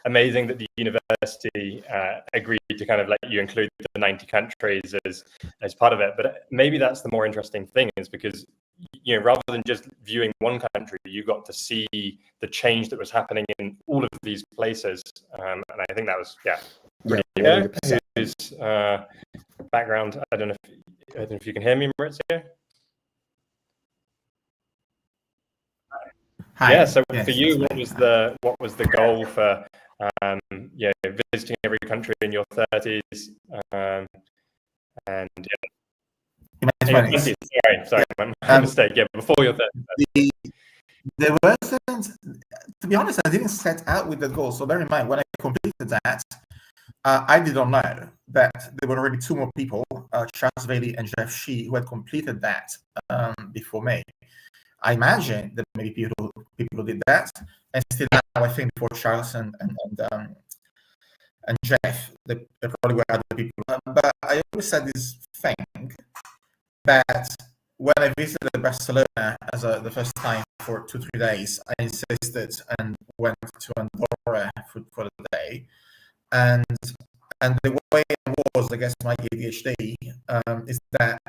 amazing that the university agreed to kind of let you include the 90 countries as part of it. But maybe that's the more interesting thing, is because rather than just viewing one country, you got to see the change that was happening in all of these places, and I think that was really good. Whose background? I don't know if you can hear me, Maurizio. Hi. Yeah. So yes, for you, that's what was the goal for visiting every country in your 30s? And in my 20s. Sorry, my mistake. Yeah, before your 30s. There wasn't, to be honest, I didn't set out with the goal. So bear in mind, when I completed that, I did not know that there were already two more people, Charles Bailey and Jeff Shee, who had completed that before me. I imagine that maybe people did that, and still now I think before Charles and Jeff, there probably were other people. But I always said this thing that when I visited Barcelona as the first time for 2-3 days, I insisted and went to Andorra for the day, and the way it was, I guess, my ADHD is that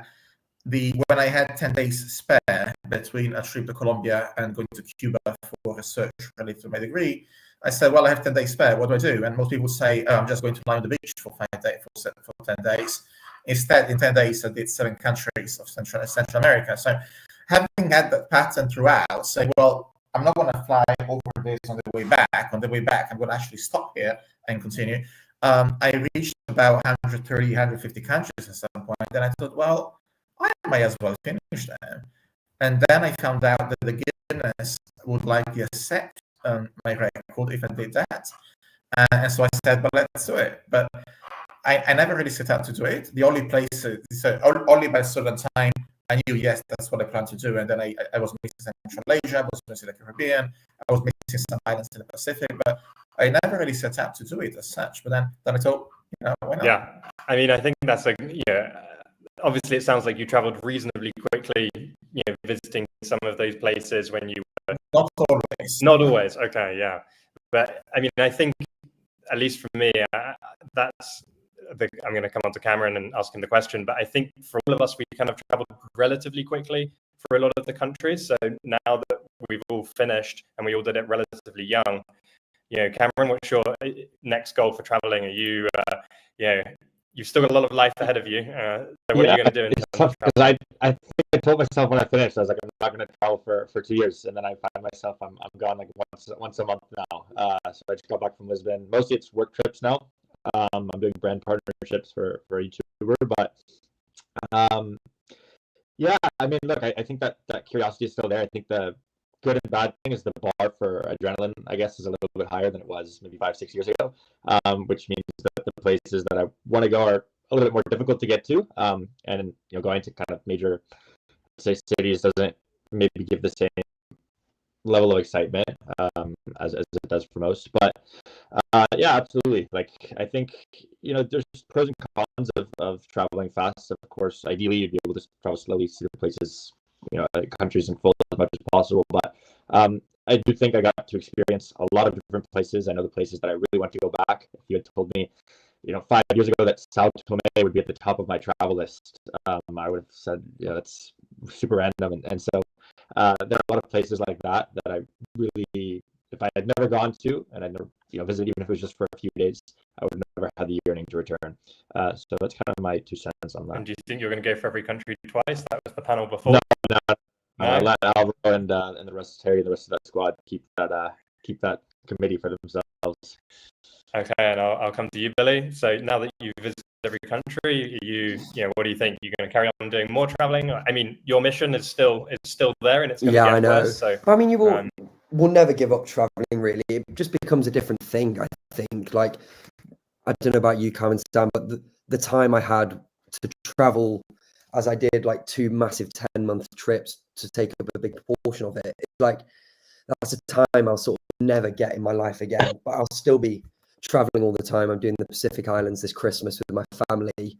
when I had 10 days spare between a trip to Colombia and going to Cuba for research related to my degree, I said, well, I have 10 days spare. What do I do? And most people say, I'm just going to lie on the beach for 5 days, for 10 days. Instead, in 10 days, I did 7 countries of Central America. So having had that pattern throughout, say, well, I'm not going to fly over this on the way back. On the way back, I'm going to actually stop here and continue. I reached about 130, 150 countries at some point. Then I thought, well, I might as well finish them. And then I found out that the Guinness would likely accept my record if I did that. And so I said, but let's do it. But I never really set out to do it. The only place, so only by a certain time, I knew, yes, that's what I plan to do. And then I was missing Central Asia, I was missing the Caribbean, I was missing some islands in the Pacific, but I never really set out to do it as such. But then I thought, why not? Yeah, I mean, I think that's obviously it sounds like you traveled reasonably quickly, visiting some of those places when you were... Not always. Not always, okay, yeah. But I mean, I think, at least for me, I'm going to come on to Cameron and ask him the question, but I think for all of us, we kind of traveled relatively quickly for a lot of the countries. So now that we've all finished and we all did it relatively young, Cameron, what's your next goal for traveling? Are you, you've still got a lot of life ahead of you. So what are you going to do? It's tough because I think I told myself when I finished, I was like, I'm not going to travel for 2 years, and then I find myself I'm gone like once a month now. So I just got back from Lisbon. Mostly it's work trips now. I'm doing brand partnerships for a YouTuber, but yeah, I mean, look, I think that curiosity is still there. I think the good and bad thing is the bar for adrenaline, I guess, is a little bit higher than it was maybe 5-6 years ago, which means that the places that I want to go are a little bit more difficult to get to, and going to kind of major, say, cities doesn't maybe give the same level of excitement as it does for most. But yeah, absolutely. Like, I think there's pros and cons of traveling fast. Of course, ideally you'd be able to travel slowly, see the places, countries in full as much as possible. But I do think I got to experience a lot of different places. I know the places that I really want to go back. If you had told me 5 years ago that Sao Tome would be at the top of my travel list, I would have said, that's super random. And so there are a lot of places like that I really, if I had never gone to and I'd never visited, even if it was just for a few days, I would have never had the yearning to return. So that's kind of my 2 cents on that. And do you think you're going to go for every country twice? That was the panel before. No. Let Alvaro and the rest of Terry, the rest of that squad keep that committee for themselves. Okay, and I'll come to you, Billy. So now that you've visited every country, what do you think? You're going to carry on doing more traveling? I mean, your mission is still there, and it's going to Yeah, I get know. worse. So, But I mean, we'll never give up traveling. Really, it just becomes a different thing. I think. Like, I don't know about you, Cam and Stan, but the time I had to travel, as I did, like 2 massive 10-month trips to take up a big portion of it. It's like that's a time I'll sort of never get in my life again. But I'll still be traveling all the time. I'm doing the Pacific Islands this Christmas with my family.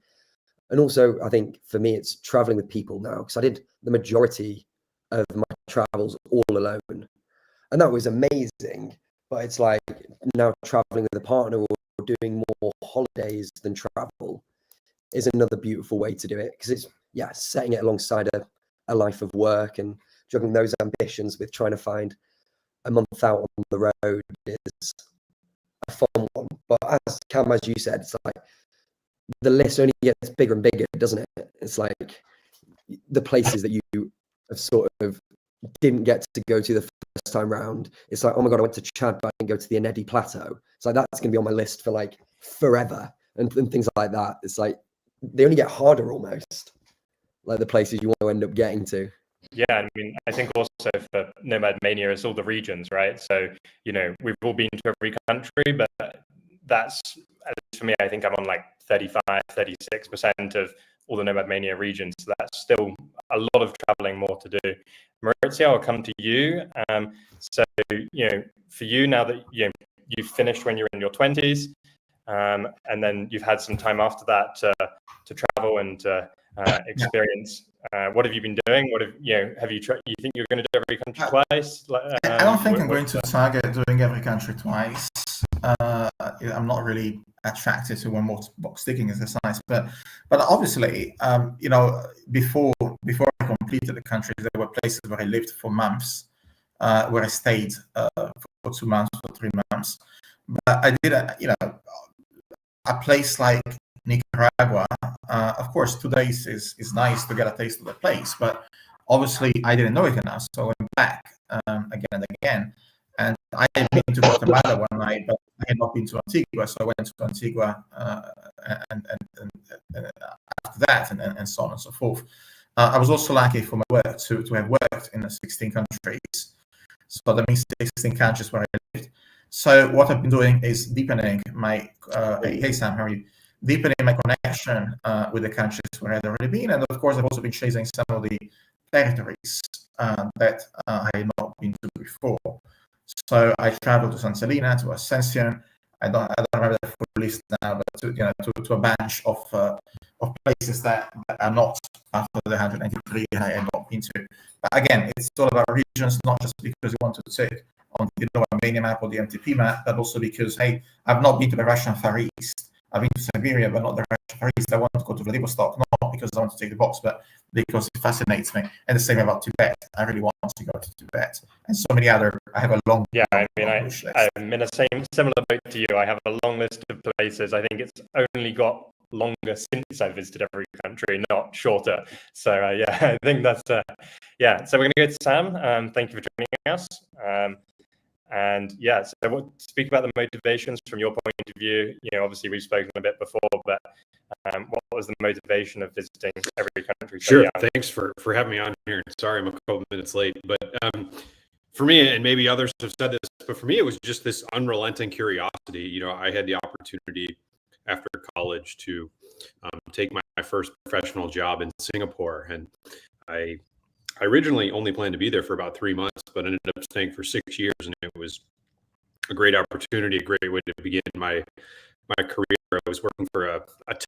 And also, I think for me, it's traveling with people now, because I did the majority of my travels all alone. And that was amazing. But it's like now traveling with a partner or doing more holidays than travel is another beautiful way to do it, because it's, setting it alongside a life of work and juggling those ambitions with trying to find a month out on the road is a fun one. But as Cam, as you said, it's like the list only gets bigger and bigger, doesn't it? It's like the places that you have sort of didn't get to go to the first time round. It's like, oh my God, I went to Chad, but I didn't go to the Enedi Plateau. It's like, that's going to be on my list for like forever, and things like that. It's like, they only get harder almost, like the places you want to end up getting to. Yeah, I mean, I think also for NomadMania, it's all the regions, right? So, we've all been to every country, but that's, at least for me, I think I'm on like 35, 36% of all the NomadMania regions. So that's still a lot of traveling more to do. Maurizio, I'll come to you. So, for you, now that you've finished when you're in your 20s, and then you've had some time after that to travel and experience. What have you been doing? What have you tried? You think you're going to do every country twice? I don't think I'm going to target doing every country twice. I'm not really attracted to one more box ticking exercise, but obviously, before I completed the countries, there were places where I lived for months, where I stayed for 2 months, for 3 months. But I did, a place like Nicaragua. Of course, 2 days is nice to get a taste of the place, but obviously I didn't know it enough, so I went back again and again. And I had been to Guatemala one night, but I had not been to Antigua, so I went to Antigua and after that, and so on and so forth. I was also lucky for my work to have worked in 16 countries, so that means 16 countries where I lived. So what I've been doing is deepening my, hey Sam, how are you? Deepening my connection with the countries where I'd already been. And of course, I've also been chasing some of the territories that I had not been to before. So I traveled to San Celina, to Ascension. I don't remember the full list now, but to a bunch of places that are not after the 193 and I had not been to. But again, it's all about regions, not just because you want to take on the NomadMania map or the MTP map, but also because, hey, I've not been to the Russian Far East. I've been to Siberia, but not the Russian Far East. I want to go to Vladivostok, not because I want to take the box, but because it fascinates me. And the same about Tibet. I really want to go to Tibet. And so many other, I have a long Yeah, I mean, I'm in a similar boat to you. I have a long list of places. I think it's only got longer since I visited every country, not shorter. So I think that's so we're going to go to Sam. Thank you for joining us. So speak about the motivations from your point of view. Obviously we've spoken a bit before, but what was the motivation of visiting every country? Sure. Thanks for having me on here. Sorry, I'm a couple minutes late, but for me, and maybe others have said this, but for me, it was just this unrelenting curiosity. I had the opportunity after college to take my first professional job in Singapore, and I originally only planned to be there for about 3 months, but ended up staying for 6 years, and it was a great opportunity, a great way to begin my career. I was working for a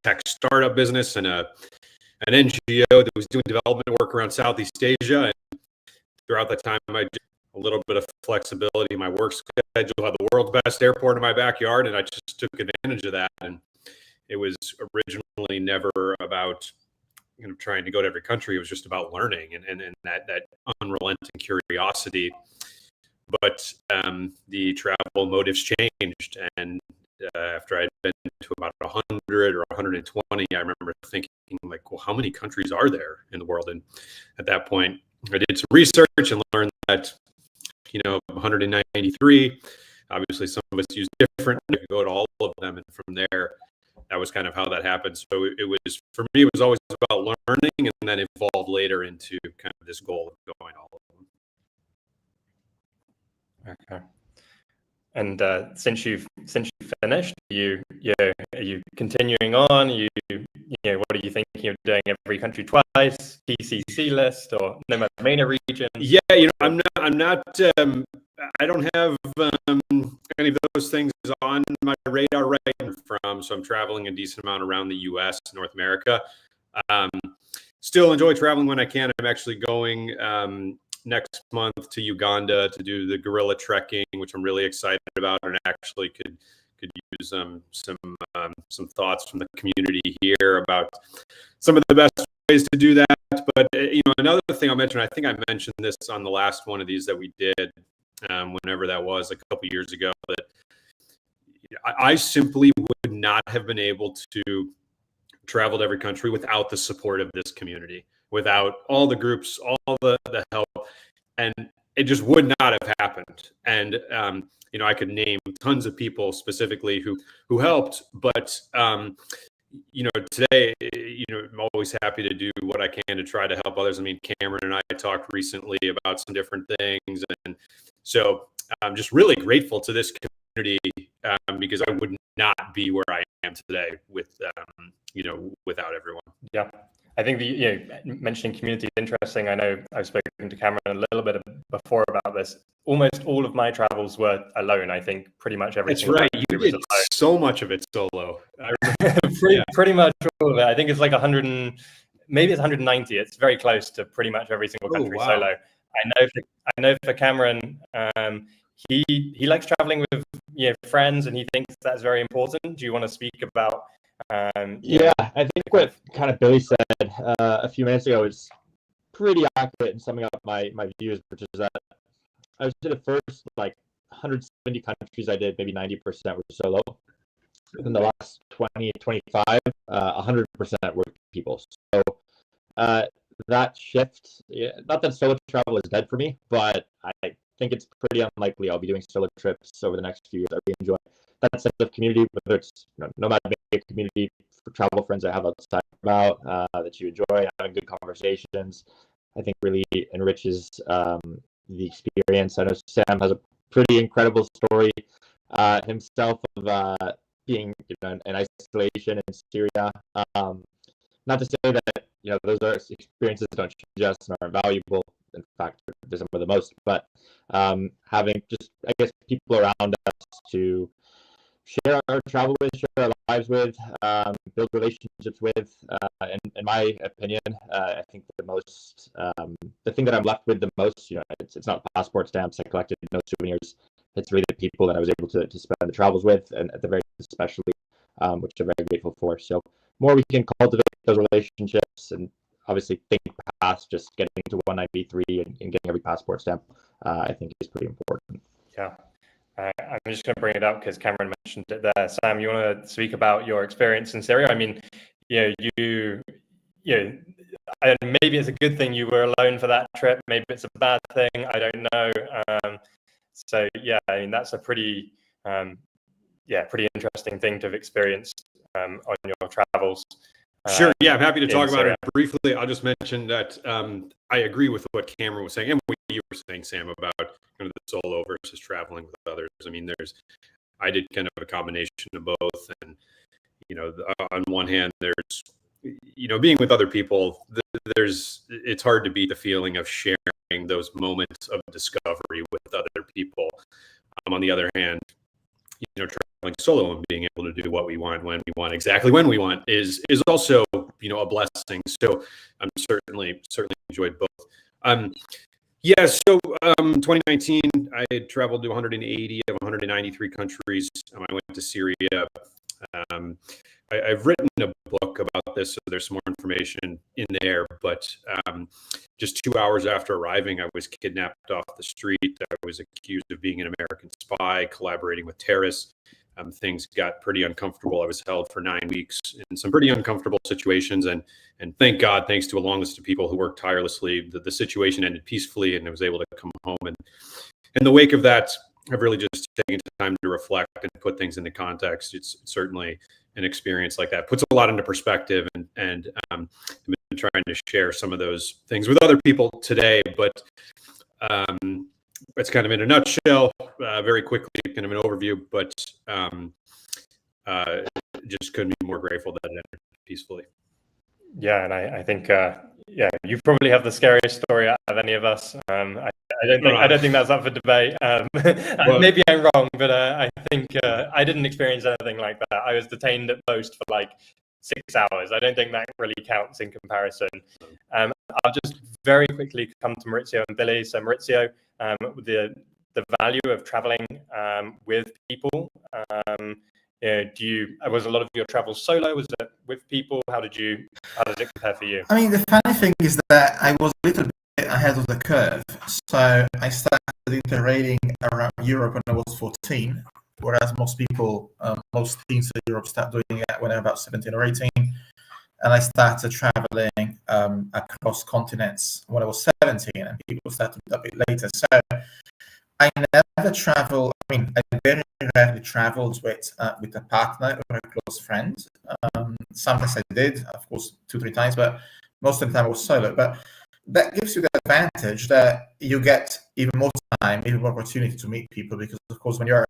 tech startup business and an NGO that was doing development work around Southeast Asia. And throughout that time, I did a little bit of flexibility. My work schedule had the world's best airport in my backyard, and I just took advantage of that. And it was originally never about trying to go to every country. It was just about learning and that unrelenting curiosity. But the travel motives changed, and after I'd been to about 100 or 120, I remember thinking, like, well, how many countries are there in the world? And at that point, I did some research and learned that 193 Obviously, some of us use different. You could go to all of them, and from there, that was kind of how that happened. So it was, for me, it was always about learning, and then evolved later into kind of this goal of going all of them. Okay. And since you've finished, are you continuing on? What are you thinking of doing? Every country twice, PCC list, or NomadMania region? Yeah, I'm not. I don't have any of those things on my radar right from. So I'm traveling a decent amount around the U.S., North America. Still enjoy traveling when I can. I'm actually going next month to Uganda to do the gorilla trekking, which I'm really excited about, and actually could use some thoughts from the community here about some of the best ways to do that. But another thing I'll mention, I think I mentioned this on the last one of these that we did, whenever that was, a couple years ago, that I simply would not have been able to travel to every country without the support of this community, without all the groups, all the help, and it just would not have happened. And I could name tons of people specifically who helped, but today, I'm always happy to do what I can to try to help others. I mean, Cameron and I talked recently about some different things, and so I'm just really grateful to this community, because I would not be where I am today without everyone. Yeah. I think mentioning community is interesting. I know I've spoken to Cameron a little bit before about this. Almost all of my travels were alone. I think pretty much everything. That's right. You did so much of it solo. Pretty much all of it. I think it's like 100, maybe it's 190. It's very close to pretty much every single country solo. I know for Cameron, he likes traveling with friends, and he thinks that's very important. Do you want to speak about? I think what kind of Billy said a few minutes ago is pretty accurate in summing up my views, which is that I was in the first 170 countries I did, maybe 90% were solo. In the last 20, 25, 100% were people. So that shift, not that solo travel is dead for me, but I think it's pretty unlikely I'll be doing solo trips over the next few years. I really enjoy that sense of community, whether it's NomadMania community for travel friends I have outside about that you enjoy, having good conversations. I think really enriches the experience. I know Sam has a pretty incredible story himself of being in isolation in Syria. Not to say that those are experiences that don't change us and are invaluable. In fact, they're some of the most. But having just, I guess, people around us to share our travel with, share our lives with, build relationships with. In my opinion, I think the thing that I'm left with the most, it's not passport stamps I collected, no souvenirs. It's really the people that I was able to spend the travels with, and at the very especially, which I'm very grateful for. So more we can cultivate those relationships, and obviously think past just getting to 19B3 and getting every passport stamp, I think is pretty important. Yeah. I'm just going to bring it up because Cameron mentioned it there. Sam, you want to speak about your experience in Syria? I mean, and maybe it's a good thing you were alone for that trip. Maybe it's a bad thing. I don't know. So yeah, I mean, that's a pretty interesting thing to have experienced on your travels. Sure. Yeah, I'm happy to talk about it briefly. I'll just mention that I agree with what Cameron was saying and what you were saying, Sam, about kind of the solo versus traveling with others. I mean, I did kind of a combination of both, and on one hand, there's being with other people. It's hard to beat the feeling of sharing those moments of discovery with other people. On the other hand, traveling solo and being able to do what we want when we want, exactly when we want, is also a blessing. So I'm certainly enjoyed both. So 2019 I traveled to 180 of 193 countries. I went to Syria. I've written a book about this, so there's some more information in there, but just 2 hours after arriving, I was kidnapped off the street. I was accused of being an American spy, collaborating with terrorists. Things got pretty uncomfortable. I was held for 9 weeks in some pretty uncomfortable situations, and thank God, thanks to a long list of people who worked tirelessly, the situation ended peacefully, and I was able to come home. And in the wake of that, have really just taken time to reflect and put things into context. It's certainly an experience like that. Puts a lot into perspective, and I've been trying to share some of those things with other people today. But it's kind of in a nutshell, very quickly, kind of an overview. But just couldn't be more grateful that it ended peacefully. Yeah, and I think yeah, you probably have the scariest story out of any of us. I don't think that's up for debate. Maybe I'm wrong, but I think I didn't experience anything like that. I was detained at most for like 6 hours. I don't think that really counts in comparison. I'll just very quickly come to Maurizio and Billy. So Maurizio, the value of traveling with people. Was a lot of your travel solo? Was it with people? How does it compare for you? I mean, the funny thing is that I was a little bit ahead of the curve. So I started interrating around Europe when I was 14, whereas most people, most teens in Europe start doing it when they're about 17 or 18. And I started traveling across continents when I was 17, and people started a bit later. So I never travel. I mean, I very rarely traveled with a partner or a close friend. Sometimes I did, of course, 2-3 times, but most of the time I was solo. But that gives you the advantage that you get even more time, even more opportunity to meet people, because of course when you're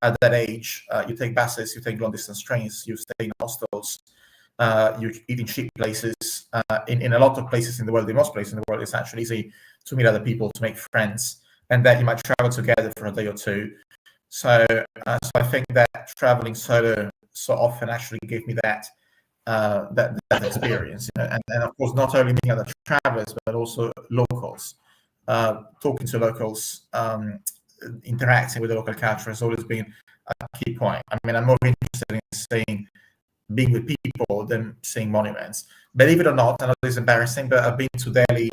at that age, you take buses, you take long distance trains, you stay in hostels, you eat in cheap places. In a lot of places in the world, in most places in the world, it's actually easy to meet other people, to make friends, and that you might travel together for a day or two. So I think that traveling solo so often actually gave me that experience, and of course not only meeting other travelers but also locals. Talking to locals, interacting with the local culture has always been a key point. I mean, I'm more interested in being with people than seeing monuments. Believe it or not, I know this is embarrassing, but I've been to Delhi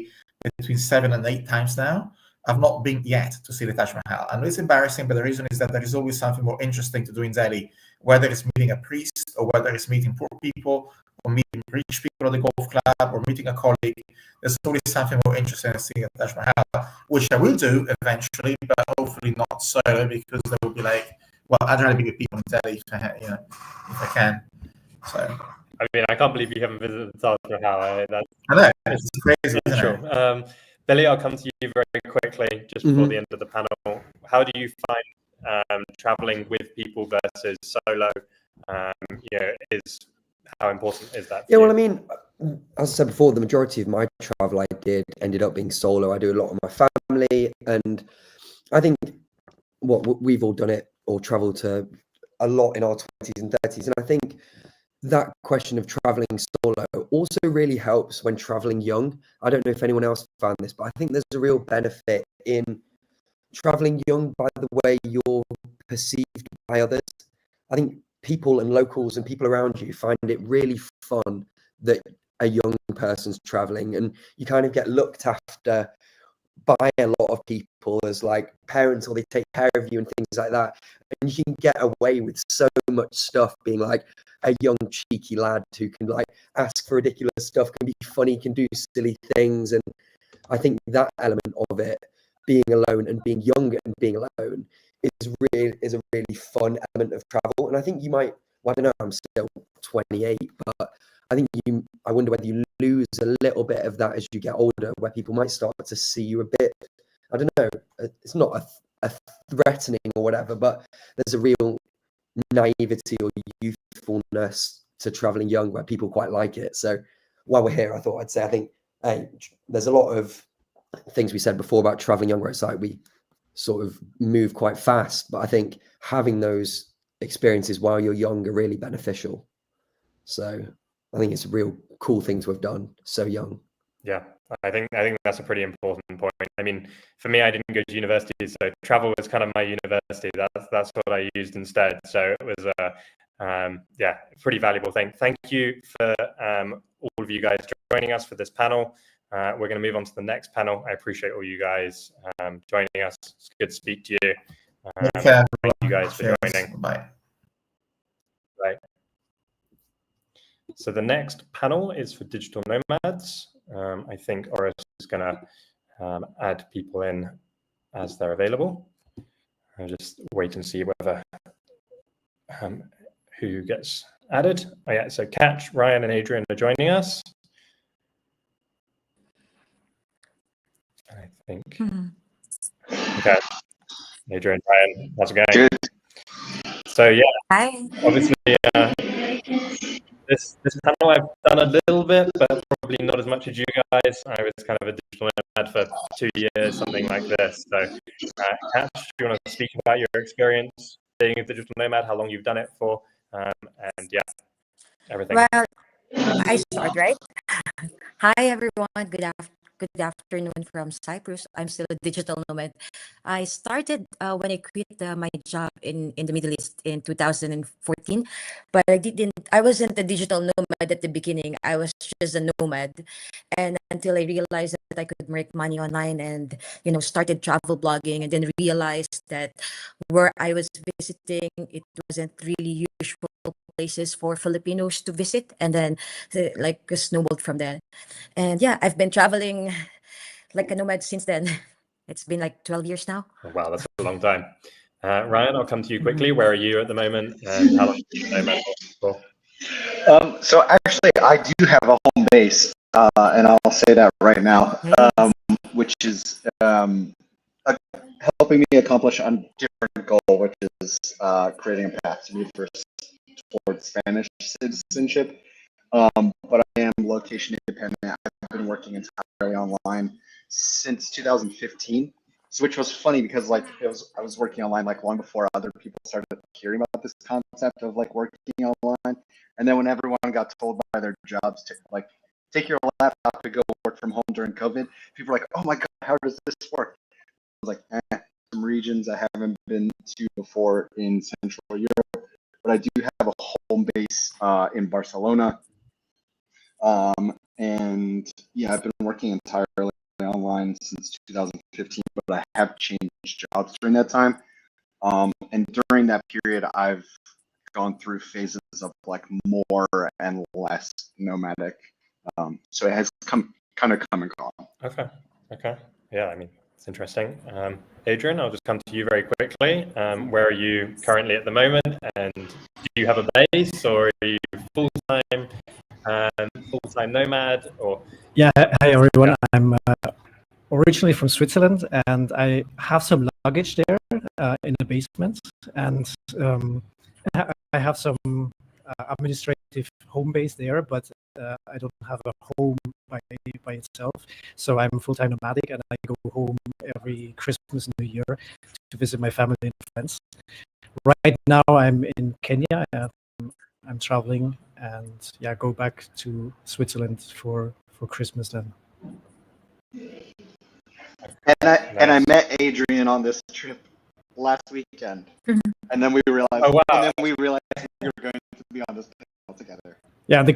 between 7 and 8 times now. I've not been yet to see the Taj Mahal. I know it's embarrassing, but the reason is that there is always something more interesting to do in Delhi, whether it's meeting a priest or whether it's meeting poor people or meeting rich people at the golf club or meeting a colleague. There's always something more interesting than seeing a Taj Mahal, which I will do eventually, but hopefully not solo, because they will be like, well, I'd rather be with people in Delhi if I can. So I mean, I can't believe you haven't visited the Taj Mahal. I know, it's crazy, isn't it? Billy, I'll come to you very quickly just before the end of the panel. How do you find traveling with people versus solo? How important is that? Yeah, well, I mean, as I said before, the majority of my travel I did ended up being solo. I do a lot with my family, and I think we've all done it or traveled to a lot in our 20s and 30s, and I think that question of traveling solo also really helps when traveling young. I don't know if anyone else found this, but I think there's a real benefit in traveling young by the way you're perceived by others. I think people and locals and people around you find it really fun that a young person's traveling, and you kind of get looked after by a lot of people as like parents, or they take care of you and things like that, and you can get away with so much stuff being like a young cheeky lad who can like ask for ridiculous stuff, can be funny, can do silly things. And I think that element of it, being alone and being young and being alone, is a really fun element of travel. And I think you might, well, I don't know, I'm still 28, but I think I wonder whether you lose a little bit of that as you get older, where people might start to see you a bit, I don't know, it's not a threatening or whatever, but there's a real naivety or youthfulness to traveling young where people quite like it. So while we're here, I thought I'd say, I think, hey, there's a lot of things we said before about traveling young where it's like we sort of move quite fast, but I think having those experiences while you're young are really beneficial. So I think it's a real cool thing to have done so young. Yeah, I think that's a pretty important point. I mean, for me, I didn't go to university, so travel was kind of my university. That's what I used instead. So it was a pretty valuable thing. Thank you for all of you guys joining us for this panel. We're going to move on to the next panel. I appreciate all you guys joining us. It's good to speak to you. Thank you guys for joining. Bye. Right. So the next panel is for digital nomads. I think Oris is going to add people in as they're available. I'll just wait and see whether who gets added. Oh yeah, so Catch, Ryan, and Adrian are joining us. I think. Okay, Adrian, Ryan, how's it going? Good. So yeah, Hi. obviously this panel I've done a little bit, but probably not as much as you guys. I was kind of a digital nomad for 2 years, something like this. So, Catch, do you want to speak about your experience being a digital nomad, how long you've done it for, and yeah, everything. Well, I start, right? Hi, everyone. Good afternoon from Cyprus. I'm still a digital nomad. I started when I quit my job in the Middle East in 2014, but I wasn't a digital nomad at the beginning. I was just a nomad. And until I realized that I could make money online and, started travel blogging, and then realized that where I was visiting, it wasn't really usual places for Filipinos to visit, and then like snowballed from there. And yeah, I've been traveling like a nomad since then. It's been like 12 years now. Oh, wow, that's a long time. Ryan, I'll come to you quickly. Where are you at the moment, and how long have you been a nomad for? So actually, I do have a home base, and I'll say that right now, which is helping me accomplish a different goal, which is creating a path to move towards Spanish citizenship. But I am location independent. I've been working entirely online since 2015, which was funny because I was working online like long before other people started hearing about this concept of like working online. And then when everyone got told by their jobs to like take your laptop to go work from home during COVID, people were like, "Oh my God, how does this work?" I was like, some regions I haven't been to before in Central Europe, but I do have a home base in Barcelona. And yeah, I've been working entirely online since 2015, but I have changed jobs during that time. And during that period, I've gone through phases of like more and less nomadic. So it has kind of come and gone. Okay. Yeah, I mean, it's interesting. Adrian, I'll just come to you very quickly. Where are you currently at the moment? And do you have a base, or are you full-time nomad? Or yeah, hi everyone. I'm originally from Switzerland, and I have some luggage there in the basement, and I have some administrative home base there, but I don't have a home by itself. So I'm full-time nomadic, and I go home every Christmas and New Year to visit my family and friends. Right now I'm in Kenya. I'm traveling, and yeah, go back to Switzerland for Christmas then. And I met Adrian on this trip last weekend, and then we realized, we were going to be on this panel together. Yeah, the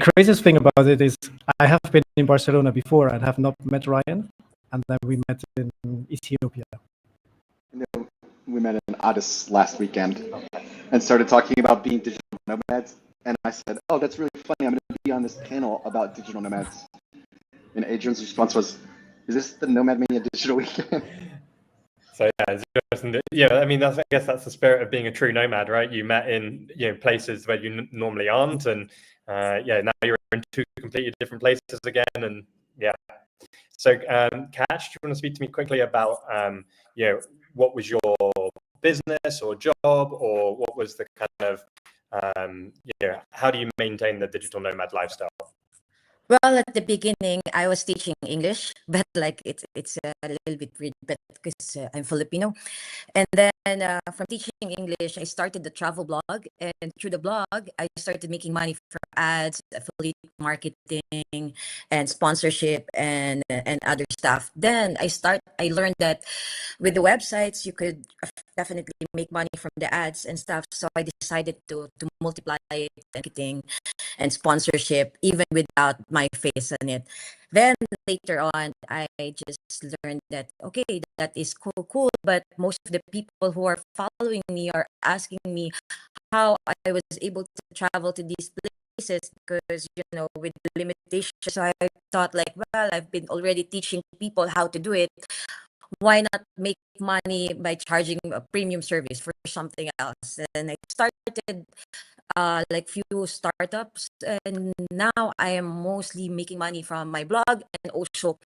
craziest thing about it is I have been in Barcelona before and have not met Ryan, and then we met in Ethiopia. We met in Addis last weekend and started talking about being digital nomads. And I said, "Oh, that's really funny. I'm going to be on this panel about digital nomads." And Adrian's response was, "Is this the NomadMania Digital Weekend?" So yeah, it's interesting. Yeah, I mean, I guess that's the spirit of being a true nomad, right? You met in places where you normally aren't, and yeah, now you're in two completely different places again, and yeah. So, Cash, do you want to speak to me quickly about what was your business or job, or what was the kind of how do you maintain the digital nomad lifestyle? Well, at the beginning, I was teaching English, but like it's a little bit weird, but because I'm Filipino. And then from teaching English, I started the travel blog, and through the blog, I started making money from ads, affiliate marketing, and sponsorship, and other stuff. Then I learned that with the websites, you could definitely make money from the ads and stuff. So I decided to multiply it, marketing and sponsorship, even without my face on it. Then later on, I just learned that, okay, that is cool, but most of the people who are following me are asking me how I was able to travel to these places because, with the limitations. So I thought like, well, I've been already teaching people how to do it. why not make money by charging a premium service for something else? And I started like few startups, and now I am mostly making money from my blog. And also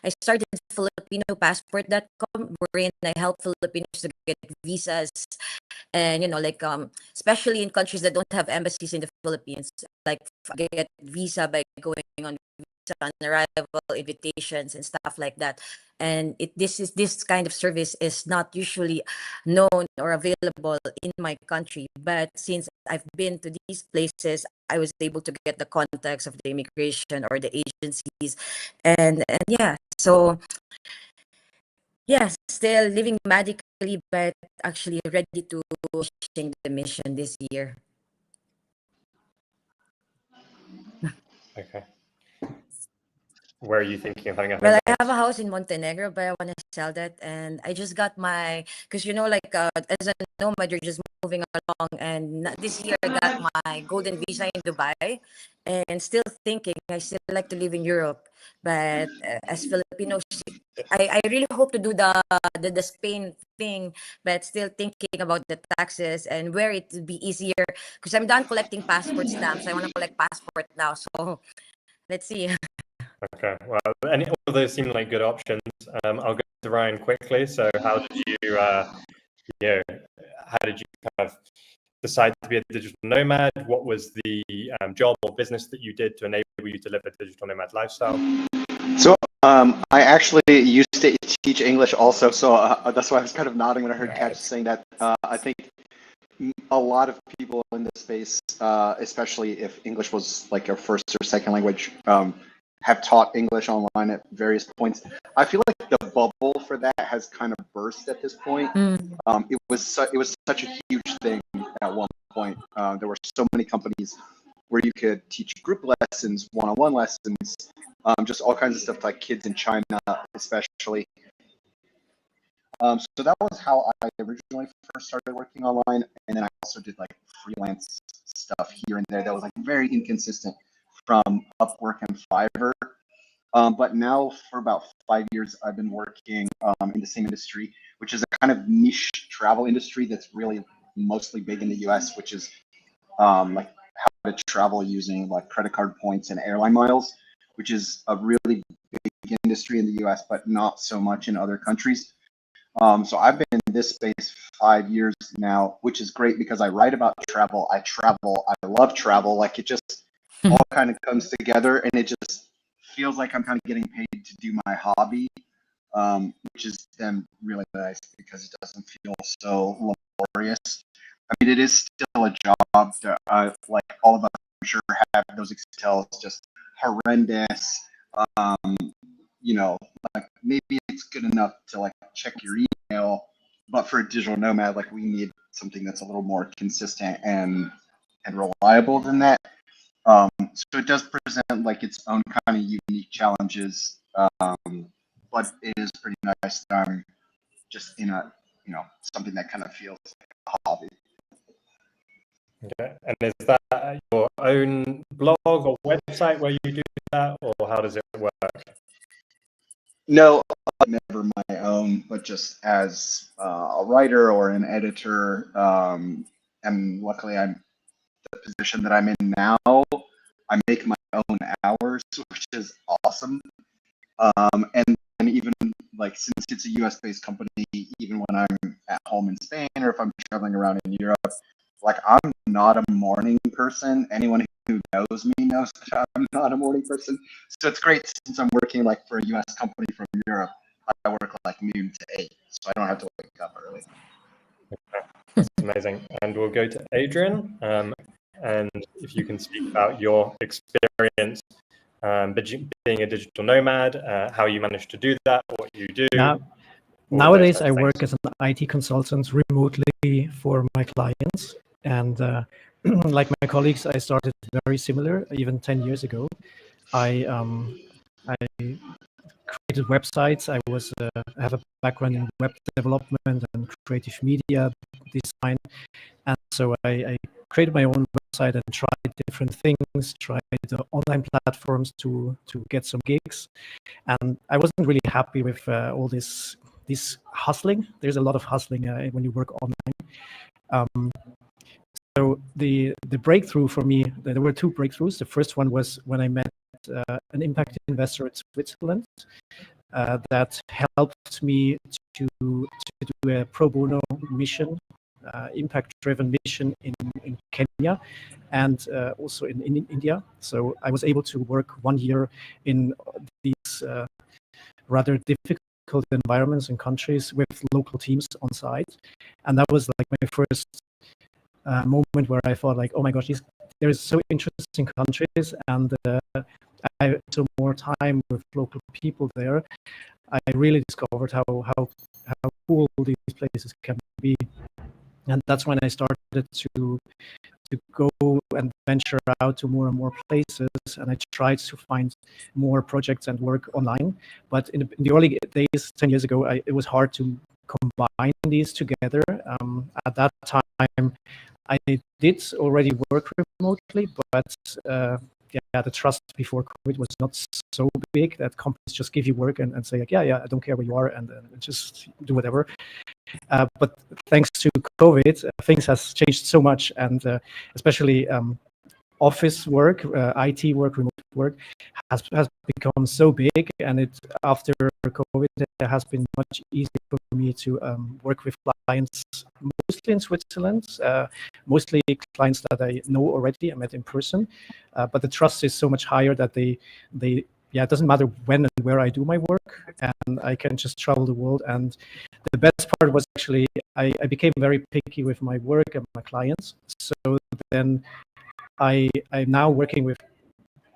I started filipinopassport.com, wherein I help Filipinos to get visas, and like especially in countries that don't have embassies in the Philippines, like get visa by going on visa on arrival, invitations and stuff like that. And this kind of service is not usually known or available in my country, but since I've been to these places, I was able to get the contacts of the immigration or the agencies, and yeah, so yes, still living magically, but actually ready to pushing the mission this year. Okay. Where are you thinking of having a home Well, I base? have a house in Montenegro, but I want to sell that, and I just got because like as a nomad, you're just moving along, and this year I got my golden visa in Dubai, and still thinking I still like to live in Europe, but as Filipinos, I really hope to do the Spain thing, but still thinking about the taxes and where it would be easier, because I'm done collecting passport stamps. I want to collect passport now, so let's see. Okay, well, all of those seem like good options. I'll go to Ryan quickly. So, how did you, how did you kind of decide to be a digital nomad? What was the job or business that you did to enable you to live a digital nomad lifestyle? So, I actually used to teach English also, so that's why I was kind of nodding when I heard Kat saying that. I think a lot of people in this space, especially if English was like your first or second language, have taught English online at various points. I feel like the bubble for that has kind of burst at this point. It was such a huge thing at one point. There were so many companies where you could teach group lessons, one-on-one lessons, just all kinds of stuff, like kids in China especially. So that was how I originally first started working online, and then I also did like freelance stuff here and there that was like very inconsistent from Upwork and Fiverr. But now for about 5 years, I've been working in the same industry, which is a kind of niche travel industry that's really mostly big in the US, which is like how to travel using like credit card points and airline miles, which is a really big industry in the US, but not so much in other countries. So I've been in this space 5 years now, which is great because I write about travel, I love travel, like it just all kind of comes together, and it just feels like I'm kind of getting paid to do my hobby, which is then really nice because it doesn't feel so laborious. I mean, it is still a job that like all of us, I'm sure, have those Excels just horrendous. Like maybe it's good enough to like check your email, but for a digital nomad, like we need something that's a little more consistent and reliable than that. So it does present like its own kind of unique challenges, but it is pretty nice that I'm just in a something that kind of feels like a hobby. Okay, and is that your own blog or website where you do that, or how does it work? No, never my own, but just as a writer or an editor. And luckily, I'm the position that I'm in now. I make my own hours, which is awesome. And even like since it's a US-based company, even when I'm at home in Spain or if I'm traveling around in Europe, like I'm not a morning person. Anyone who knows me knows that I'm not a morning person. So it's great since I'm working like for a US company from Europe. I work like noon to 8, so I don't have to wake up early. Okay. That's amazing. And we'll go to Adrian. And if you can speak about your experience being a digital nomad, how you managed to do that, what you do. Nowadays, I work as an IT consultant remotely for my clients. And like my colleagues, I started very similar, even 10 years ago. I created websites. I have a background in web development and creative media design. And so I created my own website and tried different things, tried online platforms to get some gigs. And I wasn't really happy with all this this hustling. There's a lot of hustling when you work online. So the breakthrough for me, there were two breakthroughs. The first one was when I met an impact investor in Switzerland that helped me to do a pro bono mission, impact-driven mission in Kenya and also in India. So I was able to work 1 year in these rather difficult environments and countries with local teams on site, and that was like my first moment where I thought like, oh my gosh, there's so interesting countries, and I had some more time with local people there. I really discovered how cool these places can be, and that's when I started to go and venture out to more and more places, and I tried to find more projects and work online. But in the early days, 10 years ago, it was hard to combine these together. At that time, I did already work remotely, but the trust before COVID was not so big that companies just give you work and say like, yeah, I don't care where you are, and just do whatever. But thanks to COVID, things has changed so much, and especially office work, IT work, remote work has become so big, and after COVID, it has been much easier for me to work with clients, mostly in Switzerland, mostly clients that I know already, I met in person, but the trust is so much higher that they it doesn't matter when and where I do my work, and I can just travel the world. And the best part was actually I became very picky with my work and my clients. So then I'm now working with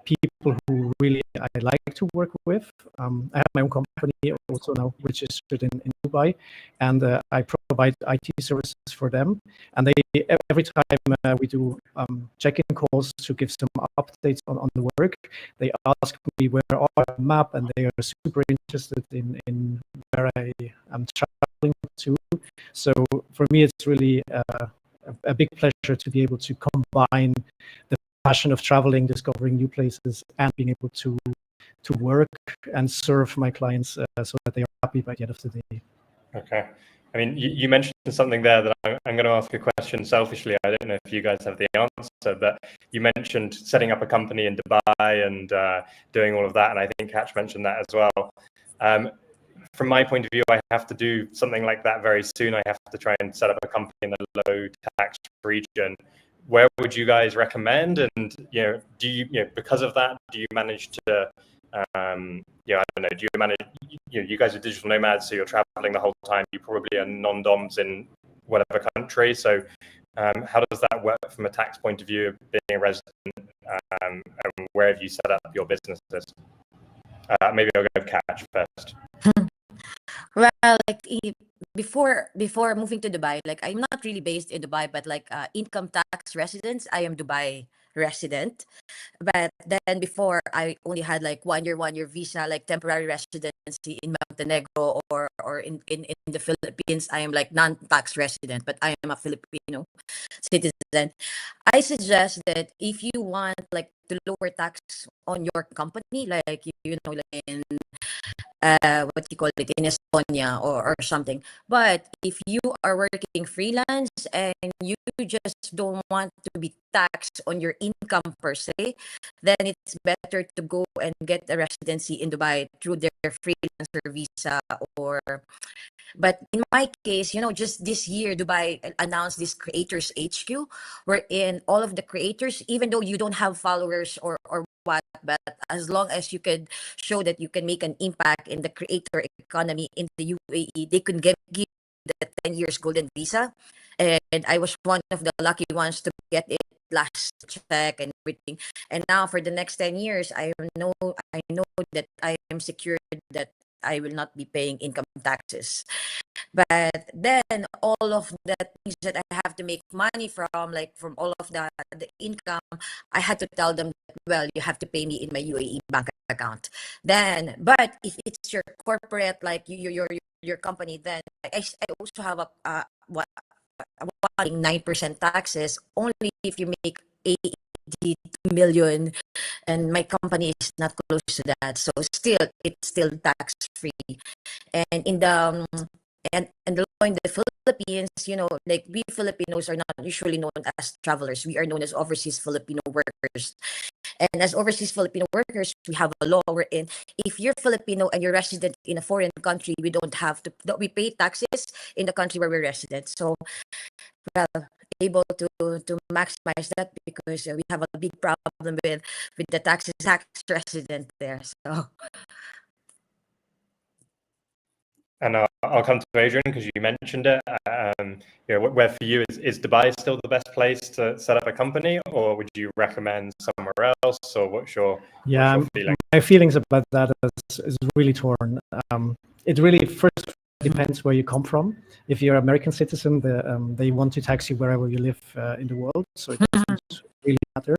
people who really I like to work with. I have my own company also now registered in Dubai, and I provide IT services for them. And every time we do check-in calls to give some updates on the work, they ask me where are I map, and they are super interested in where I am traveling to. So for me, it's really a big pleasure to be able to combine the passion of traveling, discovering new places, and being able to work and serve my clients so that they are happy by the end of the day. Okay. I mean, you mentioned something there that I'm going to ask a question selfishly. I don't know if you guys have the answer, but you mentioned setting up a company in Dubai and doing all of that, and I think Hatch mentioned that as well. From my point of view, I have to do something like that very soon. I have to try and set up a company in the low tax region. Where would you guys recommend? And do you because of that, do you manage to I don't know, do you manage, you guys are digital nomads, so you're traveling the whole time. You probably are non-doms in whatever country. So how does that work from a tax point of view of being a resident, and where have you set up your businesses? Maybe I'll go Catch first. Well, like before moving to Dubai, like I'm not really based in Dubai, but like income tax residence, I am Dubai resident. But then before, I only had like 1 year visa, like temporary residency in Montenegro or in the Philippines. I am like non-tax resident, but I am a Filipino citizen. I suggest that if you want like to lower tax on your company, like like in what you call it in Estonia or something. But if you are working freelance and you just don't want to be taxed on your income per se, then it's better to go and get a residency in Dubai through their freelancer visa but in my case, just this year, Dubai announced this Creators HQ, wherein all of the creators, even though you don't have followers or what, but as long as you could show that you can make an impact in the creator economy in the UAE, they could give the 10 years golden visa. And I was one of the lucky ones to get it last check and everything. And now for the next 10 years, I know that I am secured that I will not be paying income taxes. But then all of the things that I have to make money from, like from all of the income, I had to tell them that, well, you have to pay me in my UAE bank account. Then, but if it's your corporate, like your company, then I also have a 9% taxes only if you make 82 million and my company is not close to that, so still it's still tax free. And in the and the law in the Philippines, like we Filipinos are not usually known as travelers. We are known as overseas Filipino workers. And as overseas Filipino workers, we have a law wherein if you're Filipino and you're resident in a foreign country, we don't have to, we pay taxes in the country where we're resident. So, well, able to maximize that because we have a big problem with the tax resident there. So. And I'll come to Adrian because you mentioned it. Where for you is Dubai still the best place to set up a company, or would you recommend somewhere else? Or what's your feeling? My feelings about that is really torn. It really first depends where you come from. If you're an American citizen, they want to tax you wherever you live in the world, so it doesn't really matter.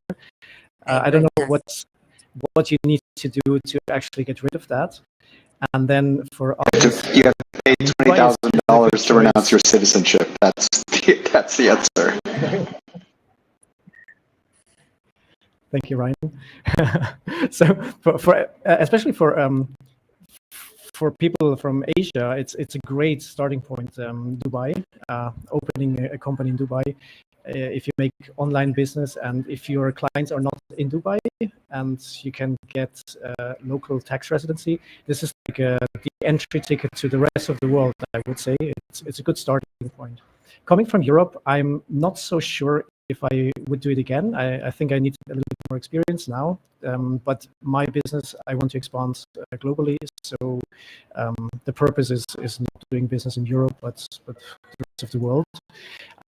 I don't know what you need to do to actually get rid of that. And then for others, you have to pay $20,000 to renounce your citizenship. That's the answer. Thank you, Ryan. So for especially for people from Asia, it's a great starting point. Dubai, opening a company in Dubai. If you make online business and if your clients are not in Dubai and you can get local tax residency, this is like the entry ticket to the rest of the world, I would say. It's a good starting point. Coming from Europe, I'm not so sure if I would do it again. I think I need a little bit more experience now, but my business, I want to expand globally. So the purpose is not doing business in Europe, but the rest of the world.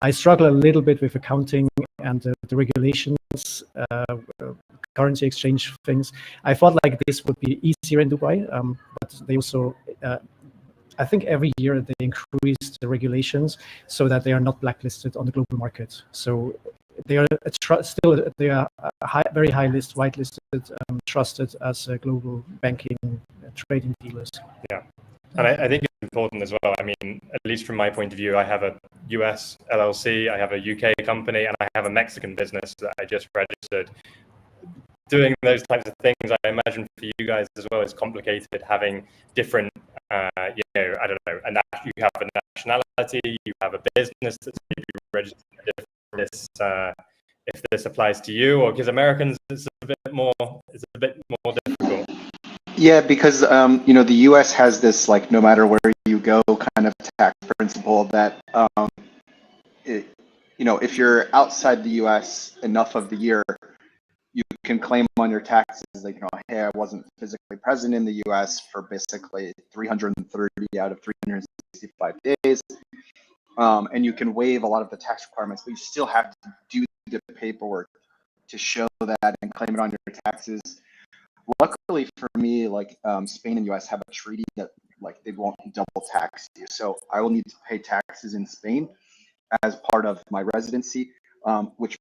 I struggle a little bit with accounting and the regulations, currency exchange things. I thought like this would be easier in Dubai, but they also, I think every year they increase the regulations so that they are not blacklisted on the global market. So they are very high list, whitelisted, trusted as global banking trading dealers. Yeah. And I think it's important as well. I mean, at least from my point of view, I have a US LLC, I have a UK company, and I have a Mexican business that I just registered. Doing those types of things, I imagine for you guys as well, is complicated. Having different, I don't know, and you have a nationality, you have a business that's maybe registered different. If this applies to you, or because Americans, it's a bit more difficult. Yeah, because the U.S. has this like no matter where you go kind of tax principle that if you're outside the U.S. enough of the year, you can claim on your taxes like hey, I wasn't physically present in the U.S. for basically 330 out of 365 days, and you can waive a lot of the tax requirements, but you still have to do the paperwork to show that and claim it on your taxes. Luckily for me, like Spain and US have a treaty that like they won't double tax you. So I will need to pay taxes in Spain as part of my residency, which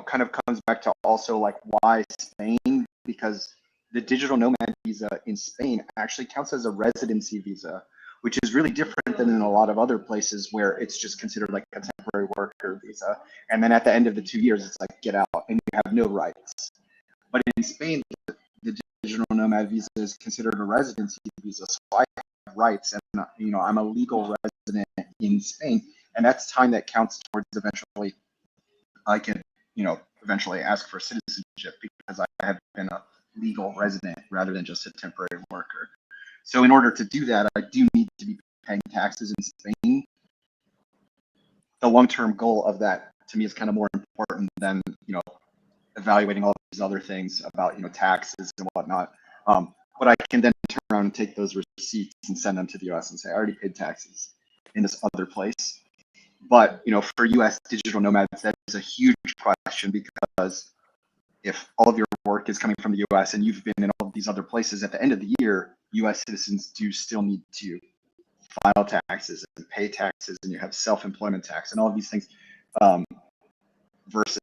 kind of comes back to also like why Spain, because the digital nomad visa in Spain actually counts as a residency visa, which is really different than in a lot of other places where it's just considered like a temporary worker visa. And then at the end of the 2 years, it's like get out and you have no rights. But in Spain, the digital nomad visa is considered a residency visa, so I have rights, and I'm a legal resident in Spain, and that's time that counts towards eventually I can eventually ask for citizenship because I have been a legal resident rather than just a temporary worker. So in order to do that, I do need to be paying taxes in Spain. The long-term goal of that to me is kind of more important than evaluating all these other things about taxes and whatnot. But I can then turn around and take those receipts and send them to the US and say I already paid taxes in this other place. But for US digital nomads, that is a huge question, because if all of your work is coming from the US and you've been in all of these other places, at the end of the year, US citizens do still need to file taxes and pay taxes, and you have self-employment tax and all of these things. Versus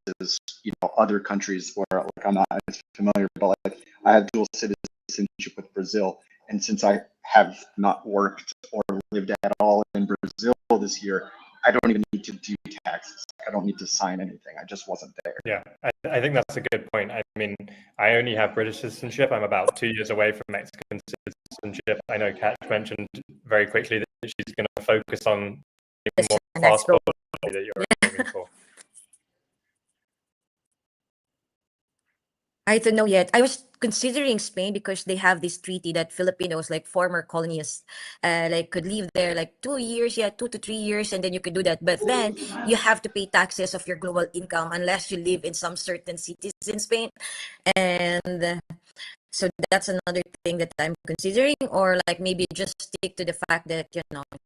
other countries where like I'm not as familiar, but like I have dual citizenship with Brazil, and since I have not worked or lived at all in Brazil this year, I don't even need to do taxes. I don't need to sign anything. I just wasn't there. Yeah, I think that's a good point. I mean, I only have British citizenship. I'm about 2 years away from Mexican citizenship. I know Kat mentioned very quickly that she's going to focus on more passport that you're aiming for. I don't know yet. I was considering Spain because they have this treaty that Filipinos, like former colonists, like could live there like 2 years, 2 to 3 years, and then you could do that. But then you have to pay taxes of your global income unless you live in some certain cities in Spain. And so that's another thing that I'm considering, or like maybe just stick to the fact that,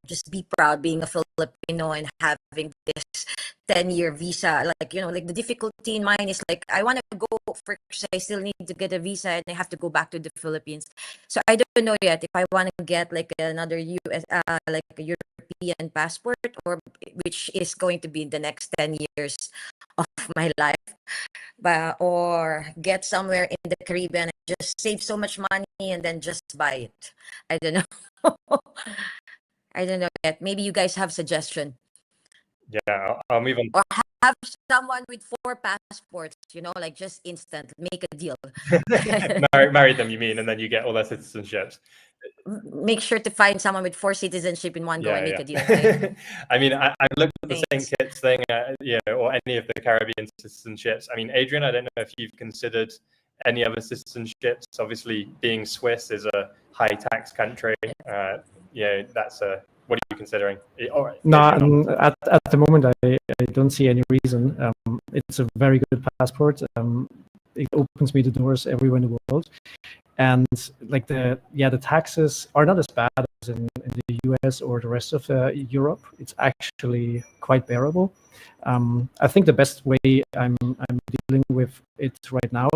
just be proud being a Filipino and having this 10-year visa. Like, like the difficulty in mine is like, I want to go first, I still need to get a visa and I have to go back to the Philippines. So I don't know yet if I want to get like another US, like a European passport, or which is going to be the next 10 years of my life. Or get somewhere in the Caribbean and just save so much money and then just buy it. I don't know. I don't know yet. Maybe you guys have suggestion. Yeah, I'll move on. Or have someone with 4 passports, like just instant, make a deal. marry them, you mean, and then you get all their citizenships. Make sure to find someone with 4 citizenship in one go and make a deal. Right? I mean, I looked at the St. Kitts thing, or any of the Caribbean citizenships. I mean, Adrian, I don't know if you've considered any other citizenships. Obviously, being Swiss is a high tax country. That's a. What are you considering? No, at the moment, I don't see any reason. It's a very good passport. It opens me the doors everywhere in the world. And like the taxes are not as bad as in the US or the rest of Europe. It's actually quite bearable. I think the best way I'm dealing with it right now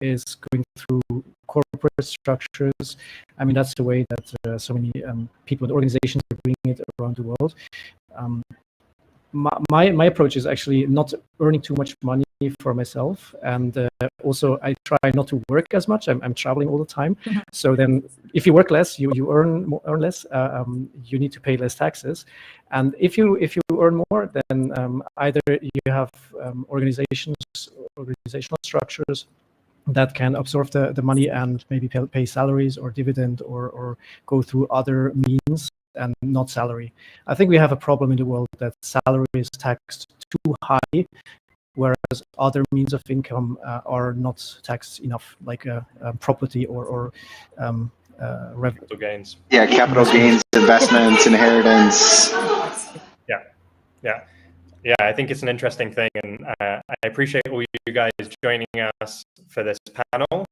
is going through corporate structures. I mean, that's the way that so many people and organizations are doing it around the world. My approach is actually not earning too much money for myself, and also I try not to work as much. I'm traveling all the time, so then if you work less, you earn less. You need to pay less taxes, and if you earn more, then either you have organizational structures that can absorb the money and maybe pay salaries or dividend or go through other means and not salary. I think we have a problem in the world that salary is taxed too high, whereas other means of income are not taxed enough, like property or capital gains. Yeah, capital gains, investments, inheritance. Yeah. I think it's an interesting thing, and I appreciate all you guys joining us for this panel.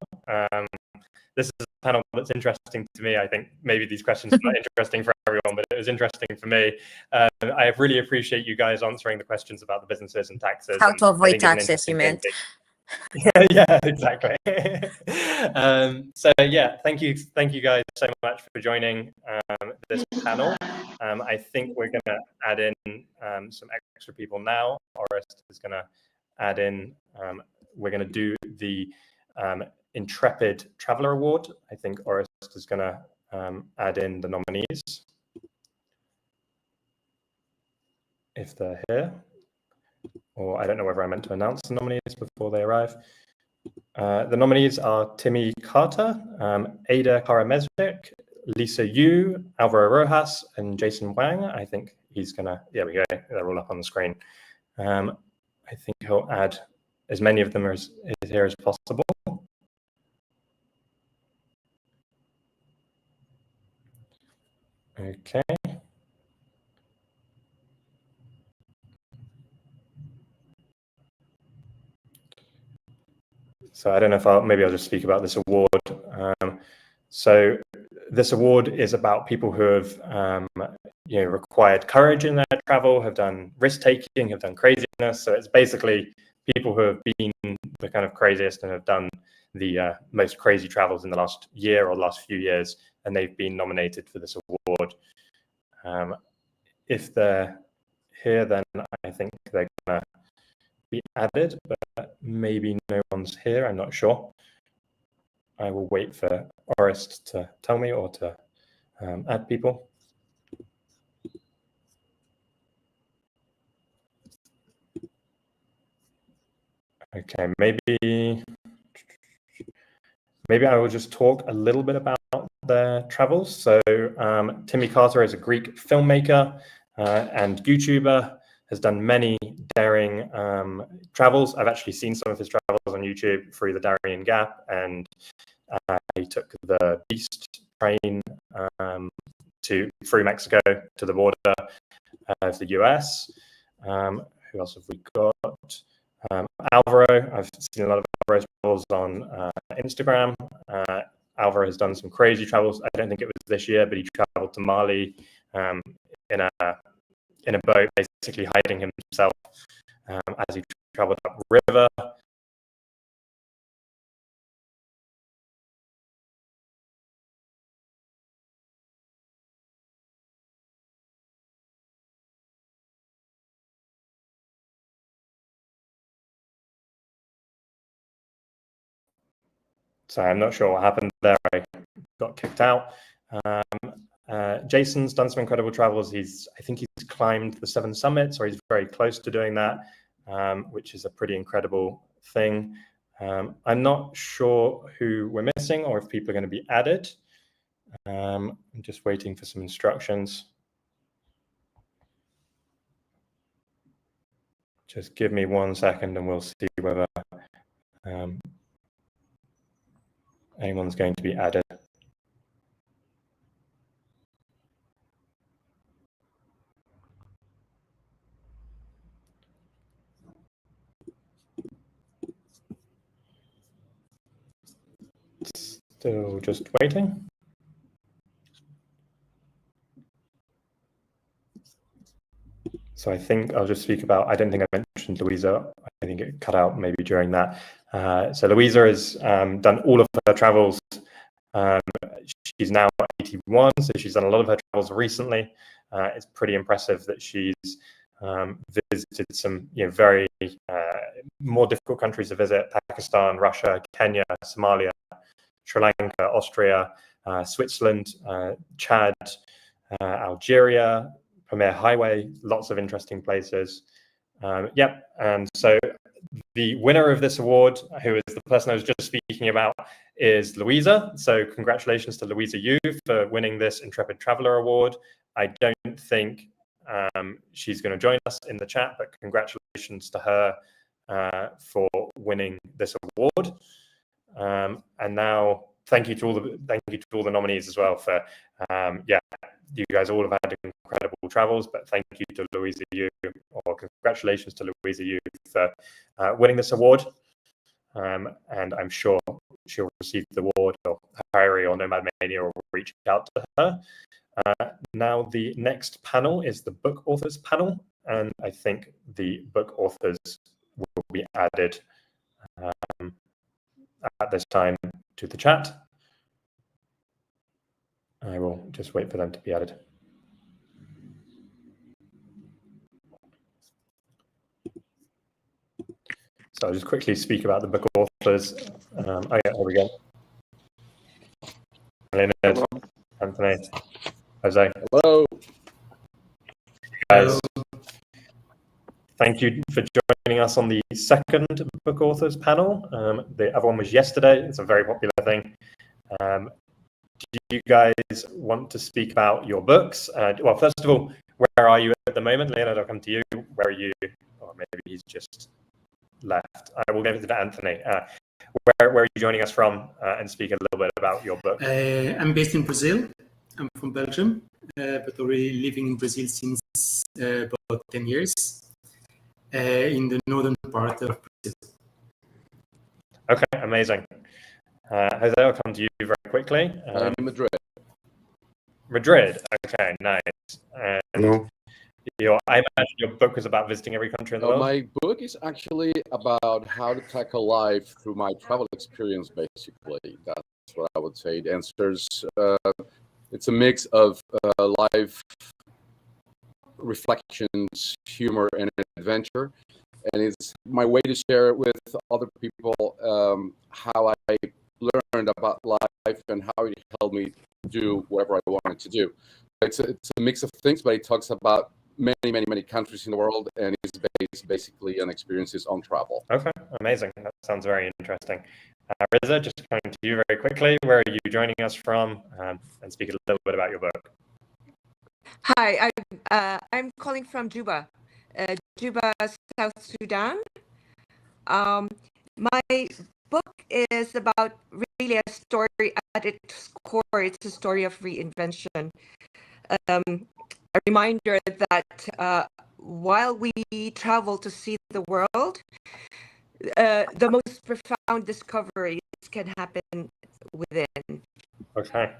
This is a panel that's interesting to me. I think maybe these questions are not interesting for everyone, but it was interesting for me. I really appreciate you guys answering the questions about the businesses and taxes. How to avoid taxes, you meant. Yeah, exactly. So yeah, thank you guys so much for joining this panel. I think we're going to add in some extra people now. Orest is going to add in. We're going to do the Intrepid Traveler Award. I think Orest is going to add in the nominees if they're here. Or I don't know whether I meant to announce the nominees before they arrive. The nominees are Timmy Carter, Ada Karameznik, Lisa Yu, Alvaro Rojas, and Jason Wang. I think he's gonna, there we go, they're all up on the screen. I think he'll add as many of them as here as possible. Okay. So I don't know if maybe I'll just speak about this award. So this award is about people who have required courage in their travel, have done risk-taking, have done craziness. So it's basically people who have been the kind of craziest and have done the most crazy travels in the last year or last few years, and they've been nominated for this award. If they're here, then I think they're gonna be added, but maybe no one's here, I'm not sure. I will wait for Orest to tell me or to add people. Okay, maybe I will just talk a little bit about their travels. So Timmy Carter is a Greek filmmaker and YouTuber, has done many daring travels. I've actually seen some of his travels on YouTube through the Darien Gap, and he took the Beast train through Mexico to the border of the US. Who else have we got? Alvaro. I've seen a lot of Alvaro's travels on Instagram. Alvaro has done some crazy travels. I don't think it was this year, but he traveled to Mali in a boat, basically hiding himself as he traveled up river. So I'm not sure what happened there. I got kicked out. Jason's done some incredible travels. I think he's climbed the 7 summits, or he's very close to doing that, which is a pretty incredible thing. I'm not sure who we're missing or if people are going to be added. I'm just waiting for some instructions. Just give me 1 second and we'll see whether anyone's going to be added. Still just waiting. So I think I'll just speak about, I don't think I mentioned Louisa. I think it cut out maybe during that. So Louisa has done all of her travels. She's now 81, so she's done a lot of her travels recently. It's pretty impressive that she's visited some very more difficult countries to visit: Pakistan, Russia, Kenya, Somalia, Sri Lanka, Austria, Switzerland, Chad, Algeria, Premier Highway, lots of interesting places. Yep, and so the winner of this award, who is the person I was just speaking about, is Louisa. So congratulations to Louisa Yu for winning this Intrepid Traveler Award. I don't think she's going to join us in the chat, but congratulations to her for winning this award. And now, thank you to all the nominees as well for you guys all have had incredible travels, but thank you to Louisa Yu, or congratulations to Louisa Yu for winning this award. And I'm sure she'll receive the award, or Harry or NomadMania will reach out to her. Now the next panel is the book authors panel, and I think the book authors will be added at this time to the chat. I will just wait for them to be added. So I'll just quickly speak about the book authors. Oh yeah, here we go. Leonard, Anthony, Jose. Hello. Guys, thank you for joining us on the second book authors panel. The other one was yesterday. It's a very popular thing. Do you guys want to speak about your books? Well, first of all, where are you at the moment? Leonard, I'll come to you. Where are you? Or maybe he's just left. I will go to Anthony. Where are you joining us from? And speak a little bit about your book. I'm based in Brazil. I'm from Belgium, but already living in Brazil since about 10 years, in the northern part of Brazil. Okay, amazing. Jose, I'll come to you very quickly. I'm in Madrid. Madrid, okay, nice. Hello. I imagine your book was about visiting every country in the world? My book is actually about how to tackle life through my travel experience, basically. That's what I would say. It answers, it's a mix of life reflections, humor, and adventure. And it's my way to share with other people how I learned about life and how it helped me do whatever I wanted to do. It's a mix of things, but it talks about many countries in the world, and it's based basically on experiences on travel. Okay, amazing. That sounds very interesting. Riza, just coming to you very quickly, where are you joining us from? And speak a little bit about your book. Hi, I'm calling from Juba, Juba, South Sudan. My book is about really a story at its core. It's a story of reinvention. A reminder that while we travel to see the world, the most profound discoveries can happen within. Okay.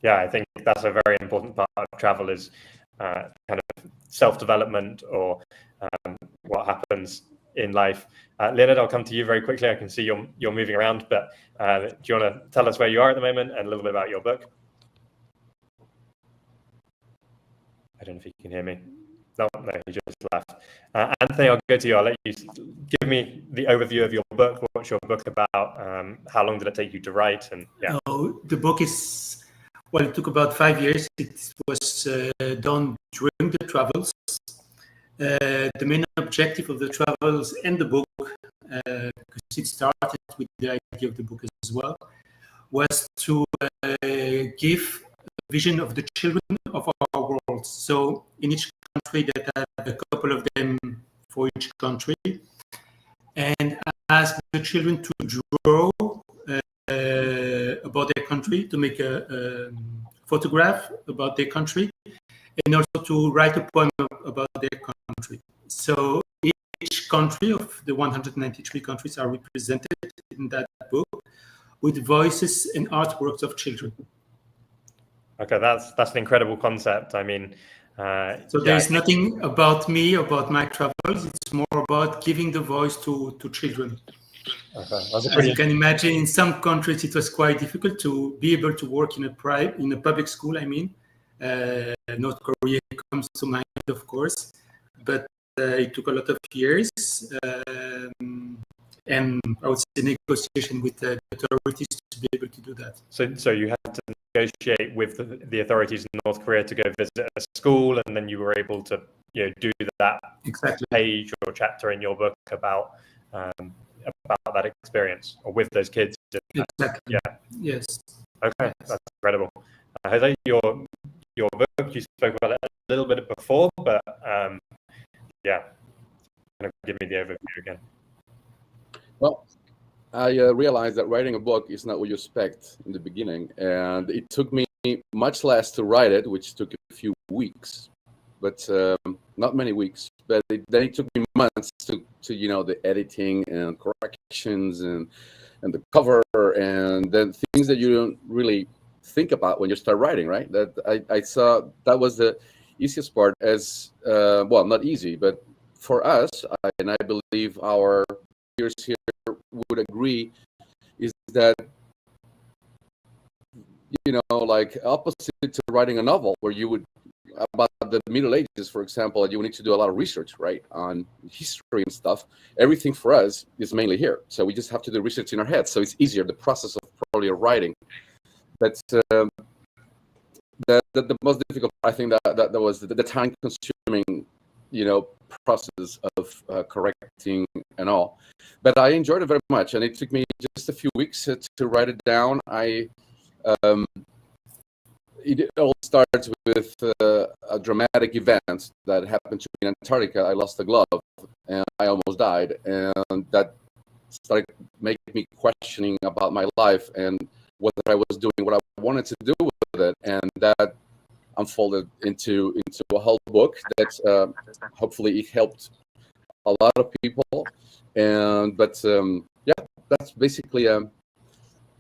Yeah, I think that's a very important part of travel is kind of self-development or what happens in life. Leonard, I'll come to you very quickly. I can see you're moving around, but do you want to tell us where you are at the moment and a little bit about your book? I don't know if you can hear me. No, he just left. Anthony, I'll go to you. I'll let you give me the overview of your book. What's your book about? How long did it take you to write? And yeah. The book is, well, it took about 5 years. It was done during the travels. The main objective of the travels and the book, because it started with the idea of the book as well, was to give a vision of the children of our world. So in each country, that have a couple of them for each country, and ask the children to draw about their country, to make a photograph about their country, and also to write a poem about their country. So each country of the 193 countries are represented in that book with voices and artworks of children. Okay, that's an incredible concept. I mean, so there's nothing about me, about my travels. It's more about giving the voice to children. Okay. As you can imagine, in some countries it was quite difficult to be able to work in a public school. I mean, North Korea comes to mind, of course, but it took a lot of years, and I would say negotiation with the authorities to be able to do that. So you had to negotiate with the authorities in North Korea to go visit a school, and then you were able to do that page or chapter in your book about that experience or with those kids. Exactly. Yeah. Yes. Okay, that's incredible. Jose, your book, you spoke about it a little bit before, but yeah, kind of give me the overview again. Well, I realized that writing a book is not what you expect in the beginning, and it took me much less to write it, which took a few weeks, but not many weeks. But then it took me months to the editing and corrections and the cover and then things that you don't really think about when you start writing, right? That I saw that was the easiest part, as well, not easy, but for us, and I believe our peers here would agree, is that like opposite to writing a novel where you would about the Middle Ages, for example, you would need to do a lot of research, right, on history and stuff. Everything for us is mainly here, so we just have to do research in our heads. So it's easier, the process of probably writing. But the most difficult part, I think that was the time-consuming, process of correcting and all. But I enjoyed it very much, and it took me just a few weeks to write it down. It all starts with a dramatic event that happened to me in Antarctica. I lost a glove, and I almost died, and that started making me questioning about my life and whether I was doing what I wanted to do with it, and that unfolded into a whole book that hopefully it helped a lot of people. But that's basically a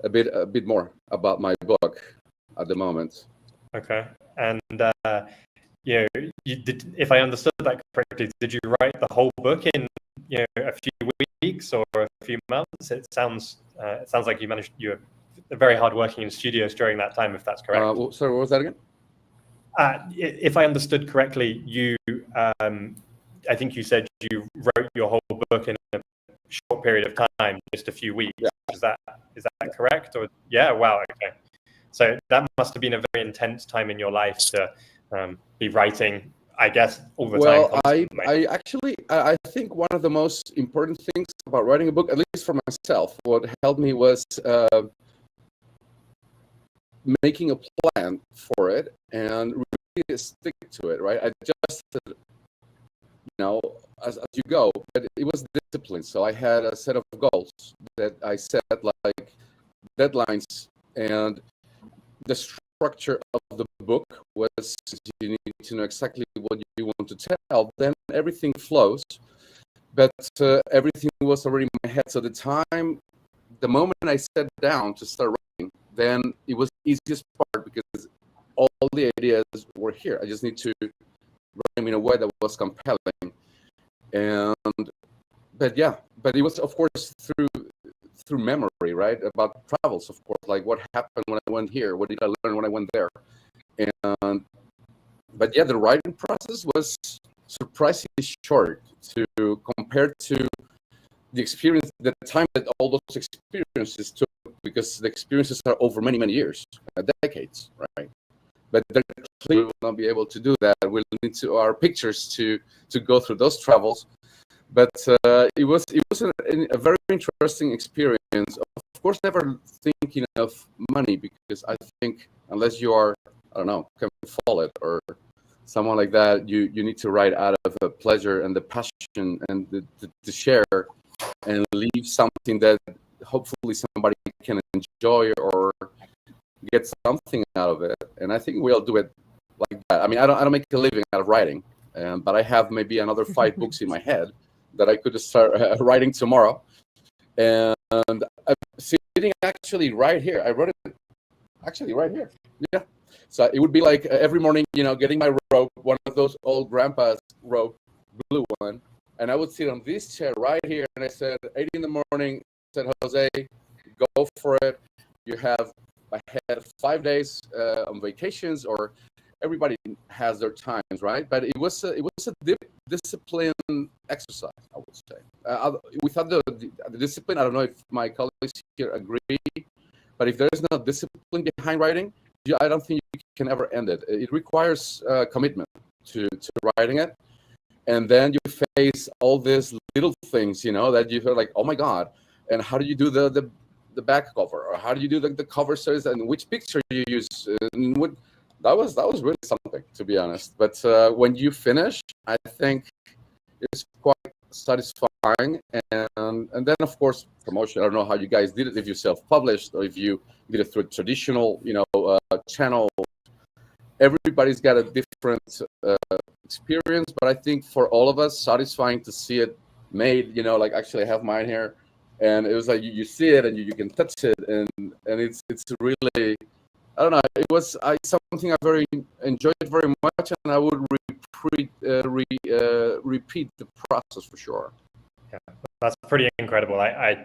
bit more about my book at the moment. Okay, and you did, if I understood that correctly, did you write the whole book in a few weeks or a few months? It sounds like you were very hard working in studios during that time, if that's correct. Sorry, what was that again? If I understood correctly, I think you said you wrote your whole book in a short period of time, just a few weeks. Yeah. Is that correct? Or wow, okay. So that must have been a very intense time in your life to be writing. I guess all the Well, time. I actually I think one of the most important things about writing a book, at least for myself, what helped me was making a plan for it and really stick to it. Right, I just as you go, but it was discipline. So I had a set of goals that I set, like deadlines, and the structure of the book was you need to know exactly what you want to tell, then everything flows. But everything was already in my head. So the moment I sat down to start writing, then it was the easiest part because all the ideas were here. I just need to write them in a way that was compelling. But it was, of course, through memory, right? About travels, of course, like what happened when I went here, what did I learn when I went there, but the writing process was surprisingly short compared to the time that all those experiences took, because the experiences are over many, many years, decades, right? But they're clearly will not be able to do that. We'll need our pictures to go through those travels. But it was a very interesting experience. Of course, never thinking of money, because I think unless you are, I don't know, Kevin Follett or someone like that, you need to write out of the pleasure and the passion and the share, and leave something that hopefully somebody can enjoy or get something out of it. And I think we all do it like that. I mean, I don't make a living out of writing, but I have maybe another 5 books in my head that I could start writing tomorrow. And I'm sitting actually right here. I wrote it actually right here. Yeah. So it would be like every morning, getting my rope, one of those old grandpa's rope, blue one, and I would sit on this chair right here, and I said, 8 in the morning, I said, Jose, go for it. I had 5 days on vacations, or everybody has their times, right? But it was a discipline exercise, I would say. Without the discipline, I don't know if my colleagues here agree, but if there is no discipline behind writing, I don't think you can ever end it. It requires commitment to writing it, and then you face all these little things, that you feel like, oh my God, and how do you do the back cover, or how do you do the cover series, and which picture you use, and that was really something, to be honest. But when you finish, I think it's quite satisfying. And then, of course, promotion. I don't know how you guys did it, if you self-published or if you did it through traditional, channel. Everybody's got a different experience, but I think for all of us, satisfying to see it made. Like actually I have mine here, and it was like you see it and you can touch it, and it's really. I don't know. It was something I very enjoyed very much, and I would repeat the process for sure. Yeah, that's pretty incredible. I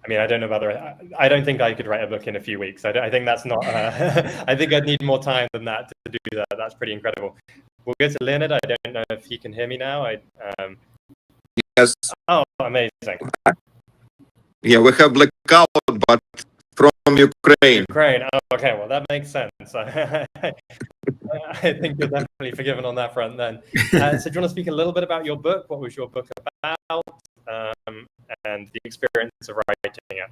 mean, I don't know whether I don't think I could write a book in a few weeks. I think that's not. I think I'd need more time than that to do that. That's pretty incredible. We'll go to Leonard. I don't know if he can hear me now. Yes. Oh, amazing. Yeah, we have blackout, but from Ukraine. Ukraine. Oh, okay. Well, that makes sense. I think you're definitely forgiven on that front then. So do you want to speak a little bit about your book? What was your book about, and the experience of writing it?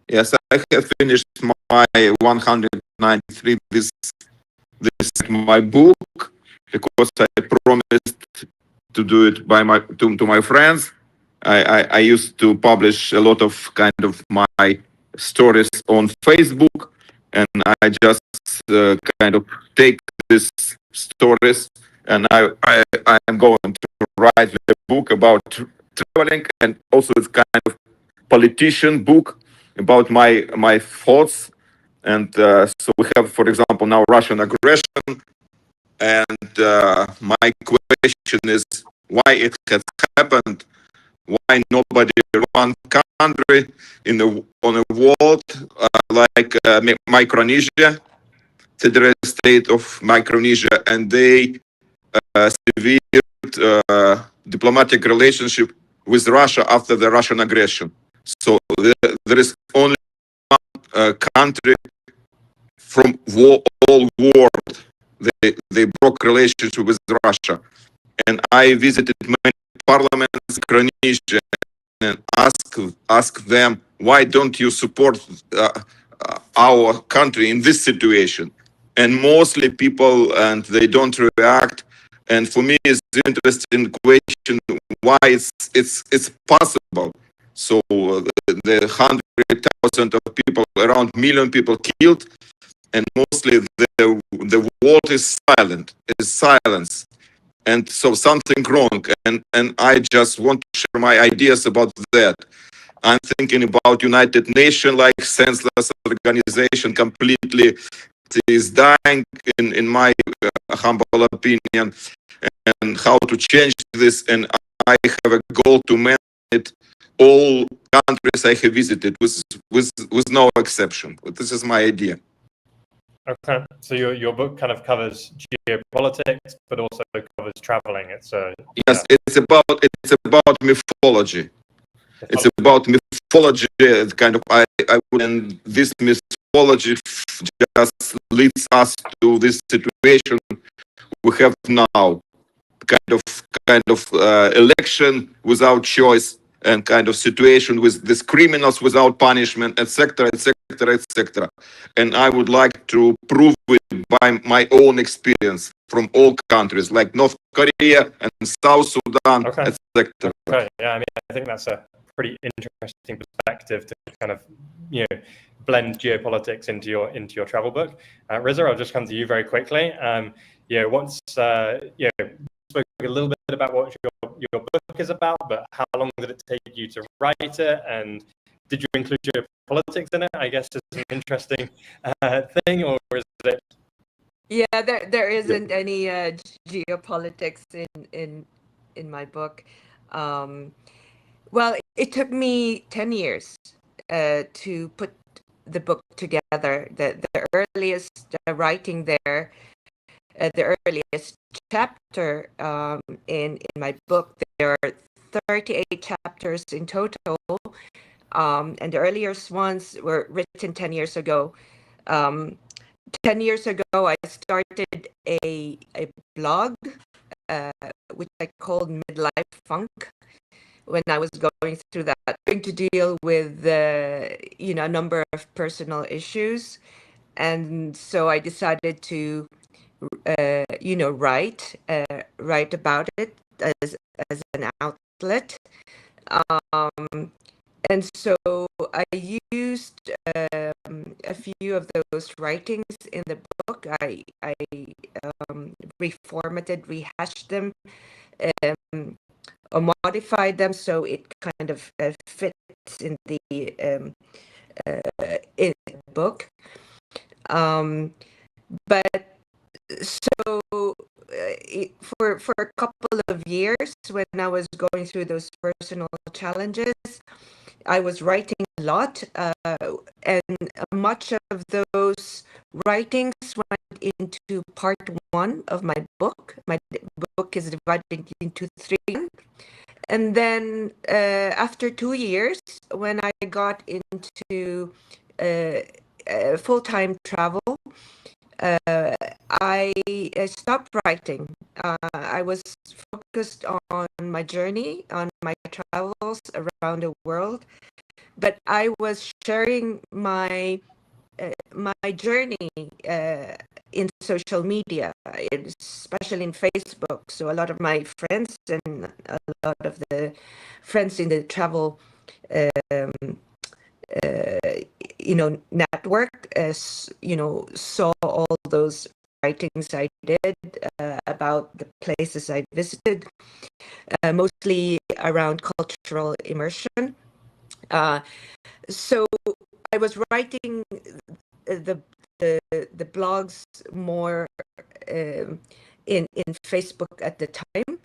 Yes, I have finished my 193. This is my book, because I promised to do it to my friends. I used to publish a lot of kind of my stories on Facebook, and I just kind of take these stories, and I am going to write a book about traveling, and also it's kind of politician book about my thoughts. And so we have, for example, now Russian aggression, and my question is why it has happened. Why nobody one country on a world like Micronesia, Federal State of Micronesia, and they severed diplomatic relationship with Russia after the Russian aggression. So there is only one country from all world they broke relations with Russia. And I visited many parliaments, and ask them, why don't you support our country in this situation? And mostly people, and they don't react. And for me, it's an interesting question why it's possible. So the 100,000 of people, around million people killed, and mostly the world is silent, is silence. And so something wrong, and I just want to share my ideas about that. I'm thinking about United Nations like senseless organization, completely is dying in my humble opinion, and how to change this. And I have a goal to manage it all countries I have visited with no exception. But this is my idea. Okay, so your book kind of covers geopolitics, but also covers traveling. It's yes, it's about mythology. It's about mythology. Kind of and this mythology just leads us to this situation we have now. Kind of election without choice, and kind of situation with these criminals without punishment, etc., etc., etc. And I would like to prove it by my own experience from all countries, like North Korea and South Sudan, etc. Okay, yeah, I mean, I think that's a pretty interesting perspective to kind of, blend geopolitics into your travel book. Riza, I'll just come to you very quickly. Once spoke a little bit about what your book is about, but how long did it take you to write it, and did you include geopolitics in it? I guess is an interesting thing, or is it? Yeah, there isn't any geopolitics in my book. Well, it took me 10 years to put the book together. The earliest writing there, the earliest chapter in my book, there are 38 chapters in total, and the earliest ones were written 10 years ago. 10 years ago, I started a blog, which I called Midlife Funk, when I was going through that, having to deal with a number of personal issues. And so I decided to write about it as an outlet. And so I used a few of those writings in the book. I reformatted, rehashed them, or modified them so it kind of fits in the book. But so for a couple of years, when I was going through those personal challenges, I was writing a lot, and much of those writings went into part one of my book. My book is divided into three. And then after 2 years, when I got into full-time travel, I stopped writing. I was focused on my journey, on my travels around the world, but I was sharing my journey in social media, especially in Facebook. So a lot of my friends and a lot of the friends in the travel network, saw all those writings I did about the places I visited, mostly around cultural immersion. So I was writing the blogs more in Facebook at the time,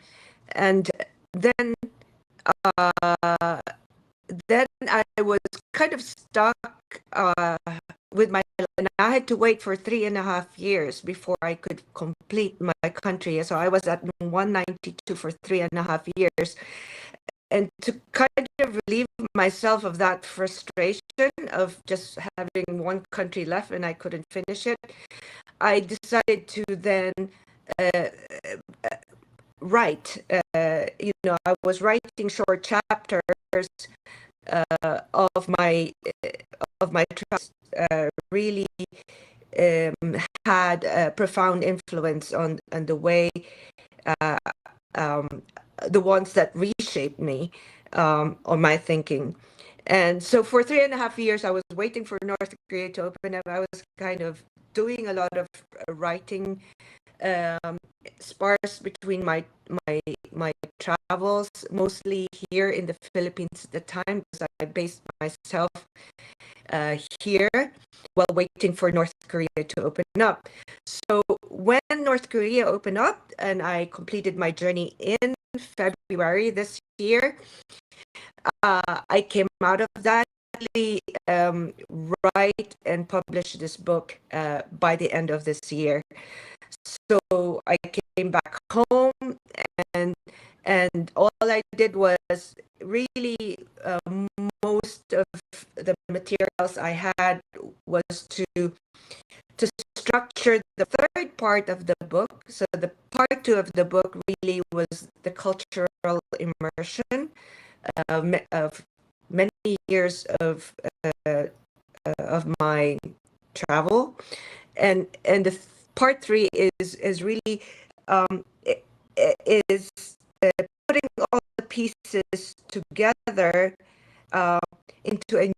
and then I was kind of stuck with my, and I had to wait for 3.5 years before I could complete my country. So I was at 192 for 3.5 years. And to kind of relieve myself of that frustration, of just having one country left and I couldn't finish it, I decided to then write. I was writing short chapters of my travels. Really had a profound influence on the way the ones that reshaped me on my thinking. And so for 3.5 years, I was waiting for North Korea to open up. I was kind of doing a lot of writing, sparse between my travels, mostly here in the Philippines at the time, because I based myself here while waiting for North Korea to open up. So when North Korea opened up and I completed my journey in February this year, I came out of that, write and publish this book by the end of this year. So I came back home, and all I did was really most of the materials I had was to structure the third part of the book. So the part 2 of the book really was the cultural immersion of many years of my travel, and the part 3 is really is putting all the pieces together into a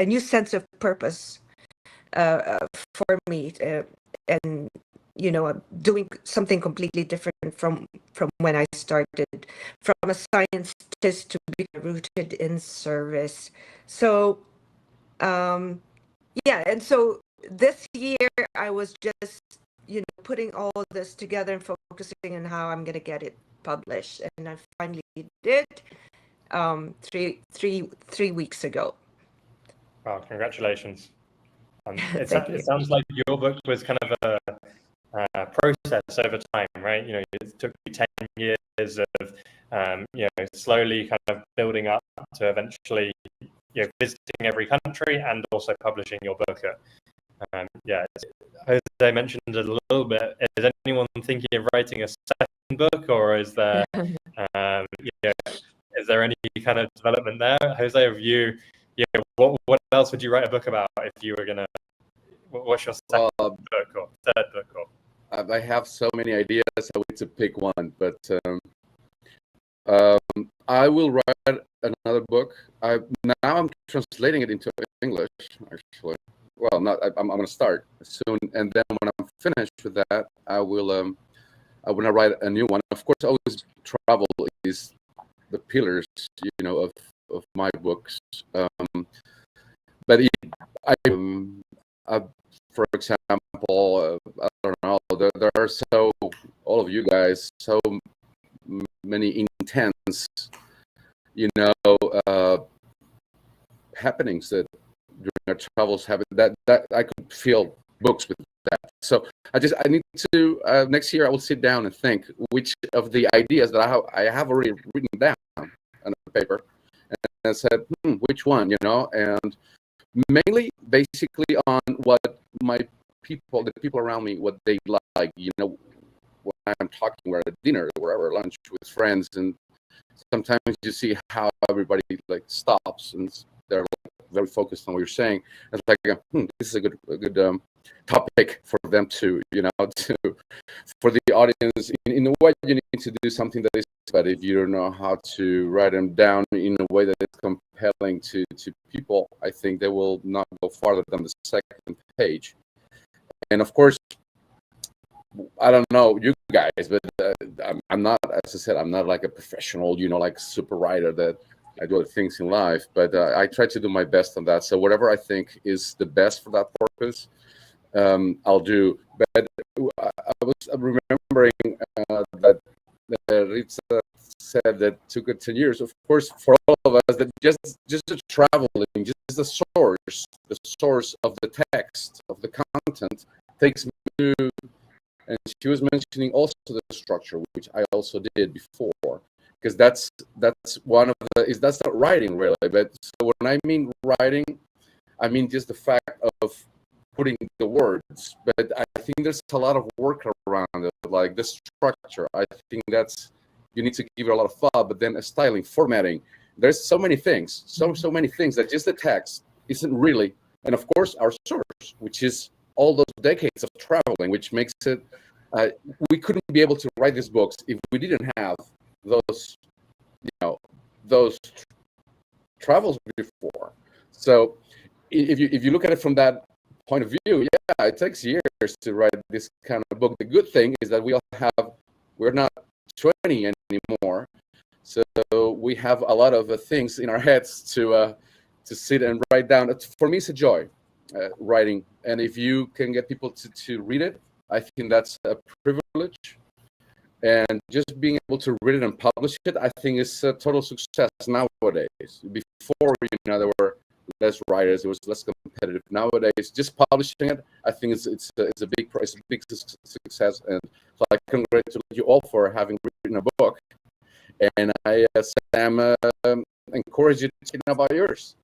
new sense of purpose for me, and doing something completely different from when I started, from a scientist to be rooted in service. So and so this year I was just putting all this together and focusing on how I'm going to get it published, and I finally did 3 weeks ago. Wow, congratulations. It Thank you. sounds like your book was kind of a process over time, right? It took you 10 years of slowly kind of building up to eventually visiting every country and also publishing your book. As I mentioned a little bit, is anyone thinking of writing a second book, or is there is there any kind of development there? Jose, have you what else would you write a book about if you were gonna? What's your second book or third book? Or I have so many ideas. I need to pick one, but I will write another book. Now I'm translating it into English, actually. Well, I'm going to start soon, and then when I'm finished with that, I will write a new one. Of course, always travel is the pillars, of my books. But for example, I don't know. There are all of you guys, so many intense, happenings that during our travels happen that I could feel books with that. So I need to next year I will sit down and think which of the ideas that I have already written down on paper, and I said which one, and mainly basically on what the people around me, what they like, when I'm talking, we're at dinner, wherever, lunch with friends, and sometimes you see how everybody stops and they're very focused on what you're saying. It's like this is a good topic for them to for the audience. In a way, you need to do something that is, but if you don't know how to write them down in a way that is compelling to people, I think they will not go farther than the second page. And of course, I don't know you guys, but I'm not, as I said, I'm not like a professional, super writer that I do other things in life, but I try to do my best on that. So whatever I think is the best for that purpose, I'll do. But I was remembering that Ritza said that took it 10 years. Of course, for all of us, that just the traveling, just the source of the text, of the content, takes me to. And she was mentioning also the structure, which I also did before. because that's one of the that's not writing really. But so when I mean writing, I mean just the fact of putting the words. But I think there's a lot of work around it, like the structure. I think that's you need to give it a lot of thought. But then styling, formatting. There's so many things, so many things that just the text isn't really. And of course, our source, which is all those decades of traveling, which makes it. We couldn't be able to write these books if we didn't have those, those travels before. So if you look at it from that point of view, yeah, it takes years to write this kind of book. The good thing is that we're not 20 anymore, so we have a lot of things in our heads to sit and write down. For me, it's a joy writing, and if you can get people to read it, I think that's a privilege. And just being able to read it and publish it, I think is a total success nowadays. Before, there were less writers, it was less competitive. Nowadays, just publishing it, I think it's a big success. And so I congratulate you all for having written a book. And I, Sam, encourage you to think about yours.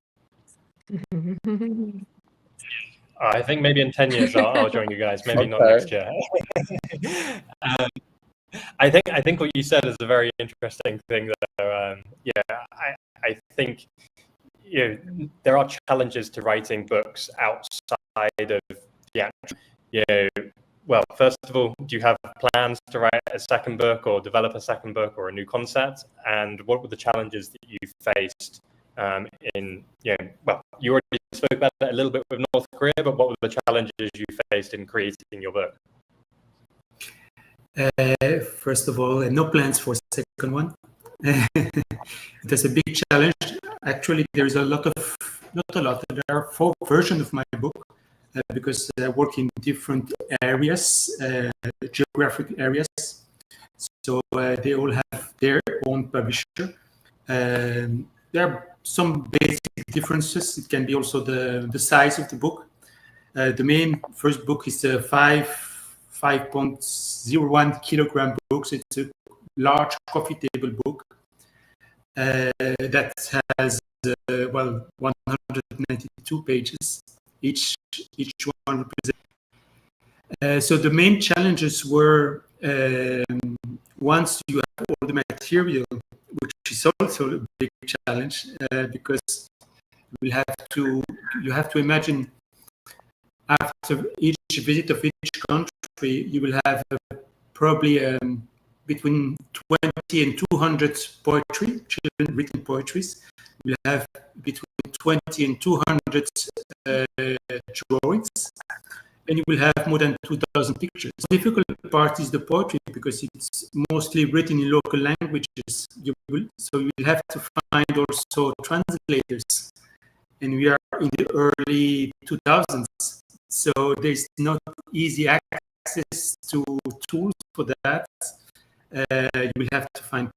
I think maybe in 10 years I'll join you guys. Maybe not Okay. next year. I think what you said is a very interesting thing, though. I think there are challenges to writing books outside of well, first of all, do you have plans to write a second book or develop a second book or a new concept? And what were the challenges that you faced well, you already spoke about it a little bit with North Korea, but what were the challenges you faced in creating your book? First of all, no plans for second one. It is a big challenge. Actually, there is there are 4 versions of my book because I work in different areas, geographic areas. So they all have their own publisher. There are some basic differences. It can be also the size of the book. The main first book is a 5.01 kilogram book. So it's a large coffee table book that has 192 pages. Each one represents. So the main challenges were once you have all the material, which is also a big challenge because you have to imagine after each visit of each country, you will have probably between 20 and 200 written poetries. You will have between 20 and 200 drawings, and you will have more than 2,000 pictures. The difficult part is the poetry because it's mostly written in local languages. So you will have to find also translators, and we are in the early 2000s. So there's not easy access to tools for that. You will have to find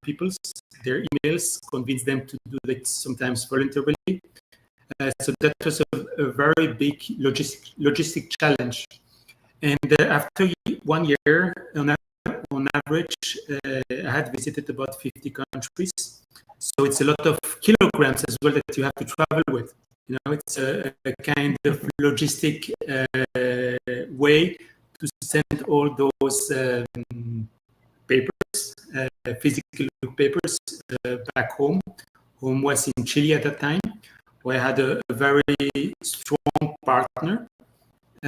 their emails, convince them to do that sometimes voluntarily. So that was a very big logistic challenge. And after 1 year, on average, I had visited about 50 countries. So it's a lot of kilograms as well that you have to travel with. It's a kind of logistic way to send all those papers, physical papers, back home. Home was in Chile at that time, where I had a very strong partner.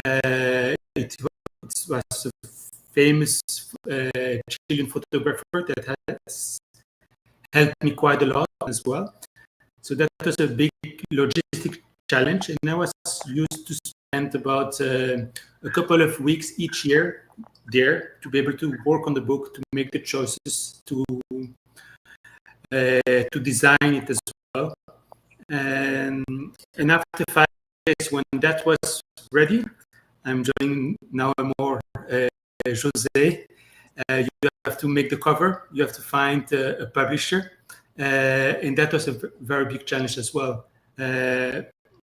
It was a famous Chilean photographer that has helped me quite a lot as well. So that was a big logistic challenge, and I was used to spend about a couple of weeks each year there to be able to work on the book, to make the choices, to design it as well. And after 5 days, when that was ready, I'm joining now more Jose. You have to make the cover. You have to find a publisher. And that was a very big challenge as well.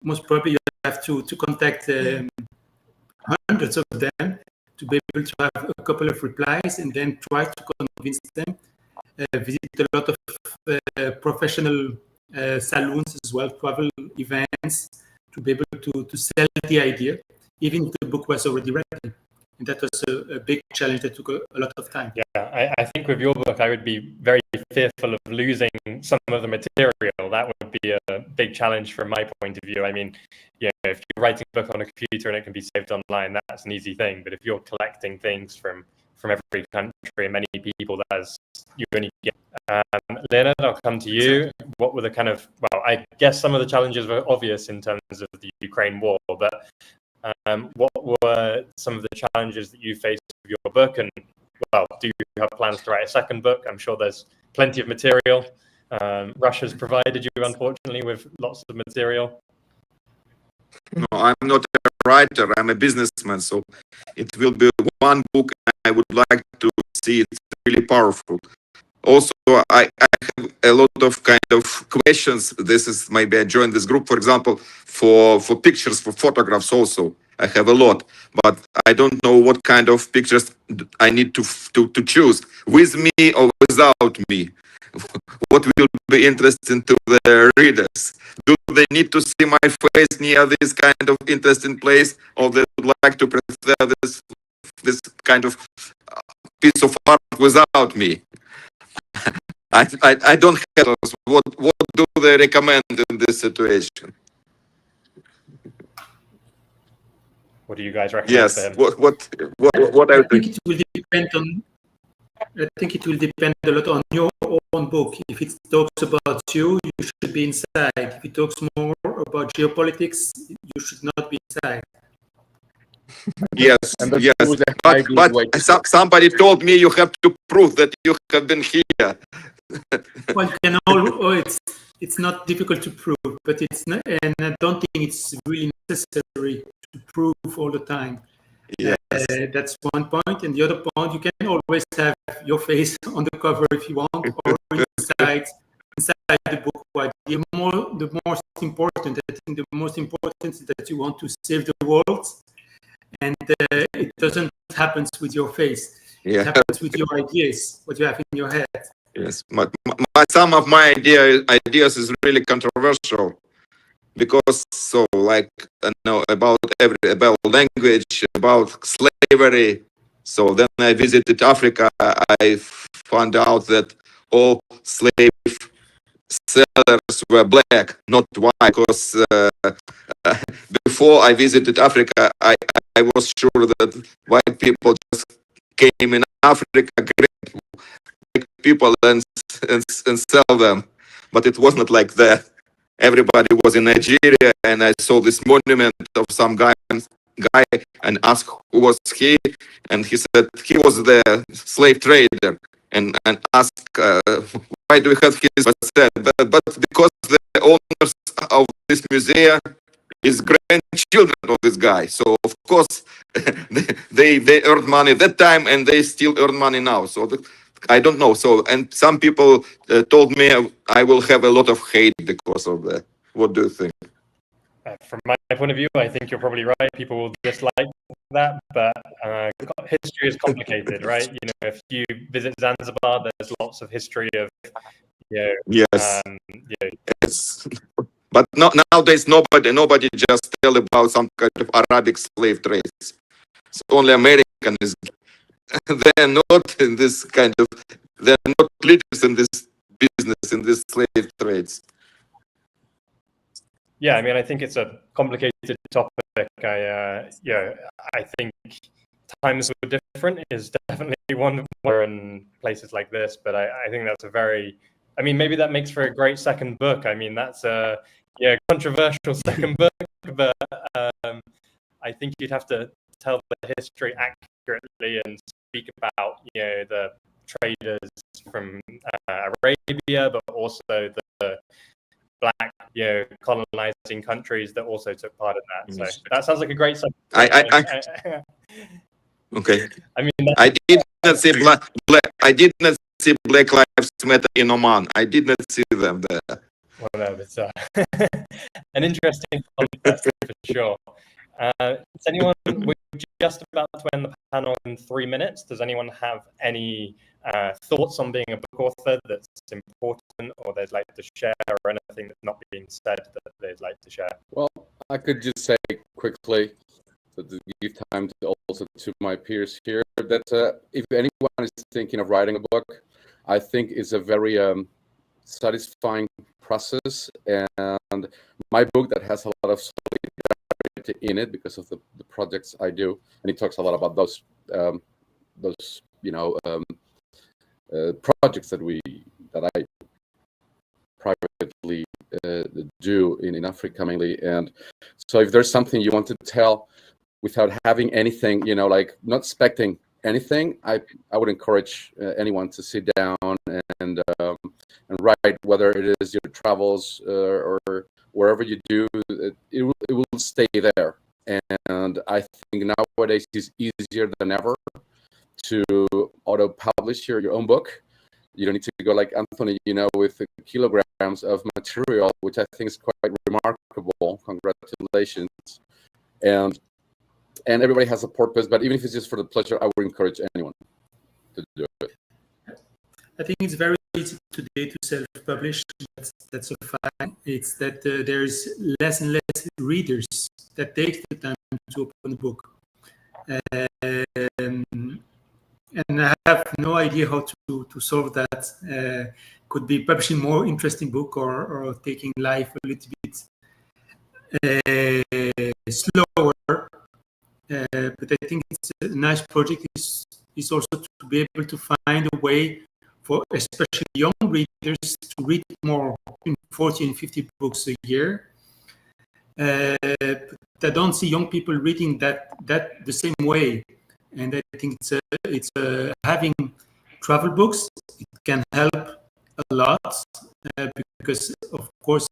Most probably you have to contact hundreds of them to be able to have a couple of replies and then try to convince them visit a lot of professional saloons as well, travel events, to be able to sell the idea, even if the book was already written. And that was a big challenge that took a lot of time. Yeah, I think with your book, I would be very fearful of losing some of the material. That would be a big challenge from my point of view. I mean, yeah, if you're writing a book on a computer and it can be saved online, that's an easy thing. But if you're collecting things from every country and many people, you only get. Leonard, I'll come to you. What were the kind of, well, I guess some of the challenges were obvious in terms of the Ukraine war, but what were some of the challenges that you faced with your book? And, well, do you have plans to write a second book? I'm sure there's plenty of material. Russia's provided you, unfortunately, with lots of material. No, I'm not a writer. I'm a businessman. So it will be one book. I would like to see it really powerful. Also, I have a lot of kind of questions. This is maybe I joined this group, for example, for pictures, for photographs also. I have a lot, but I don't know what kind of pictures I need to choose, with me or without me. What will be interesting to the readers? Do they need to see my face near this kind of interesting place, or they would like to preserve this kind of piece of art without me? I don't have those. What do they recommend in this situation? What do you guys recommend? Yes. For him? What I think it will depend on. I think it will depend a lot on your own book. If it talks about you should be inside. If it talks more about geopolitics, you should not be inside. Yes, yes. But somebody told me you have to prove that you have been here. Well, it's not difficult to prove, but it's not, and I don't think it's really necessary to prove all the time. Yes. That's one point, and the other point, you can always have your face on the cover if you want, or inside the book. But the most important, I think the most important is that you want to save the world, and it doesn't happen with your face. Yeah. It happens with your ideas, what you have in your head. Yes, some of my ideas is really controversial, because like about language, about slavery. So then I visited Africa. I found out that all slave sellers were black, not white. Because before I visited Africa, I was sure that white people just came in Africa, grabbed people and sell them, but it was not like that. Everybody was in Nigeria, and I saw this monument of some guy and asked who was he, and he said he was the slave trader, and asked why do we have his but because the owners of this museum is grandchildren of this guy, so of course they earned money at that time, and they still earn money now. So I don't know. So, and some people told me I will have a lot of hate because of that. What do you think? From my point of view, I think you're probably right. People will dislike that, but history is complicated, right? You know, if you visit Zanzibar, there's lots of history of, yes. Yes. But nowadays, nobody just tell about some kind of Arabic slave trades. So only American is. They're not in this kind of. They're not leaders in this business, in this slave trades. Yeah, I mean, I think it's a complicated topic. I think times were different is definitely one in places like this, but I think that's a very. I mean, maybe that makes for a great second book. I mean, that's a controversial second book, but I think you'd have to tell the history accurately and speak about the traders from Arabia, but also the black colonizing countries that also took part in that. So that sounds like a great subject. Okay. I mean, I did not see I did not see Black Lives Matter in Oman. I did not see them there. Well, no, it's an interesting concept for sure. We're just about to end the panel in 3 minutes. Does anyone have any thoughts on being a book author that's important, or they'd like to share, or anything that's not being said that they'd like to share? Well, I could just say quickly, to give time to also to my peers here, that if anyone is thinking of writing a book, I think it's a very satisfying process, and my book that has a lot of solidarity in it because of the projects I do, and it talks a lot about those projects that I privately do in Africa mainly. And so if there's something you want to tell without having anything, like not expecting anything, I would encourage anyone to sit down and write, whether it is your travels or wherever you do, it will stay there. And I think nowadays it's easier than ever to auto-publish your own book. You don't need to go like Anthony, with kilograms of material, which I think is quite remarkable. Congratulations. And everybody has a purpose, but even if it's just for the pleasure, I would encourage anyone to do it. I think it's very easy today to self-publish. That's a fact. It's that there's less and less readers that take the time to open a book. And I have no idea how to solve that. Could be publishing more interesting book or taking life a little bit slower. But I think it's a nice project is also to be able to find a way for especially young readers to read more, 40 and 50 books a year. I don't see young people reading that the same way, and I think it's having travel books. It can help a lot because of course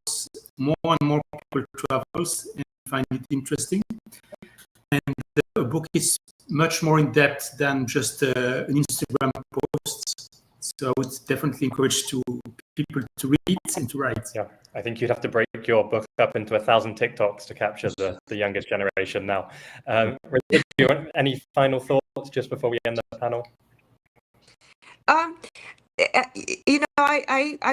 more and more people travels and find it interesting. And the book is much more in depth than just an Instagram post. So I would definitely encourage people to read and to write. Yeah, I think you'd have to break your book up into 1,000 TikToks to capture the youngest generation now. Richard, do you want any final thoughts just before we end the panel? I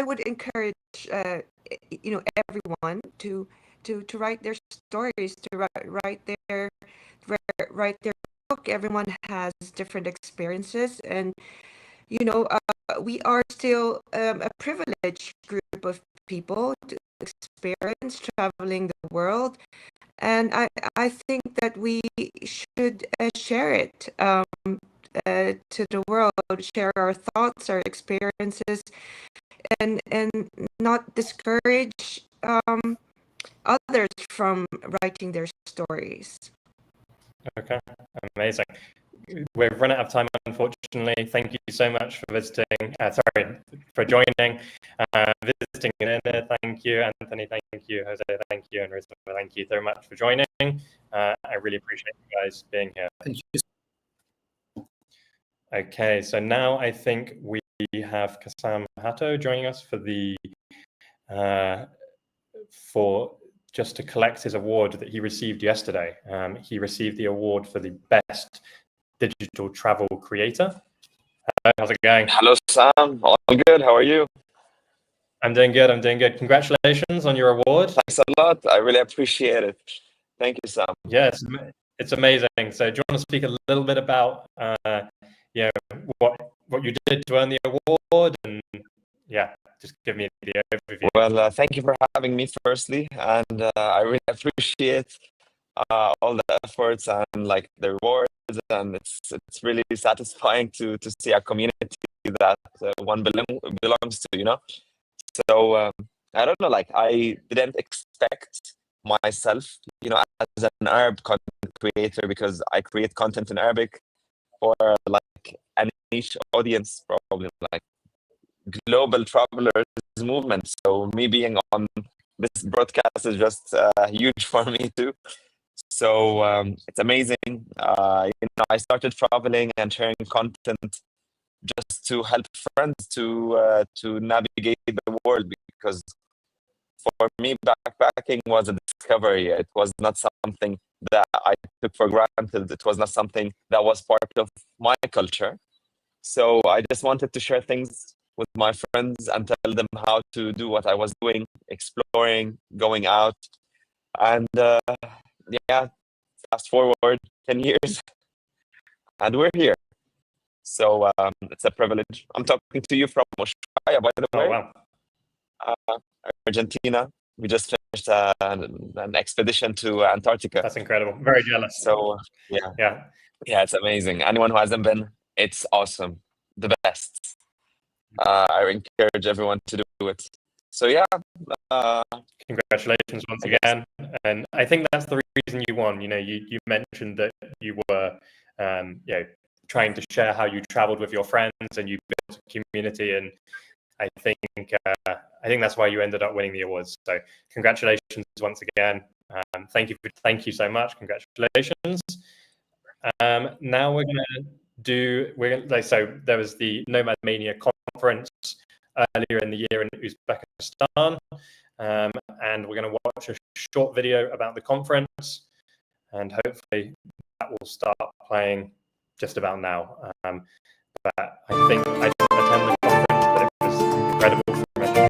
would encourage everyone to write their stories, to write their book. Everyone has different experiences, and we are still a privileged group of people to experience traveling the world, and I think that we should share it to the world, share our thoughts, our experiences, and not discourage others from writing their stories. Okay, amazing. We've run out of time, unfortunately. Thank you so much for visiting. For joining, visiting Elena. Thank you, Anthony. Thank you, Jose. Thank you, and Rizma. Thank you so much for joining. I really appreciate you guys being here. Thank you. Okay, so now I think we have Kasam Hato joining us for just to collect his award that he received yesterday. He received the award for the best digital travel creator. Hello, how's it going? Hello, Sam. All good. How are you? I'm doing good. I'm doing good. Congratulations on your award. Thanks a lot. I really appreciate it. Thank you, Sam. Yes, it's amazing. So, do you want to speak a little bit about what you did to earn the award, and just give me the overview. Well, thank you for having me, firstly, and I really appreciate all the efforts and like the rewards, and it's really satisfying to see a community that one belongs to, So I don't know, like I didn't expect myself, as an Arab content creator, because I create content in Arabic for like a niche audience, probably like global travelers movement. So me being on this broadcast is just huge for me too. So it's amazing. I started traveling and sharing content just to help friends to navigate the world, because for me backpacking was a discovery. It was not something that I took for granted. It was not something that was part of my culture. So I just wanted to share things with my friends and tell them how to do what I was doing, exploring, going out. And yeah, fast forward 10 years and we're here. So it's a privilege. I'm talking to you from Ushuaia, by the way. Oh, wow. Argentina. We just finished an expedition to Antarctica. That's incredible. Very jealous. So yeah, it's amazing. Anyone who hasn't been, it's awesome. The best. I encourage everyone to do it. So yeah. Congratulations once again. And I think that's the reason you won. You know, you mentioned that you were, you know, trying to share how you traveled with your friends and you built a community. And I think that's why you ended up winning the awards. So congratulations once again. Thank you so much. Congratulations. Now we're gonna so there was the NomadMania conference earlier in the year in Uzbekistan, and we're going to watch a short video about the conference, and hopefully that will start playing just about now. But I think I didn't attend the conference, but it was incredible for me.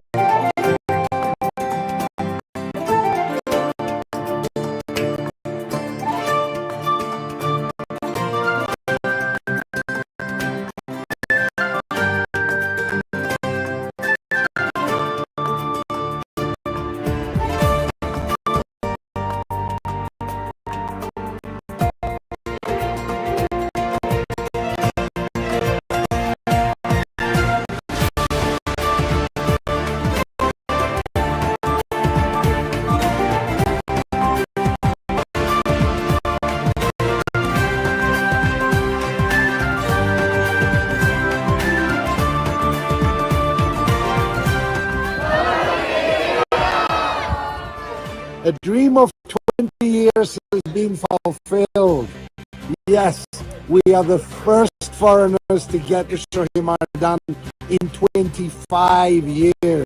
A dream of 20 years has been fulfilled. Yes, we are the first foreigners to get the Shohimar in 25 years.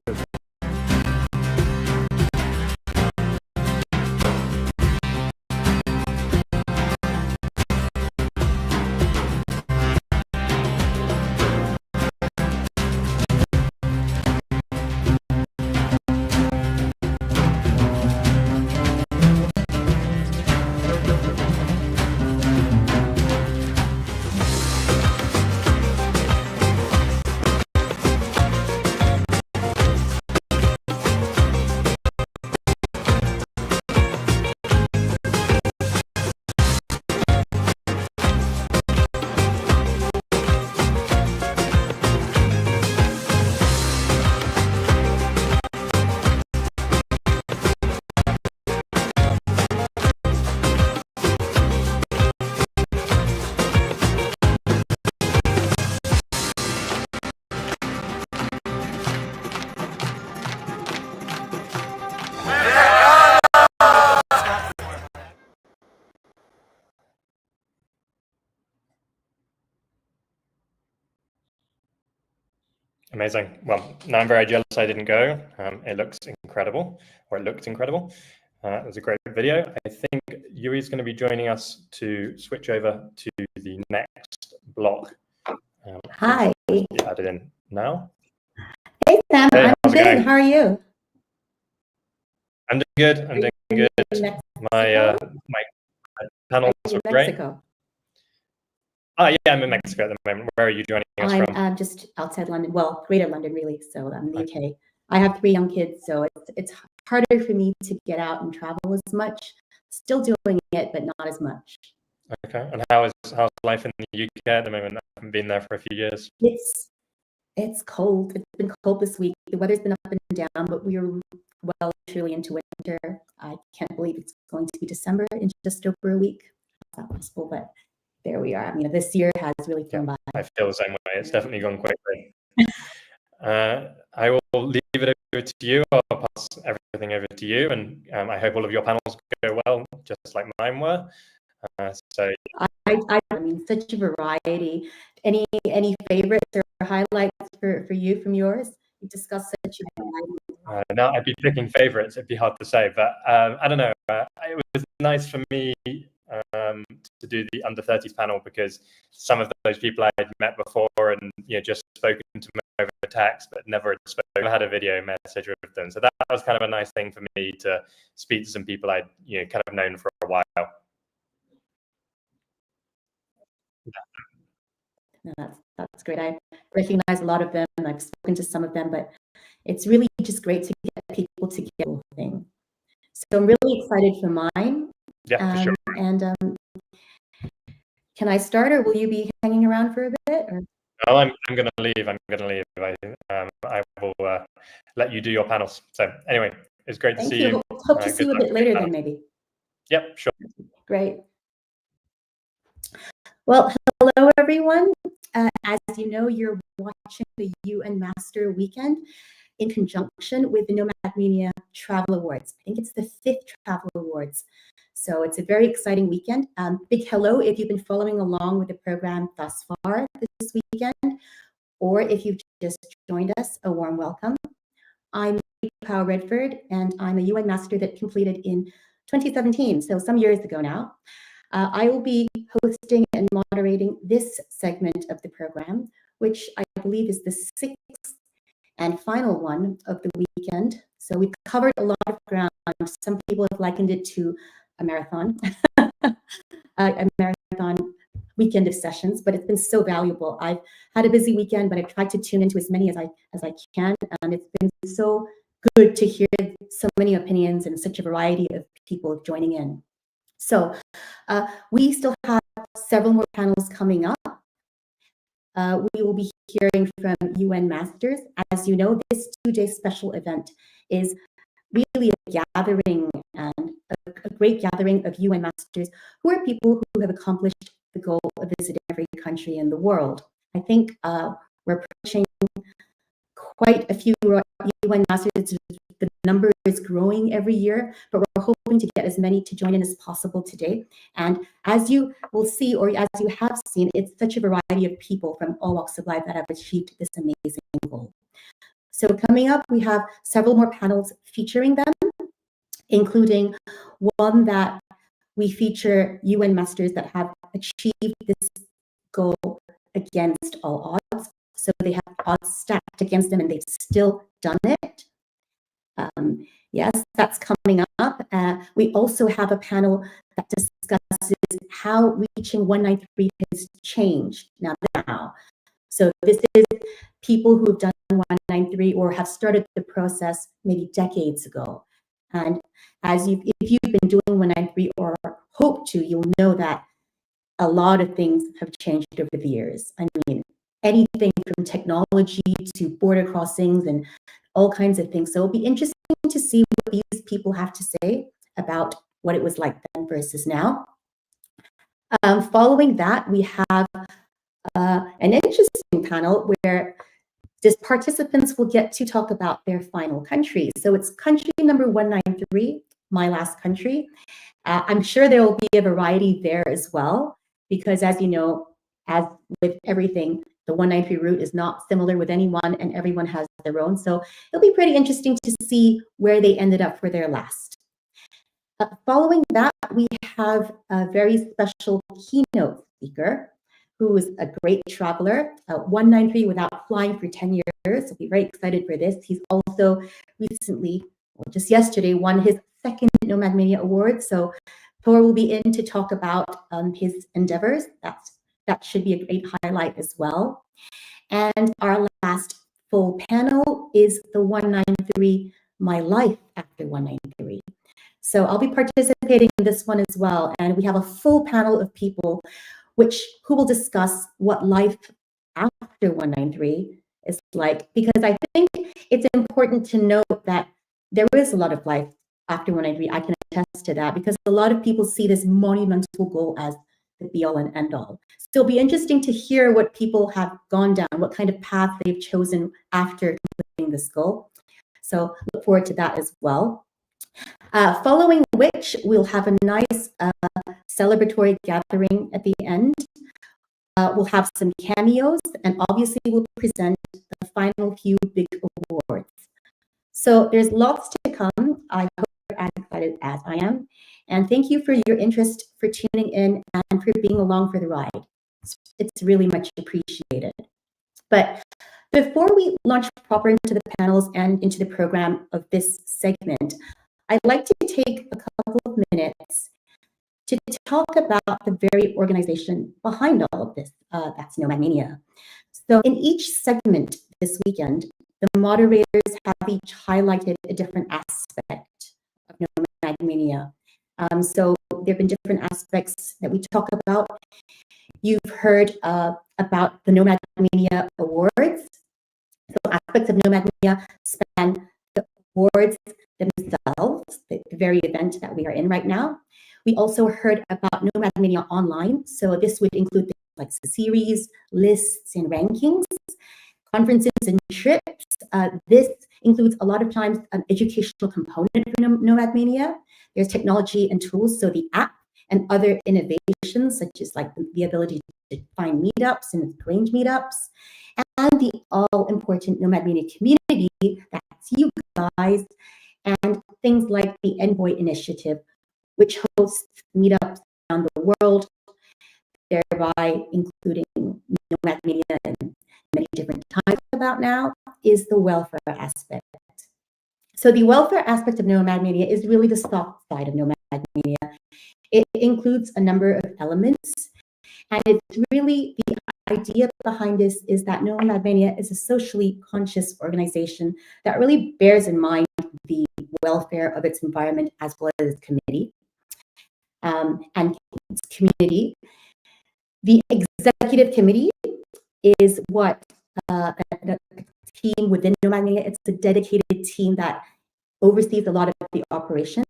Amazing. Well, now I'm very jealous I didn't go. It looks incredible, or it looked incredible. It was a great video. I think Yui's going to be joining us to switch over to the next block. Hi. You added in now. Hey, Sam. Hey, I'm good. How are you? I'm doing good. I'm doing good. My panels are great. Mexico. Oh, yeah, I'm in Mexico at the moment. Where are you joining us from? I'm just outside London. Well, Greater London, really. So I'm in the UK. I have 3 young kids, so it's harder for me to get out and travel as much. Still doing it, but not as much. Okay. And how's life in the UK at the moment? I haven't been there for a few years. It's cold. It's been cold this week. The weather's been up and down, but we are well truly into winter. I can't believe it's going to be December in just over a week. It's not possible, but there we are. I mean, this year has really flown by. I feel the same way. It's definitely gone quickly. I will leave it over to you. I'll pass everything over to you, and I hope all of your panels go well, just like mine were. So I mean, such a variety. Any favorites or highlights for you from yours? You discussed such a variety. no, I'd be picking favorites. It'd be hard to say, but I don't know. It was nice for me to do the under 30s panel, because some of those people I had met before and just spoken to them over text, but never had a video message with them. So that was kind of a nice thing for me to speak to some people I'd kind of known for a while. No, that's great. I recognize a lot of them. I've spoken to some of them, but it's really just great to get people together. Thing. So I'm really excited for mine. Yeah, for sure. And can I start, or will you be hanging around for a bit? Or? Well, I'm going to leave. I will let you do your panels. So anyway, it's great to see you. Hope to see you a bit later then, maybe. Yep, sure. Great. Well, hello, everyone. As you know, you're watching the UN Master Weekend in conjunction with the NomadMania Travel Awards. I think it's the 5th Travel Awards. So it's a very exciting weekend. Big hello if you've been following along with the program thus far this weekend, or if you've just joined us, a warm welcome. I'm Pao Redford, and I'm a UN Master that completed in 2017, so some years ago now. I will be hosting and moderating this segment of the program, which I believe is the 6th and final one of the weekend. So we've covered a lot of ground. Some people have likened it to a marathon, a marathon weekend of sessions, but it's been so valuable. I've had a busy weekend, but I've tried to tune into as many as I can, and it's been so good to hear so many opinions and such a variety of people joining in. So we still have several more panels coming up. We will be hearing from UN Masters. As you know, this 2-day special event is really a gathering, and a great gathering of UN Masters who are people who have accomplished the goal of visiting every country in the world. I think we're approaching quite a few UN Masters. The number is growing every year, but we're hoping to get as many to join in as possible today. And as you will see, or as you have seen, it's such a variety of people from all walks of life that have achieved this amazing goal. So coming up, we have several more panels featuring them, including one that we feature UN Masters that have achieved this goal against all odds. So they have odds stacked against them and they've still done it. Yes, that's coming up. We also have a panel that discusses how reaching 193 has changed now. So this is people who have done 193 or have started the process maybe decades ago. And if you've been doing 193 or hope to, you'll know that a lot of things have changed over the years. I mean, anything from technology to border crossings and all kinds of things. So it'll be interesting to see what these people have to say about what it was like then versus now. Following that, we have an interesting panel where just participants will get to talk about their final countries. So it's country number 193, my last country. I'm sure there will be a variety there as well, because as you know, as with everything, the 193 route is not similar with anyone and everyone has their own. So it'll be pretty interesting to see where they ended up for their last. Following that, we have a very special keynote speaker who is a great traveler, 193 without flying for 10 years. We'll be very excited for this. He's also recently, well, just yesterday, won his 2nd NomadMania award. So Thor will be in to talk about his endeavors. That should be a great highlight as well. And our last full panel is the 193, My Life After 193. So I'll be participating in this one as well. And we have a full panel of people who will discuss what life after 193 is like, because I think it's important to note that there is a lot of life after 193. I can attest to that, because a lot of people see this monumental goal as the be-all and end-all. So it'll be interesting to hear what people have gone down, what kind of path they've chosen after completing this goal. So look forward to that as well. Following which, we'll have a nice celebratory gathering at the end. We'll have some cameos, and obviously we'll present the final few big awards. So there's lots to come. I hope you're as excited as I am. And thank you for your interest, for tuning in, and for being along for the ride. It's really much appreciated. But before we launch proper into the panels and into the program of this segment, I'd like to take a couple of minutes to talk about the very organization behind all of this. That's NomadMania. So in each segment this weekend, the moderators have each highlighted a different aspect of NomadMania. So there have been different aspects that we talk about. You've heard about the NomadMania Awards. So aspects of NomadMania span the awards themselves, the very event that we are in right now. We also heard about NomadMania Online. So this would include things like the series, lists, and rankings, conferences and trips. This includes a lot of times an educational component for NomadMania. There's technology and tools, so the app and other innovations, such as like the ability to find meetups and arrange meetups, and the all-important NomadMania community, that's you guys, and things like the Envoy initiative, which hosts meetups around the world, thereby including NomadMania in many different times about now, is the welfare aspect. So the welfare aspect of NomadMania is really the soft side of NomadMania. It includes a number of elements, and it's really the idea behind this is that NomadMania is a socially conscious organization that really bears in mind the welfare of its environment as well as its committee and its community. The executive committee is what a team within NomadMania. It's a dedicated team that oversees a lot of the operations,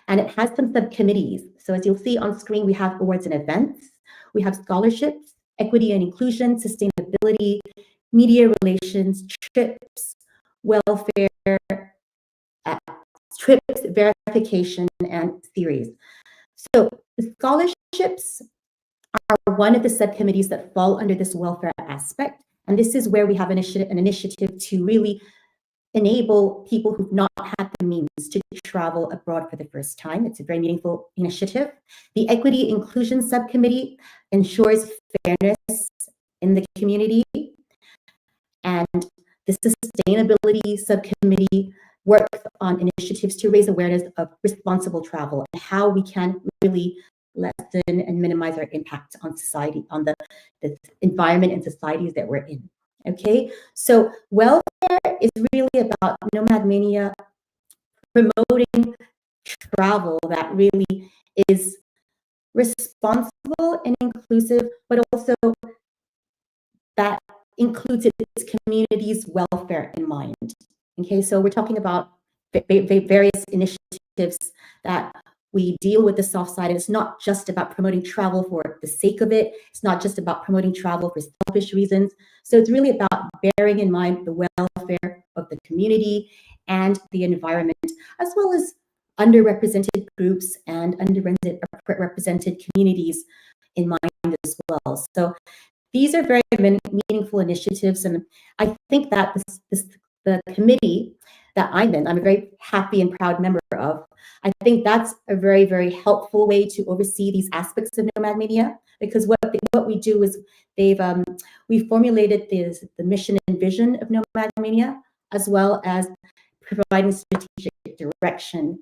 and it has some subcommittees. So as you'll see on screen, we have awards and events, we have scholarships, equity and inclusion, sustainability, media relations, trips, welfare, trips, verification, and series. So the scholarships are one of the subcommittees that fall under this welfare aspect. And this is where we have an initiative to really enable people who've not had the means to travel abroad for the first time. It's a very meaningful initiative. The Equity Inclusion Subcommittee ensures fairness in the community. And the Sustainability Subcommittee works on initiatives to raise awareness of responsible travel and how we can really lessen and minimize our impact on society, on the environment and societies that we're in. Okay, so welfare is really about NomadMania promoting travel that really is responsible and inclusive, but also that includes its community's welfare in mind. Okay, so we're talking about various initiatives that we deal with the soft side, and it's not just about promoting travel for the sake of it. It's not just about promoting travel for selfish reasons. So it's really about bearing in mind the welfare of the community and the environment, as well as underrepresented groups and underrepresented communities in mind as well. So these are very meaningful initiatives, and I think that the committee that I'm in, I'm a very happy and proud member of. I think that's a very, very helpful way to oversee these aspects of NomadMania, because what we do is we formulated the mission and vision of NomadMania, as well as providing strategic direction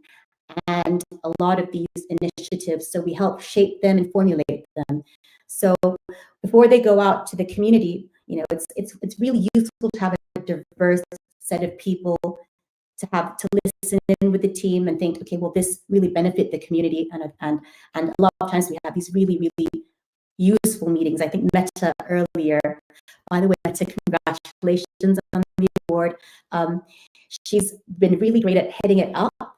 and a lot of these initiatives. So we help shape them and formulate them. So before they go out to the community, you know, it's really useful to have a diverse set of people to listen in with the team and think, okay, well, this really benefit the community, and a lot of times we have these really, really useful meetings. I think Meta earlier, by the way, Meta, congratulations on the award. She's been really great at heading it up,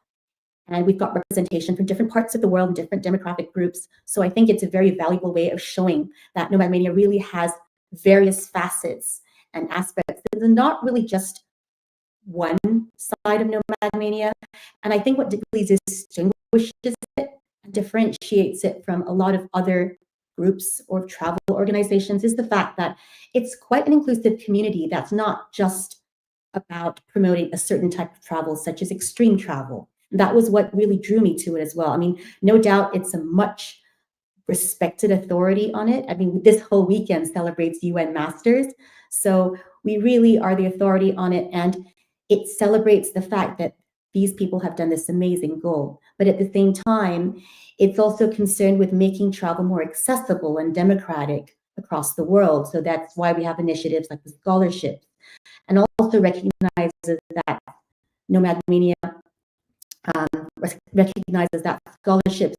and we've got representation from different parts of the world and different demographic groups. So I think it's a very valuable way of showing that NomadMania really has various facets and aspects. It's not really just one side of NomadMania. And I think what really distinguishes it and differentiates it from a lot of other groups or travel organizations is the fact that it's quite an inclusive community that's not just about promoting a certain type of travel, such as extreme travel. That was what really drew me to it as well. I mean, no doubt it's a much respected authority on it. I mean, this whole weekend celebrates UN Masters. So we really are the authority on it. And it celebrates the fact that these people have done this amazing goal. But at the same time, it's also concerned with making travel more accessible and democratic across the world. So that's why we have initiatives like the scholarships, and also recognizes that NomadMania recognizes that scholarships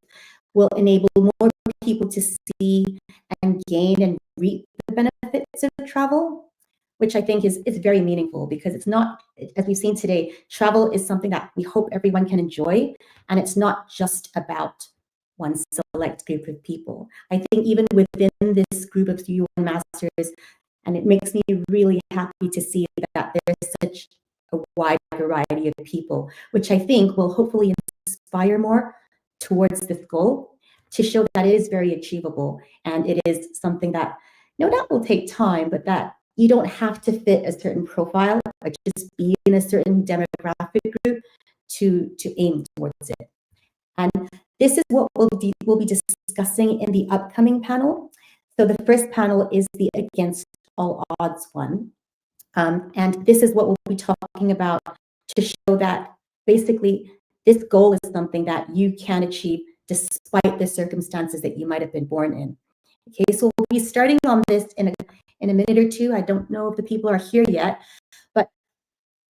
will enable more people to see and gain and reap the benefits of travel, which I think is very meaningful, because it's not, as we've seen today, travel is something that we hope everyone can enjoy, and it's not just about one select group of people. I think even within this group of UN Masters, and it makes me really happy to see that there's such a wide variety of people, which I think will hopefully inspire more towards this goal, to show that it is very achievable, and it is something that no doubt will take time, but that you don't have to fit a certain profile or just be in a certain demographic group to aim towards it. And this is what we'll be discussing in the upcoming panel. So the first panel is the Against All Odds one. And this is what we'll be talking about, to show that basically this goal is something that you can achieve despite the circumstances that you might have been born in. Okay, so we'll be starting on this in a minute or two. I don't know if the people are here yet, but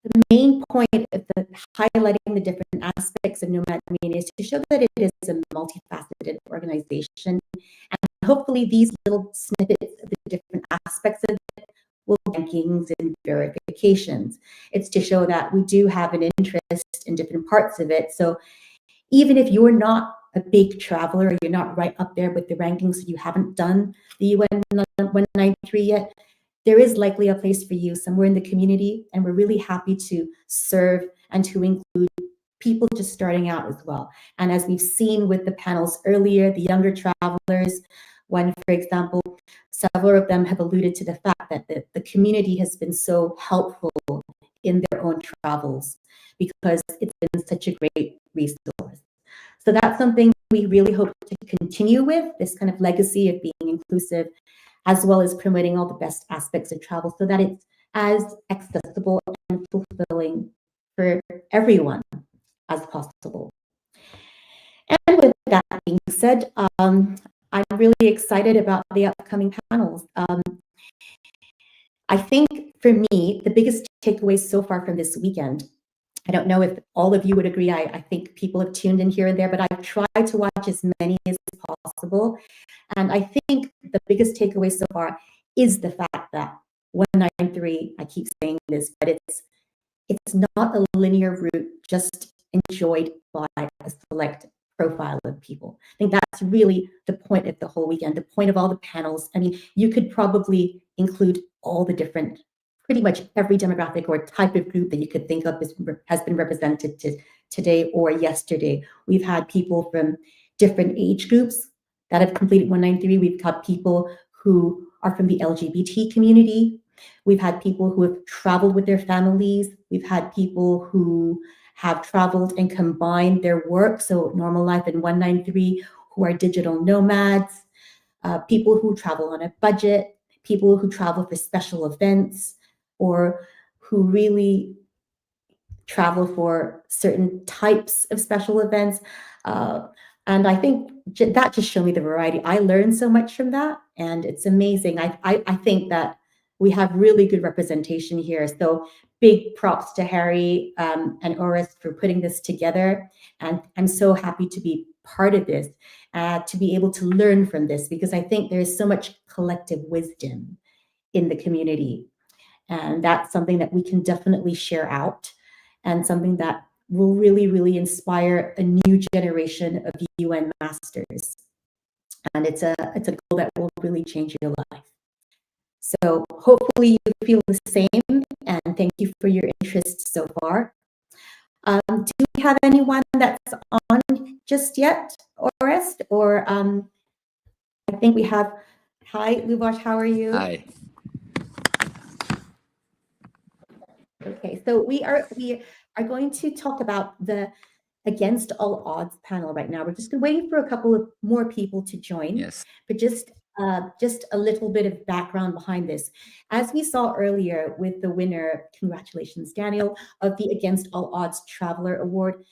the main point of highlighting the different aspects of NomadMania is to show that it is a multifaceted organization, and hopefully these little snippets of the different aspects of it will rankings and verifications. It's to show that we do have an interest in different parts of it. So even if you're not a big traveler, or you're not right up there with the rankings, you haven't done the UN 193 yet, there is likely a place for you somewhere in the community, and we're really happy to serve and to include people just starting out as well. And as we've seen with the panels earlier, the younger travelers, one, for example, several of them have alluded to the fact that the community has been so helpful in their own travels, because it's been such a great resource. So that's something we really hope to continue with, this kind of legacy of being inclusive, as well as promoting all the best aspects of travel, so that it's as accessible and fulfilling for everyone as possible. And with that being said, I'm really excited about the upcoming panels. I think for me, the biggest takeaway so far from this weekend, I don't know if all of you would agree, I think people have tuned in here and there, but I tried to watch as many as possible. And I think the biggest takeaway so far is the fact that 193, I keep saying this, but it's not a linear route just enjoyed by a select profile of people. I think that's really the point of the whole weekend, the point of all the panels. I mean, you could probably include all the different, pretty much every demographic or type of group that you could think of has been represented today or yesterday. We've had people from different age groups that have completed 193. We've got people who are from the LGBT community. We've had people who have traveled with their families. We've had people who have traveled and combined their work, so normal life and 193, who are digital nomads, people who travel on a budget, people who travel for special events, or who really travel for certain types of special events. And I think that just showed me the variety. I learned so much from that, and it's amazing. I think that we have really good representation here. So big props to Harry and Orest for putting this together. And I'm so happy to be part of this, to be able to learn from this, because I think there's so much collective wisdom in the community. And that's something that we can definitely share out, and something that will really, really inspire a new generation of UN Masters. And it's a goal that will really change your life. So hopefully you feel the same, and thank you for your interest so far. Do we have anyone that's on just yet, Orest? Or I think we have. Hi, Lubosh, how are you? Hi. Okay, so we are going to talk about the Against All Odds panel right now. We're just waiting for a couple of more people to join. Yes. But just a little bit of background behind this. As we saw earlier with the winner, congratulations, Daniel, of the Against All Odds Traveler Award,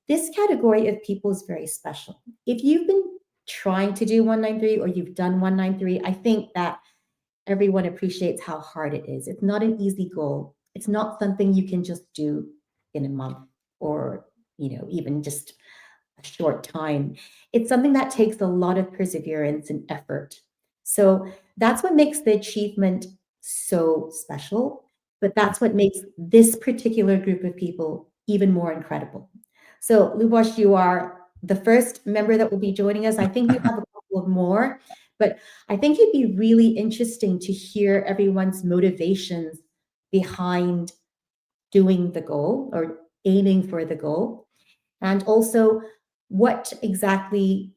this category of people is very special. If you've been trying to do 193 or you've done 193, I think that everyone appreciates how hard it is. It's not an easy goal. It's not something you can just do in a month or, you know, even just a short time. It's something that takes a lot of perseverance and effort. So that's what makes the achievement so special, but that's what makes this particular group of people even more incredible. So Luboš, you are the first member that will be joining us. I think we have a couple of more, but I think it'd be really interesting to hear everyone's motivations behind doing the goal or aiming for the goal. And also, what exactly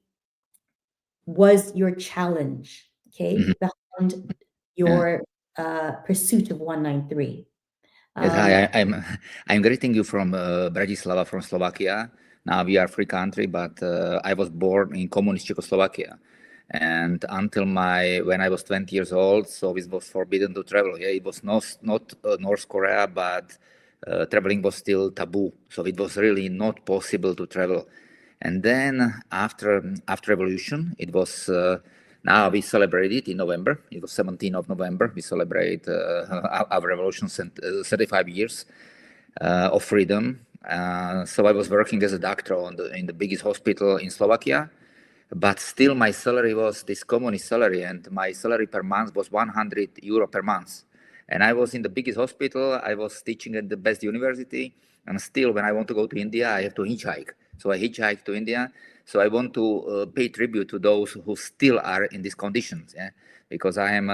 was your challenge, okay, behind your pursuit of 193? Yes, hi, I'm greeting you from Bratislava, from Slovakia. Now we are a free country, but I was born in communist Czechoslovakia, and until when I was 20 years old, so it was forbidden to travel. Yeah, it was not North Korea, but traveling was still taboo, so it was really not possible to travel. And then after revolution, it was now we celebrate it in November. It was 17th of November. We celebrate our revolution, 35 years of freedom. So I was working as a doctor in the biggest hospital in Slovakia, but still my salary was this communist salary, and my salary per month was 100 euro per month. And I was in the biggest hospital. I was teaching at the best university, and still when I want to go to India, I have to hitchhike. So I hitchhiked to India. So I want to pay tribute to those who still are in these conditions, yeah? Because I am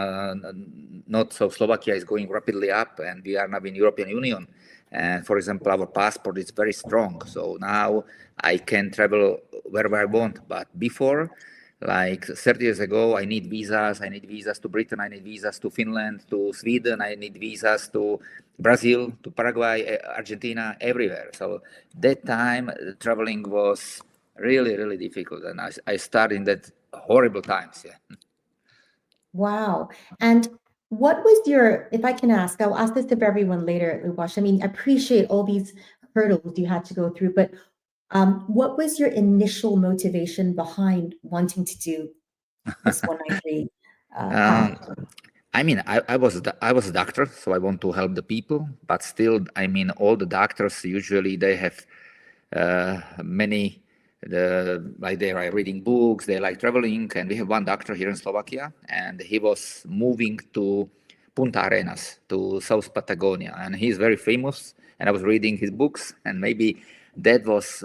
not so. Slovakia is going rapidly up, and we are now in European Union. And for example, our passport is very strong. So now I can travel wherever I want. But before, like 30 years ago, I need visas. I need visas to Britain. I need visas to Finland, to Sweden. I need visas to Brazil, to Paraguay, Argentina, everywhere. So that time traveling was really, really difficult. And I started in that horrible times. Yeah. Wow. And what was your, if I can ask, I'll ask this of everyone later, Luboš. I mean, I appreciate all these hurdles you had to go through, but what was your initial motivation behind wanting to do this 193? I mean, I was a doctor, so I want to help the people. But still, I mean, all the doctors usually they have many. Like they are reading books, they like traveling, and we have one doctor here in Slovakia, and he was moving to Punta Arenas, to South Patagonia, and he's very famous. And I was reading his books, and maybe that was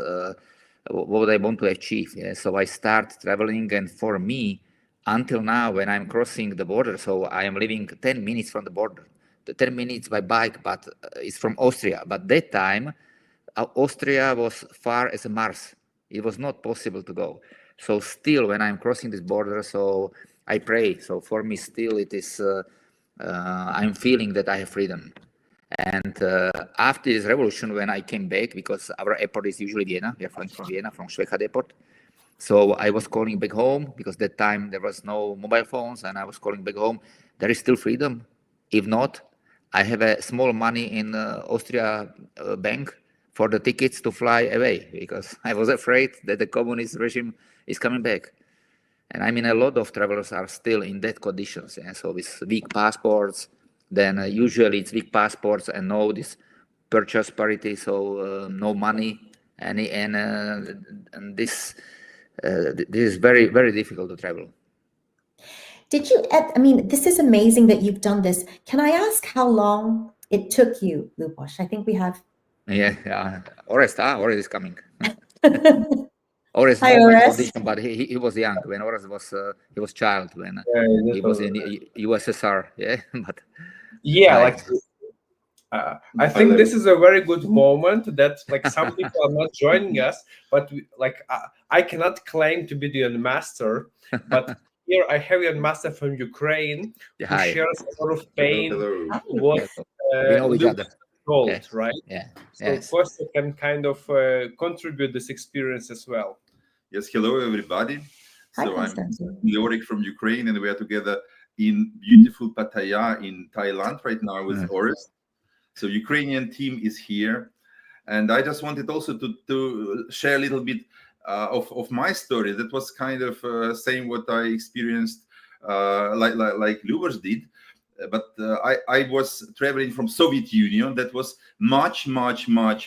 what I want to achieve. Yeah? So I start traveling, and for me, until now, when I'm crossing the border, so I am living 10 minutes from the border, the 10 minutes by bike, but it's from Austria. But that time, Austria was far as Mars. It was not possible to go. So still, when I'm crossing this border, so I pray. So for me, still, it is, I'm feeling that I have freedom. And after this revolution, when I came back, because our airport is usually Vienna, we are flying from Vienna, from Schwechat airport. So I was calling back home, because that time there was no mobile phones, and I was calling back home. There is still freedom. If not, I have a small money in Austria bank for the tickets to fly away, because I was afraid that the communist regime is coming back. And I mean, a lot of travelers are still in that conditions. And so with weak passports, then usually it's weak passports and no this purchase parity, so no money, and this is very, very difficult to travel. Did you, I mean, this is amazing that you've done this. Can I ask how long it took you, Luboš? I think we have. Yeah. Orest is coming. Orest Hi, is Orest. condition, but he was young when Orest was he was child when he was in USSR. Yeah, but yeah, I think this is a very good moment that like some people are not joining us, but I cannot claim to be the master, but here I have a master from Ukraine who shares a lot of pain. What we know each other. told, Yes. right? Yeah. So Yes. Costa can kind of contribute this experience as well. Yes, hello everybody. Hi, So I'm Constantin. Leoric from Ukraine, and we are together in beautiful Pattaya in Thailand right now with Orest. So Ukrainian team is here, and I just wanted also to share a little bit of my story. That was kind of same what I experienced, like Lubers did. But I was traveling from Soviet Union. That was much more harder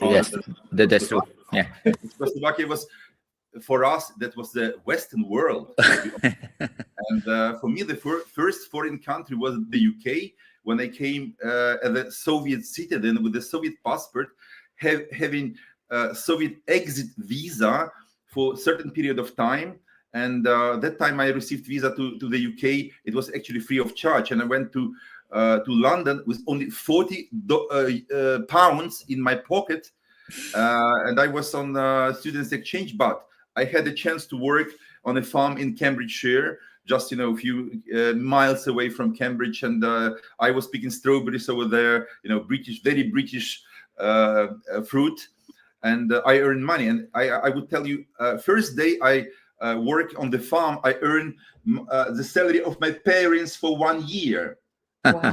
Yes, than that's true. Yeah. Czechoslovakia was, for us, that was the Western world. And for me, the first foreign country was the UK, when I came as a Soviet citizen with a Soviet passport, having Soviet exit visa for a certain period of time. And that time I received visa to the UK. It was actually free of charge. And I went to London with only 40 pounds in my pocket. And I was on students exchange, but I had a chance to work on a farm in Cambridgeshire, just a few miles away from Cambridge, and I was picking strawberries over there, very British fruit, and I earned money. And I would tell you, first day I worked on the farm, I earned the salary of my parents for 1 year. Wow.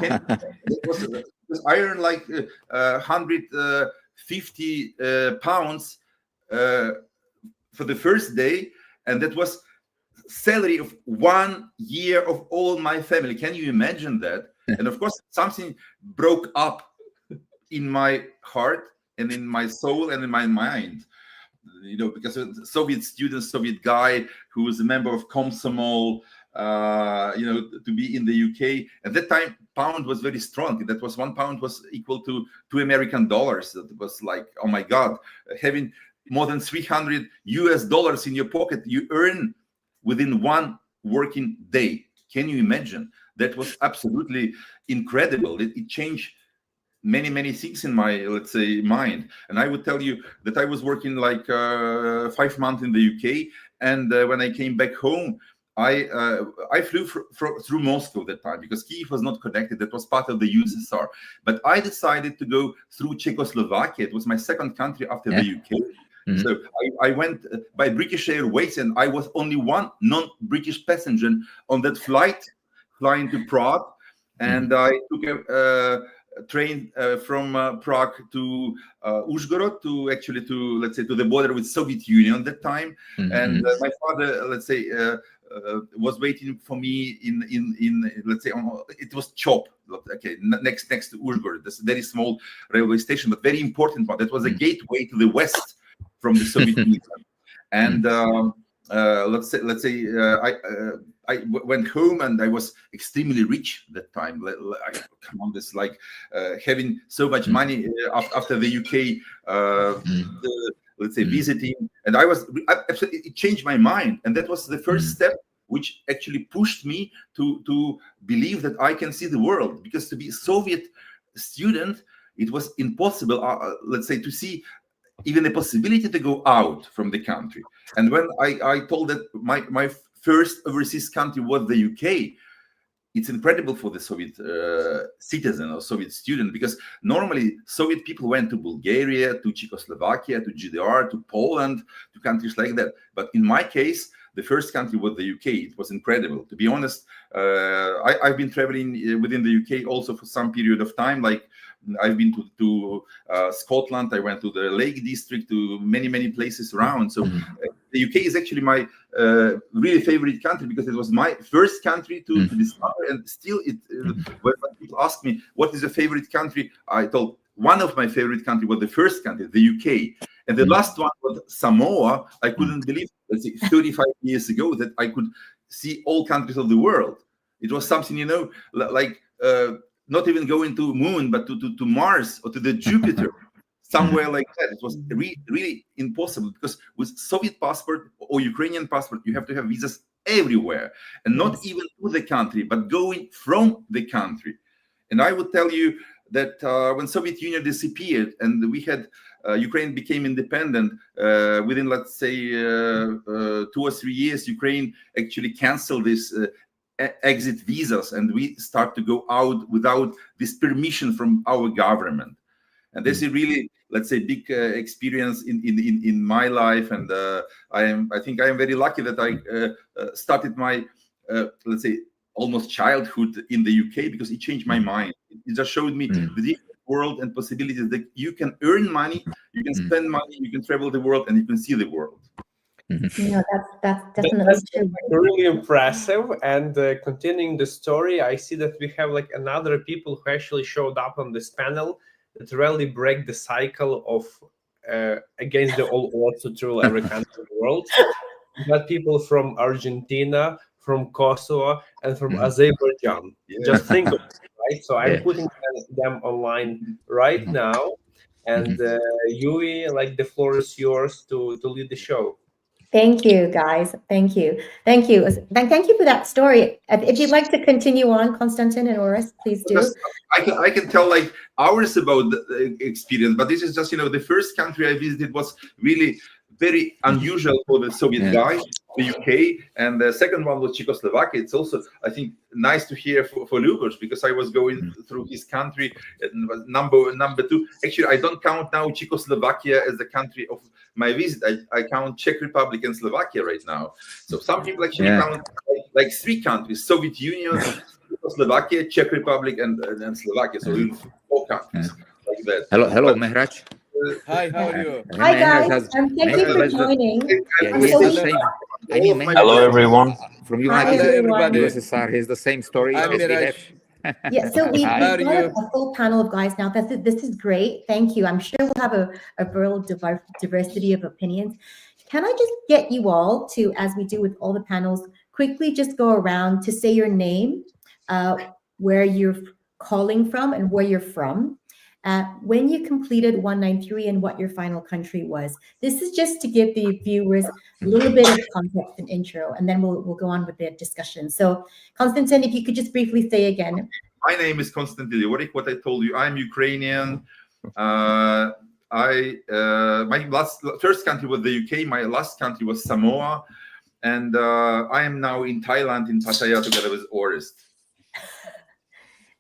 I earned like 150 pounds for the first day, and that was salary of 1 year of all my family. Can you imagine that? And of course, something broke up in my heart and in my soul and in my mind, because a Soviet student, Soviet guy who was a member of Komsomol, to be in the UK. At that time, pound was very strong. That was £1 was equal to $2 American. That was like, oh my God, having more than $300 US in your pocket, you earn within 1 working day. Can you imagine? That was absolutely incredible. It changed many things in my, let's say, mind. And I would tell you that I was working like 5 months in the UK, and when I came back home, I flew through Moscow that time, because Kiev was not connected. That was part of the USSR. But I decided to go through Czechoslovakia. It was my second country after the UK. So I went by British Airways, and I was only one non-British passenger on that flight flying to Prague. And I took a train from Prague to Uzhgorod, to the border with Soviet Union at that time. And my father, was waiting for me in it was Chop, next to Uzhgorod. This very small railway station, but very important one. That was a gateway to the west from the Soviet Union. And I went home, and I was extremely rich that time. Having so much money after the UK, visiting, and it changed my mind. And that was the first step, which actually pushed me to believe that I can see the world. Because to be a Soviet student, it was impossible, to see even the possibility to go out from the country. And when I told that my first overseas country was the UK, it's incredible for the Soviet citizen or Soviet student, because normally Soviet people went to Bulgaria, to Czechoslovakia, to GDR, to Poland, to countries like that. But in my case, the first country was the UK. It was incredible. To be honest, I've been traveling within the UK also for some period of time. Like I've been to Scotland. I went to the Lake District, to many places around. So the UK is actually my really favorite country, because it was my first country to discover. And still, when people ask me what is your favorite country, I told one of my favorite country was the first country, the UK. And the last one was Samoa. I couldn't believe, 35 years ago, that I could see all countries of the world. It was something, not even going to moon, but to Mars or to the Jupiter, somewhere like that. It was really impossible, because with Soviet passport or Ukrainian passport, you have to have visas everywhere, and not even to the country, but going from the country. And I would tell you that when Soviet Union disappeared and we had Ukraine became independent, within 2 or 3 years, Ukraine actually canceled this exit visas, and we start to go out without this permission from our government. And this is really, let's say, big experience in my life. And I think I am very lucky that I started my let's say almost childhood in the UK, because it changed my mind. It just showed me the different world and possibilities that you can earn money, you can spend money, you can travel the world, and you can see the world. No, that's definitely That's true. really impressive. And continuing the story, I see that we have like another people who actually showed up on this panel that really break the cycle of against the old odds to rule every country in the world. We got people from Argentina, from Kosovo, and from Azerbaijan. Just think of it, right? So I'm putting them online right now. And Yui, like the floor is yours to lead the show. Thank you, guys. Thank you. Thank you. Thank you for that story. If you'd like to continue on, Konstantin and Oris, please do. I can tell like hours about the experience, but this is just, the first country I visited was really very unusual for the Soviet guy, the UK, and the second one was Czechoslovakia. It's also, I think, nice to hear for Lucas, because I was going through his country, and was number two. Actually, I don't count now Czechoslovakia as the country of my visit. I count Czech Republic and Slovakia right now. So some people actually count like three countries: Soviet Union, Czechoslovakia, Czech Republic, and Slovakia. So in 4 countries like that. Hello, Mehraj. Hi, how are you? Hi, guys. Thank you for joining. Hello, everyone. From Hi, everyone. USSR, here's the same story. I'm Miraj. Yeah, so we've How got are you? a full panel of guys now. This is great. Thank you. I'm sure we'll have a real diversity of opinions. Can I just get you all to, as we do with all the panels, quickly just go around to say your name, where you're calling from, and where you're from. When you completed 193 and what your final country was. This is just to give the viewers a little bit of context and intro, and then we'll go on with the discussion. So, Konstantin, if you could just briefly say again. My name is Konstantin Leorik. What I told you, I'm Ukrainian. My first country was the UK. My last country was Samoa, and I am now in Thailand, in Pattaya, together with Oris.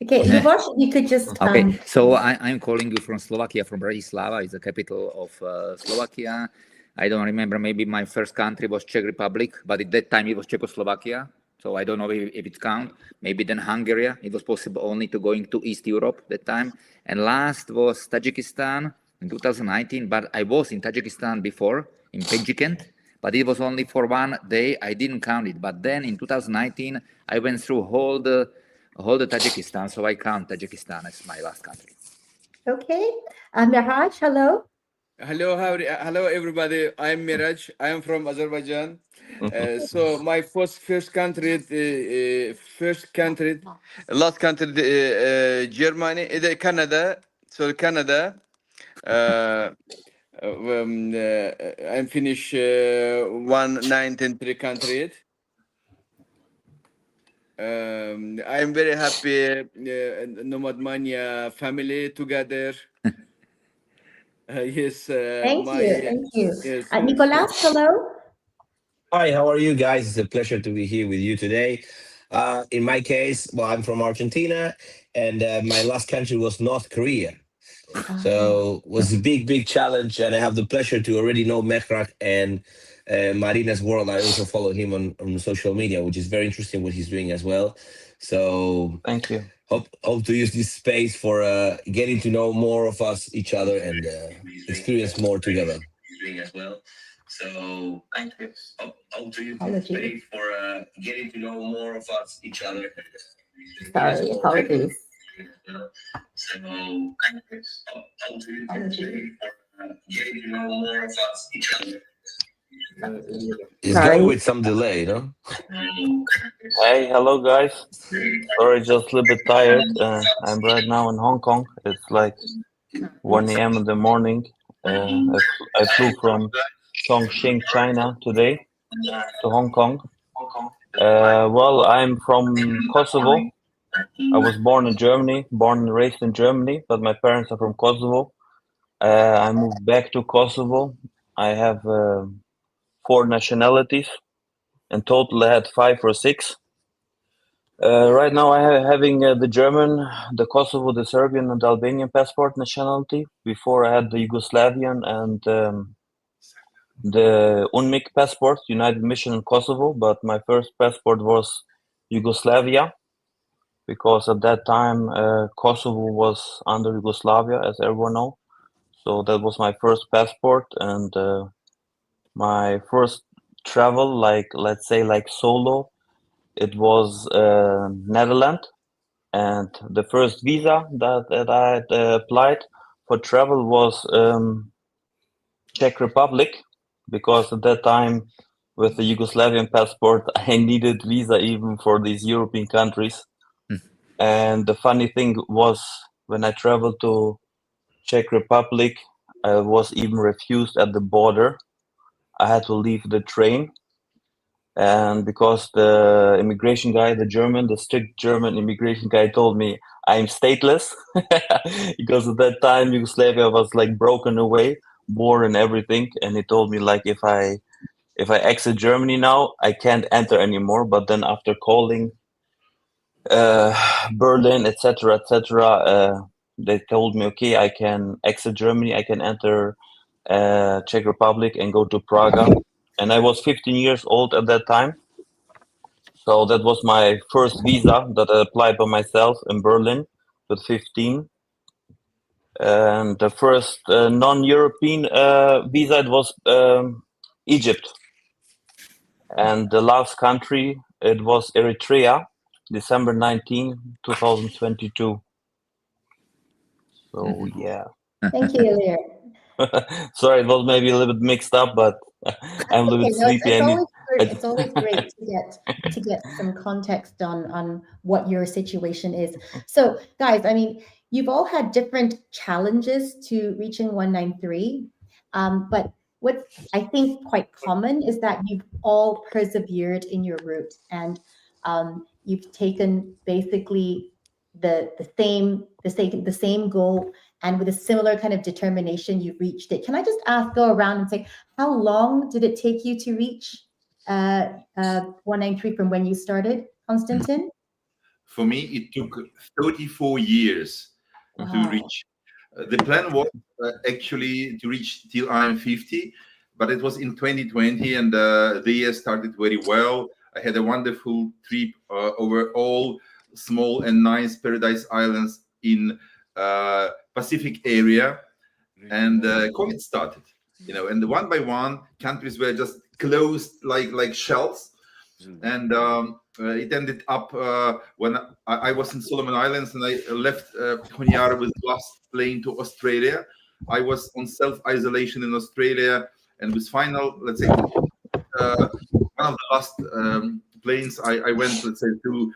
Okay, Luboš, you could just... Okay, so I'm calling you from Slovakia, from Bratislava. It's the capital of Slovakia. I don't remember, maybe my first country was Czech Republic, but at that time it was Czechoslovakia. So I don't know if it counts. Maybe then Hungary. It was possible only to going to East Europe that time. And last was Tajikistan in 2019, but I was in Tajikistan before, in Tajikent, but it was only for 1 day. I didn't count it. But then in 2019, I went through all the Tajikistan, so I count Tajikistan as my last country. Okay, Miraj, hello. Hello, everybody. I'm Miraj. I am from Azerbaijan. So my first country, last country, Germany, Canada. So Canada. I'm finished 193 countries. I'm very happy. NomadMania family together. Yes. Thank you. Yes. Nicolas, hello. Hi, how are you guys? It's a pleasure to be here with you today. In my case, well, I'm from Argentina, and my last country was North Korea. So it was a big challenge, and I have the pleasure to already know Mehrak and Marina's world. I also follow him on social media, which is very interesting what he's doing as well. So thank you. Hope to use this space for getting to know more of us, each other, and experience more together. So thank you. Hope to use this space for getting to know more of us, each other. Sorry, apologies. So thank you. Hope to use this space for getting to know more of us, each other. It's going with some delay, no? Hey, hello guys. Sorry, just a little bit tired. I'm right now in Hong Kong. It's like 1 a.m. in the morning. I flew from Chongqing, China today to Hong Kong. Well, I'm from Kosovo. I was born in Germany, born and raised in Germany, but my parents are from Kosovo. I moved back to Kosovo. I have 4 nationalities. In total, I had 5 or 6. Right now, having the German, the Kosovo, the Serbian, and Albanian passport nationality. Before, I had the Yugoslavian and the UNMIK passport, United Mission in Kosovo. But my first passport was Yugoslavia, because at that time Kosovo was under Yugoslavia, as everyone knows. So that was my first passport, and my first travel, like let's say like solo, it was Netherlands. And the first visa that I had applied for travel was Czech Republic, because at that time with the Yugoslavian passport I needed visa even for these European countries. And the funny thing was, when I traveled to Czech Republic, I was even refused at the border. I had to leave the train, and because the immigration guy, the strict German immigration guy, told me I'm stateless, because at that time Yugoslavia was like broken away, war and everything, and he told me like if I exit Germany now, I can't enter anymore. But then after calling Berlin, etc., they told me, okay, I can exit Germany, I can enter Czech Republic and go to Prague. And I was 15 years old at that time. So that was my first visa that I applied by myself in Berlin with 15. And the first non-European visa, it was Egypt. And the last country, it was Eritrea, December 19, 2022. So yeah. Thank you, Ilir. Sorry, it was maybe a little bit mixed up, but I'm a little bit sleepy. It's always great to get some context on what your situation is. So, guys, I mean, you've all had different challenges to reaching 193, but what's I think quite common is that you've all persevered in your route, and you've taken basically the same goal, and with a similar kind of determination, you've reached it. Can I just go around and say, how long did it take you to reach 193 from when you started, Konstantin? For me, it took 34 years to reach. The plan was actually to reach till I'm 50, but it was in 2020, and the year started very well. I had a wonderful trip over all small and nice paradise islands in Pacific area, and COVID started, and one by one countries were just closed like shells, and it ended up when I was in Solomon Islands, and I left Honiara with the last plane to Australia. I was on self-isolation in Australia, and with final, let's say, one of the last planes, I went, let's say, to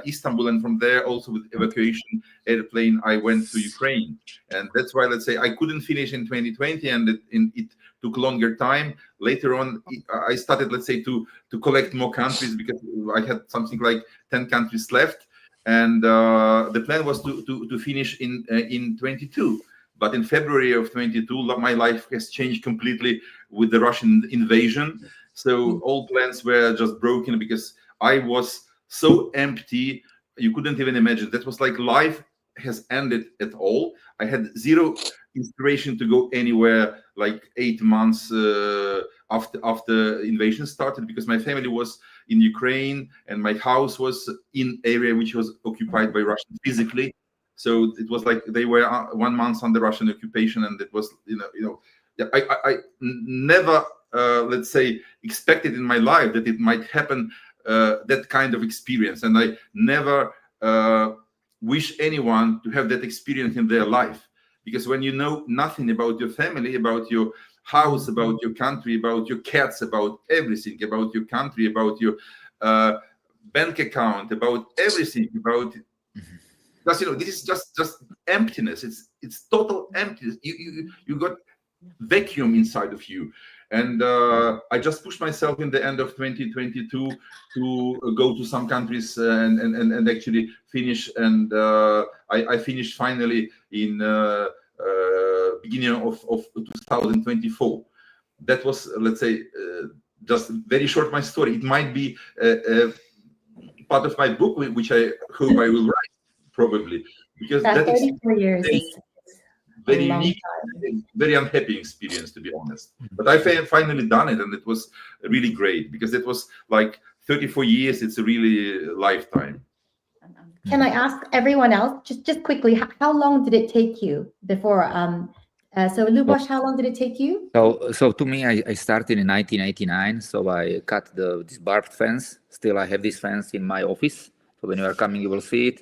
Istanbul, and from there also with evacuation airplane, I went to Ukraine. And that's why, let's say, I couldn't finish in 2020, and it took longer time. Later on, I started, let's say, to collect more countries, because I had something like 10 countries left. And the plan was to finish in 22. But in February of 22, my life has changed completely with the Russian invasion. So all plans were just broken, because I was so empty, you couldn't even imagine. That was like life has ended at all. I had zero inspiration to go anywhere, like 8 months after invasion started, because my family was in Ukraine, and my house was in area which was occupied by Russians physically. So it was like they were 1 month under Russian occupation, and it was, I never, let's say, expected in my life that it might happen, that kind of experience. And I never wish anyone to have that experience in their life, because when you know nothing about your family, about your house, about your country, about your cats, about everything, about your country, about your bank account, about everything, about because this is just emptiness. It's total emptiness. You got vacuum inside of you, and I just pushed myself in the end of 2022 to go to some countries and actually finish. And I finished finally in beginning of 2024. That was, let's say, just very short my story. It might be part of my book, which I hope I will write probably, because That that 34 years experience is very a long unique, time. very unhappy experience, to be honest. But I finally done it, and it was really great because it was like 34 years. It's a really lifetime. Can I ask everyone else, just quickly, how long did it take you before? So Luboš, how long did it take you? So to me, I started in 1989. So I cut this barbed fence. Still, I have this fence in my office. So when you are coming, you will see it.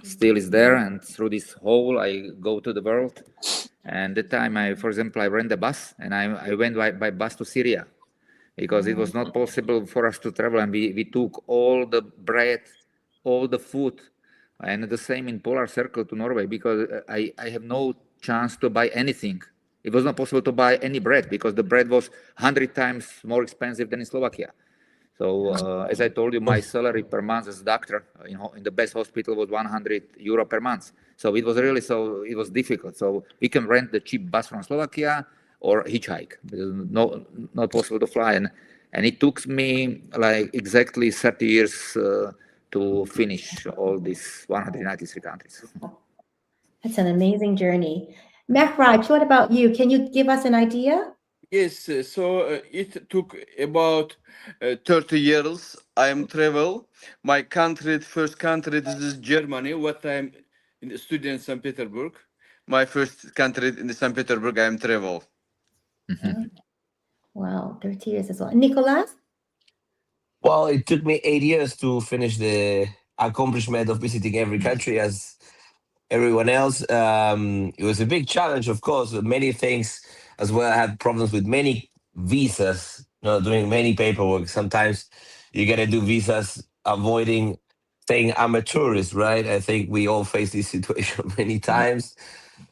Still is there, and through this hole, I go to the world. And the time, for example, I rent a bus, and I went by bus to Syria, because it was not possible for us to travel, and we took all the bread, all the food, and the same in Polar Circle to Norway, because I have no chance to buy anything. It was not possible to buy any bread because the bread was 100 times more expensive than in Slovakia. So as I told you, my salary per month as a doctor in the best hospital was 100 euro per month. So it was really, it was difficult. So we can rent the cheap bus from Slovakia or hitchhike. Not possible to fly. And it took me like exactly 30 years to finish all these 193 countries. That's an amazing journey. Mehraj, what about you? Can you give us an idea? Yes, so it took about 30 years. I'm travel. My country, first country, this is Germany. What I'm in study in St. Petersburg. My first country in the St. Petersburg, I'm travel. Wow, 30 years as well. Nicolas? Well, it took me 8 years to finish the accomplishment of visiting every country as everyone else. It was a big challenge, of course, with many things as well. I had problems with many visas, doing many paperwork. Sometimes you got to do visas avoiding saying I'm a tourist, right? I think we all face this situation many times.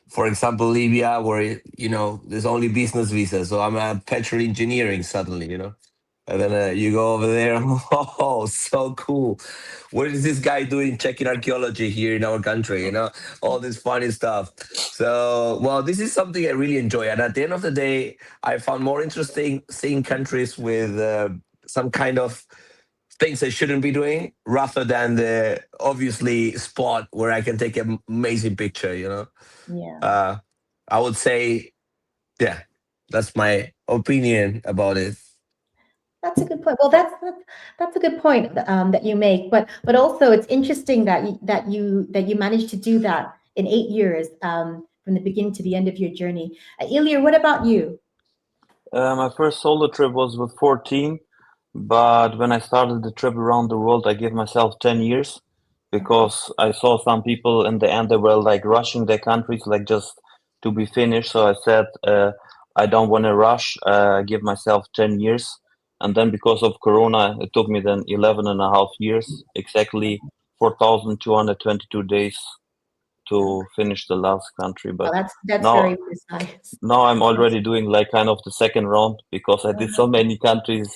For example, Libya, where, there's only business visa. So I'm a petrol engineering suddenly, And then you go over there, oh, so cool. What is this guy doing checking archaeology here in our country? All this funny stuff. So, well, this is something I really enjoy. And at the end of the day, I found more interesting seeing countries with some kind of things I shouldn't be doing rather than the obviously spot where I can take an amazing picture, Yeah. I would say, yeah, that's my opinion about it. That's a good point. Well, that's a good point that you make. But also, it's interesting that you managed to do that in 8 years from the beginning to the end of your journey. Ilya, what about you? My first solo trip was with 14, but when I started the trip around the world, I gave myself 10 years because I saw some people in the end they were like rushing their countries like just to be finished. So I said I don't want to rush. Give myself 10 years. And then because of Corona, it took me then 11 and a half years, exactly 4,222 days to finish the last country. But that's now, very precise. now I'm already doing like kind of the second round because I did so many countries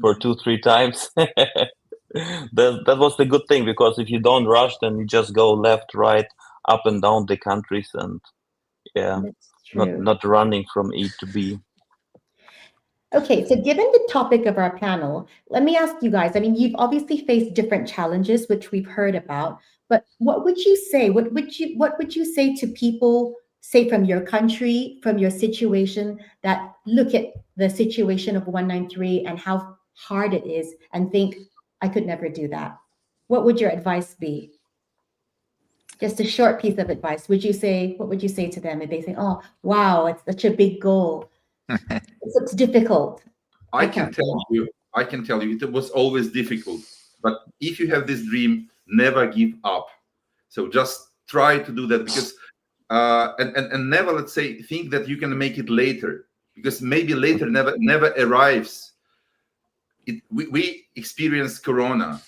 for 2-3 times. That was the good thing, because if you don't rush, then you just go left, right, up and down the countries, and not running from A to B. Okay, so given the topic of our panel, let me ask you guys, I mean, you've obviously faced different challenges, which we've heard about, but what would you say? What would you say to people, say from your country, from your situation, that look at the situation of 193 and how hard it is and think, I could never do that? What would your advice be? Just a short piece of advice. What would you say to them if they think, oh, wow, it's such a big goal? It's difficult. I can tell you, it was always difficult. But if you have this dream, never give up. So just try to do that, because and never, let's say, think that you can make it later, because maybe later never arrives. We experienced Corona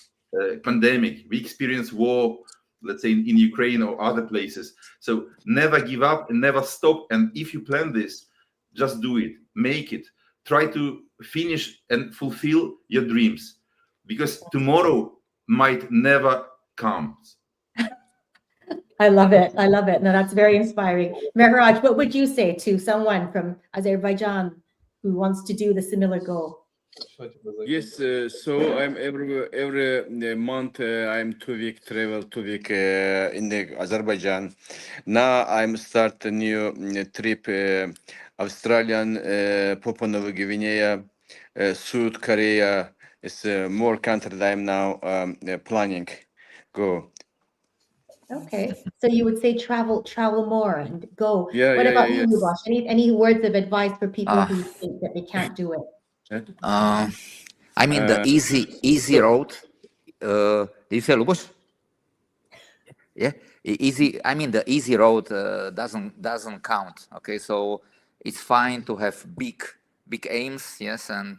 pandemic. We experienced war, let's say in Ukraine or other places. So never give up and never stop. And if you plan this, just do it, make it. Try to finish and fulfill your dreams, because tomorrow might never come. I love it. I love it. No, that's very inspiring. Mehraj, what would you say to someone from Azerbaijan who wants to do the similar goal? Yes, so I'm every month I'm 2 week travel 2 week in the Azerbaijan. Now I'm start a new trip Australian, Papua New Guinea, South Korea. It's more countries I'm now planning go. Okay, so you would say travel more and go. Yeah, What yeah, about yeah, you, yes. Lubosh? Any words of advice for people Uh, who think that they can't do it? I mean the easy road. Did you say Lubos? Yeah, easy. I mean the easy road doesn't count. Okay, so it's fine to have big aims. Yes, and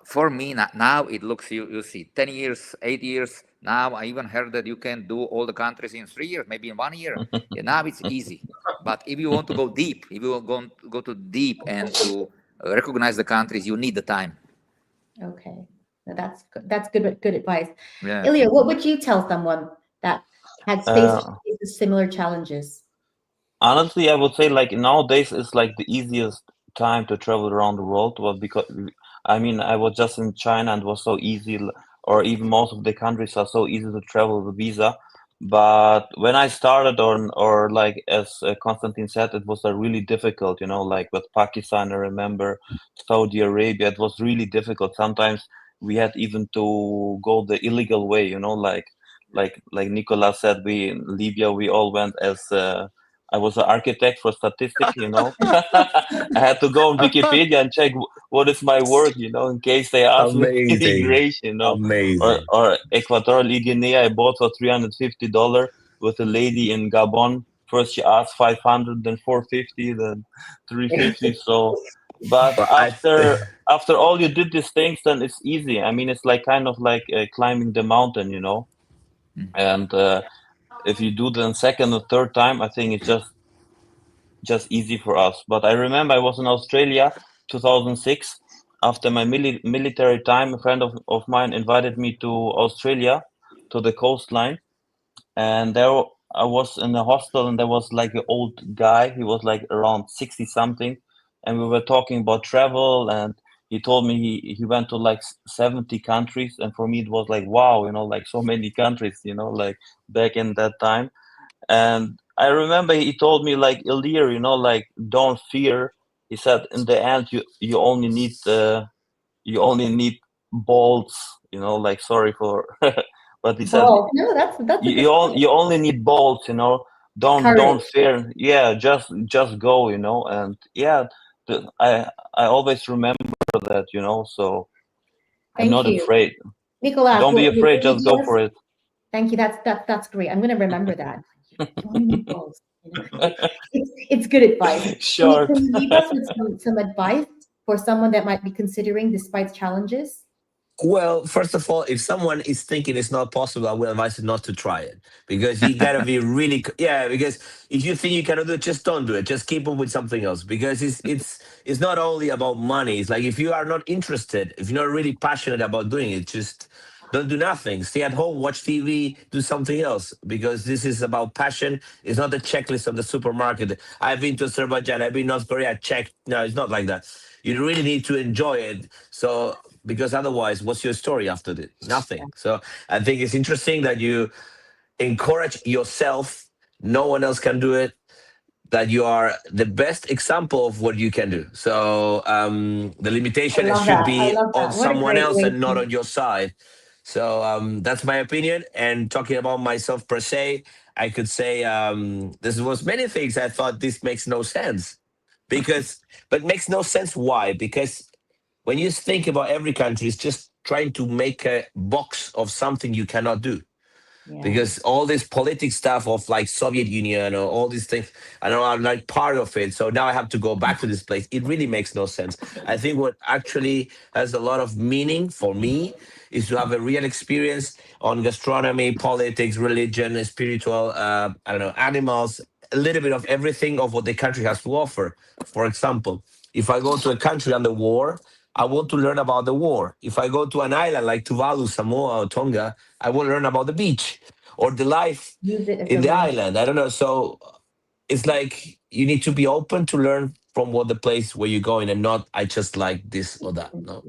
for me now it looks you see 10 years, 8 years. Now I even heard that you can do all the countries in 3 years, maybe in 1 year. Yeah, now it's easy. But if you want to go deep, if you want to go to deep and to recognize the countries, you need the time. Okay, now that's good advice. Yeah. Ilya, what would you tell someone that had faced similar challenges? Honestly, I would say like nowadays is like the easiest time to travel around the world was because I mean I was just in China and it was so easy, or even most of the countries are so easy to travel with visa. But when I started, or like as Konstantin said, it was really difficult. You know, like with Pakistan, I remember Saudi Arabia, it was really difficult. Sometimes we had even to go the illegal way. You know, like Nicolas said, we in Libya we all went as I was an architect for statistics, you know. I had to go on Wikipedia and check what is my work, you know, in case they ask me Amazing. immigration, you know. Amazing. Or Equatorial Guinea, I bought for $350 with a lady in Gabon. First she asked 500, then 450, then 350. So, but But after all you did these things, then it's easy. I mean, it's like kind of like climbing the mountain, you know. And if you do the second or third time, I think it's just easy for us. But I remember I was in Australia 2006. After my military time, a friend of mine invited me to Australia, to the coastline. And there I was in a hostel, and there was like an old guy. He was like around 60 something. And we were talking about travel, and he told me he went to like 70 countries. And for me, it was like, wow, you know, like so many countries, you know, like back in that time. And I remember he told me like, Ilir, you know, like don't fear. He said in the end you only need bolts, you know, like sorry for but he said Balls. No, that's a good point. you only need bolts, you know. Don't Courage. fear. Yeah, just go, you know. And yeah, I always remember that, you know, so I'm Thank not you. afraid. Nicolas, Don't be will you afraid, just go tell us? for it. Thank you. That's great. I'm going to remember that. It's good advice. Sure. Can you leave us with some advice for someone that might be considering despite challenges? Well, first of all, if someone is thinking it's not possible, I will advise you not to try it, because you gotta be really, yeah. Because if you think you cannot do it, just don't do it. Just keep up with something else, because it's not only about money. It's like if you are not interested, if you're not really passionate about doing it, just don't do nothing. Stay at home, watch TV, do something else, because this is about passion. It's not the checklist of the supermarket. I've been to Azerbaijan, I've been to North Korea, checked. No, it's not like that. You really need to enjoy it. So, because otherwise, what's your story after this? Nothing. So I think it's interesting that you encourage yourself. No one else can do it. That you are the best example of what you can do. So the limitation should be on someone else and not on your side. So that's my opinion. And talking about myself per se, I could say this was many things I thought this makes no sense. But makes no sense. Why? Because when you think about every country, it's just trying to make a box of something you cannot do. Because all this politics stuff of like Soviet Union or all these things, I know I'm like part of it. So now I have to go back to this place. It really makes no sense. I think what actually has a lot of meaning for me is to have a real experience on gastronomy, politics, religion, spiritual, I don't know, animals, a little bit of everything of what the country has to offer. For example, if I go to a country under war, I want to learn about the war. If I go to an island like Tuvalu, Samoa, or Tonga, I will learn about the beach or the life Use it as in a the learning. island. I don't know. So it's like you need to be open to learn from what the place where you're going, and not I just like this or that. No.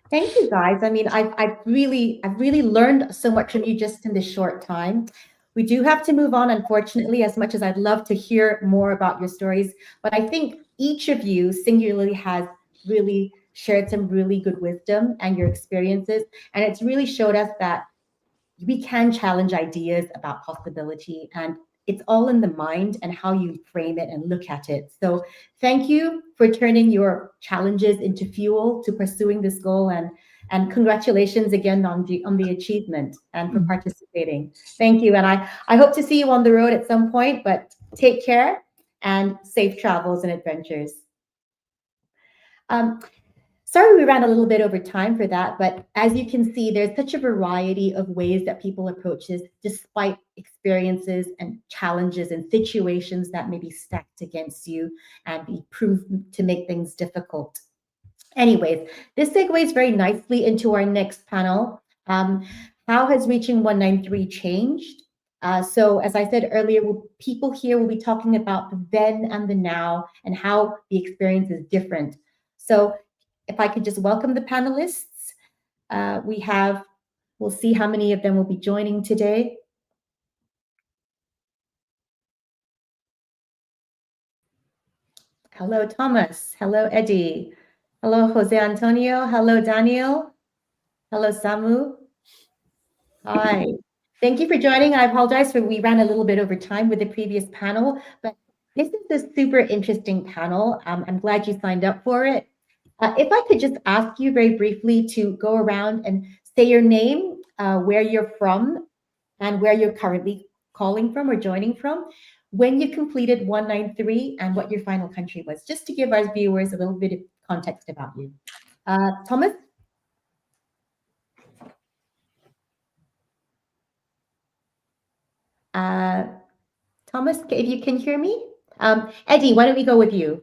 Thank you, guys. I mean, I've really learned so much from you just in this short time. We do have to move on, unfortunately, as much as I'd love to hear more about your stories. But I think each of you singularly has really shared some really good wisdom and your experiences. And it's really showed us that we can challenge ideas about possibility, and it's all in the mind and how you frame it and look at it. So thank you for turning your challenges into fuel to pursuing this goal, and congratulations again on the achievement and for participating. Thank you. And I hope to see you on the road at some point, but take care and safe travels and adventures. Sorry we ran a little bit over time for that, but as you can see, there's such a variety of ways that people approach this despite experiences and challenges and situations that may be stacked against you and be proved to make things difficult. Anyways, this segues very nicely into our next panel. How has reaching 193 changed? So as I said earlier, people here will be talking about the then and the now and how the experience is different. So if I could just welcome the panelists. We'll see how many of them will be joining today. Hello, Thomas. Hello, Eddie. Hello, Jose Antonio. Hello, Daniel. Hello, Samu. Hi. Thank you for joining. I apologize for we ran a little bit over time with the previous panel, but this is a super interesting panel. I'm glad you signed up for it. If I could just ask you very briefly to go around and say your name, where you're from, and where you're currently calling from or joining from, when you completed 193, and what your final country was, just to give our viewers a little bit of context about you. Thomas? Thomas, if you can hear me? Eddie, why don't we go with you?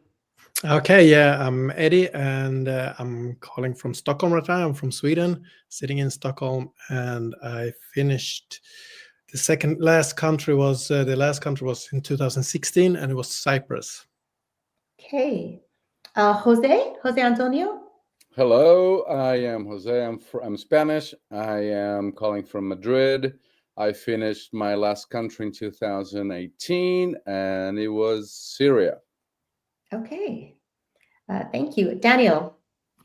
Okay, yeah, I'm Eddie, and I'm calling from Stockholm right now. I'm from Sweden, sitting in Stockholm, and I finished the last country was in 2016, and it was Cyprus. Okay, Jose Antonio. Hello, I am Jose. I'm Spanish. I am calling from Madrid. I finished my last country in 2018, and it was Syria. Okay, thank you. Daniel.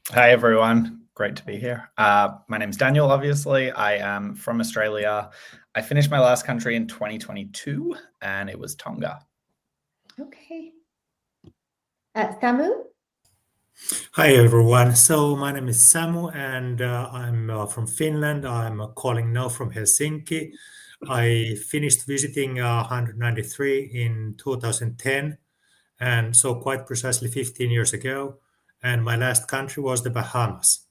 Hi, everyone. Great to be here. My name's Daniel, obviously. I am from Australia. I finished my last country in 2022, and it was Tonga. Okay. Samu? Hi, everyone. So my name is Samu, and I'm from Finland. I'm calling now from Helsinki. I finished visiting 193 in 2010, and so quite precisely 15 years ago. And my last country was the Bahamas.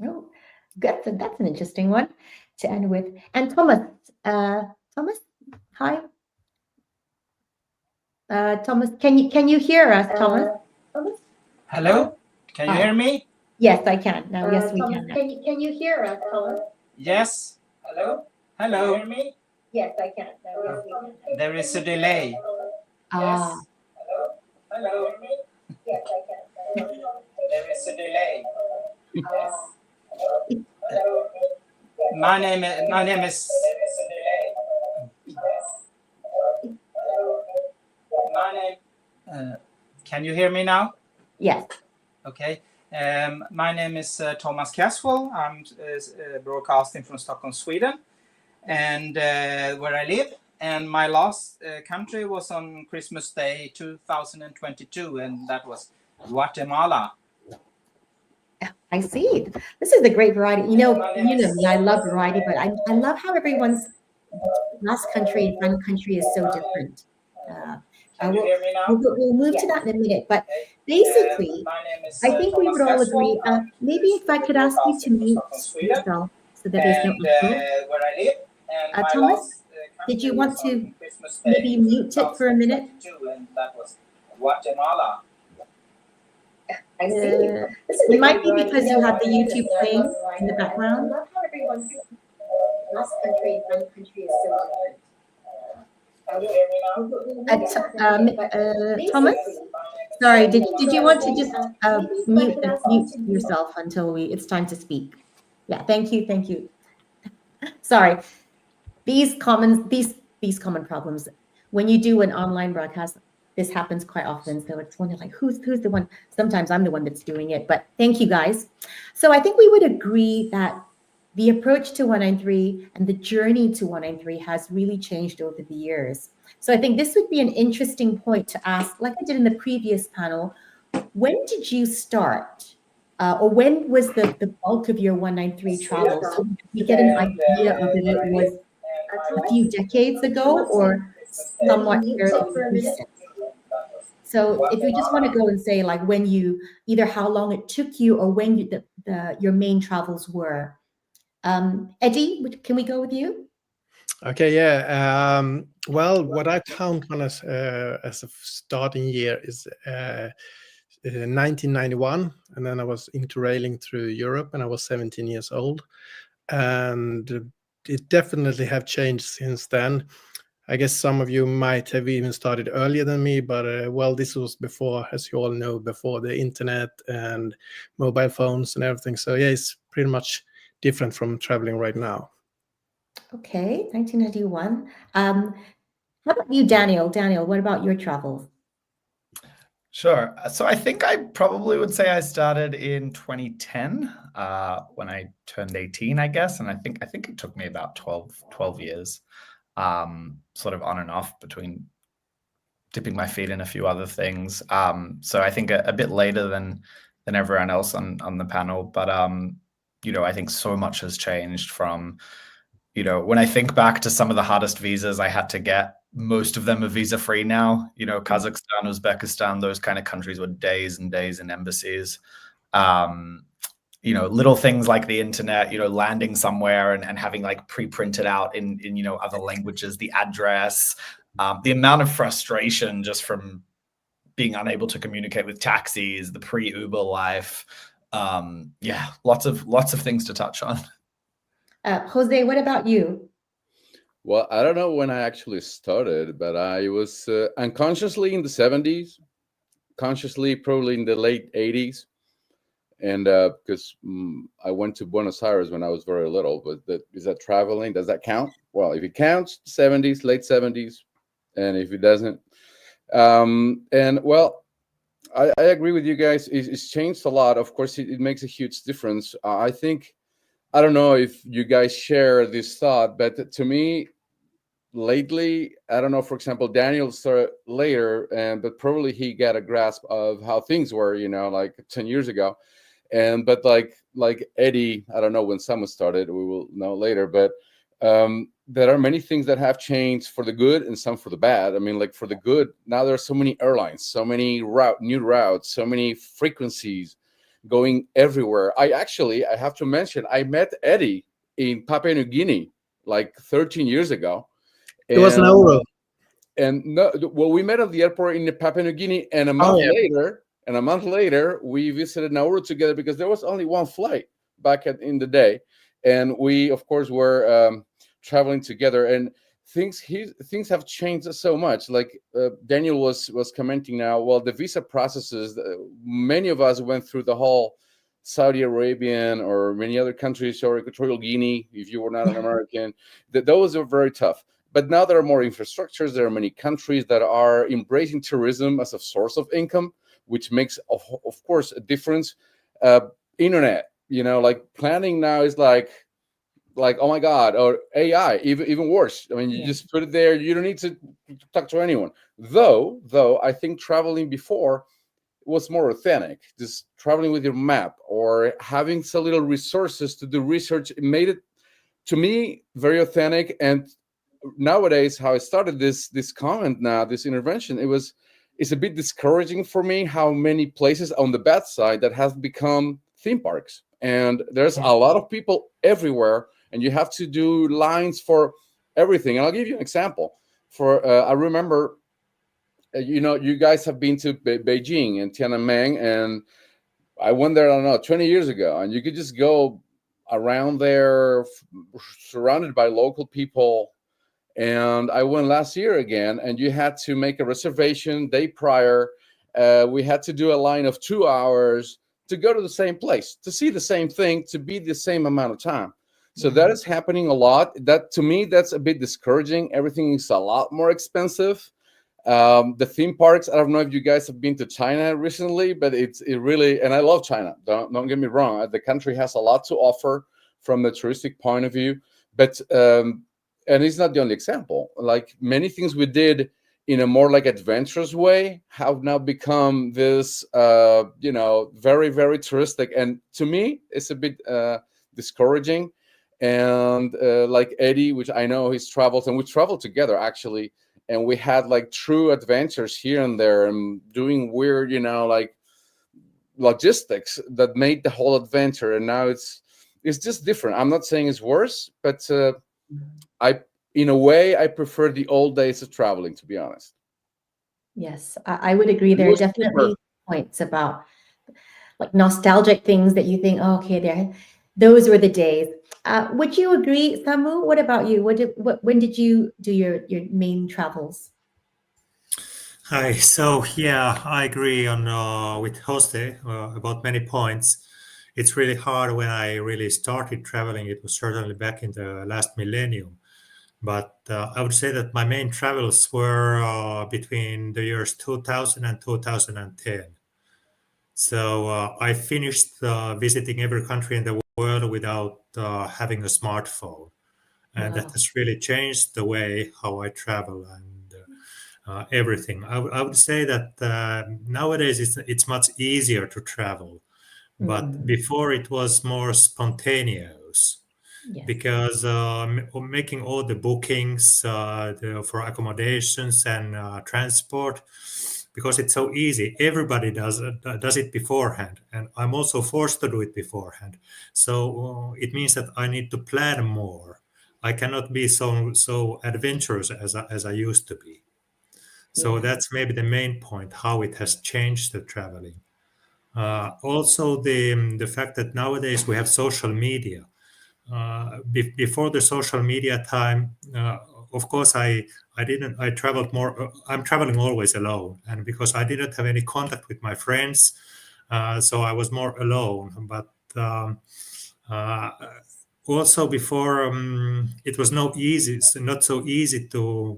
Oh, that's an interesting one to end with. And Thomas, hi. Thomas, can you hear us, Thomas? Hello, can you hear me? Yes, I can. Now, yes, we Thomas, can. Can you hear us, Thomas? Yes. Hello? Hello. Can you hear me? Yes, I can. Now, yes, we can. There is a delay. Ah. Hello? Hello? Hear me? Yes, I can. There is a delay. Yes. Hello? My name is. There is a delay. My name. Can you hear me now? Yes. Okay. My name is Thomas Caswell. I'm broadcasting from Stockholm, Sweden, and where I live. And my last country was on Christmas Day 2022, and that was Guatemala. I see. This is a great variety. You know me, I love variety, but I love how everyone's last country and final country is so different. We'll move to that in a minute, but basically, I think we would all agree. Maybe if I could ask you to mute yourself so that there's no echo. Thomas, did you want to maybe mute it for a minute? That was Guatemala. I see. It might be because you have the YouTube playing in the background. I love how everyone's last country and final country is so different. Thomas, Sorry, did you want to just mute yourself until it's time to speak? Yeah, thank you. Sorry. These common problems, when you do an online broadcast, this happens quite often. So it's wondering like who's the one. Sometimes I'm the one that's doing it, but thank you guys. So I think we would agree that the approach to 193 and the journey to 193 has really changed over the years. So I think this would be an interesting point to ask, like I did in the previous panel. When did you start? Or when was the bulk of your 193 travels? So we get an idea of it. It was a few decades ago or somewhat fairly recent. So if you just want to go and say like when you, either how long it took you or when your main travels were. Eddie, can we go with you? Okay, yeah. Well, what I count on as a starting year is 1991, and then I was interrailing through Europe, and I was 17 years old, and it definitely have changed since then. I guess some of you might have even started earlier than me, but well, this was before, as you all know, before the internet and mobile phones and everything. So yeah, it's pretty much different from traveling right now. Okay, 1991. How about you, Daniel? Daniel, what about your travels? Sure. So I think I probably would say I started in 2010 when I turned 18, I guess. And I think it took me about 12 years, sort of on and off between dipping my feet in a few other things. So I think a bit later than everyone else on the panel. But, I think so much has changed from, when I think back to some of the hardest visas I had to get, most of them are visa-free now. Kazakhstan, Uzbekistan, those kind of countries were days and days in embassies. Little things like the internet, landing somewhere and having like pre-printed out in other languages, the address, the amount of frustration just from being unable to communicate with taxis, the pre-Uber life. Lots of things to touch on. Jose, what about you? Well, I don't know when I actually started, but I was unconsciously in the 70s, consciously probably in the late 80s. And because I went to Buenos Aires when I was very little, but is that traveling? Does that count? Well, if it counts, 70s, late 70s, and if it doesn't, and well, I agree with you guys. It's changed a lot. Of course, it makes a huge difference. I think, I don't know if you guys share this thought, but to me, lately, I don't know, for example, Daniel started later, but probably he got a grasp of how things were, like 10 years ago. But like Eddie, I don't know when someone started, we will know later, but there are many things that have changed for the good and some for the bad. I mean, like for the good, now there are so many airlines, so many new routes, so many frequencies going everywhere. I have to mention, I met Eddie in Papua New Guinea like 13 years ago. It was Nauru. And no, well, we met at the airport in Papua New Guinea, and a month later, we visited Nauru together because there was only one flight back in the day, and we, of course, were traveling together. And things have changed so much. Like Daniel was commenting now. Well, the visa processes, many of us went through the whole Saudi Arabian or many other countries, or Equatorial Guinea, if you were not an American. Those are very tough. But now there are more infrastructures. There are many countries that are embracing tourism as a source of income, which makes, of course, a difference. Internet, like planning now is like, oh my God, or AI, even worse. I mean, you just put it there. You don't need to talk to anyone. Though I think traveling before was more authentic. Just traveling with your map or having so little resources to do research, it made it, to me, very authentic. And nowadays, how I started this comment now, this intervention, it's a bit discouraging for me how many places on the bad side that have become theme parks. And there's a lot of people everywhere, and you have to do lines for everything. And I'll give you an example. I remember, you guys have been to Beijing and Tiananmen, and I went there, I don't know, 20 years ago, and you could just go around there surrounded by local people. And I went last year again, and you had to make a reservation day prior, we had to do a line of 2 hours to go to the same place, to see the same thing, to be the same amount of time. So that is happening a lot. That, to me, that's a bit discouraging. Everything is a lot more expensive. The theme parks, I don't know if you guys have been to China recently, but it really, and I love China, don't get me wrong. The country has a lot to offer from the touristic point of view, but and it's not the only example. Like many things we did in a more like adventurous way have now become this very, very touristic, and to me it's a bit discouraging. And like Eddie, which I know he's traveled, and we traveled together actually, and we had like true adventures here and there and doing weird like logistics that made the whole adventure. And now it's just different. I'm not saying it's worse, but in a way I prefer the old days of traveling, to be honest. Yes, I would agree. There are definitely points about like nostalgic things that you think, oh, okay, those were the days. Would you agree, Samu? What about you? When did you do your main travels? Hi. So yeah, I agree on with Jose about many points. It's really hard when I really started traveling. It was certainly back in the last millennium. But I would say that my main travels were between the years 2000 and 2010. So I finished visiting every country in the world without having a smartphone. And that has really changed the way how I travel and everything. I would say that nowadays it's much easier to travel. But before it was more spontaneous. Yes. Because making all the bookings for accommodations and transport, because it's so easy, everybody does it beforehand, and I'm also forced to do it beforehand. So it means that I need to plan more. I cannot be so adventurous as I used to be. So that's maybe the main point, how it has changed the traveling. Also the fact that nowadays we have social media. Before the social media time, of course, I traveled more. I'm traveling always alone, and because I didn't have any contact with my friends, so I was more alone. But also before, it was not so easy to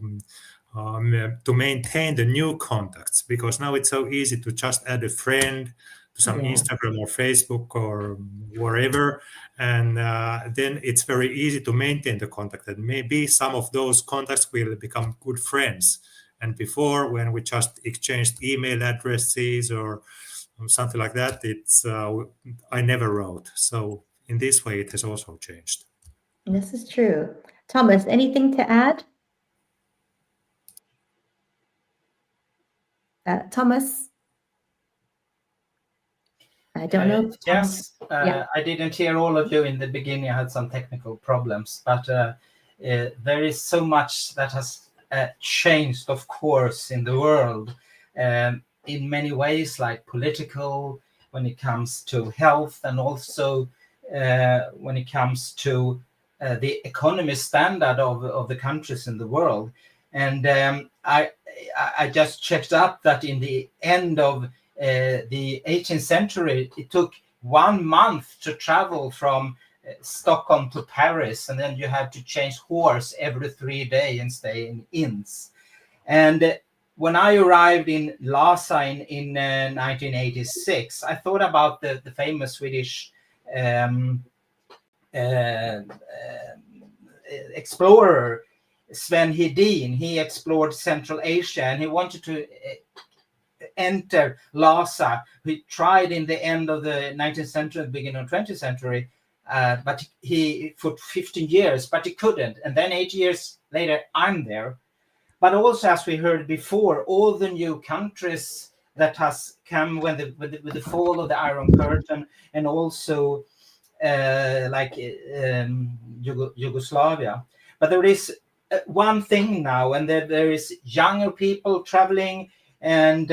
maintain the new contacts, because now it's so easy to just add a friend to some Instagram or Facebook or wherever, and then it's very easy to maintain the contact, and maybe some of those contacts will become good friends. And before, when we just exchanged email addresses or something like that, it's I never wrote. So in this way, it has also changed. This is true. Thomas, anything to add? Thomas? I don't know. Yes, I didn't hear all of you in the beginning. I had some technical problems, but there is so much that has changed, of course, in the world in many ways, like political, when it comes to health, and also when it comes to the economy standard of the countries in the world. And I just checked up that in the end of the 18th century, it took 1 month to travel from Stockholm to Paris, and then you had to change horse every 3 days and stay in inns. And when I arrived in Lhasa in 1986, I thought about the famous Swedish explorer Sven Hedin. He explored Central Asia, and he wanted to enter Lhasa. He tried in the end of the 19th century, beginning of 20th century, but he for 15 years, but he couldn't. And then 8 years later, I'm there. But also, as we heard before, all the new countries that has come with the fall of the Iron Curtain, and also like Yugoslavia. But there is one thing now, and there is younger people traveling, and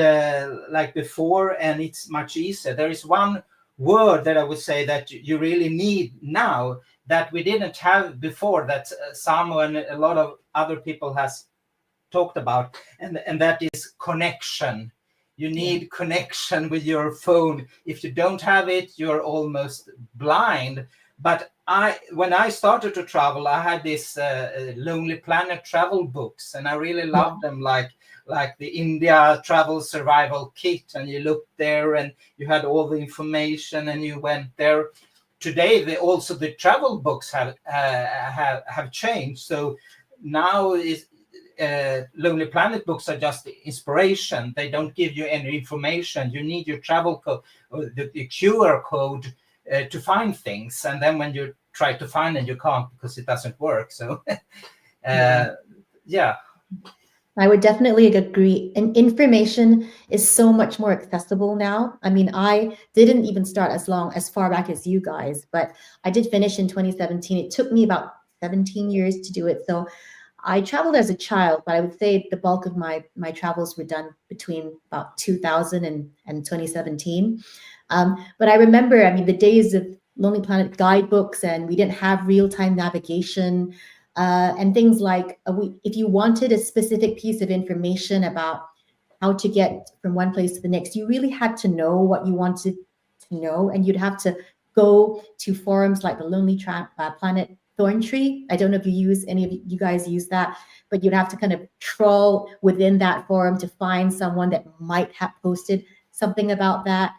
like before, and it's much easier. There is one word that I would say that you really need now that we didn't have before, that someone, a lot of other people has talked about, and that is connection. you need connection with your phone. If you don't have it, you're almost blind. But when I started to travel, I had this Lonely Planet travel books, and I really loved them, like the India travel survival kit, and you looked there and you had all the information and you went there. Today, the travel books have changed. So now Lonely Planet books are just inspiration. They don't give you any information. You need your travel code, or the QR code, to find things. And then when you try to find it, you can't because it doesn't work. So, yeah. I would definitely agree. And information is so much more accessible now. I mean, I didn't even start as far back as you guys, but I did finish in 2017. It took me about 17 years to do it. So I traveled as a child, but I would say the bulk of my travels were done between about 2000 and 2017. But I remember, I mean, the days of Lonely Planet guidebooks, and we didn't have real-time navigation. And things like if you wanted a specific piece of information about how to get from one place to the next, you really had to know what you wanted to know, and you'd have to go to forums like the Lonely Planet Thorntree. I don't know if any of you guys use that, but you'd have to kind of trawl within that forum to find someone that might have posted something about that.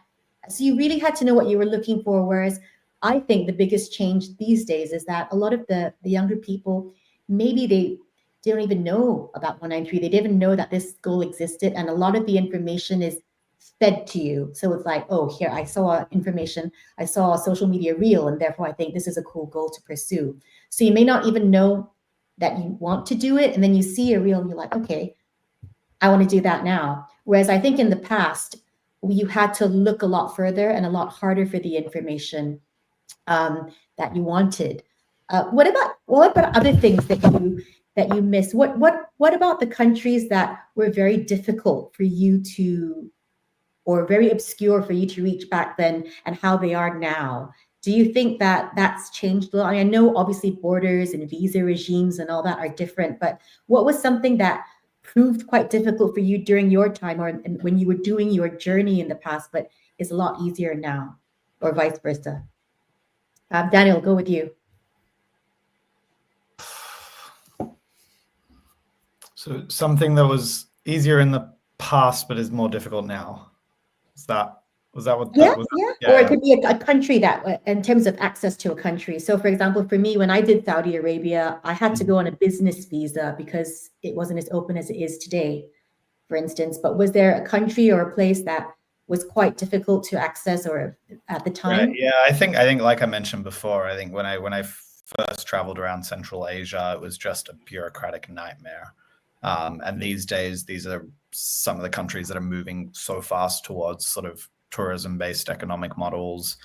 So you really had to know what you were looking for, whereas I think the biggest change these days is that a lot of the younger people, maybe they don't even know about 193. They didn't even know that this goal existed. And a lot of the information is fed to you. So it's like, oh, here, I saw information. I saw a social media reel, and therefore I think this is a cool goal to pursue. So you may not even know that you want to do it. And then you see a reel and you're like, okay, I want to do that now. Whereas I think in the past, you had to look a lot further and a lot harder for the information that you wanted. What about other things that you miss? What about the countries that were very difficult for you to, or very obscure for you to reach back then, and how they are now? Do you think that that's changed a lot? I know obviously borders and visa regimes and all that are different, but what was something that proved quite difficult for you during your time, or when you were doing your journey in the past, but is a lot easier now, or vice versa? Daniel, go with you. So something that was easier in the past but is more difficult now. Was that what that was? Yeah. Or it could be a country that, in terms of access to a country. So for example, for me, when I did Saudi Arabia, I had to go on a business visa because it wasn't as open as it is today, for instance. But was there a country or a place that was quite difficult to access, or at the time? Yeah, I think like I mentioned before, I think when I first traveled around Central Asia, it was just a bureaucratic nightmare. And these days, these are some of the countries that are moving so fast towards sort of tourism-based economic models,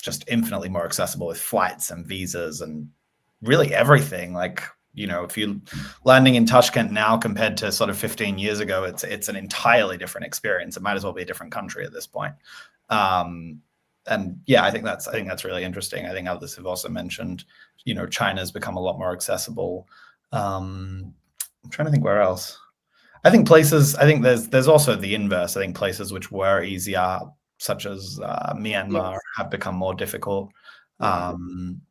just infinitely more accessible with flights and visas and really everything. Like, you know, if you're landing in Tashkent now compared to sort of 15 years ago, it's an entirely different experience. It might as well be a different country at this point. And yeah, I think that's really interesting. I think others have also mentioned, you know, China's become a lot more accessible. I'm trying to think where else. I think there's also the inverse. I think places which were easier, such as Myanmar, have become more difficult. I'm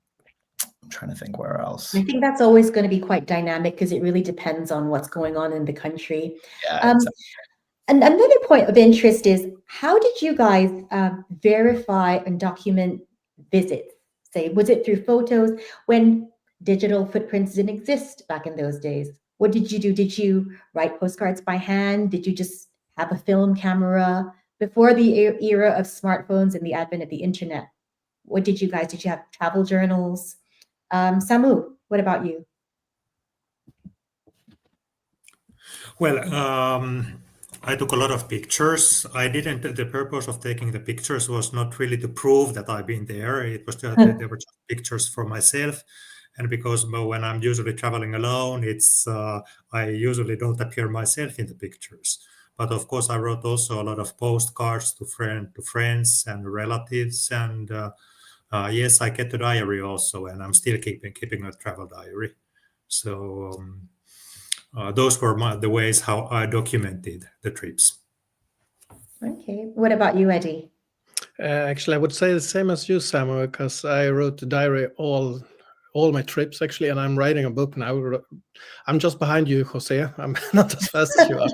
trying to think where else. I think that's always going to be quite dynamic because it really depends on what's going on in the country. Yeah, exactly. And another point of interest is, how did you guys verify and document visits? Say, was it through photos when digital footprints didn't exist back in those days? What did you do? Did you write postcards by hand? Did you just have a film camera? Before the era of smartphones and the advent of the internet, what did you guys? Did you have travel journals? Samu, what about you? Well, I took a lot of pictures. The purpose of taking the pictures was not really to prove that I've been there. It was that they were just pictures for myself. And because when I'm usually traveling alone, I usually don't appear myself in the pictures. But of course, I wrote also a lot of postcards to friends and relatives. And yes, I kept a diary also, and I'm still keeping a travel diary. So those were the ways how I documented the trips. Okay. What about you, Eddie? Actually, I would say the same as you, Samuel, because I wrote the diary all my trips actually, and I'm writing a book now. I'm just behind you, Jose. I'm not as fast as you are,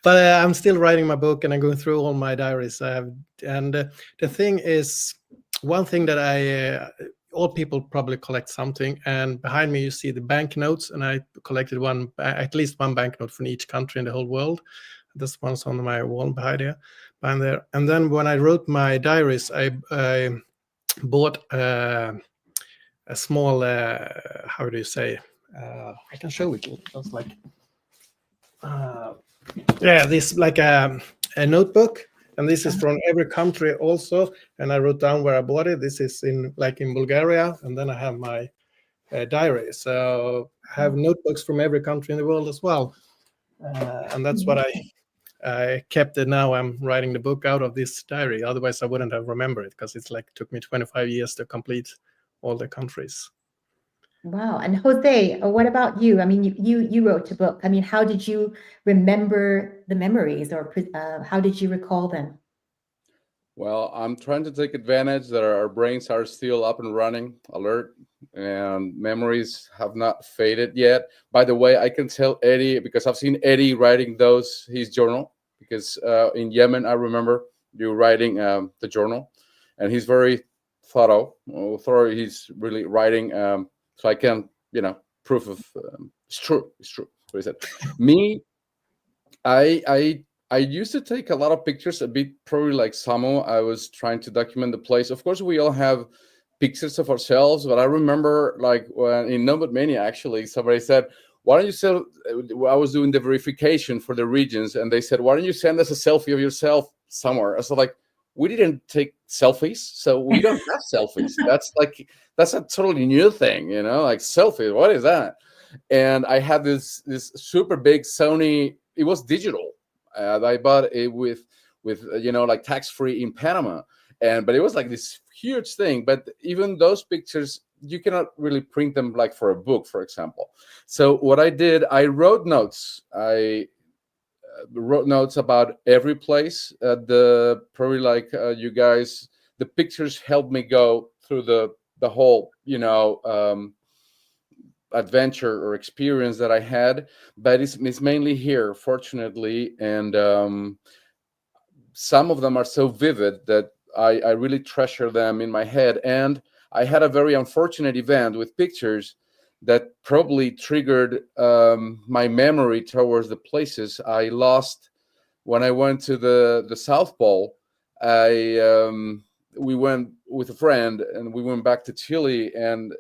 but I'm still writing my book, and I'm going through all my diaries I have. And the thing is, one thing that all people probably collect something, and behind me you see the banknotes, and I collected at least one banknote from each country in the whole world. This one's on my wall behind there. And then when I wrote my diaries, I bought a small, how do you say? I can show it. It's like, this like a notebook, and this is from every country also. And I wrote down where I bought it. This is in Bulgaria, and then I have my diary. So I have notebooks from every country in the world as well, and that's what I kept it. Now I'm writing the book out of this diary. Otherwise, I wouldn't have remembered it, because it's took me 25 years to complete all the countries. Wow. And Jose, what about you? I mean, you wrote a book. I mean, how did you remember the memories, or how did you recall them? Well, I'm trying to take advantage that our brains are still up and running, alert, and memories have not faded yet. By the way, I can tell Eddie, because I've seen Eddie writing his journal, because in Yemen, I remember you writing the journal, and he's very thorough. He's really writing, so I can, proof of it's true. It's true. What he said. Me, I used to take a lot of pictures, a bit probably like Samo. I was trying to document the place. Of course, we all have pictures of ourselves, but I remember when in NomadMania, actually, somebody said, why don't you sell, I was doing the verification for the regions, and they said, why don't you send us a selfie of yourself somewhere? I was like, we didn't take selfies, so we don't have selfies. That's a totally new thing, like selfies. What is that? And I had this super big Sony. It was digital. I bought it with like tax-free in Panama, but it was like this huge thing. But even those pictures, you cannot really print them like for a book, for example. So what I did, I wrote notes. I wrote notes about every place. Probably like you guys, the pictures helped me go through the whole adventure or experience that I had, but it's mainly here, fortunately, and some of them are so vivid that I really treasure them in my head. And I had a very unfortunate event with pictures that probably triggered my memory towards the places I lost when I went to the South Pole. We went with a friend, and we went back to Chile, and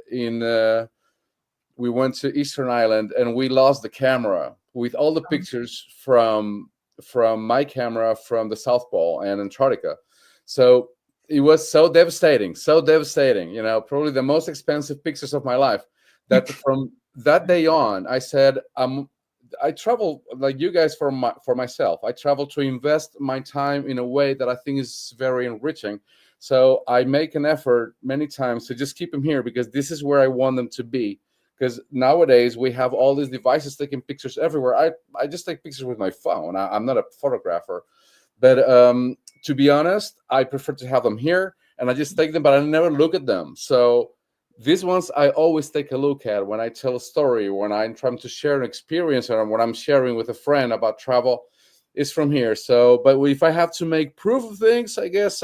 we went to Eastern Island, and we lost the camera with all the pictures from my camera from the South Pole and Antarctica. So it was so devastating. Probably the most expensive pictures of my life. That from that day on, I said, I travel like you guys for myself. I travel to invest my time in a way that I think is very enriching. So I make an effort many times to just keep them here, because this is where I want them to be. Because nowadays we have all these devices taking pictures everywhere. I just take pictures with my phone. I'm not a photographer, but to be honest, I prefer to have them here, and I just take them, but I never look at them. So these ones I always take a look at when I tell a story, when I'm trying to share an experience, or when I'm sharing with a friend about travel. Is from here. So, but if I have to make proof of things, I guess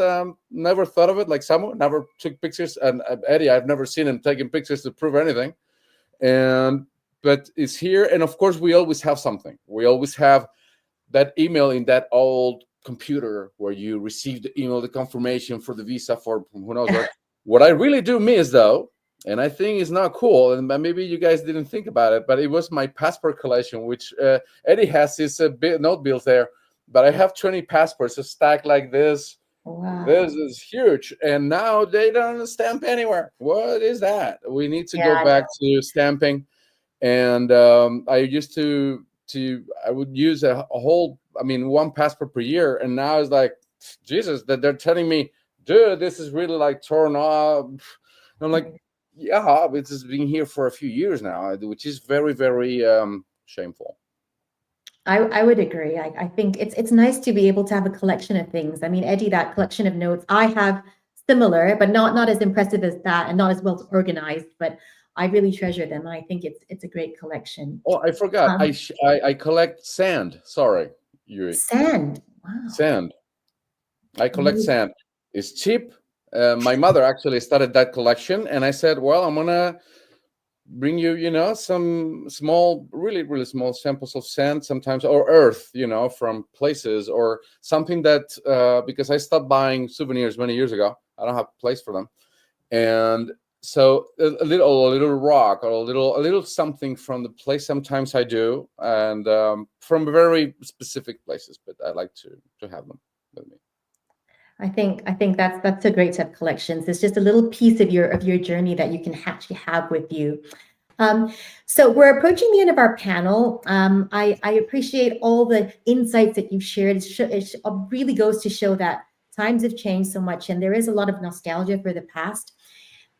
never thought of it. Like someone never took pictures, and Eddie, I've never seen him taking pictures to prove anything. But it's here, and of course we always have something. We always have that email in that old computer where you receive the email, the confirmation for the visa for who knows what. What I really do miss, though, and I think is not cool, and maybe you guys didn't think about it, but it was my passport collection, which Eddie has his note bills there, but I have 20 passports stacked like this. Wow. This is huge, and now they don't stamp anywhere. What is that? We need to go back to stamping. And I used to I would use a whole, one passport per year, and now it's like, Jesus, that they're telling me, dude, this is really like torn off. And I'm like, yeah, it's just been here for a few years now, which is very, very shameful. I would agree. I think it's nice to be able to have a collection of things. I mean, Eddie, that collection of notes, I have similar, but not as impressive as that and not as well organized, but I really treasure them. I think it's a great collection. Oh, I forgot. I collect sand. Sorry, Yuri. Sand. Wow. Sand. I collect sand. It's cheap. My mother actually started that collection, and I said, well, I'm gonna bring you, some small, really, really small samples of sand sometimes, or earth, from places, or something that, because I stopped buying souvenirs many years ago. I don't have a place for them. And so a little rock or a little something from the place sometimes I do, and from very specific places, but I like to have them with me. I think that's a great set of collections. It's just a little piece of your journey that you can actually have with you. So we're approaching the end of our panel. I appreciate all the insights that you've shared. It really goes to show that times have changed so much, and there is a lot of nostalgia for the past.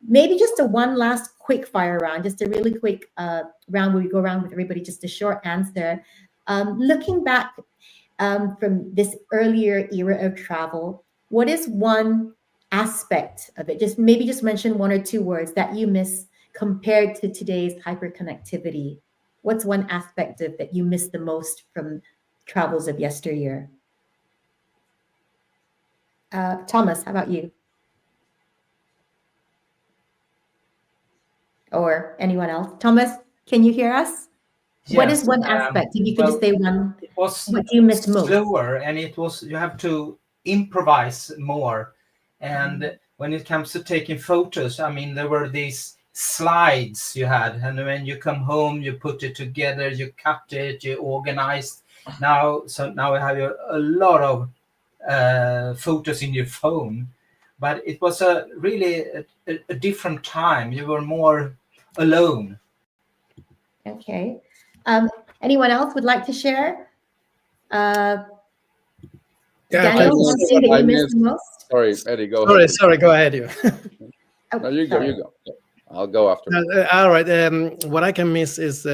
Maybe just one last quick fire round, just a really quick round where we go around with everybody, just a short answer. Looking back from this earlier era of travel, what is one aspect of it? Just mention one or two words that you miss compared to today's hyperconnectivity. What's one aspect of that you miss the most from travels of yesteryear? Thomas, how about you? Or anyone else? Thomas, can you hear us? Yes, what is one aspect? If you could just say one, it was what do you miss most? Slower, and you have to improvise more. And when it comes to taking photos, I mean, there were these slides you had, and when you come home, you put it together, you cut it, you organized. Now we have a lot of photos in your phone, but it was really a different time. You were more alone. Okay. Anyone else would like to share? Daniel, one thing that you missed the most? Sorry, Eddie, go ahead. Sorry, go ahead, you. No, you go. I'll go after. All right. What I can miss is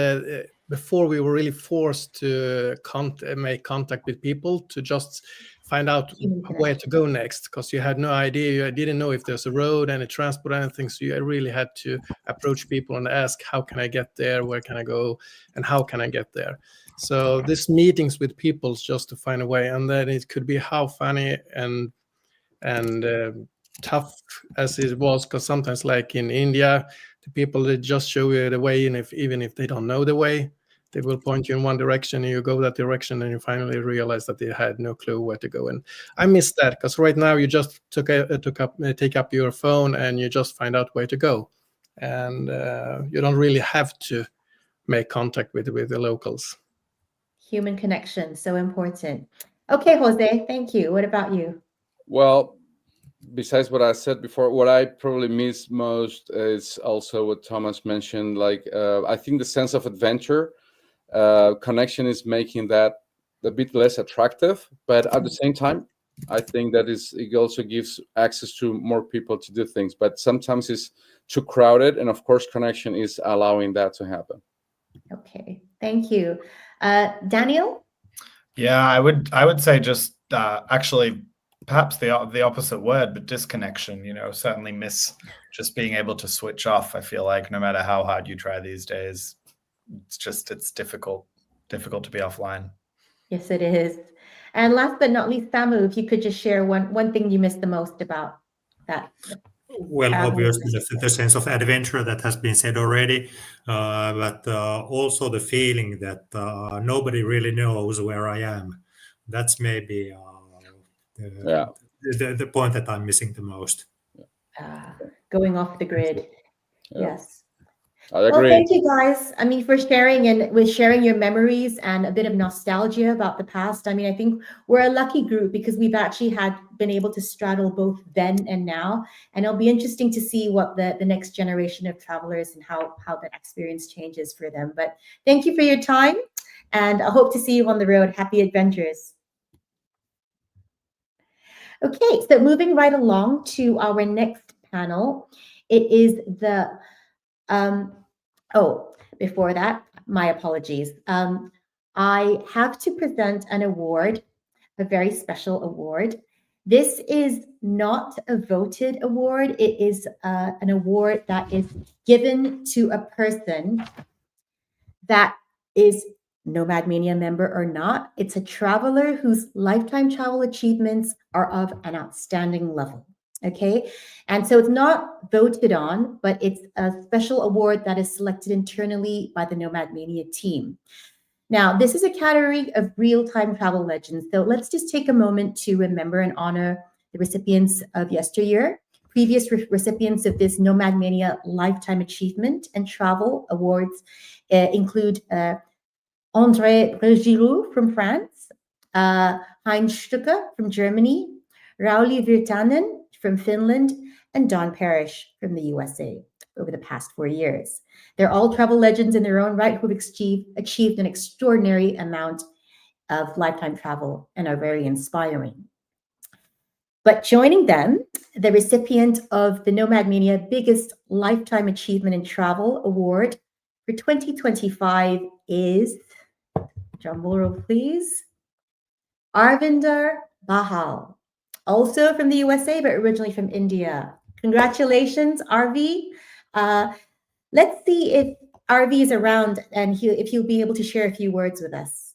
before we were really forced to make contact with people to just find out where to go next, because you had no idea. You didn't know if there's a road, any transport, anything. So you really had to approach people and ask, how can I get there? Where can I go? And how can I get there? So this meetings with people just to find a way. And then it could be how funny and tough as it was, because sometimes, like in India, the people, they just show you the way, and even if they don't know the way, they will point you in one direction and you go that direction, and you finally realize that they had no clue where to go. And I miss that, because right now you just take up your phone and you just find out where to go, and you don't really have to make contact with the locals. Human connection, so important. Okay, Jose, thank you. What about you? Well, besides what I said before, what I probably miss most is also what Thomas mentioned. Like, I think the sense of adventure, connection is making that a bit less attractive. But at the same time, I think that it also gives access to more people to do things. But sometimes it's too crowded, and of course, connection is allowing that to happen. Okay, thank you, Daniel. Yeah, I would say just actually perhaps the opposite word, but disconnection. Certainly miss just being able to switch off. I feel like no matter how hard you try these days, it's difficult to be offline. Yes, it is. And last but not least, Samu, if you could just share one thing you miss the most about that. Well, obviously the sense of adventure that has been said already, but also the feeling that nobody really knows where I am. That's maybe the point that I'm missing the most. Going off the grid. Yeah. Yes. I agree. Well, thank you guys. I mean, for sharing your memories and a bit of nostalgia about the past. I mean, I think we're a lucky group because we've actually been able to straddle both then and now. And it'll be interesting to see what the next generation of travelers and how that experience changes for them. But thank you for your time, and I hope to see you on the road. Happy adventures. Okay, so moving right along to our next panel, it is the before that, my apologies. I have to present an award, a very special award. This is not a voted award. It is an award that is given to a person that is NomadMania member or not. It's a traveler whose lifetime travel achievements are of an outstanding level. Okay, and so it's not voted on, but it's a special award that is selected internally by the NomadMania team. Now, this is a category of real-time travel legends. So let's just take a moment to remember and honor the recipients of yesteryear. Previous recipients of this NomadMania Lifetime Achievement and Travel Awards include André Giroux from France, Heinz Stucker from Germany, Rauli Virtanen from Finland, and Don Parrish from the USA over the past 4 years. They're all travel legends in their own right who've achieved an extraordinary amount of lifetime travel and are very inspiring. But joining them, the recipient of the NomadMania Biggest Lifetime Achievement in Travel Award for 2025 is, drumroll please, Arvinder Bahal, also from the USA, but originally from India. Congratulations, Arvi. Let's see if Arvi is around and if he'll be able to share a few words with us.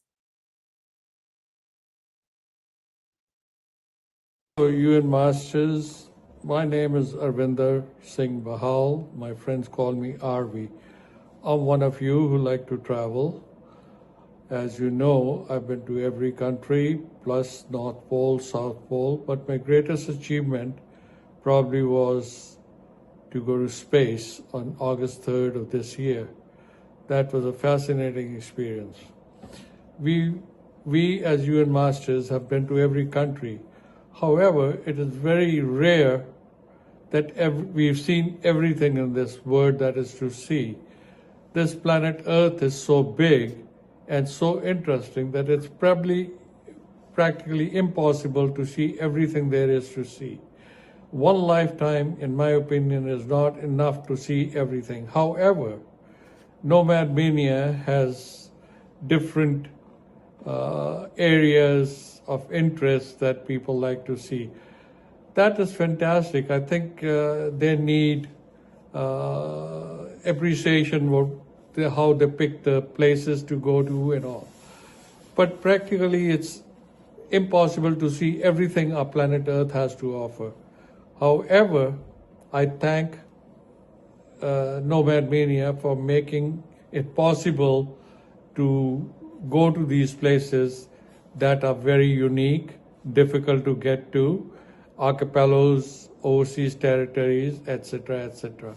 Hello, UN Masters. My name is Arvinder Singh Bahal. My friends call me Arvi. I'm one of you who like to travel. As you know, I've been to every country, plus North Pole, South Pole, but my greatest achievement probably was to go to space on August 3rd of this year. That was a fascinating experience. We as UN Masters have been to every country. However, it is very rare that we've seen everything in this world that is to see. This planet Earth is so big and so interesting that it's probably practically impossible to see everything there is to see. One lifetime, in my opinion, is not enough to see everything. However, NomadMania has different areas of interest that people like to see. That is fantastic. I think they need appreciation for how they pick the places to go to and all. But practically, it's impossible to see everything our planet Earth has to offer. However, I thank NomadMania for making it possible to go to these places that are very unique, difficult to get to, archipelagos, overseas territories, etc., etc.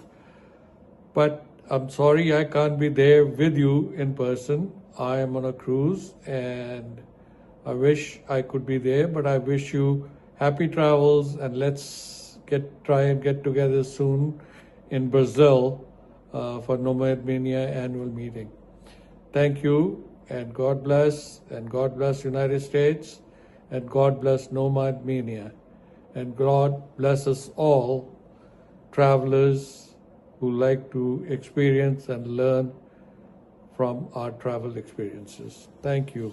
But I'm sorry I can't be there with you in person. I am on a cruise and I wish I could be there, but I wish you happy travels and let's try and get together soon in Brazil for NomadMania annual meeting. Thank you and God bless United States and God bless NomadMania and God bless us all travelers who like to experience and learn from our travel experiences. Thank you.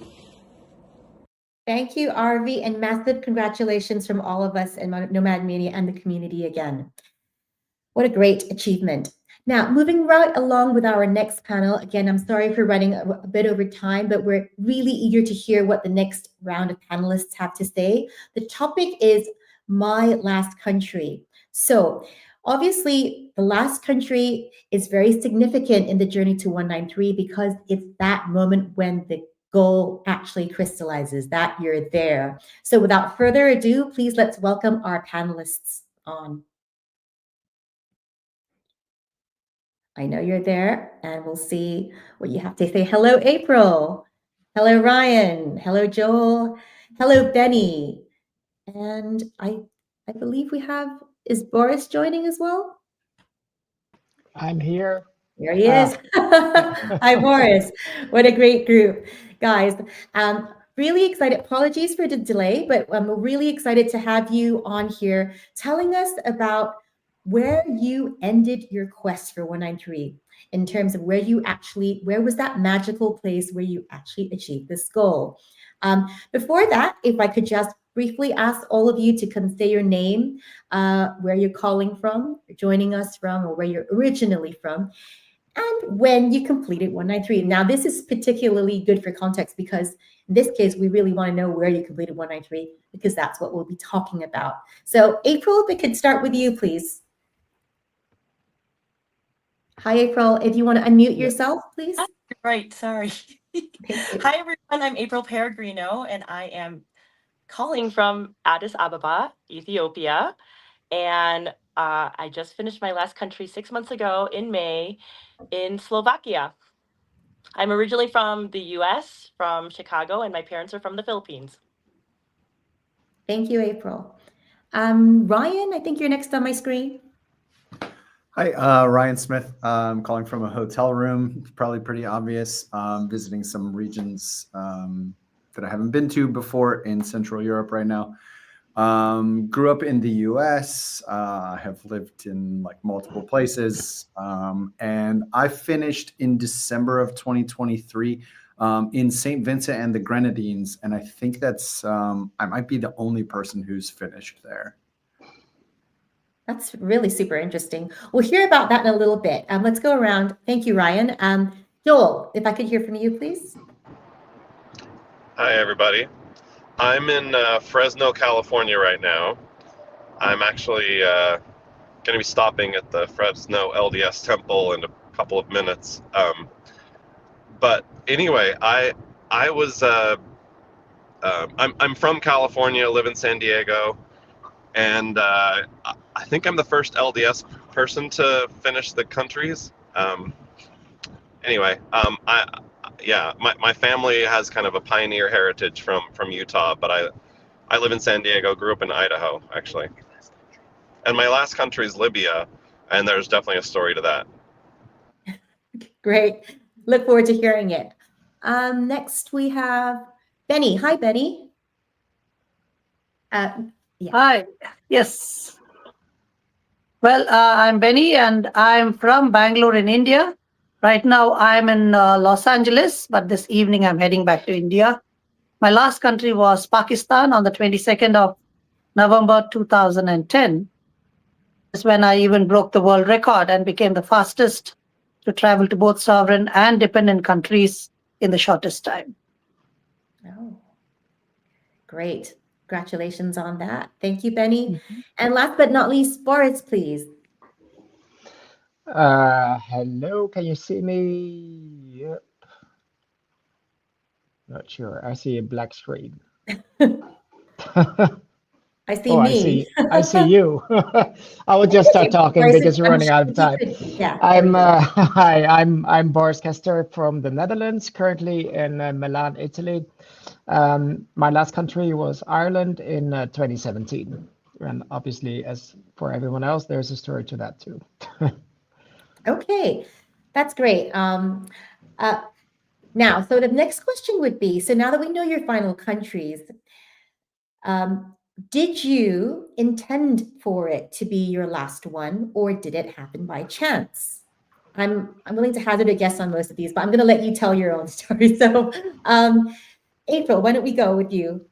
Thank you, Arvi, and massive congratulations from all of us in NomadMania and the community again. What a great achievement. Now, moving right along with our next panel. Again, I'm sorry for running a bit over time, but we're really eager to hear what the next round of panelists have to say. The topic is My Last Country. So, obviously, the last country is very significant in the journey to 193 because it's that moment when the goal actually crystallizes, that you're there. So without further ado, please let's welcome our panelists on. I know you're there and we'll see what you have to say. Hello, April. Hello, Ryan. Hello, Joel. Hello, Benny. And I believe we have, is Boris joining as well? I'm here. There he is. Hi, Boris. What a great group. Guys, really excited. Apologies for the delay, but I'm really excited to have you on here telling us about where you ended your quest for 193 in terms of where was that magical place where you actually achieved this goal. Before that, if I could just briefly ask all of you to come say your name, where you're calling from, joining us from, or where you're originally from, and when you completed 193. Now, this is particularly good for context because in this case, we really want to know where you completed 193 because that's what we'll be talking about. So April, if we could start with you, please. Hi, April. If you want to unmute yourself, please. Right, sorry. Hi, everyone. I'm April Peregrino, and I am calling from Addis Ababa, Ethiopia. And I just finished my last country 6 months ago in May in Slovakia. I'm originally from the US, from Chicago, and my parents are from the Philippines. Thank you, April. Ryan, I think you're next on my screen. Hi, Ryan Smith. I'm calling from a hotel room, probably pretty obvious, visiting some regions that I haven't been to before in Central Europe right now. Grew up in the US, have lived in like multiple places, and I finished in December of 2023 in St. Vincent and the Grenadines, and I think that's, I might be the only person who's finished there. That's really super interesting. We'll hear about that in a little bit. Let's go around. Thank you, Ryan. Joel, if I could hear from you, please. Hi, everybody. I'm in Fresno, California right now. I'm actually going to be stopping at the Fresno LDS temple in a couple of minutes. But anyway, I was I'm from California, live in San Diego, and I think I'm the first LDS person to finish the countries. Anyway, my family has kind of a pioneer heritage from Utah, but I live in San Diego, grew up in Idaho, actually. And my last country is Libya, and there's definitely a story to that. Great. Look forward to hearing it. Next, we have Benny. Hi, Benny. Yeah. Hi. Yes. Well, I'm Benny, and I'm from Bangalore in India. Right now, I'm in Los Angeles, but this evening I'm heading back to India. My last country was Pakistan on the 22nd of November 2010. That's when I even broke the world record and became the fastest to travel to both sovereign and dependent countries in the shortest time. Oh, great. Congratulations on that. Thank you, Benny. And last but not least, Boris, please. Hello, can you see me? Yep. Not sure. I see a black screen. I see Oh, me. I see you. I will just start talking because we're running out of time. Yeah. Hi, I'm Boris Kester from the Netherlands, currently in Milan, Italy. My last country was Ireland in 2017. And obviously, as for everyone else, there's a story to that too. Okay, that's great. Now, so the next question would be, so now that we know your final countries, did you intend for it to be your last one, or did it happen by chance? I'm willing to hazard a guess on most of these, but I'm going to let you tell your own story. So, April, why don't we go with you?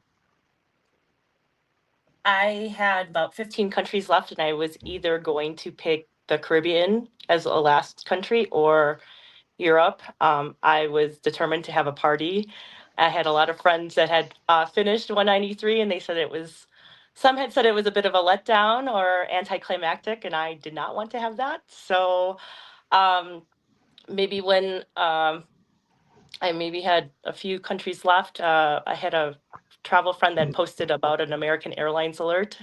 I had about 15 countries left, and I was either going to pick the Caribbean as a last country or Europe. I was determined to have a party. I had a lot of friends that had finished 193, and they said some had said it was a bit of a letdown or anticlimactic, and I did not want to have that. So maybe when I maybe had a few countries left, I had a travel friend that posted about an American Airlines alert,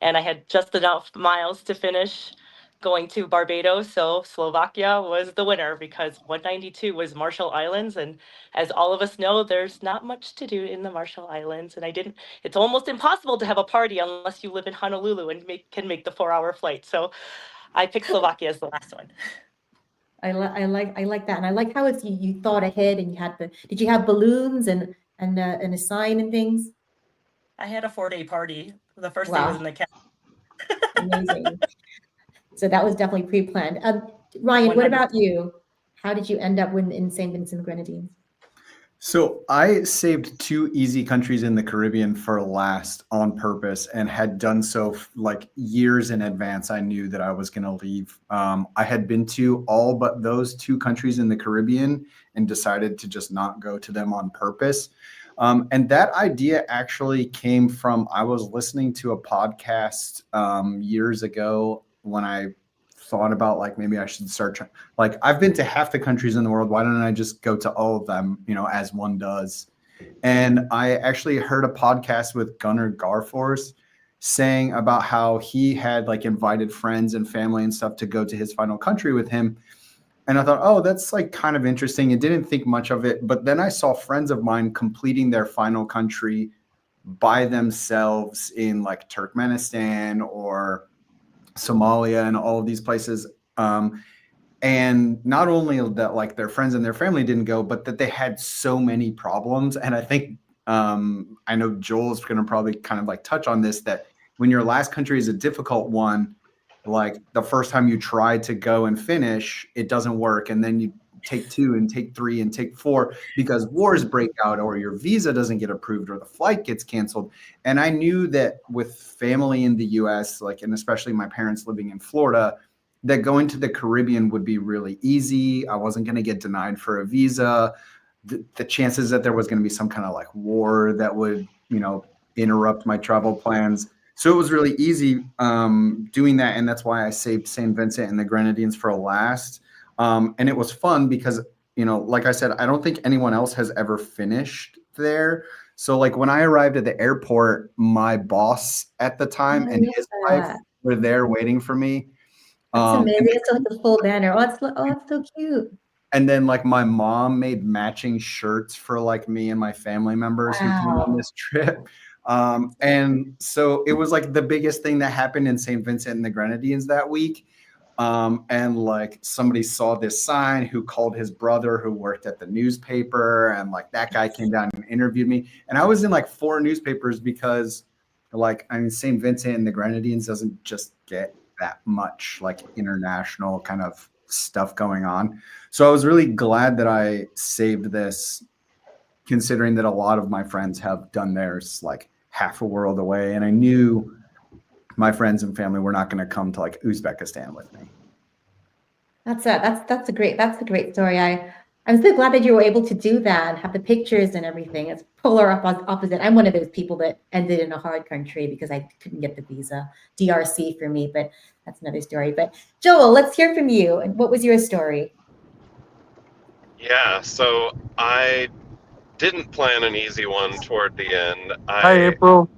and I had just enough miles to finish going to Barbados. So Slovakia was the winner because 192 was Marshall Islands. And as all of us know, there's not much to do in the Marshall Islands. And it's almost impossible to have a party unless you live in Honolulu and can make the 4-hour flight. So I picked Slovakia as the last one. I like that. And I like how it's you thought ahead and did you have balloons and a sign and things? I had a 4-day party. The first day was in the cabin. Amazing. So that was definitely pre-planned. Ryan, what about you? How did you end up in St. Vincent and Grenadines? So I saved 2 easy countries in the Caribbean for last on purpose, and had done so like years in advance. I knew that I was going to leave. I had been to all but those 2 countries in the Caribbean and decided to just not go to them on purpose. And that idea actually came from, I was listening to a podcast years ago when I thought about like maybe I should start like I've been to half the countries in the world. Why don't I just go to all of them, you know, as one does? And I actually heard a podcast with Gunnar Garfors saying about how he had like invited friends and family and stuff to go to his final country with him. And I thought, oh, that's like kind of interesting, and didn't think much of it. But then I saw friends of mine completing their final country by themselves in like Turkmenistan or Somalia and all of these places. And not only that, like their friends and their family didn't go, but that they had so many problems. And I think, I know Joel's going to probably kind of like touch on this, that when your last country is a difficult one, like the first time you try to go and finish, it doesn't work. And then you take 2 and take 3 and take 4 because wars break out or your visa doesn't get approved or the flight gets canceled. And I knew that with family in the US, like, and especially my parents living in Florida, that going to the Caribbean would be really easy. I wasn't going to get denied for a visa. The chances that there was going to be some kind of like war that would, you know, interrupt my travel plans. So it was really easy doing that. And that's why I saved St. Vincent and the Grenadines for last. And it was fun because, you know, like I said, I don't think anyone else has ever finished there. So like when I arrived at the airport, my boss at the time and his wife were there waiting for me. That's amazing. It's like a full banner. Oh, that's so cute. And then like my mom made matching shirts for like me and my family members who came on this trip. And so it was like the biggest thing that happened in St. Vincent and the Grenadines that week. And like somebody saw this sign who called his brother who worked at the newspaper, and like that guy came down and interviewed me. And I was in like 4 newspapers because like, I mean, St. Vincent and the Grenadines doesn't just get that much like international kind of stuff going on. So I was really glad that I saved this, considering that a lot of my friends have done theirs like half a world away. And I knew my friends and family were not going to come to like Uzbekistan with me. That's a great story. I'm so glad that you were able to do that and have the pictures and everything. It's polar opposite. I'm one of those people that ended in a hard country because I couldn't get the visa. DRC for me, but that's another story. But Joel, let's hear from you. And what was your story? Yeah, so I didn't plan an easy one toward the end. Hi, April.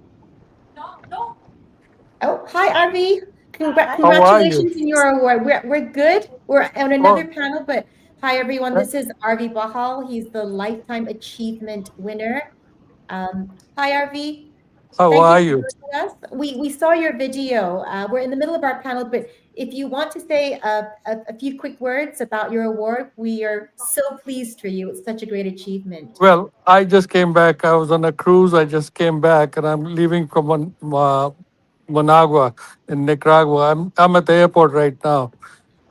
Oh, hi, Arvi. How are you? Congratulations on your award. We're good. We're on another panel, but hi, everyone. This is Arvi Bahal. He's the Lifetime Achievement winner. Hi, Arvi. How are you? Us. We saw your video. We're in the middle of our panel, but if you want to say a few quick words about your award, we are so pleased for you. It's such a great achievement. Well, I just came back. I was on a cruise. I just came back, and I'm leaving from Managua in Nicaragua. I'm at the airport right now,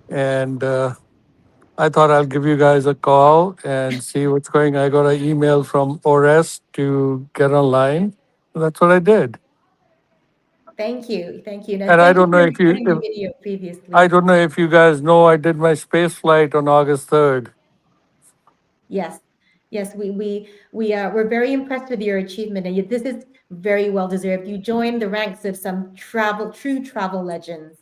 and I thought I'll give you guys a call and see what's going on. I got an email from Ores to get online. That's what I did. Thank you. And I don't know if you, video previously. I don't know if you guys know, I did my space flight on August 3rd. Yes, we're very impressed with your achievement, and this is very well deserved. You joined the ranks of some true travel legends.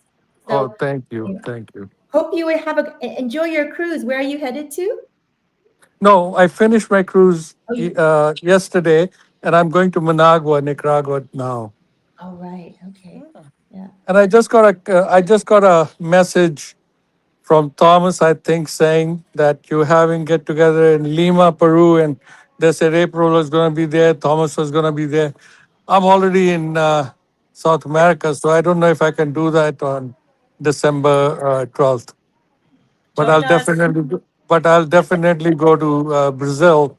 So, thank you. Thank you. Hope you would enjoy your cruise. Where are you headed to? No, I finished my cruise yesterday, and I'm going to Managua, Nicaragua now. Oh, right. Okay. Yeah. And I just got a message from Thomas, I think, saying that you're having get together in Lima, Peru, and they said April was going to be there, Thomas was going to be there. I'm already in South America, so I don't know if I can do that on December 12th. But I'll definitely go to Brazil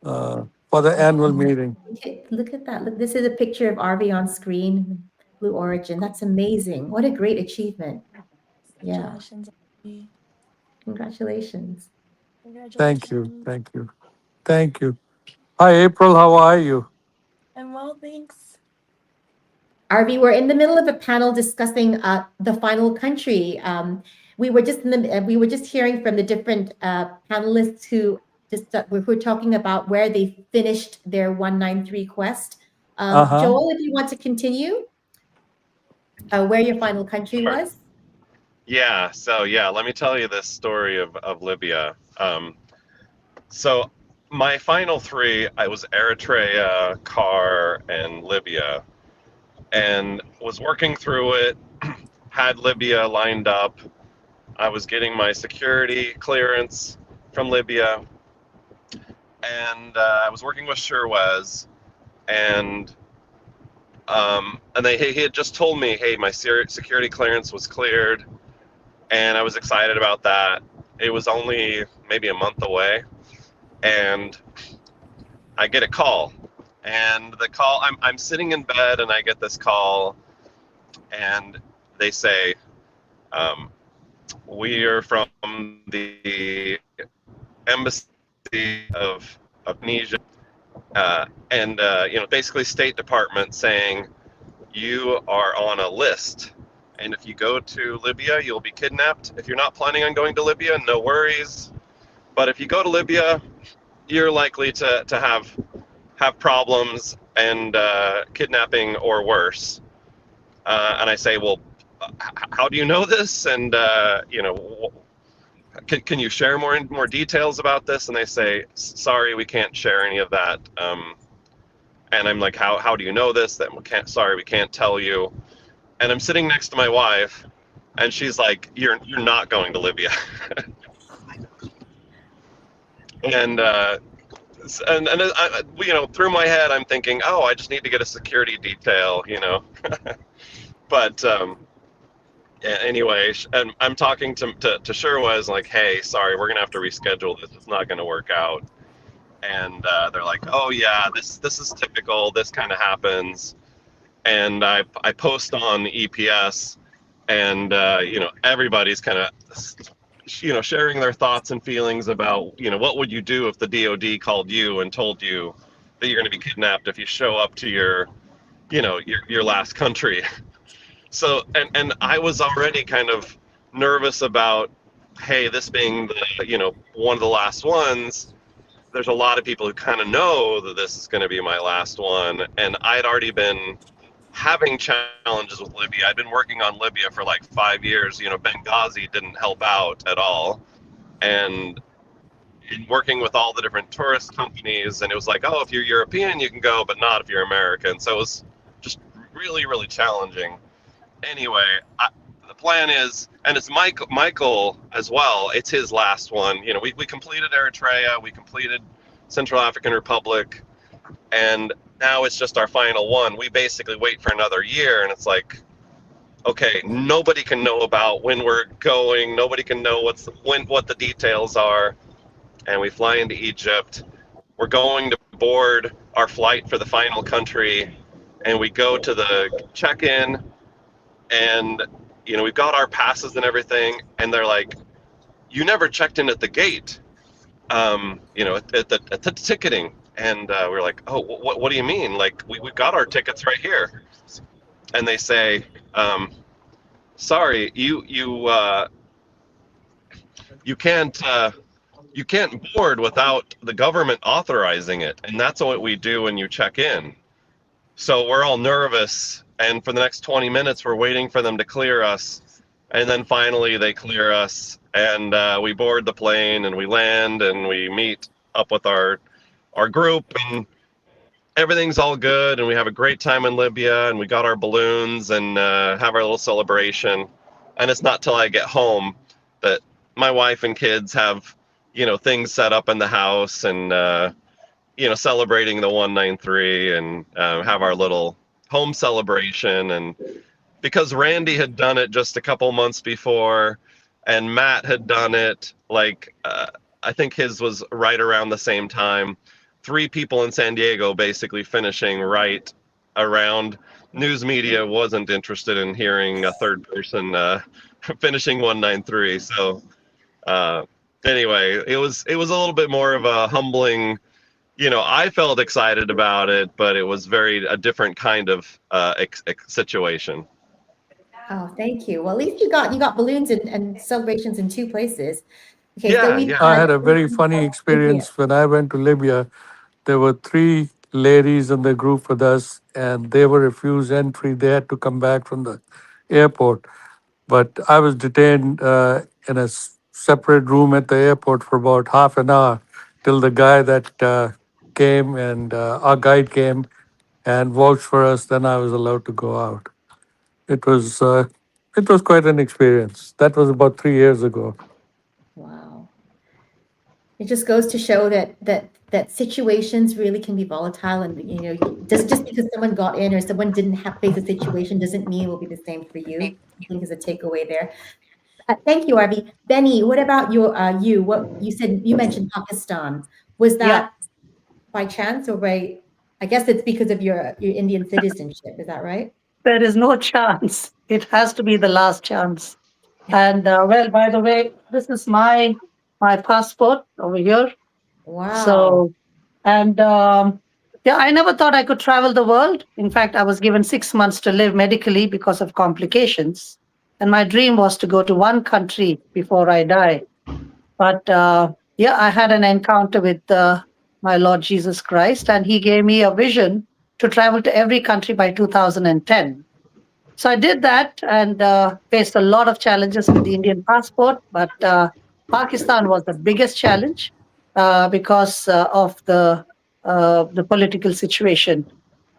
for the annual meeting. Look at that. Look, this is a picture of Arvi on screen, Blue Origin. That's amazing. What a great achievement. Yeah. Congratulations. Thank you. Thank you. Thank you. Hi, April. How are you? I'm well, thanks. Arvi, we're in the middle of a panel discussing the final country. We were just hearing from the different panelists who were talking about where they finished their 193 quest. Joel, if you want to continue, where your final country was. Yeah, so let me tell you this story of Libya. So my final three, I was Eritrea, CAR, and Libya, and was working through it, had Libya lined up. I was getting my security clearance from Libya, and I was working with Sherwez, and he had just told me, hey, my security clearance was cleared, and I was excited about that. It was only maybe a month away, and I get a call, and the call, I'm sitting in bed, and I get this call, and they say, we are from the embassy of Tunisia, and basically State Department saying you are on a list, and if you go to Libya, you'll be kidnapped. If you're not planning on going to Libya, no worries. But if you go to Libya, you're likely to have problems and kidnapping or worse. And I say, well, how do you know this? And can you share more details about this? And they say, sorry, we can't share any of that. And I'm like, how do you know this? That we can't tell you. And I'm sitting next to my wife, and she's like, you're not going to Libya. And through my head, I'm thinking, oh, I just need to get a security detail, But anyway, and I'm talking to Sherwez, like, hey, sorry, we're gonna have to reschedule this. It's not gonna work out. And they're like, oh yeah, this is typical. This kind of happens. And I post on EPS, and everybody's kind of sharing their thoughts and feelings about what would you do if the DoD called you and told you that you're going to be kidnapped if you show up to your last country. So and I was already kind of nervous about, hey, this being the one of the last ones. There's a lot of people who kind of know that this is going to be my last one, and I'd already been having challenges with Libya. I'd been working on Libya for like 5 years. Benghazi didn't help out at all, and in working with all the different tourist companies, and it was like, oh, if you're European, you can go, but not if you're American. So it was just really, really challenging. Anyway, the plan is, and it's Michael as well, it's his last one. We completed Eritrea, we completed Central African Republic, and now it's just our final one. We basically wait for another year, and it's like, okay, nobody can know about when we're going, nobody can know what the details are, and we fly into Egypt. We're going to board our flight for the final country, and we go to the check-in, and we've got our passes and everything, and they're like, you never checked in at the gate, at the ticketing. And we're like, oh, what do you mean? Like, we've got our tickets right here. And they say, sorry, you can't board without the government authorizing it, and that's what we do when you check in. So we're all nervous, and for the next 20 minutes, we're waiting for them to clear us, and then finally they clear us, and we board the plane, and we land, and we meet up with our group, and everything's all good, and we have a great time in Libya, and we got our balloons, and have our little celebration. And it's not till I get home that my wife and kids have things set up in the house, and celebrating the 193, and have our little home celebration. And because Randy had done it just a couple months before, and Matt had done it, like I think his was right around the same time. 3 people in San Diego basically finishing right around. News media wasn't interested in hearing a third person finishing 193. So anyway, it was a little bit more of a humbling. I felt excited about it, but it was a different kind of situation. Oh, thank you. Well, at least you got balloons and celebrations in 2 places. Okay, so Yeah. I had a very funny experience when I went to Libya. There were 3 ladies in the group with us, and they were refused entry. They had to come back from the airport. But I was detained in a separate room at the airport for about half an hour till the guy that came and our guide came and vouched for us. Then I was allowed to go out. It was quite an experience. That was about 3 years ago. Wow. It just goes to show that situations really can be volatile, and just because someone got in or someone didn't face a situation doesn't mean it will be the same for you. I think is a takeaway there. Thank you, Arvi. Benny, what about you? What you said, you mentioned Pakistan. Was that by chance or by? I guess it's because of your Indian citizenship. Is that right? There is no chance. It has to be the last chance. And well, by the way, this is my passport over here. Wow. So, and yeah, I never thought I could travel the world. In fact, I was given 6 months to live medically because of complications. And my dream was to go to one country before I die. But yeah, I had an encounter with my Lord Jesus Christ, and he gave me a vision to travel to every country by 2010. So I did that and faced a lot of challenges with the Indian passport, but Pakistan was the biggest challenge because of the political situation.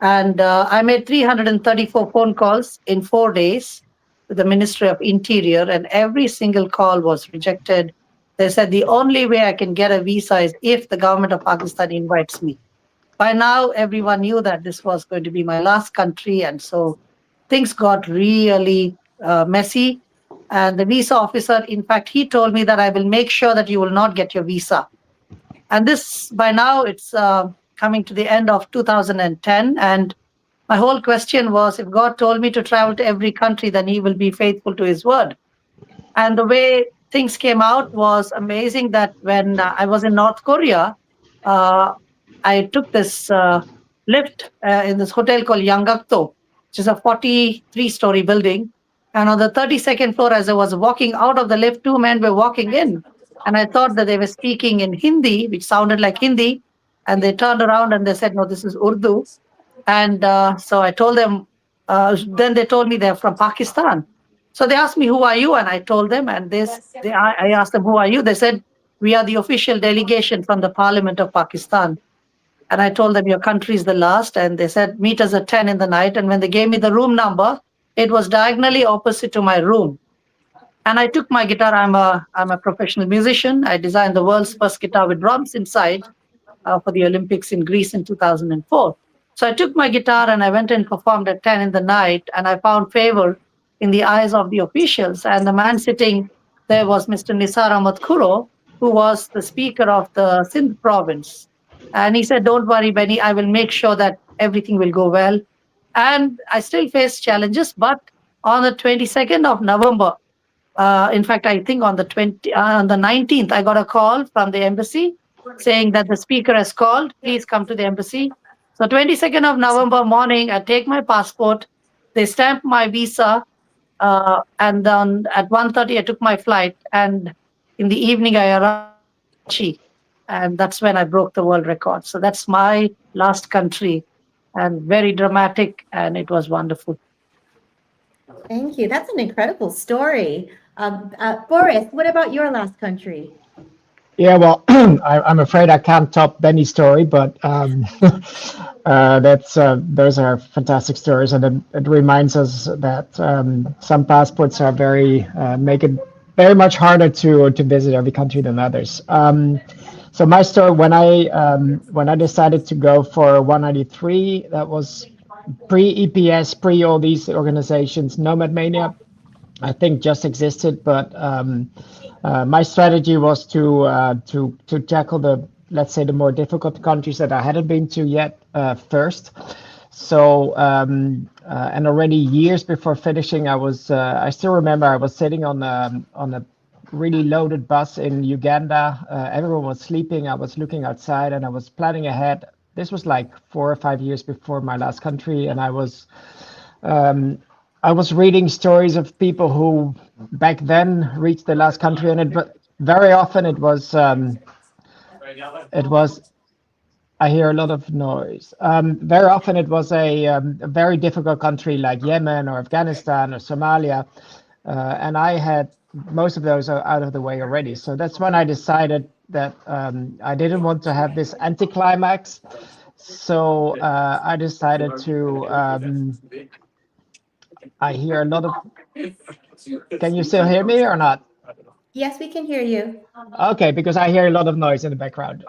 And I made 334 phone calls in 4 days to the Ministry of Interior, and every single call was rejected. They said the only way I can get a visa is if the government of Pakistan invites me. By now, everyone knew that this was going to be my last country, and so things got really messy. And the visa officer, in fact, he told me that I will make sure that you will not get your visa. And this, by now, it's coming to the end of 2010. And my whole question was, if God told me to travel to every country, then he will be faithful to his word. And the way things came out was amazing, that when I was in North Korea, I took this lift in this hotel called Yanggakdo, which is a 43-story building. And on the 32nd floor, as I was walking out of the lift, 2 men were walking in. And I thought that they were speaking in Hindi, which sounded like Hindi. And they turned around and they said, no, this is Urdu. And so I told them, then they told me they're from Pakistan. So they asked me, who are you? And I told them, and I asked them, who are you? They said, we are the official delegation from the Parliament of Pakistan. And I told them, your country is the last. And they said, meet us at 10 in the night. And when they gave me the room number, it was diagonally opposite to my room. And I took my guitar. I'm a professional musician. I designed the world's first guitar with drums inside for the Olympics in Greece in 2004. So I took my guitar and I went and performed at 10 in the night. And I found favor in the eyes of the officials. And the man sitting there was Mr. Nisar Ahmad Khuro, who was the speaker of the Sindh province. And he said, don't worry, Benny, I will make sure that everything will go well. And I still face challenges, but on the 22nd of November, in fact, I think on the 19th, I got a call from the embassy saying that the speaker has called, please come to the embassy. So 22nd of November morning, I take my passport, they stamp my visa, and then at 1:30, I took my flight, and in the evening, I arrived in Karachi, and that's when I broke the world record. So that's my last country, and very dramatic, and it was wonderful. Thank you. That's an incredible story. Boris, what about your last country? Yeah, well, I'm afraid I can't top Benny's story, but those are fantastic stories, and it reminds us that some passports are make it very much harder to visit every country than others. So my story, when I decided to go for 193, that was pre-EPS, pre all these organizations. NomadMania, I think, just existed, but my strategy was to tackle let's say, the more difficult countries that I hadn't been to yet first. So and already years before finishing, I still remember I was sitting on a really loaded bus in Uganda. Everyone was sleeping. I was looking outside and I was planning ahead. This was like 4 or 5 years before my last country, and I was reading stories of people who back then reached the last country, and very often it was I hear a lot of noise. Very often it was a very difficult country like Yemen or Afghanistan or Somalia, and I had most of those out of the way already. So that's when I decided that I didn't want to have this anticlimax. So I decided to. I hear a lot of. Can you still hear me or not? Yes, we can hear you. Okay, because I hear a lot of noise in the background.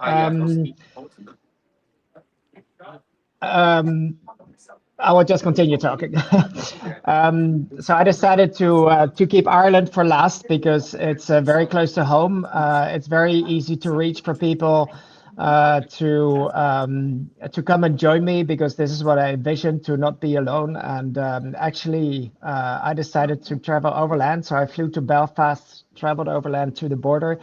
I will just continue talking. So I decided to keep Ireland for last because it's very close to home. It's very easy to reach for people to come and join me, because this is what I envisioned, to not be alone. And actually, I decided to travel overland. So I flew to Belfast, traveled overland to the border.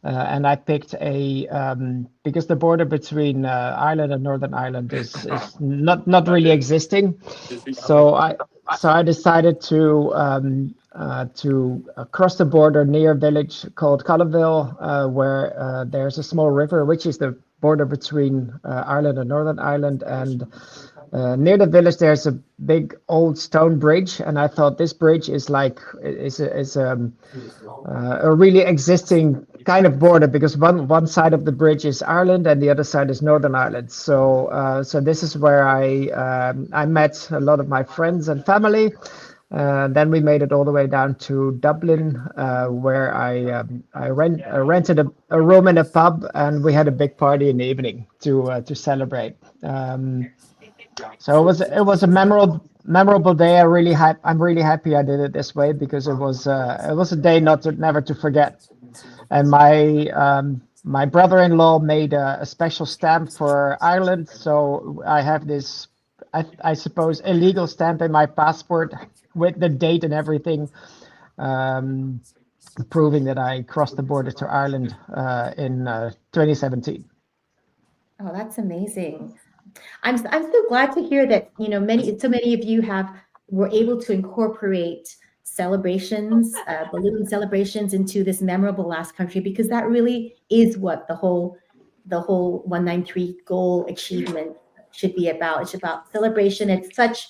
And I picked because the border between Ireland and Northern Ireland is not really existing. So I decided to cross the border near a village called Collaville, where there's a small river, which is the border between Ireland and Northern Ireland. And near the village, there's a big old stone bridge, and I thought this bridge is a really existing kind of border, because one side of the bridge is Ireland and the other side is Northern Ireland. So so this is where I met a lot of my friends and family. Then we made it all the way down to Dublin, where I rented a room in a pub, and we had a big party in the evening to celebrate. So it was a memorable day. I'm really happy I did it this way, because it was a day never to forget. And my brother-in-law made a special stamp for Ireland, so I have this I suppose illegal stamp in my passport with the date and everything, proving that I crossed the border to Ireland in 2017. Oh, that's amazing. I'm so glad to hear that, you know, so many of you were able to incorporate celebrations, balloon celebrations into this memorable last country, because that really is what the whole 193 goal achievement should be about. It's about celebration. It's such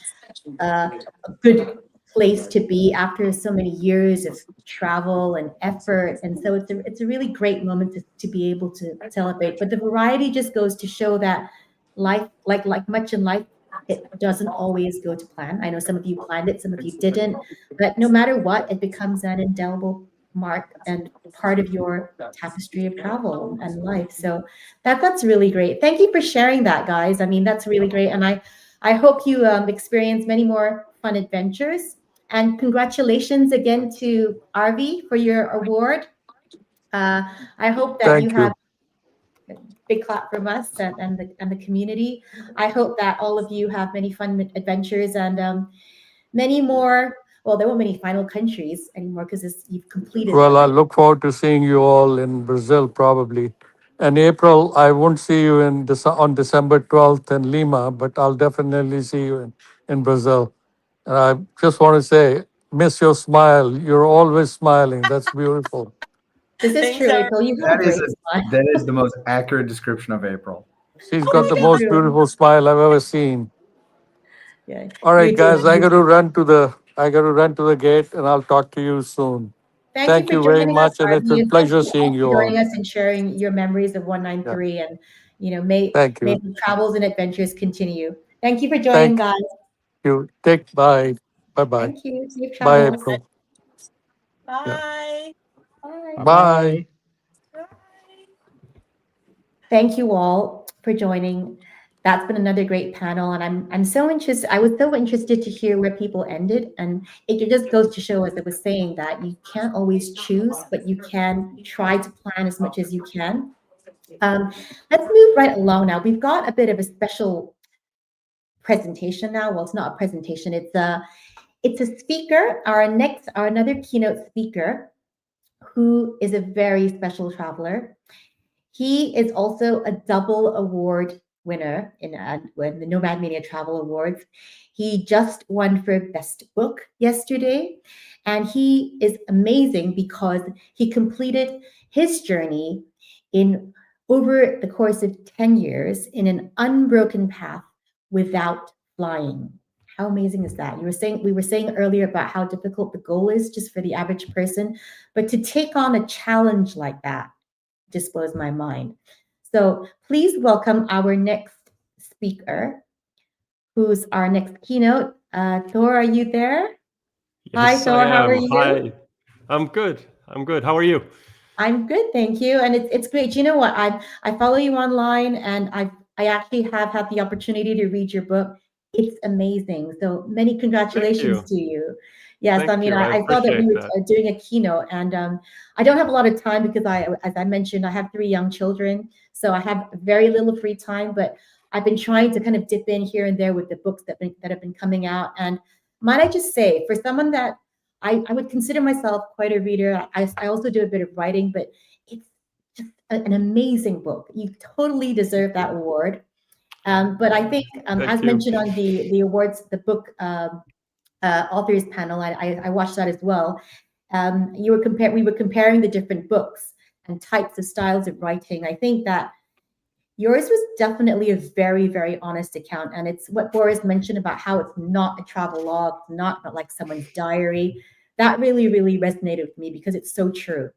a good place to be after so many years of travel and effort, and so it's a really great moment to be able to celebrate. But the variety just goes to show that life, like much in life, it doesn't always go to plan. I know some of you planned it, some of you didn't, but no matter what, it becomes an indelible mark and part of your tapestry of travel and life. So that's really great. Thank you for sharing that, guys. I mean, that's really great, and I hope you experience many more fun adventures. And congratulations again to Arvi for your award. I hope that you have a big clap from us and the community. I hope that all of you have many fun adventures and many more. Well, there weren't many final countries anymore because you've completed. Well, I look forward to seeing you all in Brazil probably. And April, I won't see you on December 12th in Lima, but I'll definitely see you in Brazil. And I just want to say, miss your smile. You're always smiling. That's beautiful. This is true, April. You have a great smile. That is the most accurate description of April. She's got the most beautiful smile I've ever seen. Yeah. All right, guys, I got to run to the gate, and I'll talk to you soon. Thank you for very joining much, us, and it's Arvi, a and pleasure thank seeing you for all. joining us and sharing your memories of 193. And may Thank you. the travels and adventures continue. Thank you for joining, guys. You bye. Bye. Thank you. Safe Bye, travels. April. Bye. Bye. Bye. Thank you all for joining. That's been another great panel, and I'm so interested. I was so interested to hear where people ended, and it just goes to show, as I was saying, that you can't always choose, but you can try to plan as much as you can. Let's move right along now. We've got a bit of a special presentation now. Well, it's not a presentation. It's a speaker, another keynote speaker, who is a very special traveler. He is also a double award winner in the NomadMania Travel Awards. He just won for Best Book yesterday, and he is amazing because he completed his journey in over the course of 10 years in an unbroken path without flying. How amazing is that? We were saying earlier about how difficult the goal is just for the average person, but to take on a challenge like that just blows my mind. So please welcome our next speaker, who's our next keynote. Thor, are you there? Hi, Yes, Thor. I How are am. you? Hi. I'm good. I'm good. How are you? I'm good, thank you. And it's great. You know what? I follow you online, and I actually have had the opportunity to read your book. It's amazing. So many congratulations to you. Yes, I Thank mean, you. I I saw that we appreciate were that. doing a keynote, and I don't have a lot of time because as I mentioned, I have 3 young children, so I have very little free time. But I've been trying to kind of dip in here and there with the books that have been coming out. And might I just say, for someone that I would consider myself quite a reader. I also do a bit of writing, but it's just an amazing book. You totally deserve that award. But I think, as you. mentioned on the awards, the book authors panel, I watched that as well. We were comparing the different books and types of styles of writing. I think that yours was definitely a very, very honest account. And it's what Boris mentioned about how it's not a travel log, not like someone's diary. That really, really resonated with me because it's so true.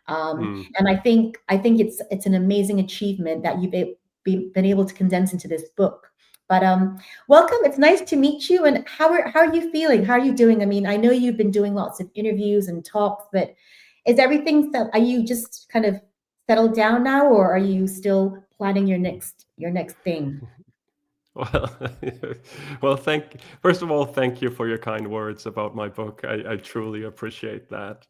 And I think it's an amazing achievement that you've been able to condense into this book. But welcome. It's nice to meet you. And how are you feeling? How are you doing? I mean, I know you've been doing lots of interviews and talks, but is everything are you just kind of settled down now, or are you still planning your next thing? Well, first of all, thank you for your kind words about my book. I truly appreciate that.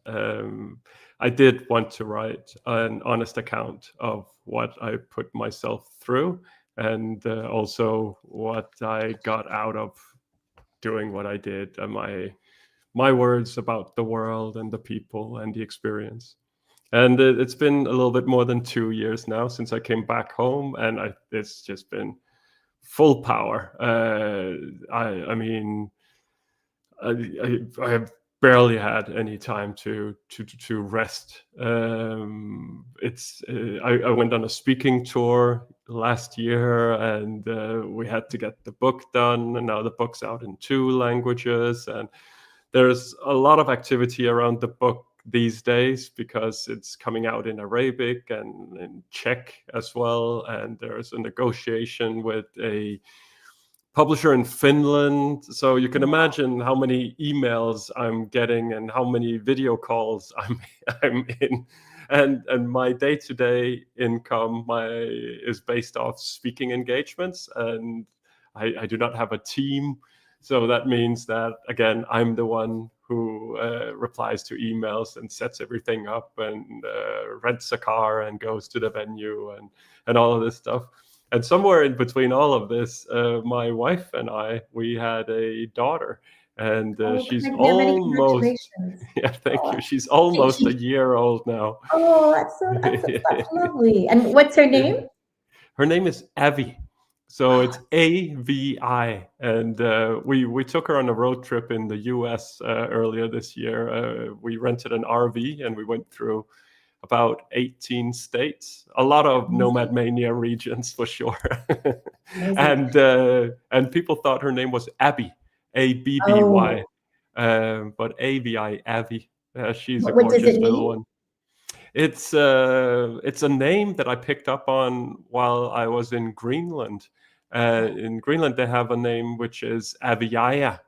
I did want to write an honest account of what I put myself through, and also what I got out of doing what I did, and my words about the world and the people and the experience. And it's been a little bit more than 2 years now since I came back home, and it's just been full power. I mean, I have barely had any time to rest. I went on a speaking tour last year, and we had to get the book done, and now the book's out in 2 languages, and there's a lot of activity around the book these days because it's coming out in Arabic and in Czech as well, and there's a negotiation with a publisher in Finland. So you can imagine how many emails I'm getting and how many video calls I'm in. And my day-to-day income is based off speaking engagements, and I do not have a team. So that means that, again, I'm the one who replies to emails and sets everything up and rents a car and goes to the venue and all of this stuff. And somewhere in between all of this, my wife and we had a daughter, and she's almost, yeah, thank you. She's almost a year old now. Oh, that's lovely. And what's her name? Her name is Avi. So it's AVI, and we took her on a road trip in the US earlier this year. We rented an RV and we went through about 18 states, a lot of NomadMania regions for sure. And people thought her name was Abby, ABBY, but AVI, Avi. She's a gorgeous little one. It's a name that I picked up on while I was in Greenland. In Greenland, they have a name which is Aviaya,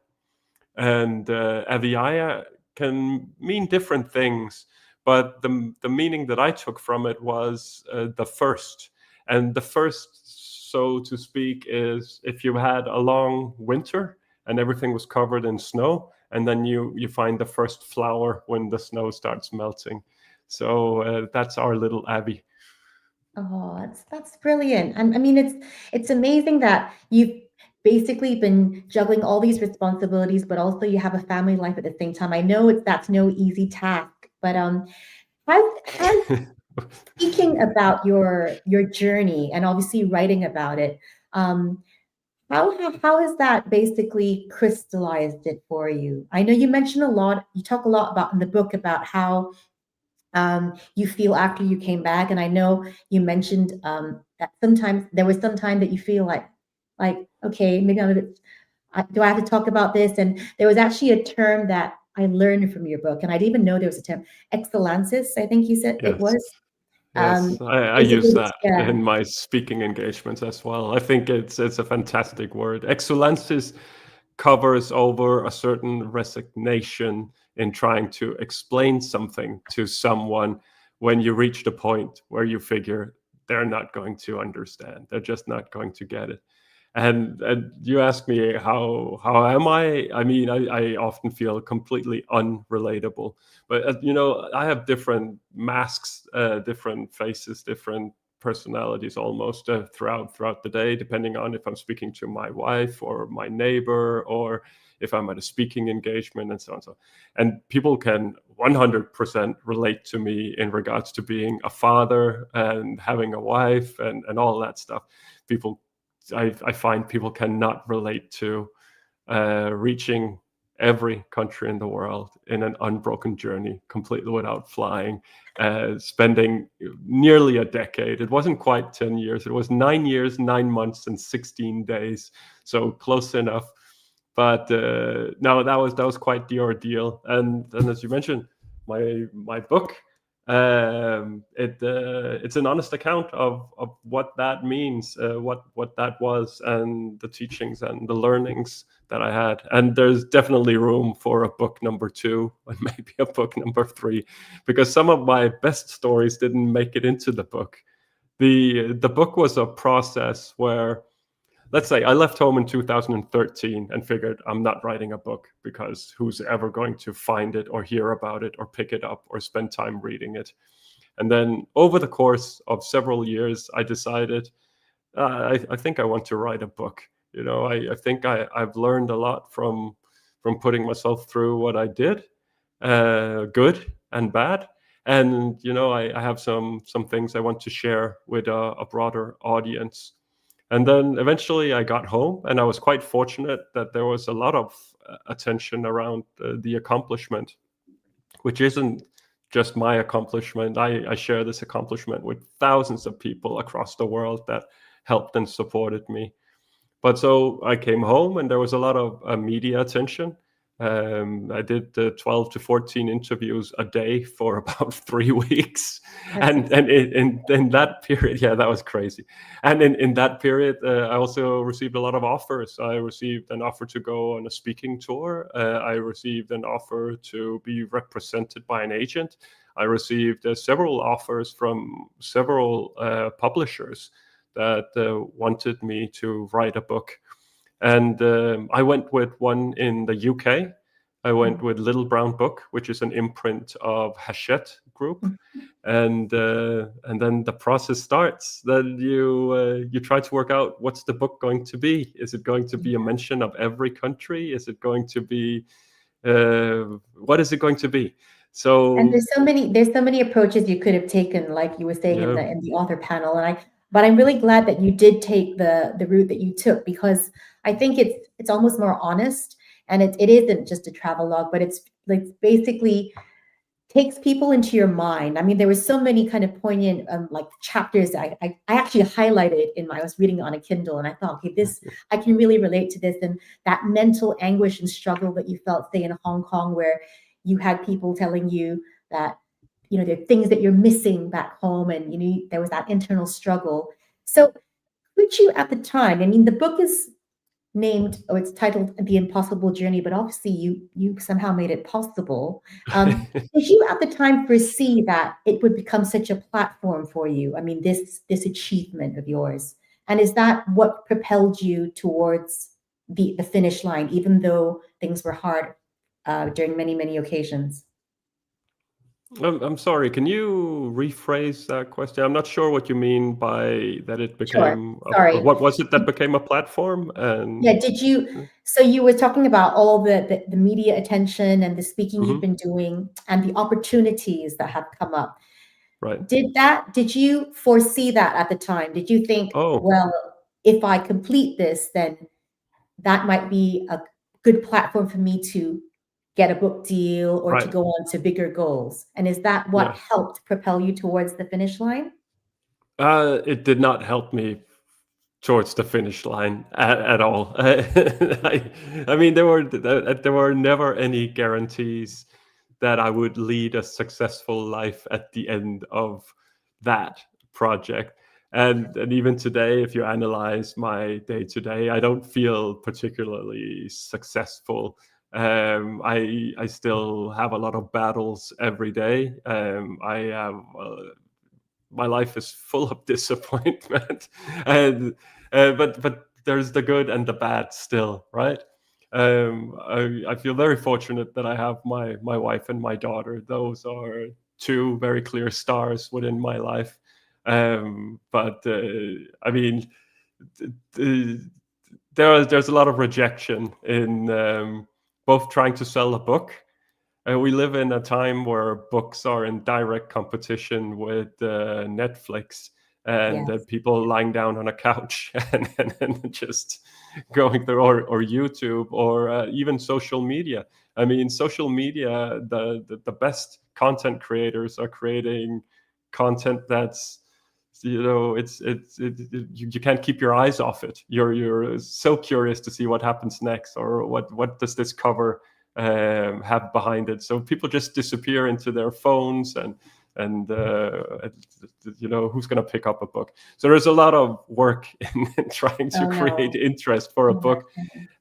and Aviaya can mean different things. But the meaning that I took from it was the first. And the first, so to speak, is if you had a long winter and everything was covered in snow, and then you find the first flower when the snow starts melting. So that's our little Abby. Oh, that's brilliant. And I mean, it's amazing that you've basically been juggling all these responsibilities, but also you have a family life at the same time. I know that's no easy task, but speaking about your journey and obviously writing about it, how has that basically crystallized it for you? I know you mentioned a lot, you talk a lot about in the book about how you feel after you came back. And I know you mentioned that sometimes there was some time that you feel like, okay, maybe I'm a bit, do I have to talk about this? And there was actually a term that I learned from your book, and I didn't even know there was a term, excellensis, I think you said it was. Yes, I use that in my speaking engagements as well. I think it's a fantastic word. Excellensis covers over a certain resignation in trying to explain something to someone when you reach the point where you figure they're not going to understand. They're just not going to get it. And you ask me how am I? I mean, I often feel completely unrelatable. But you know, I have different masks, different faces, different personalities almost throughout the day, depending on if I'm speaking to my wife or my neighbor, or if I'm at a speaking engagement, and so on. And people can 100% relate to me in regards to being a father and having a wife and all that stuff. I find people cannot relate to reaching every country in the world in an unbroken journey, completely without flying, spending nearly a decade. It wasn't quite 10 years. It was 9 years, 9 months, and 16 days. So close enough. But no, that was quite the ordeal. And as you mentioned, my book, it's an honest account of what that means, what that was, and the teachings and the learnings that I had. And there's definitely room for a book number 2 and maybe a book number 3, because some of my best stories didn't make it into the book. The book was a process where, let's say I left home in 2013 and figured I'm not writing a book because who's ever going to find it or hear about it or pick it up or spend time reading it. And then over the course of several years, I decided I think I want to write a book. You know, I think I've learned a lot from putting myself through what I did, good and bad. And, you know, I have some things I want to share with a broader audience. And then eventually I got home, and I was quite fortunate that there was a lot of attention around the accomplishment, which isn't just my accomplishment. I share this accomplishment with thousands of people across the world that helped and supported me. But so I came home, and there was a lot of media attention. I did 12 to 14 interviews a day for about 3 weeks. And in that period, yeah, that was crazy. And in that period, I also received a lot of offers. I received an offer to go on a speaking tour. I received an offer to be represented by an agent. I received several offers from several publishers that wanted me to write a book. And I went with one in the UK. I went with Little Brown Book, which is an imprint of Hachette Group. And then the process starts. Then you try to work out, what's the book going to be? Is it going to be a mention of every country? Is it going to be what is it going to be? So, and there's so many approaches you could have taken, like you were saying in the author panel. But I'm really glad that you did take the route that you took, because I think it's almost more honest, and it isn't just a travel log, but it's like basically takes people into your mind. I mean, there were so many kind of poignant like chapters that I actually highlighted I was reading it on a Kindle, and I thought, okay, this, I can really relate to this, and that mental anguish and struggle that you felt, say, in Hong Kong, where you had people telling you that, you know, there are things that you're missing back home, and, you know, there was that internal struggle. So could you at the time, I mean, the book is named, or it's titled The Impossible Journey, but obviously you somehow made it possible. Did you at the time foresee that it would become such a platform for you? I mean, this achievement of yours, and is that what propelled you towards the finish line, even though things were hard during many occasions? I'm sorry. Can you rephrase that question? I'm not sure what you mean by that. It Sure. became Sorry. what was it that became a platform? And Yeah, did you, so you were talking about all the media attention and the speaking you've been doing and the opportunities that have come up. Right. Did you foresee that at the time? Did you think, well, if I complete this, then that might be a good platform for me to get a book deal or to Right. go on to bigger goals? And is that what Yeah. helped propel you towards the finish line? It did not help me towards the finish line at all. I mean, there were never any guarantees that I would lead a successful life at the end of that project. And even today, if you analyze my day to day, I don't feel particularly successful. I still have a lot of battles every day. I have my life is full of disappointment, and but there's the good and the bad still, right? I feel very fortunate that I have my wife and my daughter. Those are two very clear stars within my life. But I mean, there's a lot of rejection in both trying to sell a book. We live in a time where books are in direct competition with Netflix, and people lying down on a couch and just going through, or YouTube, or even social media. I mean, social media, the best content creators are creating content that's, you can't keep your eyes off it. You're so curious to see what happens next, or what does this cover have behind it. So people just disappear into their phones, and who's going to pick up a book? So there's a lot of work in trying to create interest for a book.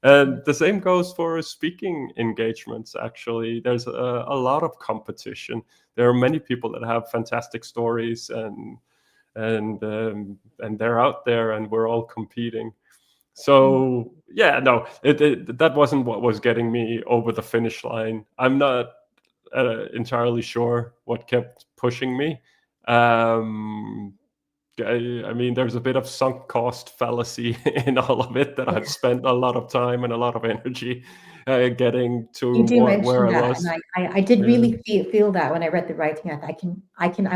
And the same goes for speaking engagements. Actually, there's a lot of competition. There are many people that have fantastic stories, and they're out there, and we're all competing. So yeah, no, that wasn't what was getting me over the finish line. I'm not entirely sure what kept pushing me. I mean, there's a bit of sunk cost fallacy in all of it, that I've spent a lot of time and a lot of energy getting to You do where mention I that, was. and I did really feel that when I read the writing. I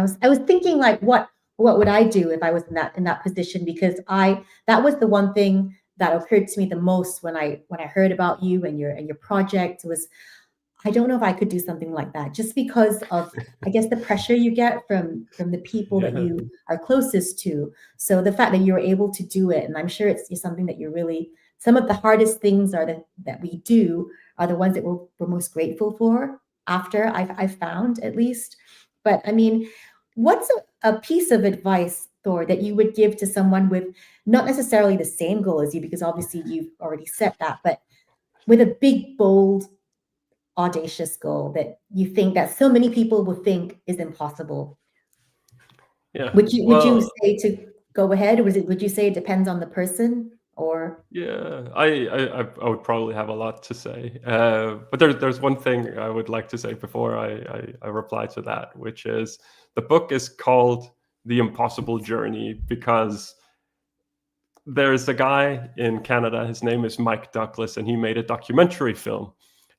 was thinking, like, what would I do if I was in that position? Because that was the one thing that occurred to me the most when I heard about you and your project. Was, I don't know if I could do something like that, just because of, I guess, the pressure you get from the people that you are closest to. So the fact that you were able to do it, and I'm sure it's something that you're really, some of the hardest things that we do are the ones that we're most grateful for after, I've found, at least. But I mean, what's a piece of advice, Thor, that you would give to someone with not necessarily the same goal as you, because obviously you've already set that, but with a big, bold, audacious goal that you think that so many people will think is impossible? Yeah. Would you say to go ahead, or would you say it depends on the person? Or yeah, I would probably have a lot to say, but there's one thing I would like to say before I reply to that, which is the book is called The Impossible Journey because there's a guy in Canada, his name is Mike Douglas, and he made a documentary film,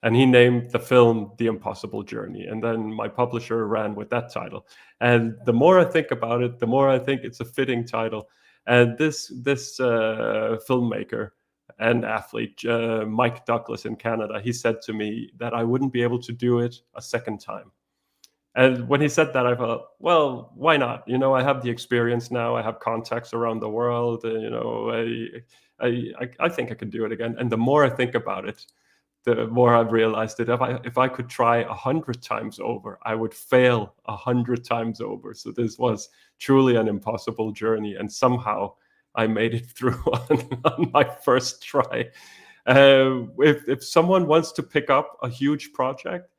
and he named the film The Impossible Journey, and then my publisher ran with that title. And the more I think about it, the more I think it's a fitting title. And this filmmaker and athlete, Mike Douglas in Canada, he said to me that I wouldn't be able to do it a second time. And when he said that, I thought, well, why not? I have the experience now. I have contacts around the world. I think I can do it again. And the more I think about it, the more I've realized that if I could try 100 times over, I would fail 100 times over. So this was truly an impossible journey, and somehow I made it through on my first try. If someone wants to pick up a huge project,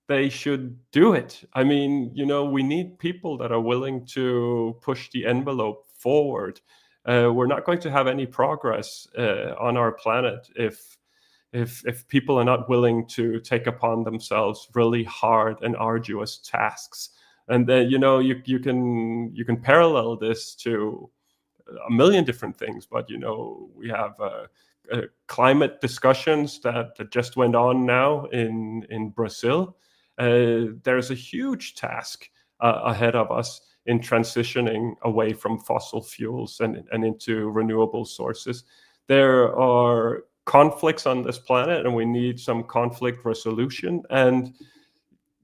they should do it. I mean, we need people that are willing to push the envelope forward. We're not going to have any progress on our planet if if people are not willing to take upon themselves really hard and arduous tasks. And then you can parallel this to a million different things, but we have climate discussions that just went on now in Brazil. There's a huge task ahead of us in transitioning away from fossil fuels and into renewable sources. There are conflicts on this planet, and we need some conflict resolution, and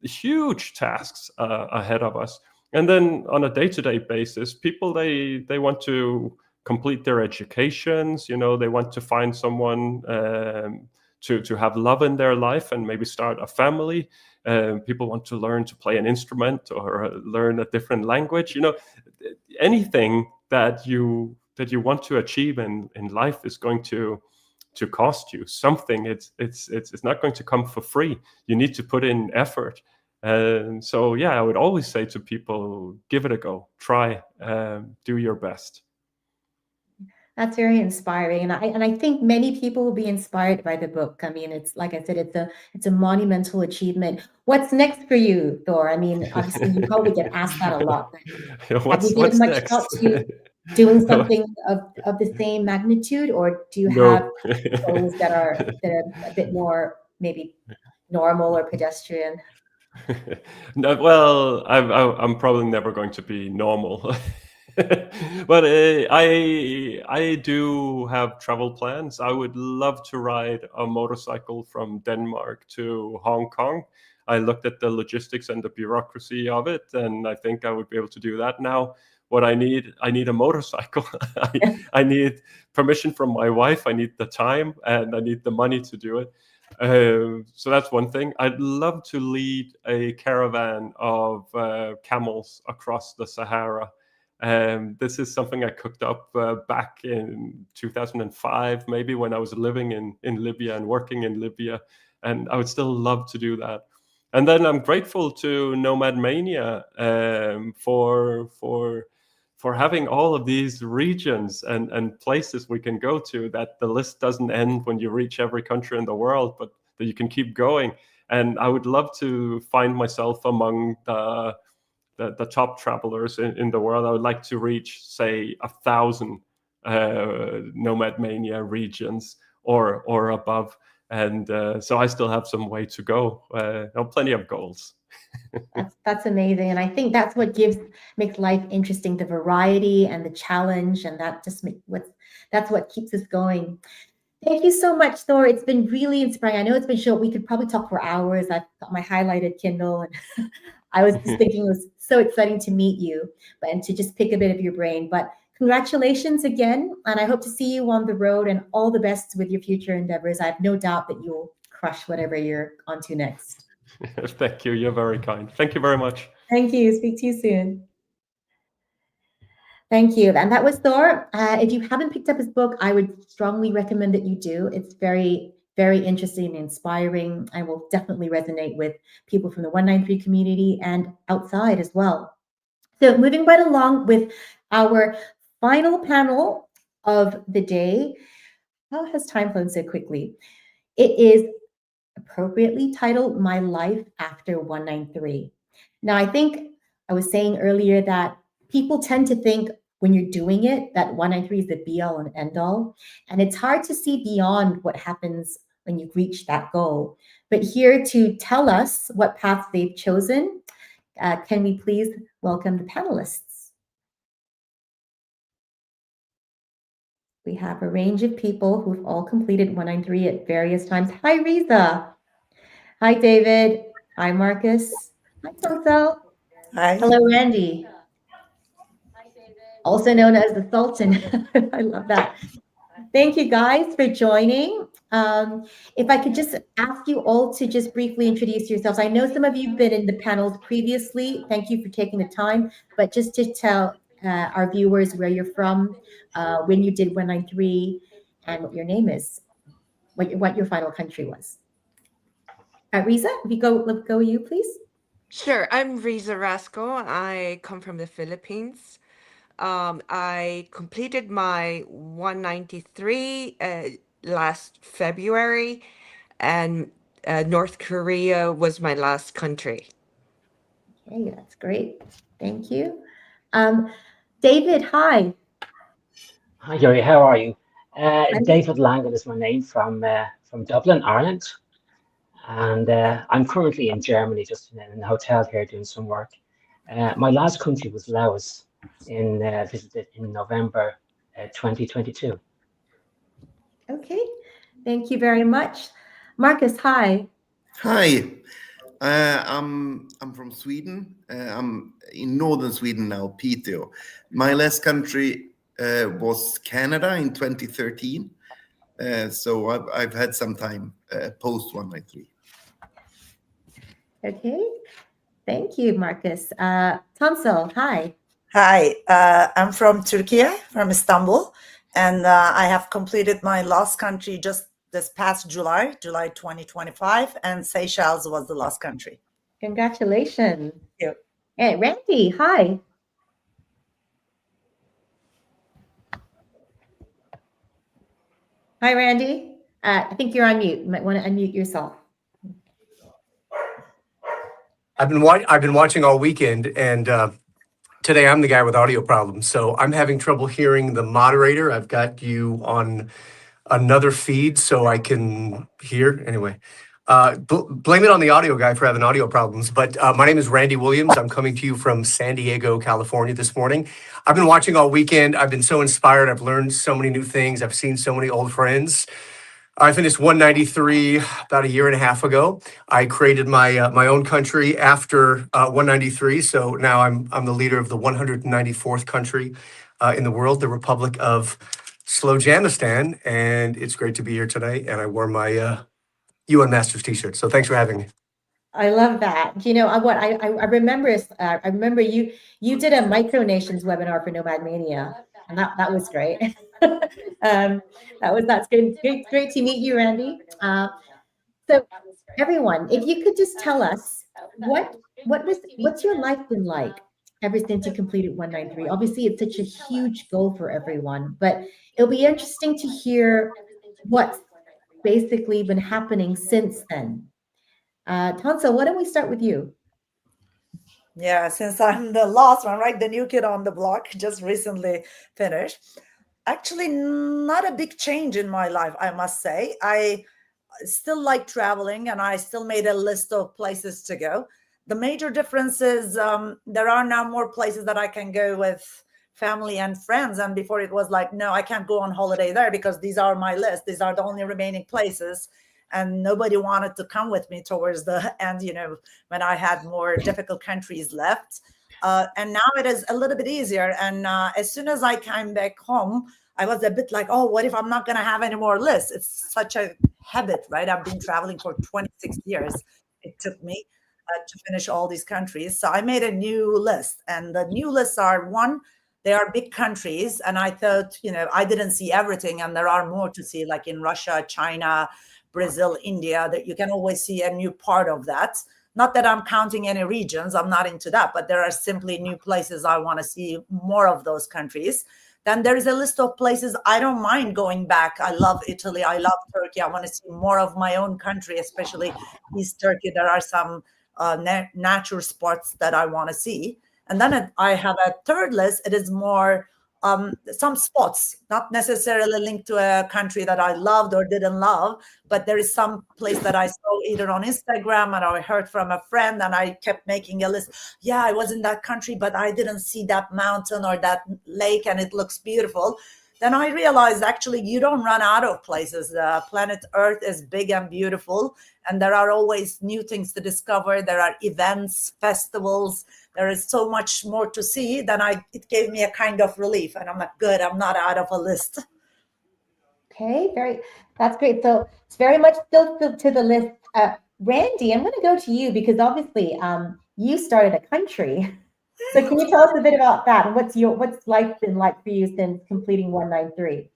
huge tasks ahead of us. And then on a day-to-day basis, people, they want to complete their educations, they want to find someone to have love in their life and maybe start a family. People want to learn to play an instrument or learn a different language. Anything that you want to achieve in life is going to cost you something. It's not going to come for free. You need to put in effort. And so, yeah, I would always say to people, give it a go, try, do your best. That's very inspiring, and I think many people will be inspired by the book. I mean, it's like I said, it's a monumental achievement. What's next for you, Thor? I mean, obviously you probably get asked that a lot. Have you given much thought to doing something of the same magnitude, or do you have goals that are a bit more maybe normal or pedestrian? No, well, I'm probably never going to be normal. But I do have travel plans. I would love to ride a motorcycle from Denmark to Hong Kong. I looked at the logistics and the bureaucracy of it, and I think I would be able to do that now. What I need a motorcycle. I need permission from my wife. I need the time, and I need the money to do it. So that's one thing. I'd love to lead a caravan of camels across the Sahara. This is something I cooked up back in 2005, maybe, when I was living in Libya and working in Libya, and I would still love to do that. And then I'm grateful to NomadMania for having all of these regions and places we can go to, that the list doesn't end when you reach every country in the world, but that you can keep going. And I would love to find myself among the top travelers in the world. I would like to reach, say, 1,000 NomadMania regions or above. And so I still have some way to go. Plenty of goals. That's amazing, and I think that's what makes life interesting: the variety and the challenge, and that's what keeps us going. Thank you so much, Thor. It's been really inspiring. I know it's been short. We could probably talk for hours. I've got my highlighted Kindle, and I was just thinking it was so exciting to meet you, and to just pick a bit of your brain. But congratulations again, and I hope to see you on the road, and all the best with your future endeavors. I have no doubt that you'll crush whatever you're onto next. Thank you. You're very kind. Thank you very much. Thank you. Speak to you soon. Thank you. And that was Thor. If you haven't picked up his book, I would strongly recommend that you do. It's very, very interesting and inspiring. I will definitely resonate with people from the 193 community and outside as well. So moving right along with our final panel of the day. How has time flown so quickly? It is appropriately titled My Life After 193. Now, I think I was saying earlier that people tend to think when you're doing it that 193 is the be all and end all, and it's hard to see beyond what happens when you reach that goal. But here to tell us what path they've chosen, can we please welcome the panelists? We have a range of people who've all completed 193 at various times. Hi, Riza. Hi, David. Hi, Marcus. Hi, Toso. Hi. Hello, Randy. Also known as the Sultan. I love that. Thank you guys for joining. If I could just ask you all to just briefly introduce yourselves. I know some of you have been in the panels previously. Thank you for taking the time. But just to tell our viewers where you're from, when you did 193, and what your name is, what your final country was. Riza, if you go you, please. Sure, I'm Riza Rasco. I come from the Philippines. I completed my 193 last February, and North Korea was my last country. Okay, that's great. Thank you. David, hi. Hi, Gary. How are you? I'm David Langan is my name from Dublin, Ireland, and I'm currently in Germany, just in a hotel here doing some work. My last country was Laos, visited in November 2022. Okay, thank you very much. Marcus, hi. Hi, I'm from Sweden. I'm in northern Sweden now, Piteå. My last country was Canada in 2013. So I've had some time post 193. Okay, thank you, Marcus. Tansel, hi. Hi, I'm from Turkey, from Istanbul, and I have completed my last country just this past July 2025, and Seychelles was the last country. Congratulations. Thank you. Hey, Randy, hi. Hi, Randy. I think you're on mute. You might want to unmute yourself. I've been watching all weekend, and today I'm the guy with audio problems, so I'm having trouble hearing the moderator. I've got you on another feed so I can hear. Anyway, blame it on the audio guy for having audio problems. But my name is Randy Williams. I'm coming to you from San Diego, California this morning. I've been watching all weekend. I've been so inspired. I've learned so many new things. I've seen so many old friends. I finished 193 about a year and a half ago. I created my my own country after 193. So now I'm the leader of the 194th country in the world, the Republic of Slowjamistan, and it's great to be here today. And I wore my UN Masters T-shirt. So thanks for having me. I love that. You know what I remember I remember you did a micronations webinar for NomadMania, and that was great. That's great to meet you, Randy. So everyone, if you could just tell us what's your life been like ever since you completed 193? Obviously, it's such a huge goal for everyone, but it'll be interesting to hear what's basically been happening since then. Tansa, why don't we start with you? Yeah, since I'm the last one, right? The new kid on the block, just recently finished. Actually, not a big change in my life, I must say. I still like traveling, and I still made a list of places to go. The major difference is there are now more places that I can go with family and friends. And before it was like, no, I can't go on holiday there because these are my list. These are the only remaining places. And nobody wanted to come with me towards the end, you know, when I had more difficult countries left. And now it is a little bit easier. And as soon as I came back home, I was a bit like, oh, what if I'm not going to have any more lists? It's such a habit, right? I've been traveling for 26 years. It took me to finish all these countries. So I made a new list. And the new lists are, one, they are big countries. And I thought, you know, I didn't see everything. And there are more to see, like in Russia, China, Brazil, India, that you can always see a new part of that. Not that I'm counting any regions, I'm not into that, but there are simply new places I want to see more of those countries. Then there is a list of places I don't mind going back. I love Italy, I love Turkey. I want to see more of my own country, especially East Turkey. There are some natural spots that I want to see. And then I have a third list. It is more some spots, not necessarily linked to a country that I loved or didn't love, but there is some place that I saw either on Instagram and I heard from a friend, and I kept making a list. Yeah, I was in that country, but I didn't see that mountain or that lake, and it looks beautiful. Then I realized actually you don't run out of places. The planet Earth is big and beautiful, and there are always new things to discover. There are events, festivals. There is so much more to see. Then it gave me a kind of relief, and I'm like, good, I'm not out of a list. Okay, that's great. So it's very much still to the list. Randy, I'm going to go to you because obviously you started a country. So can you tell us a bit about that, and what's life been like for you since completing 193?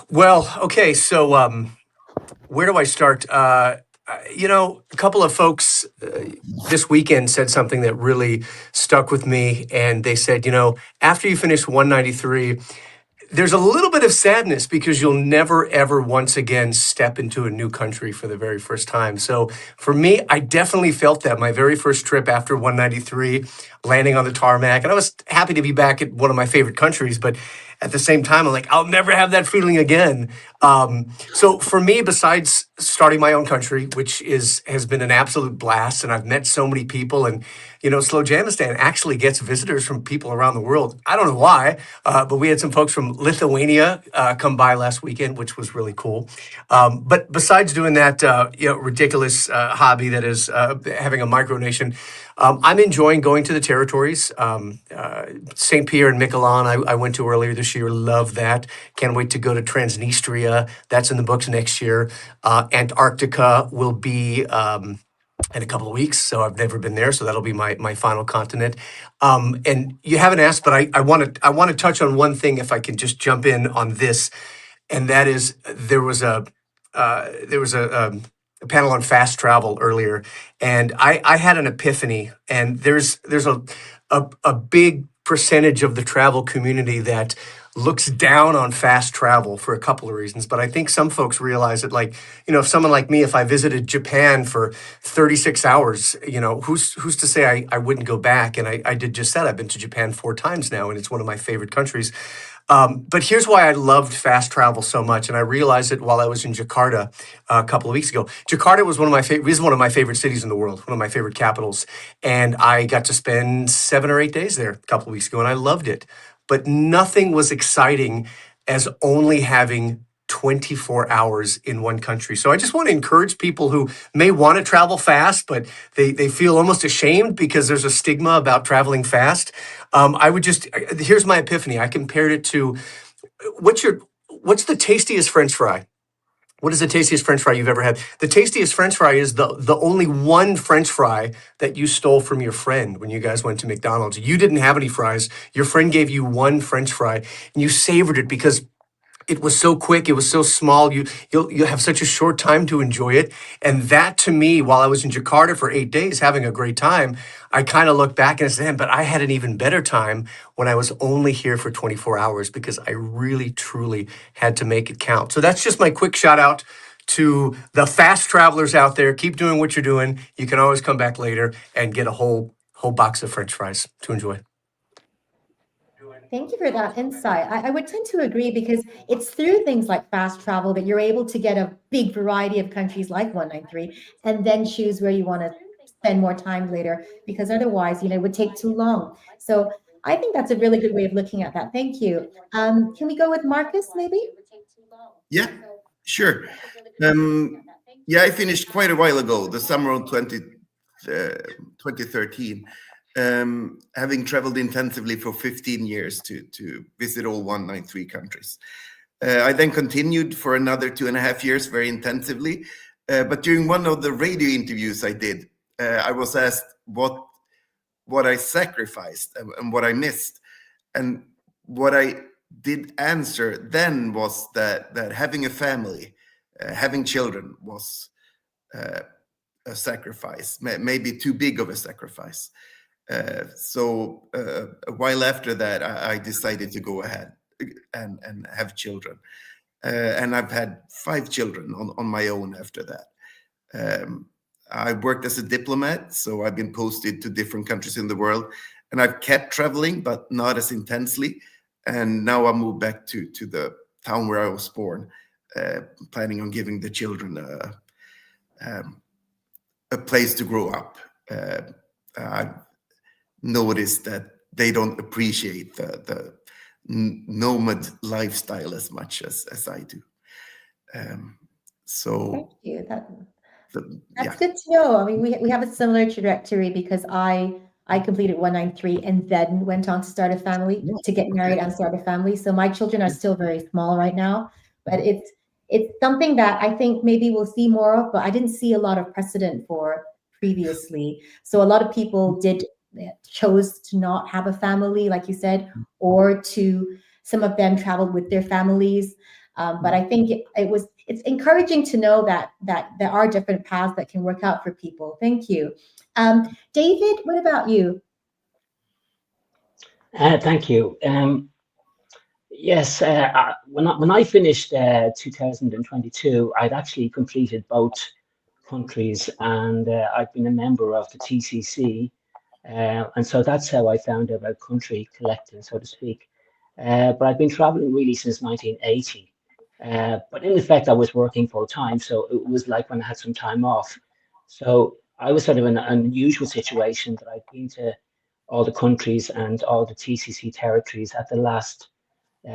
Well, okay, so where do I start? a couple of folks this weekend said something that really stuck with me. And they said, after you finish 193, there's a little bit of sadness because you'll never, ever once again step into a new country for the very first time. So for me, I definitely felt that my very first trip after 193, landing on the tarmac. And I was happy to be back at one of my favorite countries, but at the same time, I'm like, I'll never have that feeling again. So for me, besides starting my own country, which has been an absolute blast, and I've met so many people, and Slowjamistan actually gets visitors from people around the world. I don't know why, but we had some folks from Lithuania come by last weekend, which was really cool. But besides doing that, ridiculous hobby that is having a micronation, I'm enjoying going to the territories. St. Pierre and Miquelon, I went to earlier this year. Love that. Can't wait to go to Transnistria. That's in the books next year. Antarctica will be in a couple of weeks, so I've never been there, so that'll be my final continent. And you haven't asked, but I want to touch on one thing, if I can just jump in on this, and that is there was a panel on fast travel earlier, and I had an epiphany. And there's a big percentage of the travel community that looks down on fast travel for a couple of reasons. But I think some folks realize that, if someone like me, if I visited Japan for 36 hours, who's to say I wouldn't go back? And I did just that. I've been to Japan 4 times now, and it's one of my favorite countries. But here's why I loved fast travel so much, and I realized it while I was in Jakarta a couple of weeks ago. Jakarta is one of my favorite cities in the world, one of my favorite capitals, and I got to spend 7 or 8 days there a couple of weeks ago, and I loved it. But nothing was exciting as only having 24 hours in one country. So I just want to encourage people who may want to travel fast, but they feel almost ashamed because there's a stigma about traveling fast. Here's my epiphany. I compared it to, what's the tastiest French fry? What is the tastiest French fry you've ever had? The tastiest French fry is the only one French fry that you stole from your friend when you guys went to McDonald's. You didn't have any fries. Your friend gave you one French fry, and you savored it because it was so quick. It was so small. You'll have such a short time to enjoy it. And that, to me, while I was in Jakarta for 8 days having a great time, I kind of look back and said, but I had an even better time when I was only here for 24 hours because I really, truly had to make it count. So that's just my quick shout out to the fast travelers out there. Keep doing what you're doing. You can always come back later and get a whole box of French fries to enjoy. Thank you for that insight. I would tend to agree because it's through things like fast travel that you're able to get a big variety of countries like 193 and then choose where you want to spend more time later, because otherwise, it would take too long. So I think that's a really good way of looking at that. Thank you. Can we go with Marcus, maybe? Yeah, sure. I finished quite a while ago, the summer of 2013. Having traveled intensively for 15 years to visit all 193 countries. I then continued for another 2.5 years very intensively. But during one of the radio interviews I did, I was asked what I sacrificed and what I missed. And what I did answer then was that having a family, having children was a sacrifice, maybe too big of a sacrifice. So a while after that, I decided to go ahead and have children. And I've had 5 children on my own after that. I worked as a diplomat, so I've been posted to different countries in the world. And I've kept traveling, but not as intensely. And now I moved back to the town where I was born, planning on giving the children a place to grow up. I've noticed that they don't appreciate the nomad lifestyle as much as I do. Thank you. That's good to know. I mean, we have a similar trajectory because I completed 193 and then went on to start a family, to get married and start a family. So my children are still very small right now, but it's something that I think maybe we'll see more of, but I didn't see a lot of precedent for previously. So a lot of people chose to not have a family, like you said, or some of them traveled with their families. But I think it's encouraging to know that there are different paths that can work out for people. Thank you. David, what about you? Thank you. Yes, when I finished 2022, I'd actually completed both countries, and I've been a member of the TCC, and so that's how I found out about country collecting, so to speak. But I've been traveling really since 1980. But in effect, I was working full time, so it was like when I had some time off. So I was sort of in an unusual situation that I'd been to all the countries and all the TCC territories at the last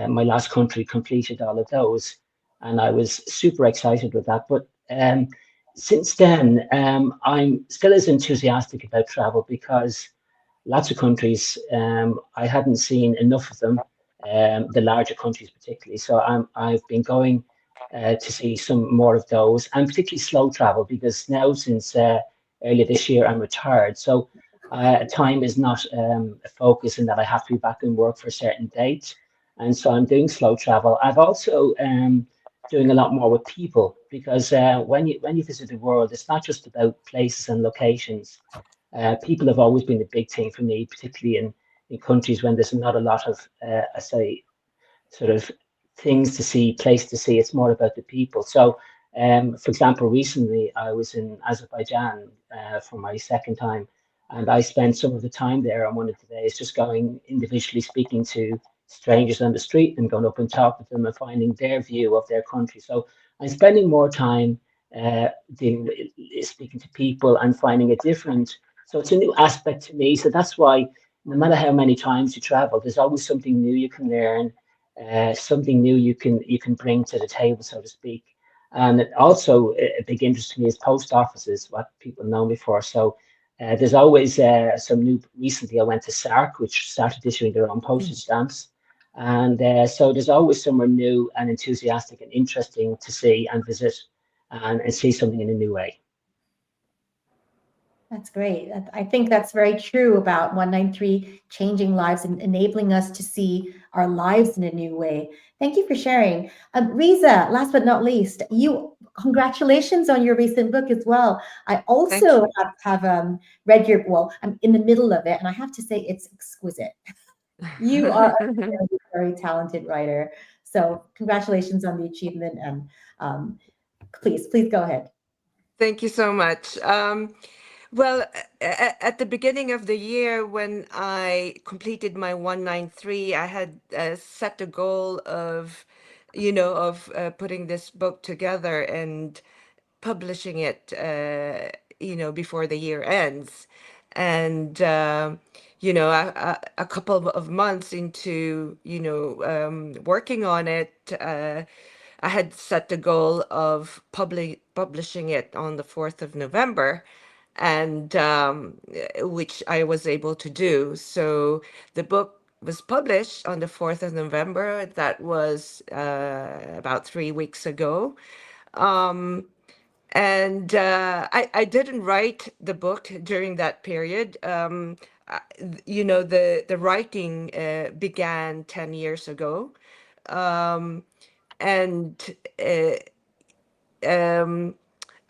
my last country completed all of those, and I was super excited with that. But since then, I'm still as enthusiastic about travel because lots of countries, I hadn't seen enough of them, the larger countries particularly. So I've been going to see some more of those, and particularly slow travel because now since earlier this year I'm retired. So time is not a focus in that I have to be back in work for a certain date. And so I'm doing slow travel. I've also doing a lot more with people because when you visit the world, it's not just about places and locations. People have always been a big thing for me, particularly in countries when there's not a lot of, I say, sort of things to see, place to see. It's more about the people. So, for example, recently I was in Azerbaijan for my second time, and I spent some of the time there on one of the days just going individually speaking to strangers on the street and going up and talking to them and finding their view of their country. So I'm spending more time speaking to people and finding a different. So it's a new aspect to me. So that's why no matter how many times you travel, there's always something new you can learn, something new you can bring to the table, so to speak. And also a big interest to me is post offices, what people know me for. So there's always some new. Recently, I went to SARC, which started issuing their own postage stamps, and so there's always somewhere new and enthusiastic and interesting to see and visit, and see something in a new way. That's great. I think that's very true about 193 changing lives and enabling us to see our lives in a new way. Thank you for sharing. Riza, last but not least, congratulations on your recent book as well. I also have read your, well, I'm in the middle of it, and I have to say it's exquisite. You are a very, very talented writer. So congratulations on the achievement, and please go ahead. Thank you so much. Well, at the beginning of the year, when I completed my 193, I had set a goal of, putting this book together and publishing it, before the year ends. And, a couple of months into, working on it, I had set the goal of publishing it on the 4th of November, and which I was able to do. So the book was published on the 4th of November. That was about 3 weeks ago. And I didn't write the book during that period. The writing began 10 years ago.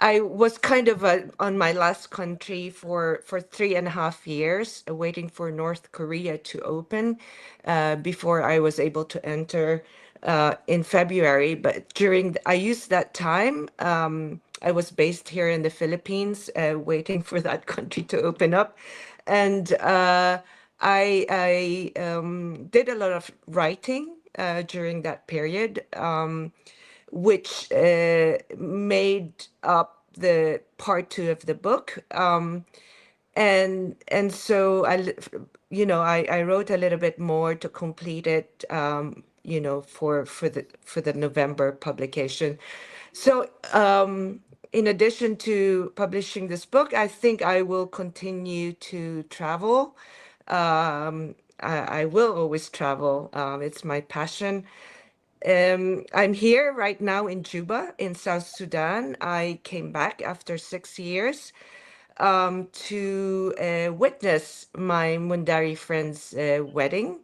I was kind of on my last country for 3.5 years, waiting for North Korea to open before I was able to enter in February. But I used that time. I was based here in the Philippines, waiting for that country to open up, and I did a lot of writing during that period. Which made up the part 2 of the book. And so I wrote a little bit more to complete it, for the November publication. So in addition to publishing this book, I think I will continue to travel. I will always travel. It's my passion. I'm here right now in Juba, in South Sudan. I came back after 6 years to witness my Mundari friend's wedding.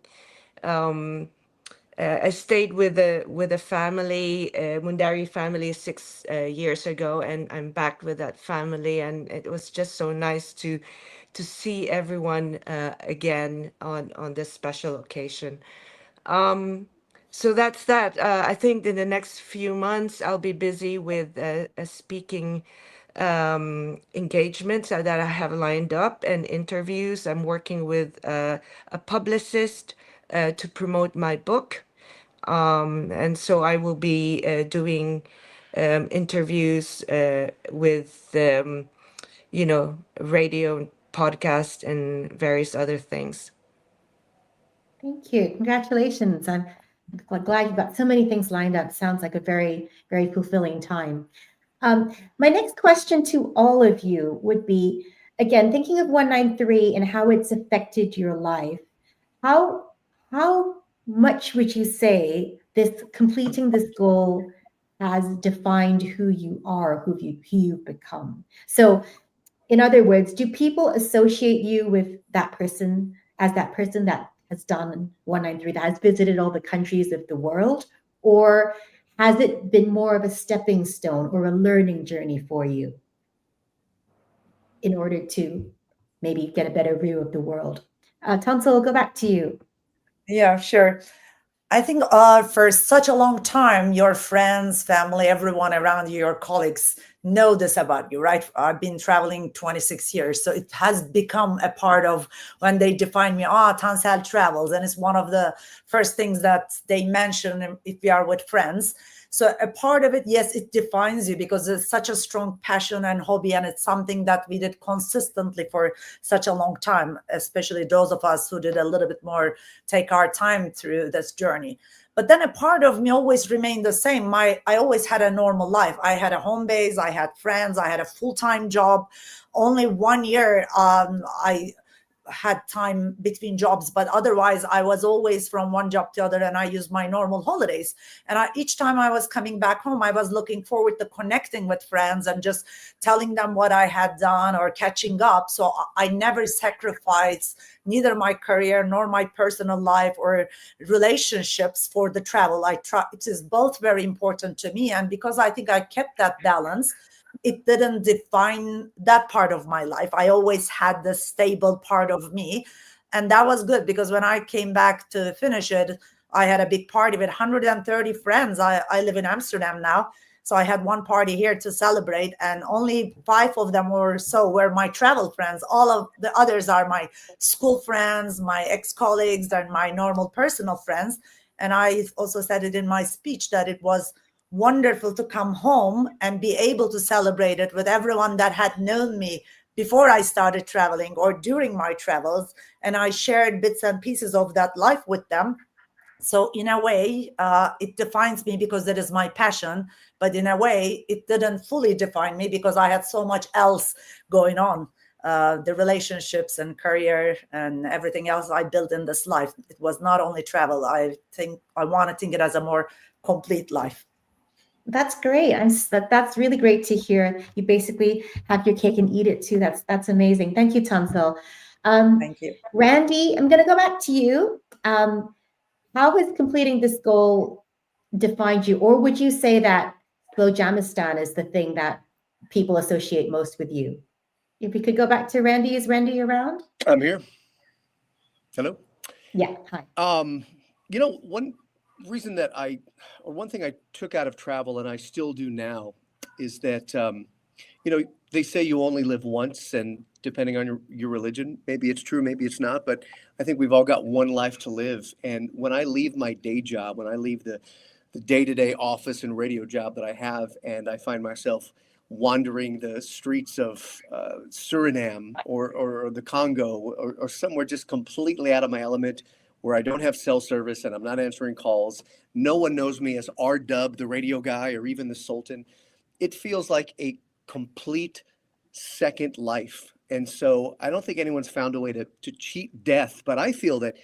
I stayed with a family, Mundari family, 6 years ago, and I'm back with that family, and it was just so nice to see everyone again on this special occasion. So that's that. I think in the next few months I'll be busy with a speaking engagements that I have lined up and interviews. I'm working with a publicist to promote my book. And so I will be doing interviews with, radio, podcast, and various other things. Thank you. Congratulations. I'm glad you've got so many things lined up. Sounds like a very, very fulfilling time. My next question to all of you would be, again, thinking of 193 and how it's affected your life. How much would you say completing this goal has defined who you are, who you've become? So, in other words, do people associate you with that person as that person that has done 193, that has visited all the countries of the world? Or has it been more of a stepping stone or a learning journey for you in order to maybe get a better view of the world? Tansu, I'll go back to you. Yeah, sure. I think for such a long time, your friends, family, everyone around you, your colleagues know this about you, right? I've been traveling 26 years. So it has become a part of when they define me, Tansel travels. And it's one of the first things that they mention if we are with friends. So a part of it, yes, it defines you because it's such a strong passion and hobby. And it's something that we did consistently for such a long time, especially those of us who did a little bit more, take our time through this journey. But then a part of me always remained the same. I always had a normal life. I had a home base, I had friends, I had a full-time job. Only 1 year I had time between jobs, but otherwise I was always from one job to other, and I used my normal holidays. And each time I was coming back home, I was looking forward to connecting with friends and just telling them what I had done or catching up. So I never sacrificed neither my career nor my personal life or relationships for the travel. It is both very important to me. And because I think I kept that balance, it didn't define that part of my life. I always had the stable part of me. And that was good because when I came back to finish it, I had a big party with 130 friends. I live in Amsterdam now. So I had one party here to celebrate, and only 5 of them or so were my travel friends. All of the others are my school friends, my ex-colleagues, and my normal personal friends. And I also said it in my speech that it was wonderful to come home and be able to celebrate it with everyone that had known me before I started traveling or during my travels. And I shared bits and pieces of that life with them. So in a way, it defines me because it is my passion. But in a way, it didn't fully define me because I had so much else going on. The relationships and career and everything else I built in this life. It was not only travel. I want to think it as a more complete life. That's great. That's really great to hear. You basically have your cake and eat it too. That's amazing. Thank you, Tansil. Thank you. Randy, I'm going to go back to you. How has completing this goal defined you? Or would you say that Slowjamistan is the thing that people associate most with you? If we could go back to Randy. Is Randy around? I'm here. Hello? Yeah, hi. One thing I took out of travel, and I still do now, is that, they say you only live once, and depending on your religion, maybe it's true, maybe it's not, but I think we've all got one life to live. And when I leave my day job, when I leave the day-to-day office and radio job that I have, and I find myself wandering the streets of Suriname or the Congo or somewhere just completely out of my element, where I don't have cell service and I'm not answering calls. No one knows me as R-Dub, the radio guy, or even the Sultan. It feels like a complete second life. And so I don't think anyone's found a way to cheat death, but I feel that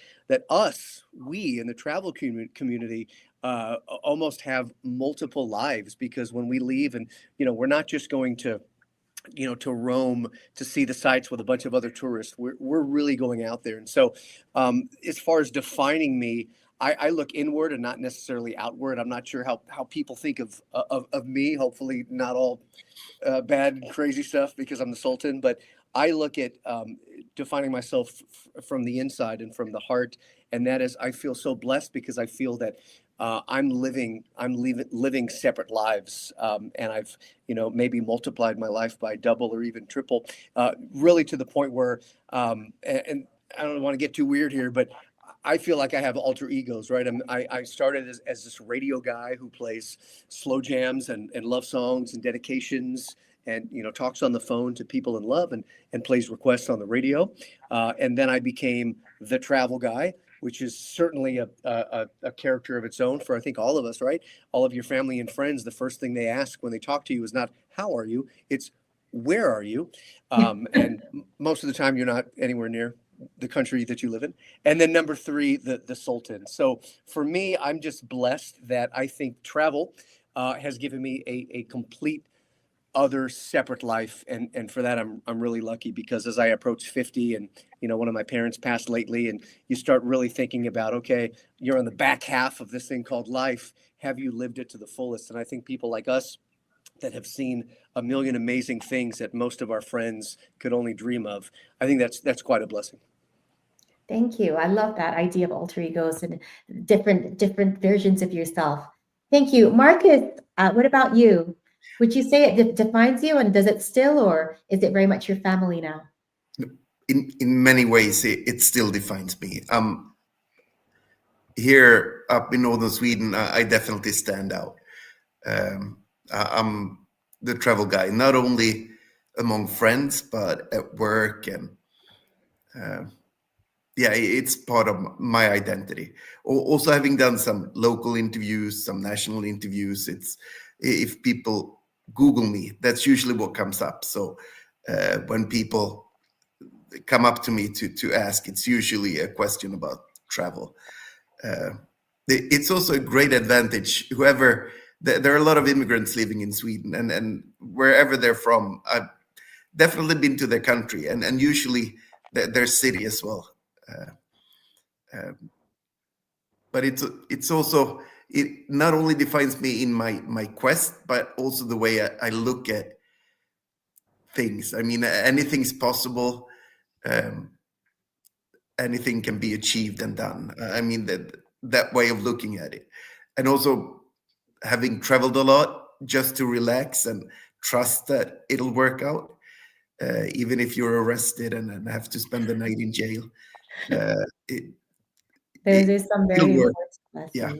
we in the travel community almost have multiple lives, because when we leave, and we're not just going to Rome to see the sights with a bunch of other tourists. We're really going out there. And so as far as defining me, I look inward and not necessarily outward. I'm not sure how people think of me. Hopefully not all bad and crazy stuff because I'm the Sultan, but I look at defining myself from the inside and from the heart. And that is, I feel so blessed because I feel that I'm living separate lives. And I've, maybe multiplied my life by double or even triple, really to the point where, and I don't want to get too weird here, but I feel like I have alter egos, right? I started as this radio guy who plays slow jams and love songs and dedications and, talks on the phone to people in love and plays requests on the radio. And then I became the travel guy, which is certainly a character of its own for, I think, all of us, right? All of your family and friends, the first thing they ask when they talk to you is not, how are you? It's, where are you? And most of the time you're not anywhere near the country that you live in. And then number 3, the Sultan. So for me, I'm just blessed that I think travel has given me a complete other separate life. And for that, I'm really lucky, because as I approach 50 and, one of my parents passed lately, and you start really thinking about, okay, you're on the back half of this thing called life. Have you lived it to the fullest? And I think people like us that have seen a million amazing things that most of our friends could only dream of, I think that's quite a blessing. Thank you. I love that idea of alter egos and different versions of yourself. Thank you. Marcus, what about you? Would you say it defines you, and does it still, or is it very much your family now? In many ways, it still defines me. Here up in northern Sweden, I definitely stand out. I'm the travel guy, not only among friends, but at work, and it's part of my identity. Also, having done some local interviews, some national interviews, if people Google me, that's usually what comes up. So when people come up to me to ask, it's usually a question about travel. It's also a great advantage. There are a lot of immigrants living in Sweden, and wherever they're from, I've definitely been to their country and usually their city as well. But it's also, it not only defines me in my quest, but also the way I look at things. I mean, anything's possible. Anything can be achieved and done. I mean, that way of looking at it. And also having traveled a lot, just to relax and trust that it'll work out, even if you're arrested and have to spend the night in jail. There's some very important lessons. Yeah.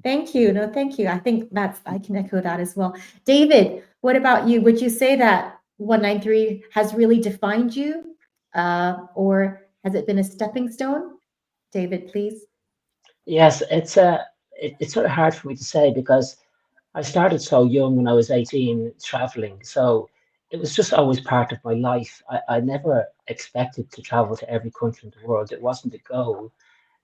Thank you. No, thank you. I think I can echo that as well. David, what about you? Would you say that 193 has really defined you, or has it been a stepping stone? David, please. Yes, it's sort of hard for me to say, because I started so young when I was 18 traveling. So it was just always part of my life. I never expected to travel to every country in the world. It wasn't a goal.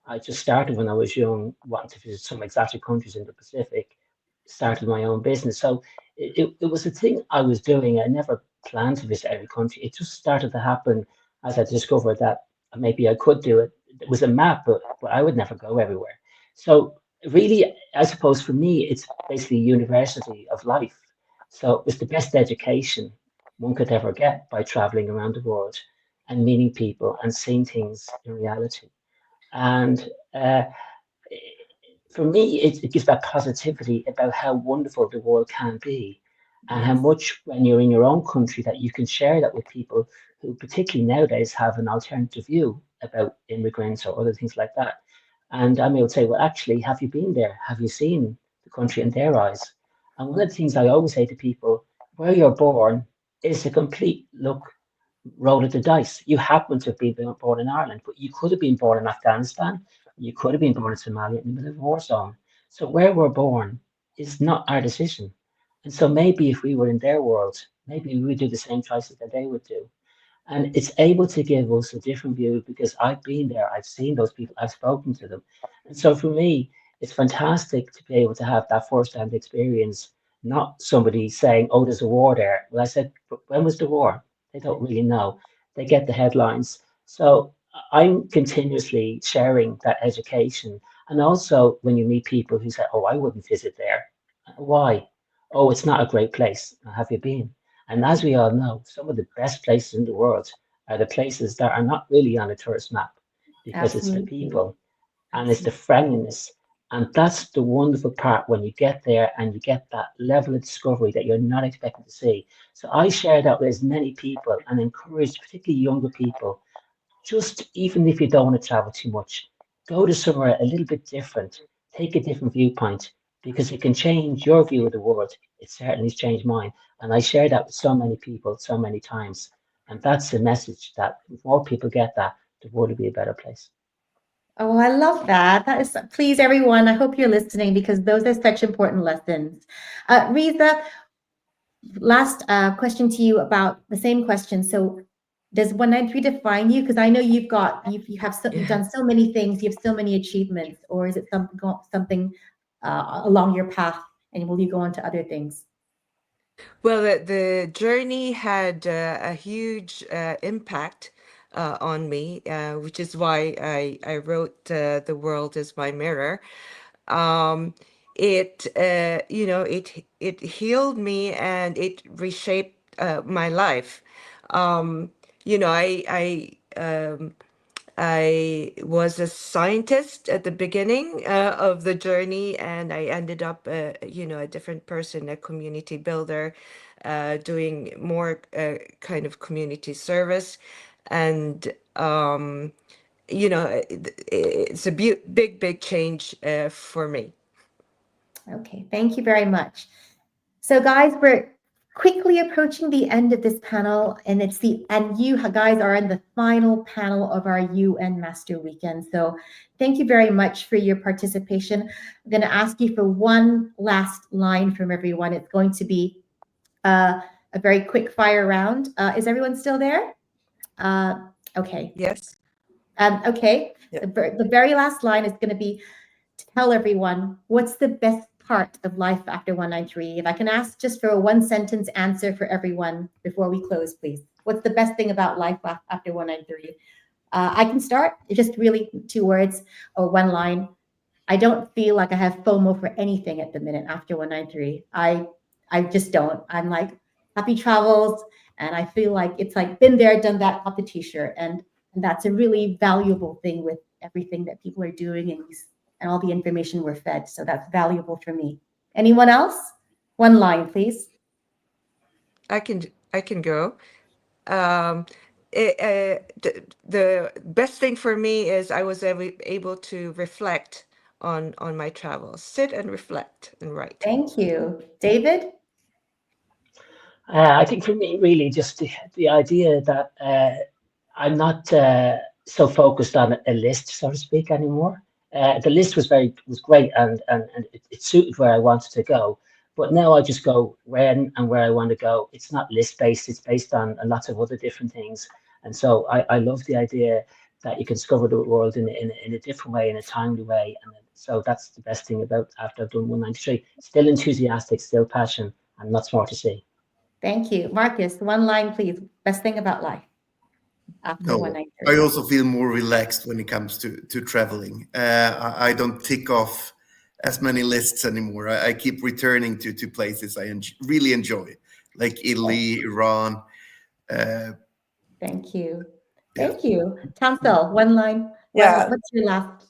I just started when I was young, wanting to visit some exotic countries in the Pacific, started my own business. So it was a thing I was doing. I never planned to visit every country. It just started to happen as I discovered that maybe I could do it. It was a map, but I would never go everywhere. So really, I suppose for me, it's basically university of life. So it's the best education one could ever get by traveling around the world and meeting people and seeing things in reality. And for me, it gives that positivity about how wonderful the world can be, and how much when you're in your own country that you can share that with people who, particularly nowadays, have an alternative view about immigrants or other things like that. And I may would say, well, actually, have you been there? Have you seen the country in their eyes? And one of the things I always say to people, where you're born is a complete roll of the dice. You happen to have been born in Ireland, but you could have been born in Afghanistan. You could have been born in Somalia in the middle of a war zone. So where we're born is not our decision. And so maybe if we were in their world, maybe we would do the same choices that they would do. And it's able to give us a different view, because I've been there, I've seen those people, I've spoken to them. And so for me, it's fantastic to be able to have that first-hand experience, not somebody saying, oh, there's a war there. Well, I said, but when was the war? They don't really know. They get the headlines. So I'm continuously sharing that education. And also when you meet people who say, oh, I wouldn't visit there. Why? Oh, it's not a great place. Have you been? And as we all know, some of the best places in the world are the places that are not really on a tourist map, because it's the Absolutely. people and it's the friendliness. And that's the wonderful part when you get there and you get that level of discovery that you're not expecting to see. So I share that with as many people and encourage particularly younger people, just even if you don't want to travel too much, go to somewhere a little bit different, take a different viewpoint, because it can change your view of the world. It certainly has changed mine. And I share that with so many people so many times. And that's the message, that if more people get that, the world will be a better place. Oh, I love that. That is, please, everyone, I hope you're listening because those are such important lessons. Riza, last question to you about the same question. So does 193 define you? Because I know you've done so many things, you have so many achievements, or is it something along your path, and will you go on to other things? Well, the journey had a huge impact on me, which is why I wrote "The World Is My Mirror." It healed me and it reshaped my life. I was a scientist at the beginning of the journey, and I ended up, a different person, a community builder, doing more kind of community service. And, it's a big change for me. Okay, thank you very much. So guys, we're quickly approaching the end of this panel, and you guys are in the final panel of our UN Master Weekend. So thank you very much for your participation. I'm going to ask you for one last line from everyone. It's going to be a very quick fire round. Is everyone still there? Okay. Yes. Okay. Yeah. The very last line is going to be to tell everyone what's the best part of life after 193. If I can ask just for a one sentence answer for everyone before we close, please. What's the best thing about life after 193? I can start. Just really 2 words or one line. I don't feel like I have FOMO for anything at the minute after 193. I just don't. I'm like happy travels, and I feel like it's like been there, done that, got the t-shirt, and that's a really valuable thing with everything that people are doing and all the information we're fed. So that's valuable for me. Anyone else? One line, please. I can go. The best thing for me is I was able to reflect on my travels, sit and reflect and write. Thank you. David? I think for me, really, just the idea that I'm not so focused on a list, so to speak, anymore. The list was great, and it suited where I wanted to go. But now I just go when and where I want to go. It's not list based; it's based on lots of other different things. And so I love the idea that you can discover the world in a different way, in a timely way. And so that's the best thing about after I've done 193. Still enthusiastic, still passion, and lots more to see. Thank you. Marcus, one line, please. Best thing about life after 193. I also feel more relaxed when it comes to traveling. I don't tick off as many lists anymore. I keep returning to places I really enjoy, like Italy, Iran. Thank you. Thank you. Tamsel, one line. Yeah. What's your last?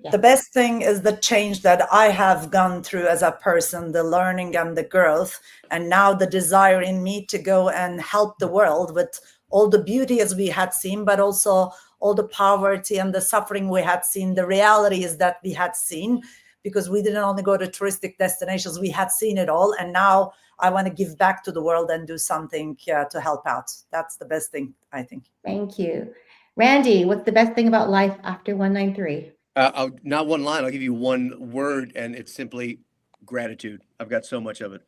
Yeah. The best thing is the change that I have gone through as a person, the learning and the growth, and now the desire in me to go and help the world with all the beauty as we had seen, but also all the poverty and the suffering we had seen, the realities that we had seen, because we didn't only go to touristic destinations, we had seen it all. And now I want to give back to the world and do something to help out. That's the best thing, I think. Thank you. Randy, what's the best thing about life after 193? Not one line. I'll give you one word, and it's simply gratitude. I've got so much of it.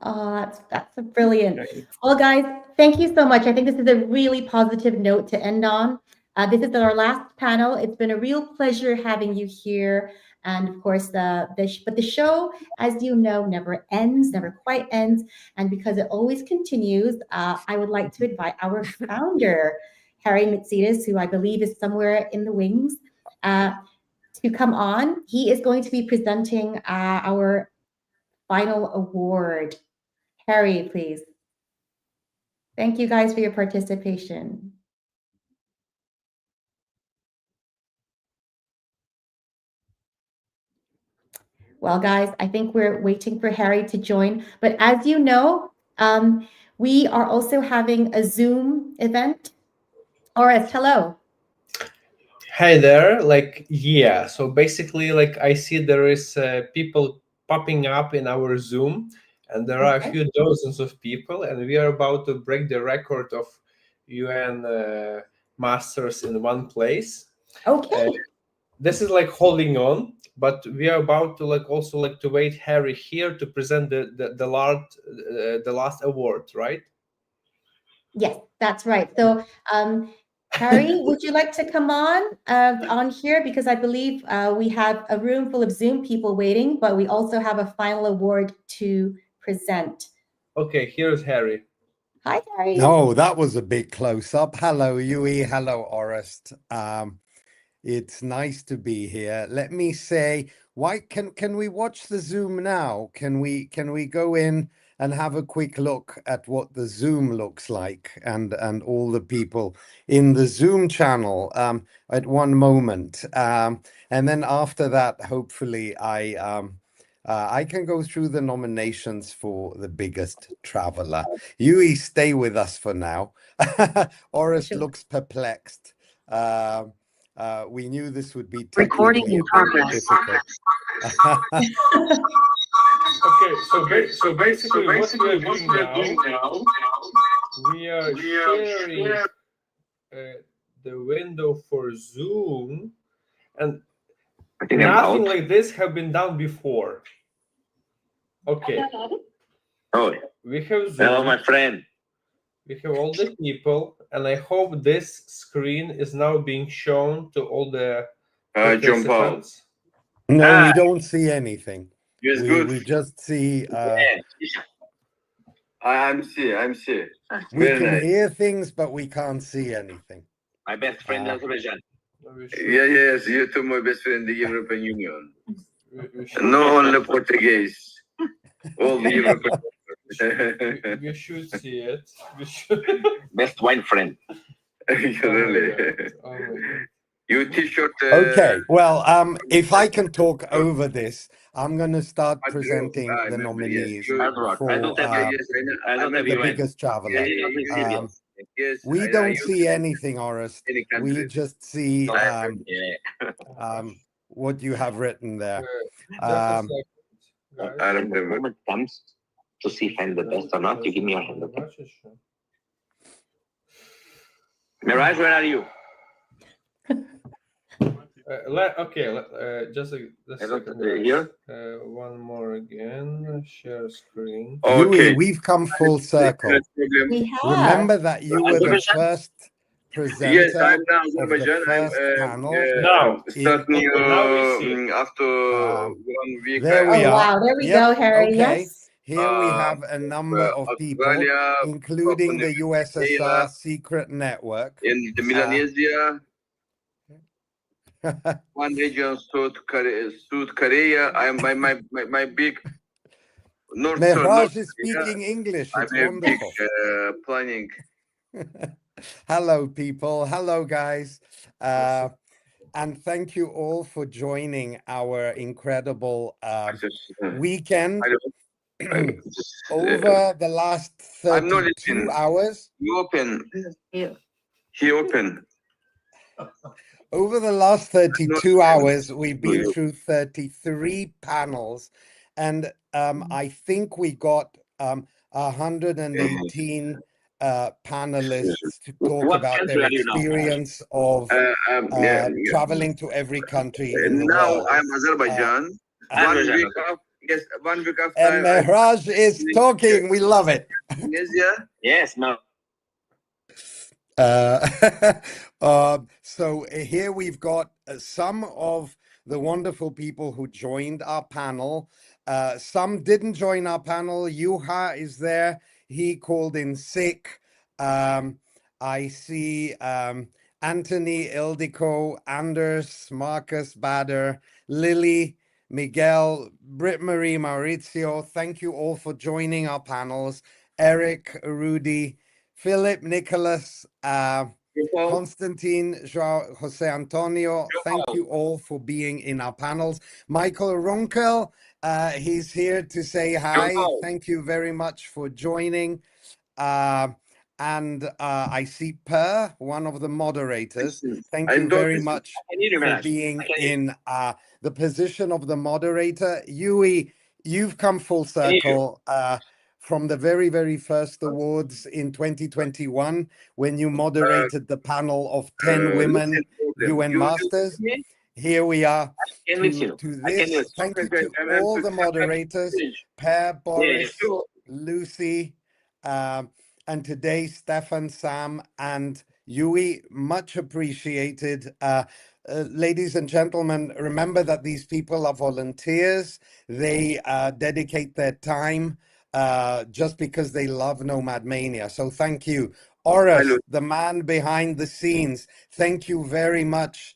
Oh, that's brilliant. Well, guys, thank you so much. I think this is a really positive note to end on. This is our last panel. It's been a real pleasure having you here. And of course, but the show, as you know, never ends, never quite ends. And because it always continues, I would like to invite our founder, Harry Mitsidis, who I believe is somewhere in the wings, to come on. He is going to be presenting our final award. Harry, please. Thank you guys for your participation. Well, guys, I think we're waiting for Harry to join. But as you know, we are also having a Zoom event. Oris, hello. Hi there. Yeah. So basically, I see there is people popping up in our Zoom, and there are a few dozens of people, and we are about to break the record of UN masters in one place. Okay. This is holding on, but we are about to also to wait Harry here to present the last award, right? Yes, that's right. So, Harry, would you like to come on here? Because I believe we have a room full of Zoom people waiting, but we also have a final award to present. Okay, here's Harry. Hi, Harry. Oh, that was a big close-up. Hello, Yui. Hello, Orest. It's nice to be here. Let me say, why can we watch the Zoom now? Can we go in and have a quick look at what the Zoom looks like and all the people in the Zoom channel at one moment, and then after that, hopefully, I can go through the nominations for the biggest traveler. Yui, stay with us for now. Orest looks perplexed. We knew this would be technically difficult. Okay, so basically what we are doing now, we are sharing the window for Zoom, and nothing like this have been done before. Okay. Oh, we have Zoom. Hello, my friend. We have all the people, and I hope this screen is now being shown to all the participants. No, we don't see anything. Yes, good. We just see. I'm see. We can hear things, but we can't see anything. My best friend in Azerbaijan. Yes, you too, my best friend in the European Union. No only Portuguese. All the European. We should see it. We should. Best wine friend. Really? Oh my God. You t-shirt. Okay, well, if I can talk over this, I'm going to start presenting the nominees for the biggest traveler. We don't see anything, Orest. We just see what you have written there. I don't know when it comes to see if I'm the best or not. You give me your hand, okay? Mirage, where are you? Just a second. Here? One more again. Share screen. Okay. Yui, we've come full circle. We have. Remember that you were the first presenter Yes, I'm now of the Azerbaijan. first panel. Now, starting after 1 week. There we Oh, are. wow. There we go, Harry. Okay. Yes. Here we have a number of people, Australia, including the USSR secret network. in the Melanesia, one region, South Korea. I'm my big North. Mehraj is speaking English. I'm It's a big wonderful. planning. Hello, people. Hello, guys. And thank you all for joining our incredible weekend. Over the last I'm not 32 listening. hours. You open. He open. Over the last 32 hours, we've been through 33 panels, and I think we got 118 panelists to talk What about country their are you now? experience of traveling to every country in the Now world. I'm Azerbaijan. 1 week after. Yes, 1 week after. And Mehraj is talking. We love it. Indonesia. Yes, no. So here we've got some of the wonderful people who joined our panel. Some didn't join our panel. Juha is there. He called in sick. I see Anthony, Ildiko, Anders, Marcus, Bader, Lily, Miguel, Britt Marie, Maurizio. Thank you all for joining our panels. Eric, Rudy, Philip, Nicholas, Constantine, Joao, Jose Antonio. Thank you all for being in our panels. Michael Runkel, he's here to say hi. Thank you very much for joining. And I see Per, one of the moderators. Thank you very much for being in the position of the moderator. Yui, you've come full circle from the very, very first awards in 2021 when you moderated the panel of 10 women UN Masters. Here we are to this. Thank you to all the moderators, Per, Boris, Lucy, and today Stefan, Sam, and Yui. Much appreciated. Ladies and gentlemen, remember that these people are volunteers. They dedicate their time just because they love NomadMania. So thank you. Oris, the man behind the scenes, thank you very much.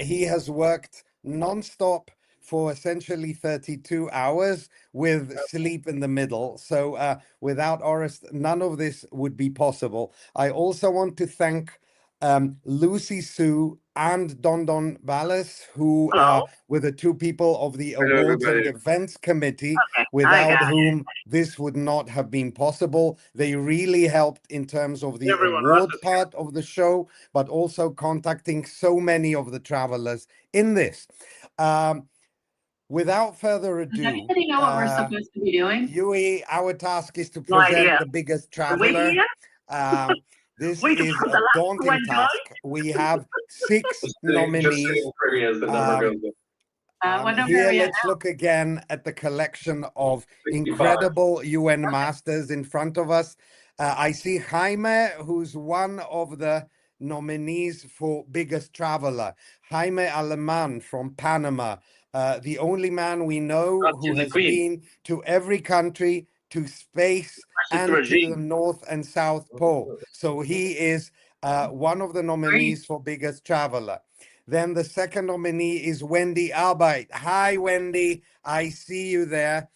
He has worked non-stop for essentially 32 hours with sleep in the middle. So without Oris, none of this would be possible. I also want to thank Lucy Sue and Don Ballas, who were the two people of the Awards and Events Committee, without whom this would not have been possible. They really helped in terms of the award part of the show, but also contacting so many of the travelers in this. Without further ado, does anybody know what we're supposed to be doing? Yui, our task is to present the biggest traveler. This is a daunting task. We have 6 nominees. Here, let's look again at the collection of incredible UN Masters in front of us. I see Jaime, who's one of the nominees for biggest traveler. Jaime Aleman from Panama, the only man we know who has been to every country, to space, and to the North and South Pole. So he is one of the nominees for biggest traveler. Then the second nominee is Wendy Albite. Hi, Wendy. I see you there.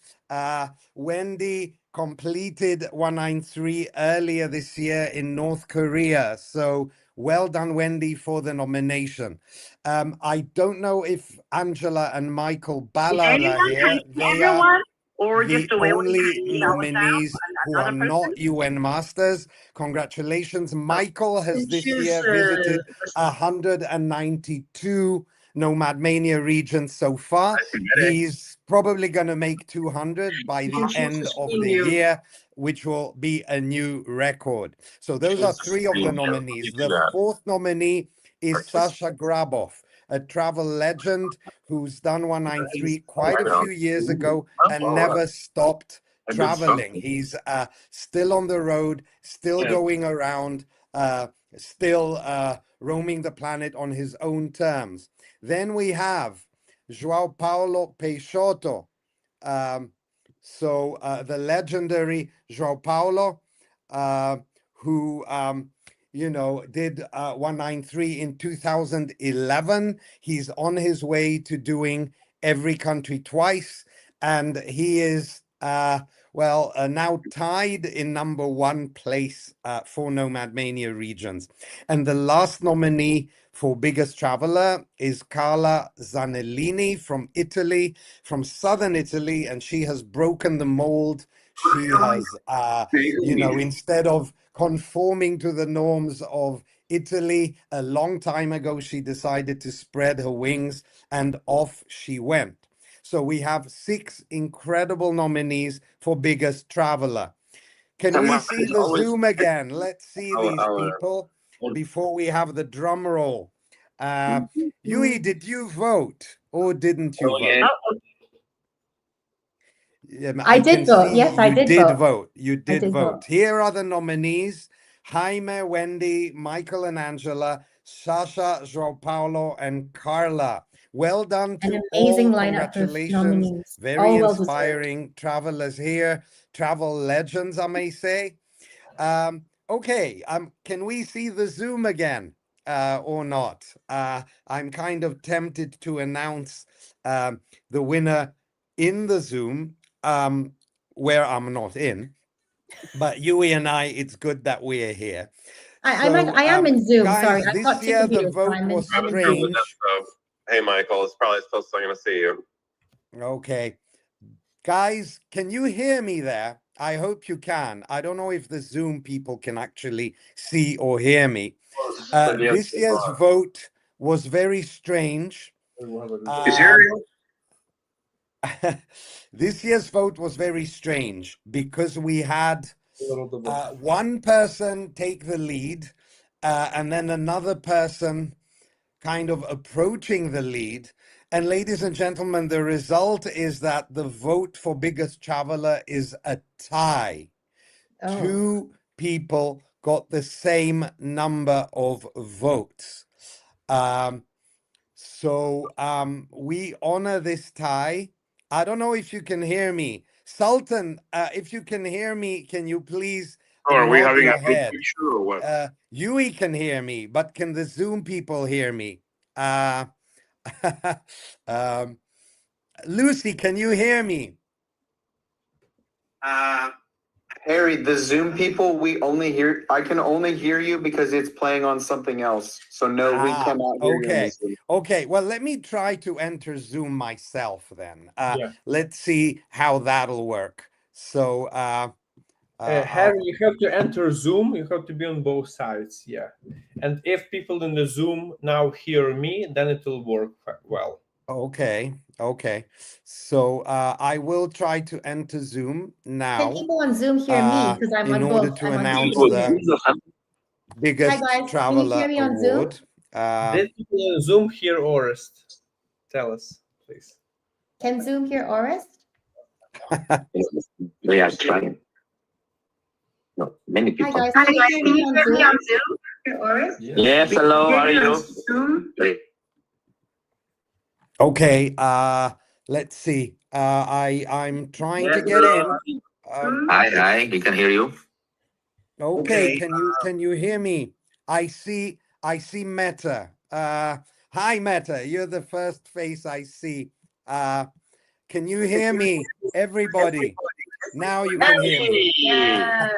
Wendy completed 193 earlier this year in North Korea. So well done, Wendy, for the nomination. I don't know if Angela and Michael Ballard are here. They are the only nominees who are not UN Masters. Congratulations. Michael has this year visited 192 NomadMania regions so far. He's probably going to make 200 by the end of the year, which will be a new record. So those are 3 of the nominees. The 4th nominee is Sasha Grabov, a travel legend who's done 193 quite a few years ago and never stopped traveling. He's still on the road, still going around, still roaming the planet on his own terms. Then we have Joao Paulo Peixoto. The legendary Joao Paulo, who you know, did 193 in 2011. He's on his way to doing every country twice, and he is now tied in #1 place for NomadMania regions. And the last nominee for biggest traveler is Carla Zanellini from Italy, from southern Italy, and she has broken the mold. She has, you know, instead of conforming to the norms of Italy, a long time ago, she decided to spread her wings, and off she went. So we have 6 incredible nominees for biggest traveler. Can we see the Zoom again? Let's see these people before we have the drum roll. Yui, did you vote or didn't you vote? I did vote. Yes, I did vote. You did vote. Here are the nominees: Jaime, Wendy, Michael and Angela, Sasha, Joao Paulo, and Carla. Well done to all. Congratulations. Very inspiring travelers here, travel legends, I may say. Okay, can we see the Zoom again or not? I'm kind of tempted to announce the winner in the Zoom, where I'm not in. But Yui and I, it's good that we're here. I am in Zoom. Guys, Sorry, I've this got two year the computers, so vote I'm in was Zoom. strange. Hey, Michael, it's probably supposed to. I'm going to see you. Okay. Guys, can you hear me there? I hope you can. I don't know if the Zoom people can actually see or hear me. This year's vote was very strange. This year's vote was very strange because we had one person take the lead and then another person kind of approaching the lead. And ladies and gentlemen, the result is that the vote for biggest traveler is a tie. Oh. Two people got the same number of votes. So we honor this tie. I don't know if you can hear me. Sultan, if you can hear me, can you please Are we nod having your a group head? picture or what? Yui can hear me, but can the Zoom people hear me? Lucy, can you hear me? Harry, the Zoom people, I can only hear you because it's playing on something else. So no, we cannot hear you on the Zoom. Okay, well, let me try to enter Zoom myself then. Let's see how that'll work. So, Harry, you have to enter Zoom. You have to be on both sides. Yeah. And if people in the Zoom now hear me, then it will work well. Okay. So I will try to enter Zoom now. Can people on Zoom hear me? Because I'm in on order both. to I'm on announce two the computers. biggest Hi guys, traveler can you hear me on Zoom? award. Did people in Zoom hear Orest? Tell us, please. Can Zoom hear Orest? They are trying. No, many people. Hi guys, can you hear me on Zoom? Orest? Yes, hello, how are you? Okay, let's see. I'm trying to get in. Hi, we can hear you. Okay, can you hear me? I see Meta. Hi Meta, you're the first face I see. Can you hear me, everybody? Now you can hear me. Yeah.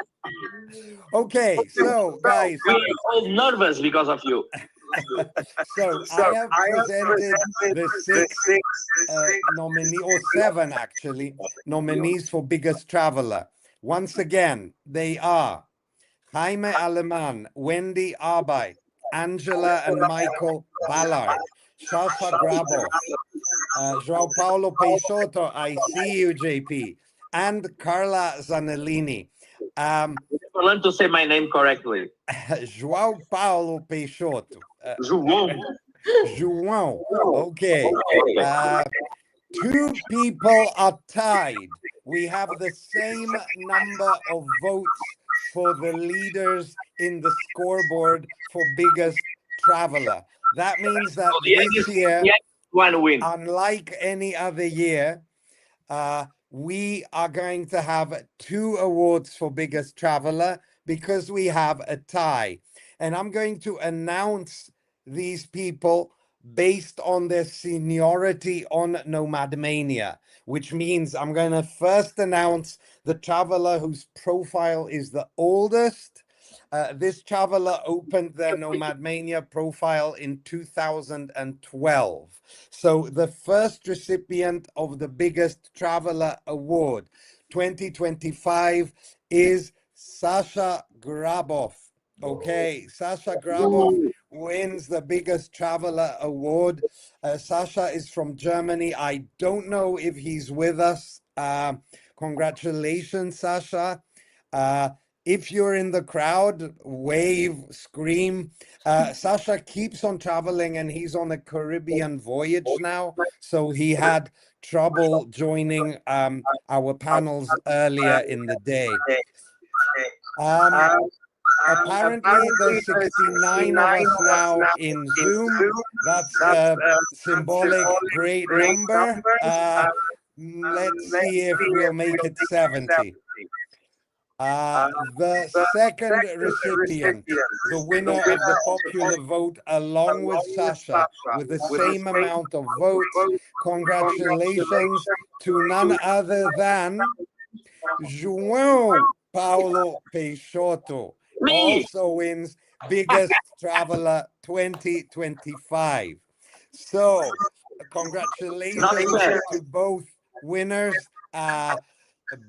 Okay, so guys, We are all nervous because of you. so I have presented the six nominee, or seven actually, nominees for biggest traveler. Once again, they are Jaime Aleman, Wendy Arbeit, Angela and Michael Ballard, Sasha Grabov, João Paulo Peixoto, I see you, JP, and Carla Zanellini. Learn to say my name correctly. João Paulo Peixoto. João. Okay. Two people are tied. We have the same number of votes for the leaders in the scoreboard for biggest traveler. That means that this year, unlike any other year, we are going to have two awards for biggest traveler because we have a tie. And I'm going to announce these people based on their seniority on NomadMania, which means I'm going to first announce the traveler whose profile is the oldest. This traveler opened their NomadMania profile in 2012. So the first recipient of the biggest traveler award 2025 is Sasha Grabov. Okay, Sasha Grabov wins the biggest traveler award. Sasha is from Germany. I don't know if he's with us. Congratulations, Sasha. If you're in the crowd, wave, scream. Sasha keeps on traveling and he's on a Caribbean voyage now. So he had trouble joining our panels earlier in the day. Apparently, there's 69 of us now in Zoom. That's a symbolic great number. Let's see if we'll make it 70. The second recipient, the winner of the popular vote, along with Sasha, with the same amount of votes. Congratulations to none other than João Paulo Peixoto. Also wins Biggest Traveler 2025. So, congratulations to both winners.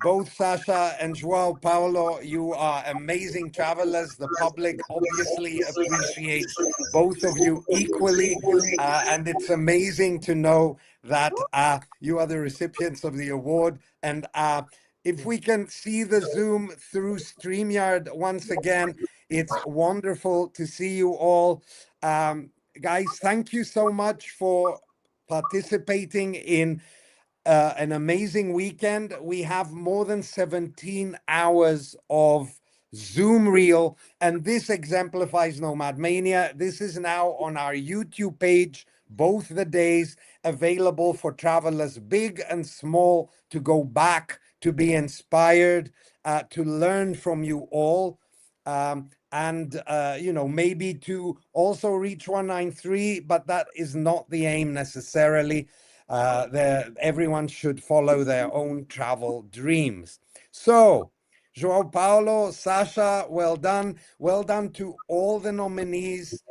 Both Sasha and João Paulo, you are amazing travelers. The public obviously appreciates both of you equally. And it's amazing to know that you are the recipients of the award. And if we can see the Zoom through StreamYard once again, it's wonderful to see you all. Guys, thank you so much for participating in an amazing weekend. We have more than 17 hours of Zoom reel, and this exemplifies NomadMania. This is now on our YouTube page, both the days, available for travelers big and small to go back, to be inspired, to learn from you all. And maybe to also reach 193, but that is not the aim necessarily. Everyone should follow their own travel dreams. So, João Paulo, Sasha, well done. Well done to all the nominees.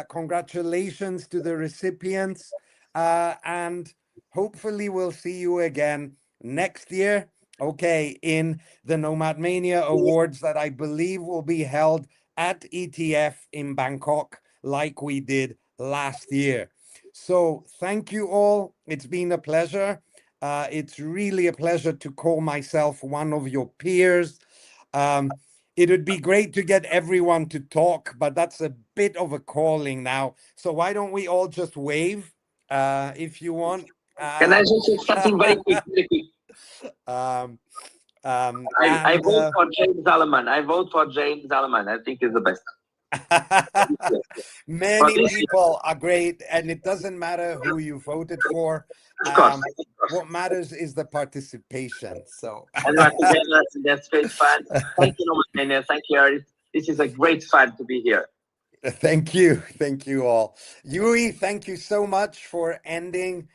Congratulations to the recipients. And hopefully we'll see you again next year, okay, in the NomadMania Awards that I believe will be held at ETF in Bangkok like we did last year. So thank you all. It's been a pleasure. It's really a pleasure to call myself one of your peers. It would be great to get everyone to talk, but that's a bit of a calling now. So why don't we all just wave if you want? Can I just say something very quick? I vote for James Alleman. I vote for James Alleman. I think he's the best. Many people are great, and it doesn't matter who you voted for. What matters is the participation. So that's great fun. Thank you, Nomadmania. Thank you, Aris. This is a great fun to be here. Thank you all. Yuri, thank you so much for ending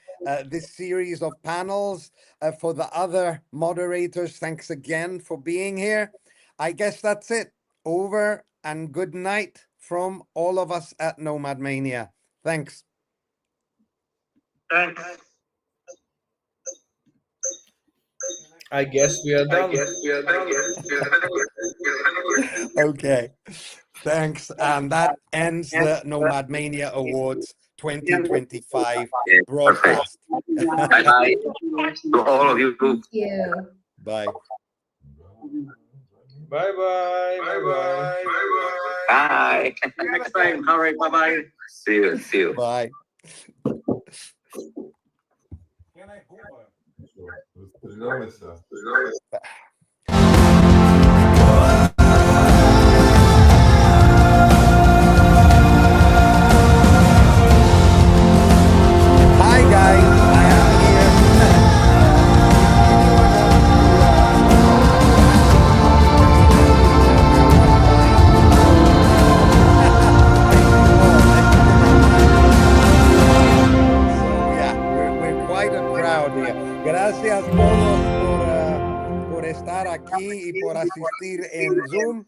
this series of panels. For the other moderators, thanks again for being here. I guess that's it. Over and good night from all of us at NomadMania. Thanks. Thanks. I guess we are done. Okay. Thanks. And that ends the NomadMania Awards 2025 broadcast. Bye. To all of you. Thank you. Bye. Bye-bye. Bye-bye. Bye. Next time. All right. Bye-bye. See you. Bye. Hi guys, I am here. We're quite a crowd here. Gracias todos por estar aquí y por asistir en Zoom.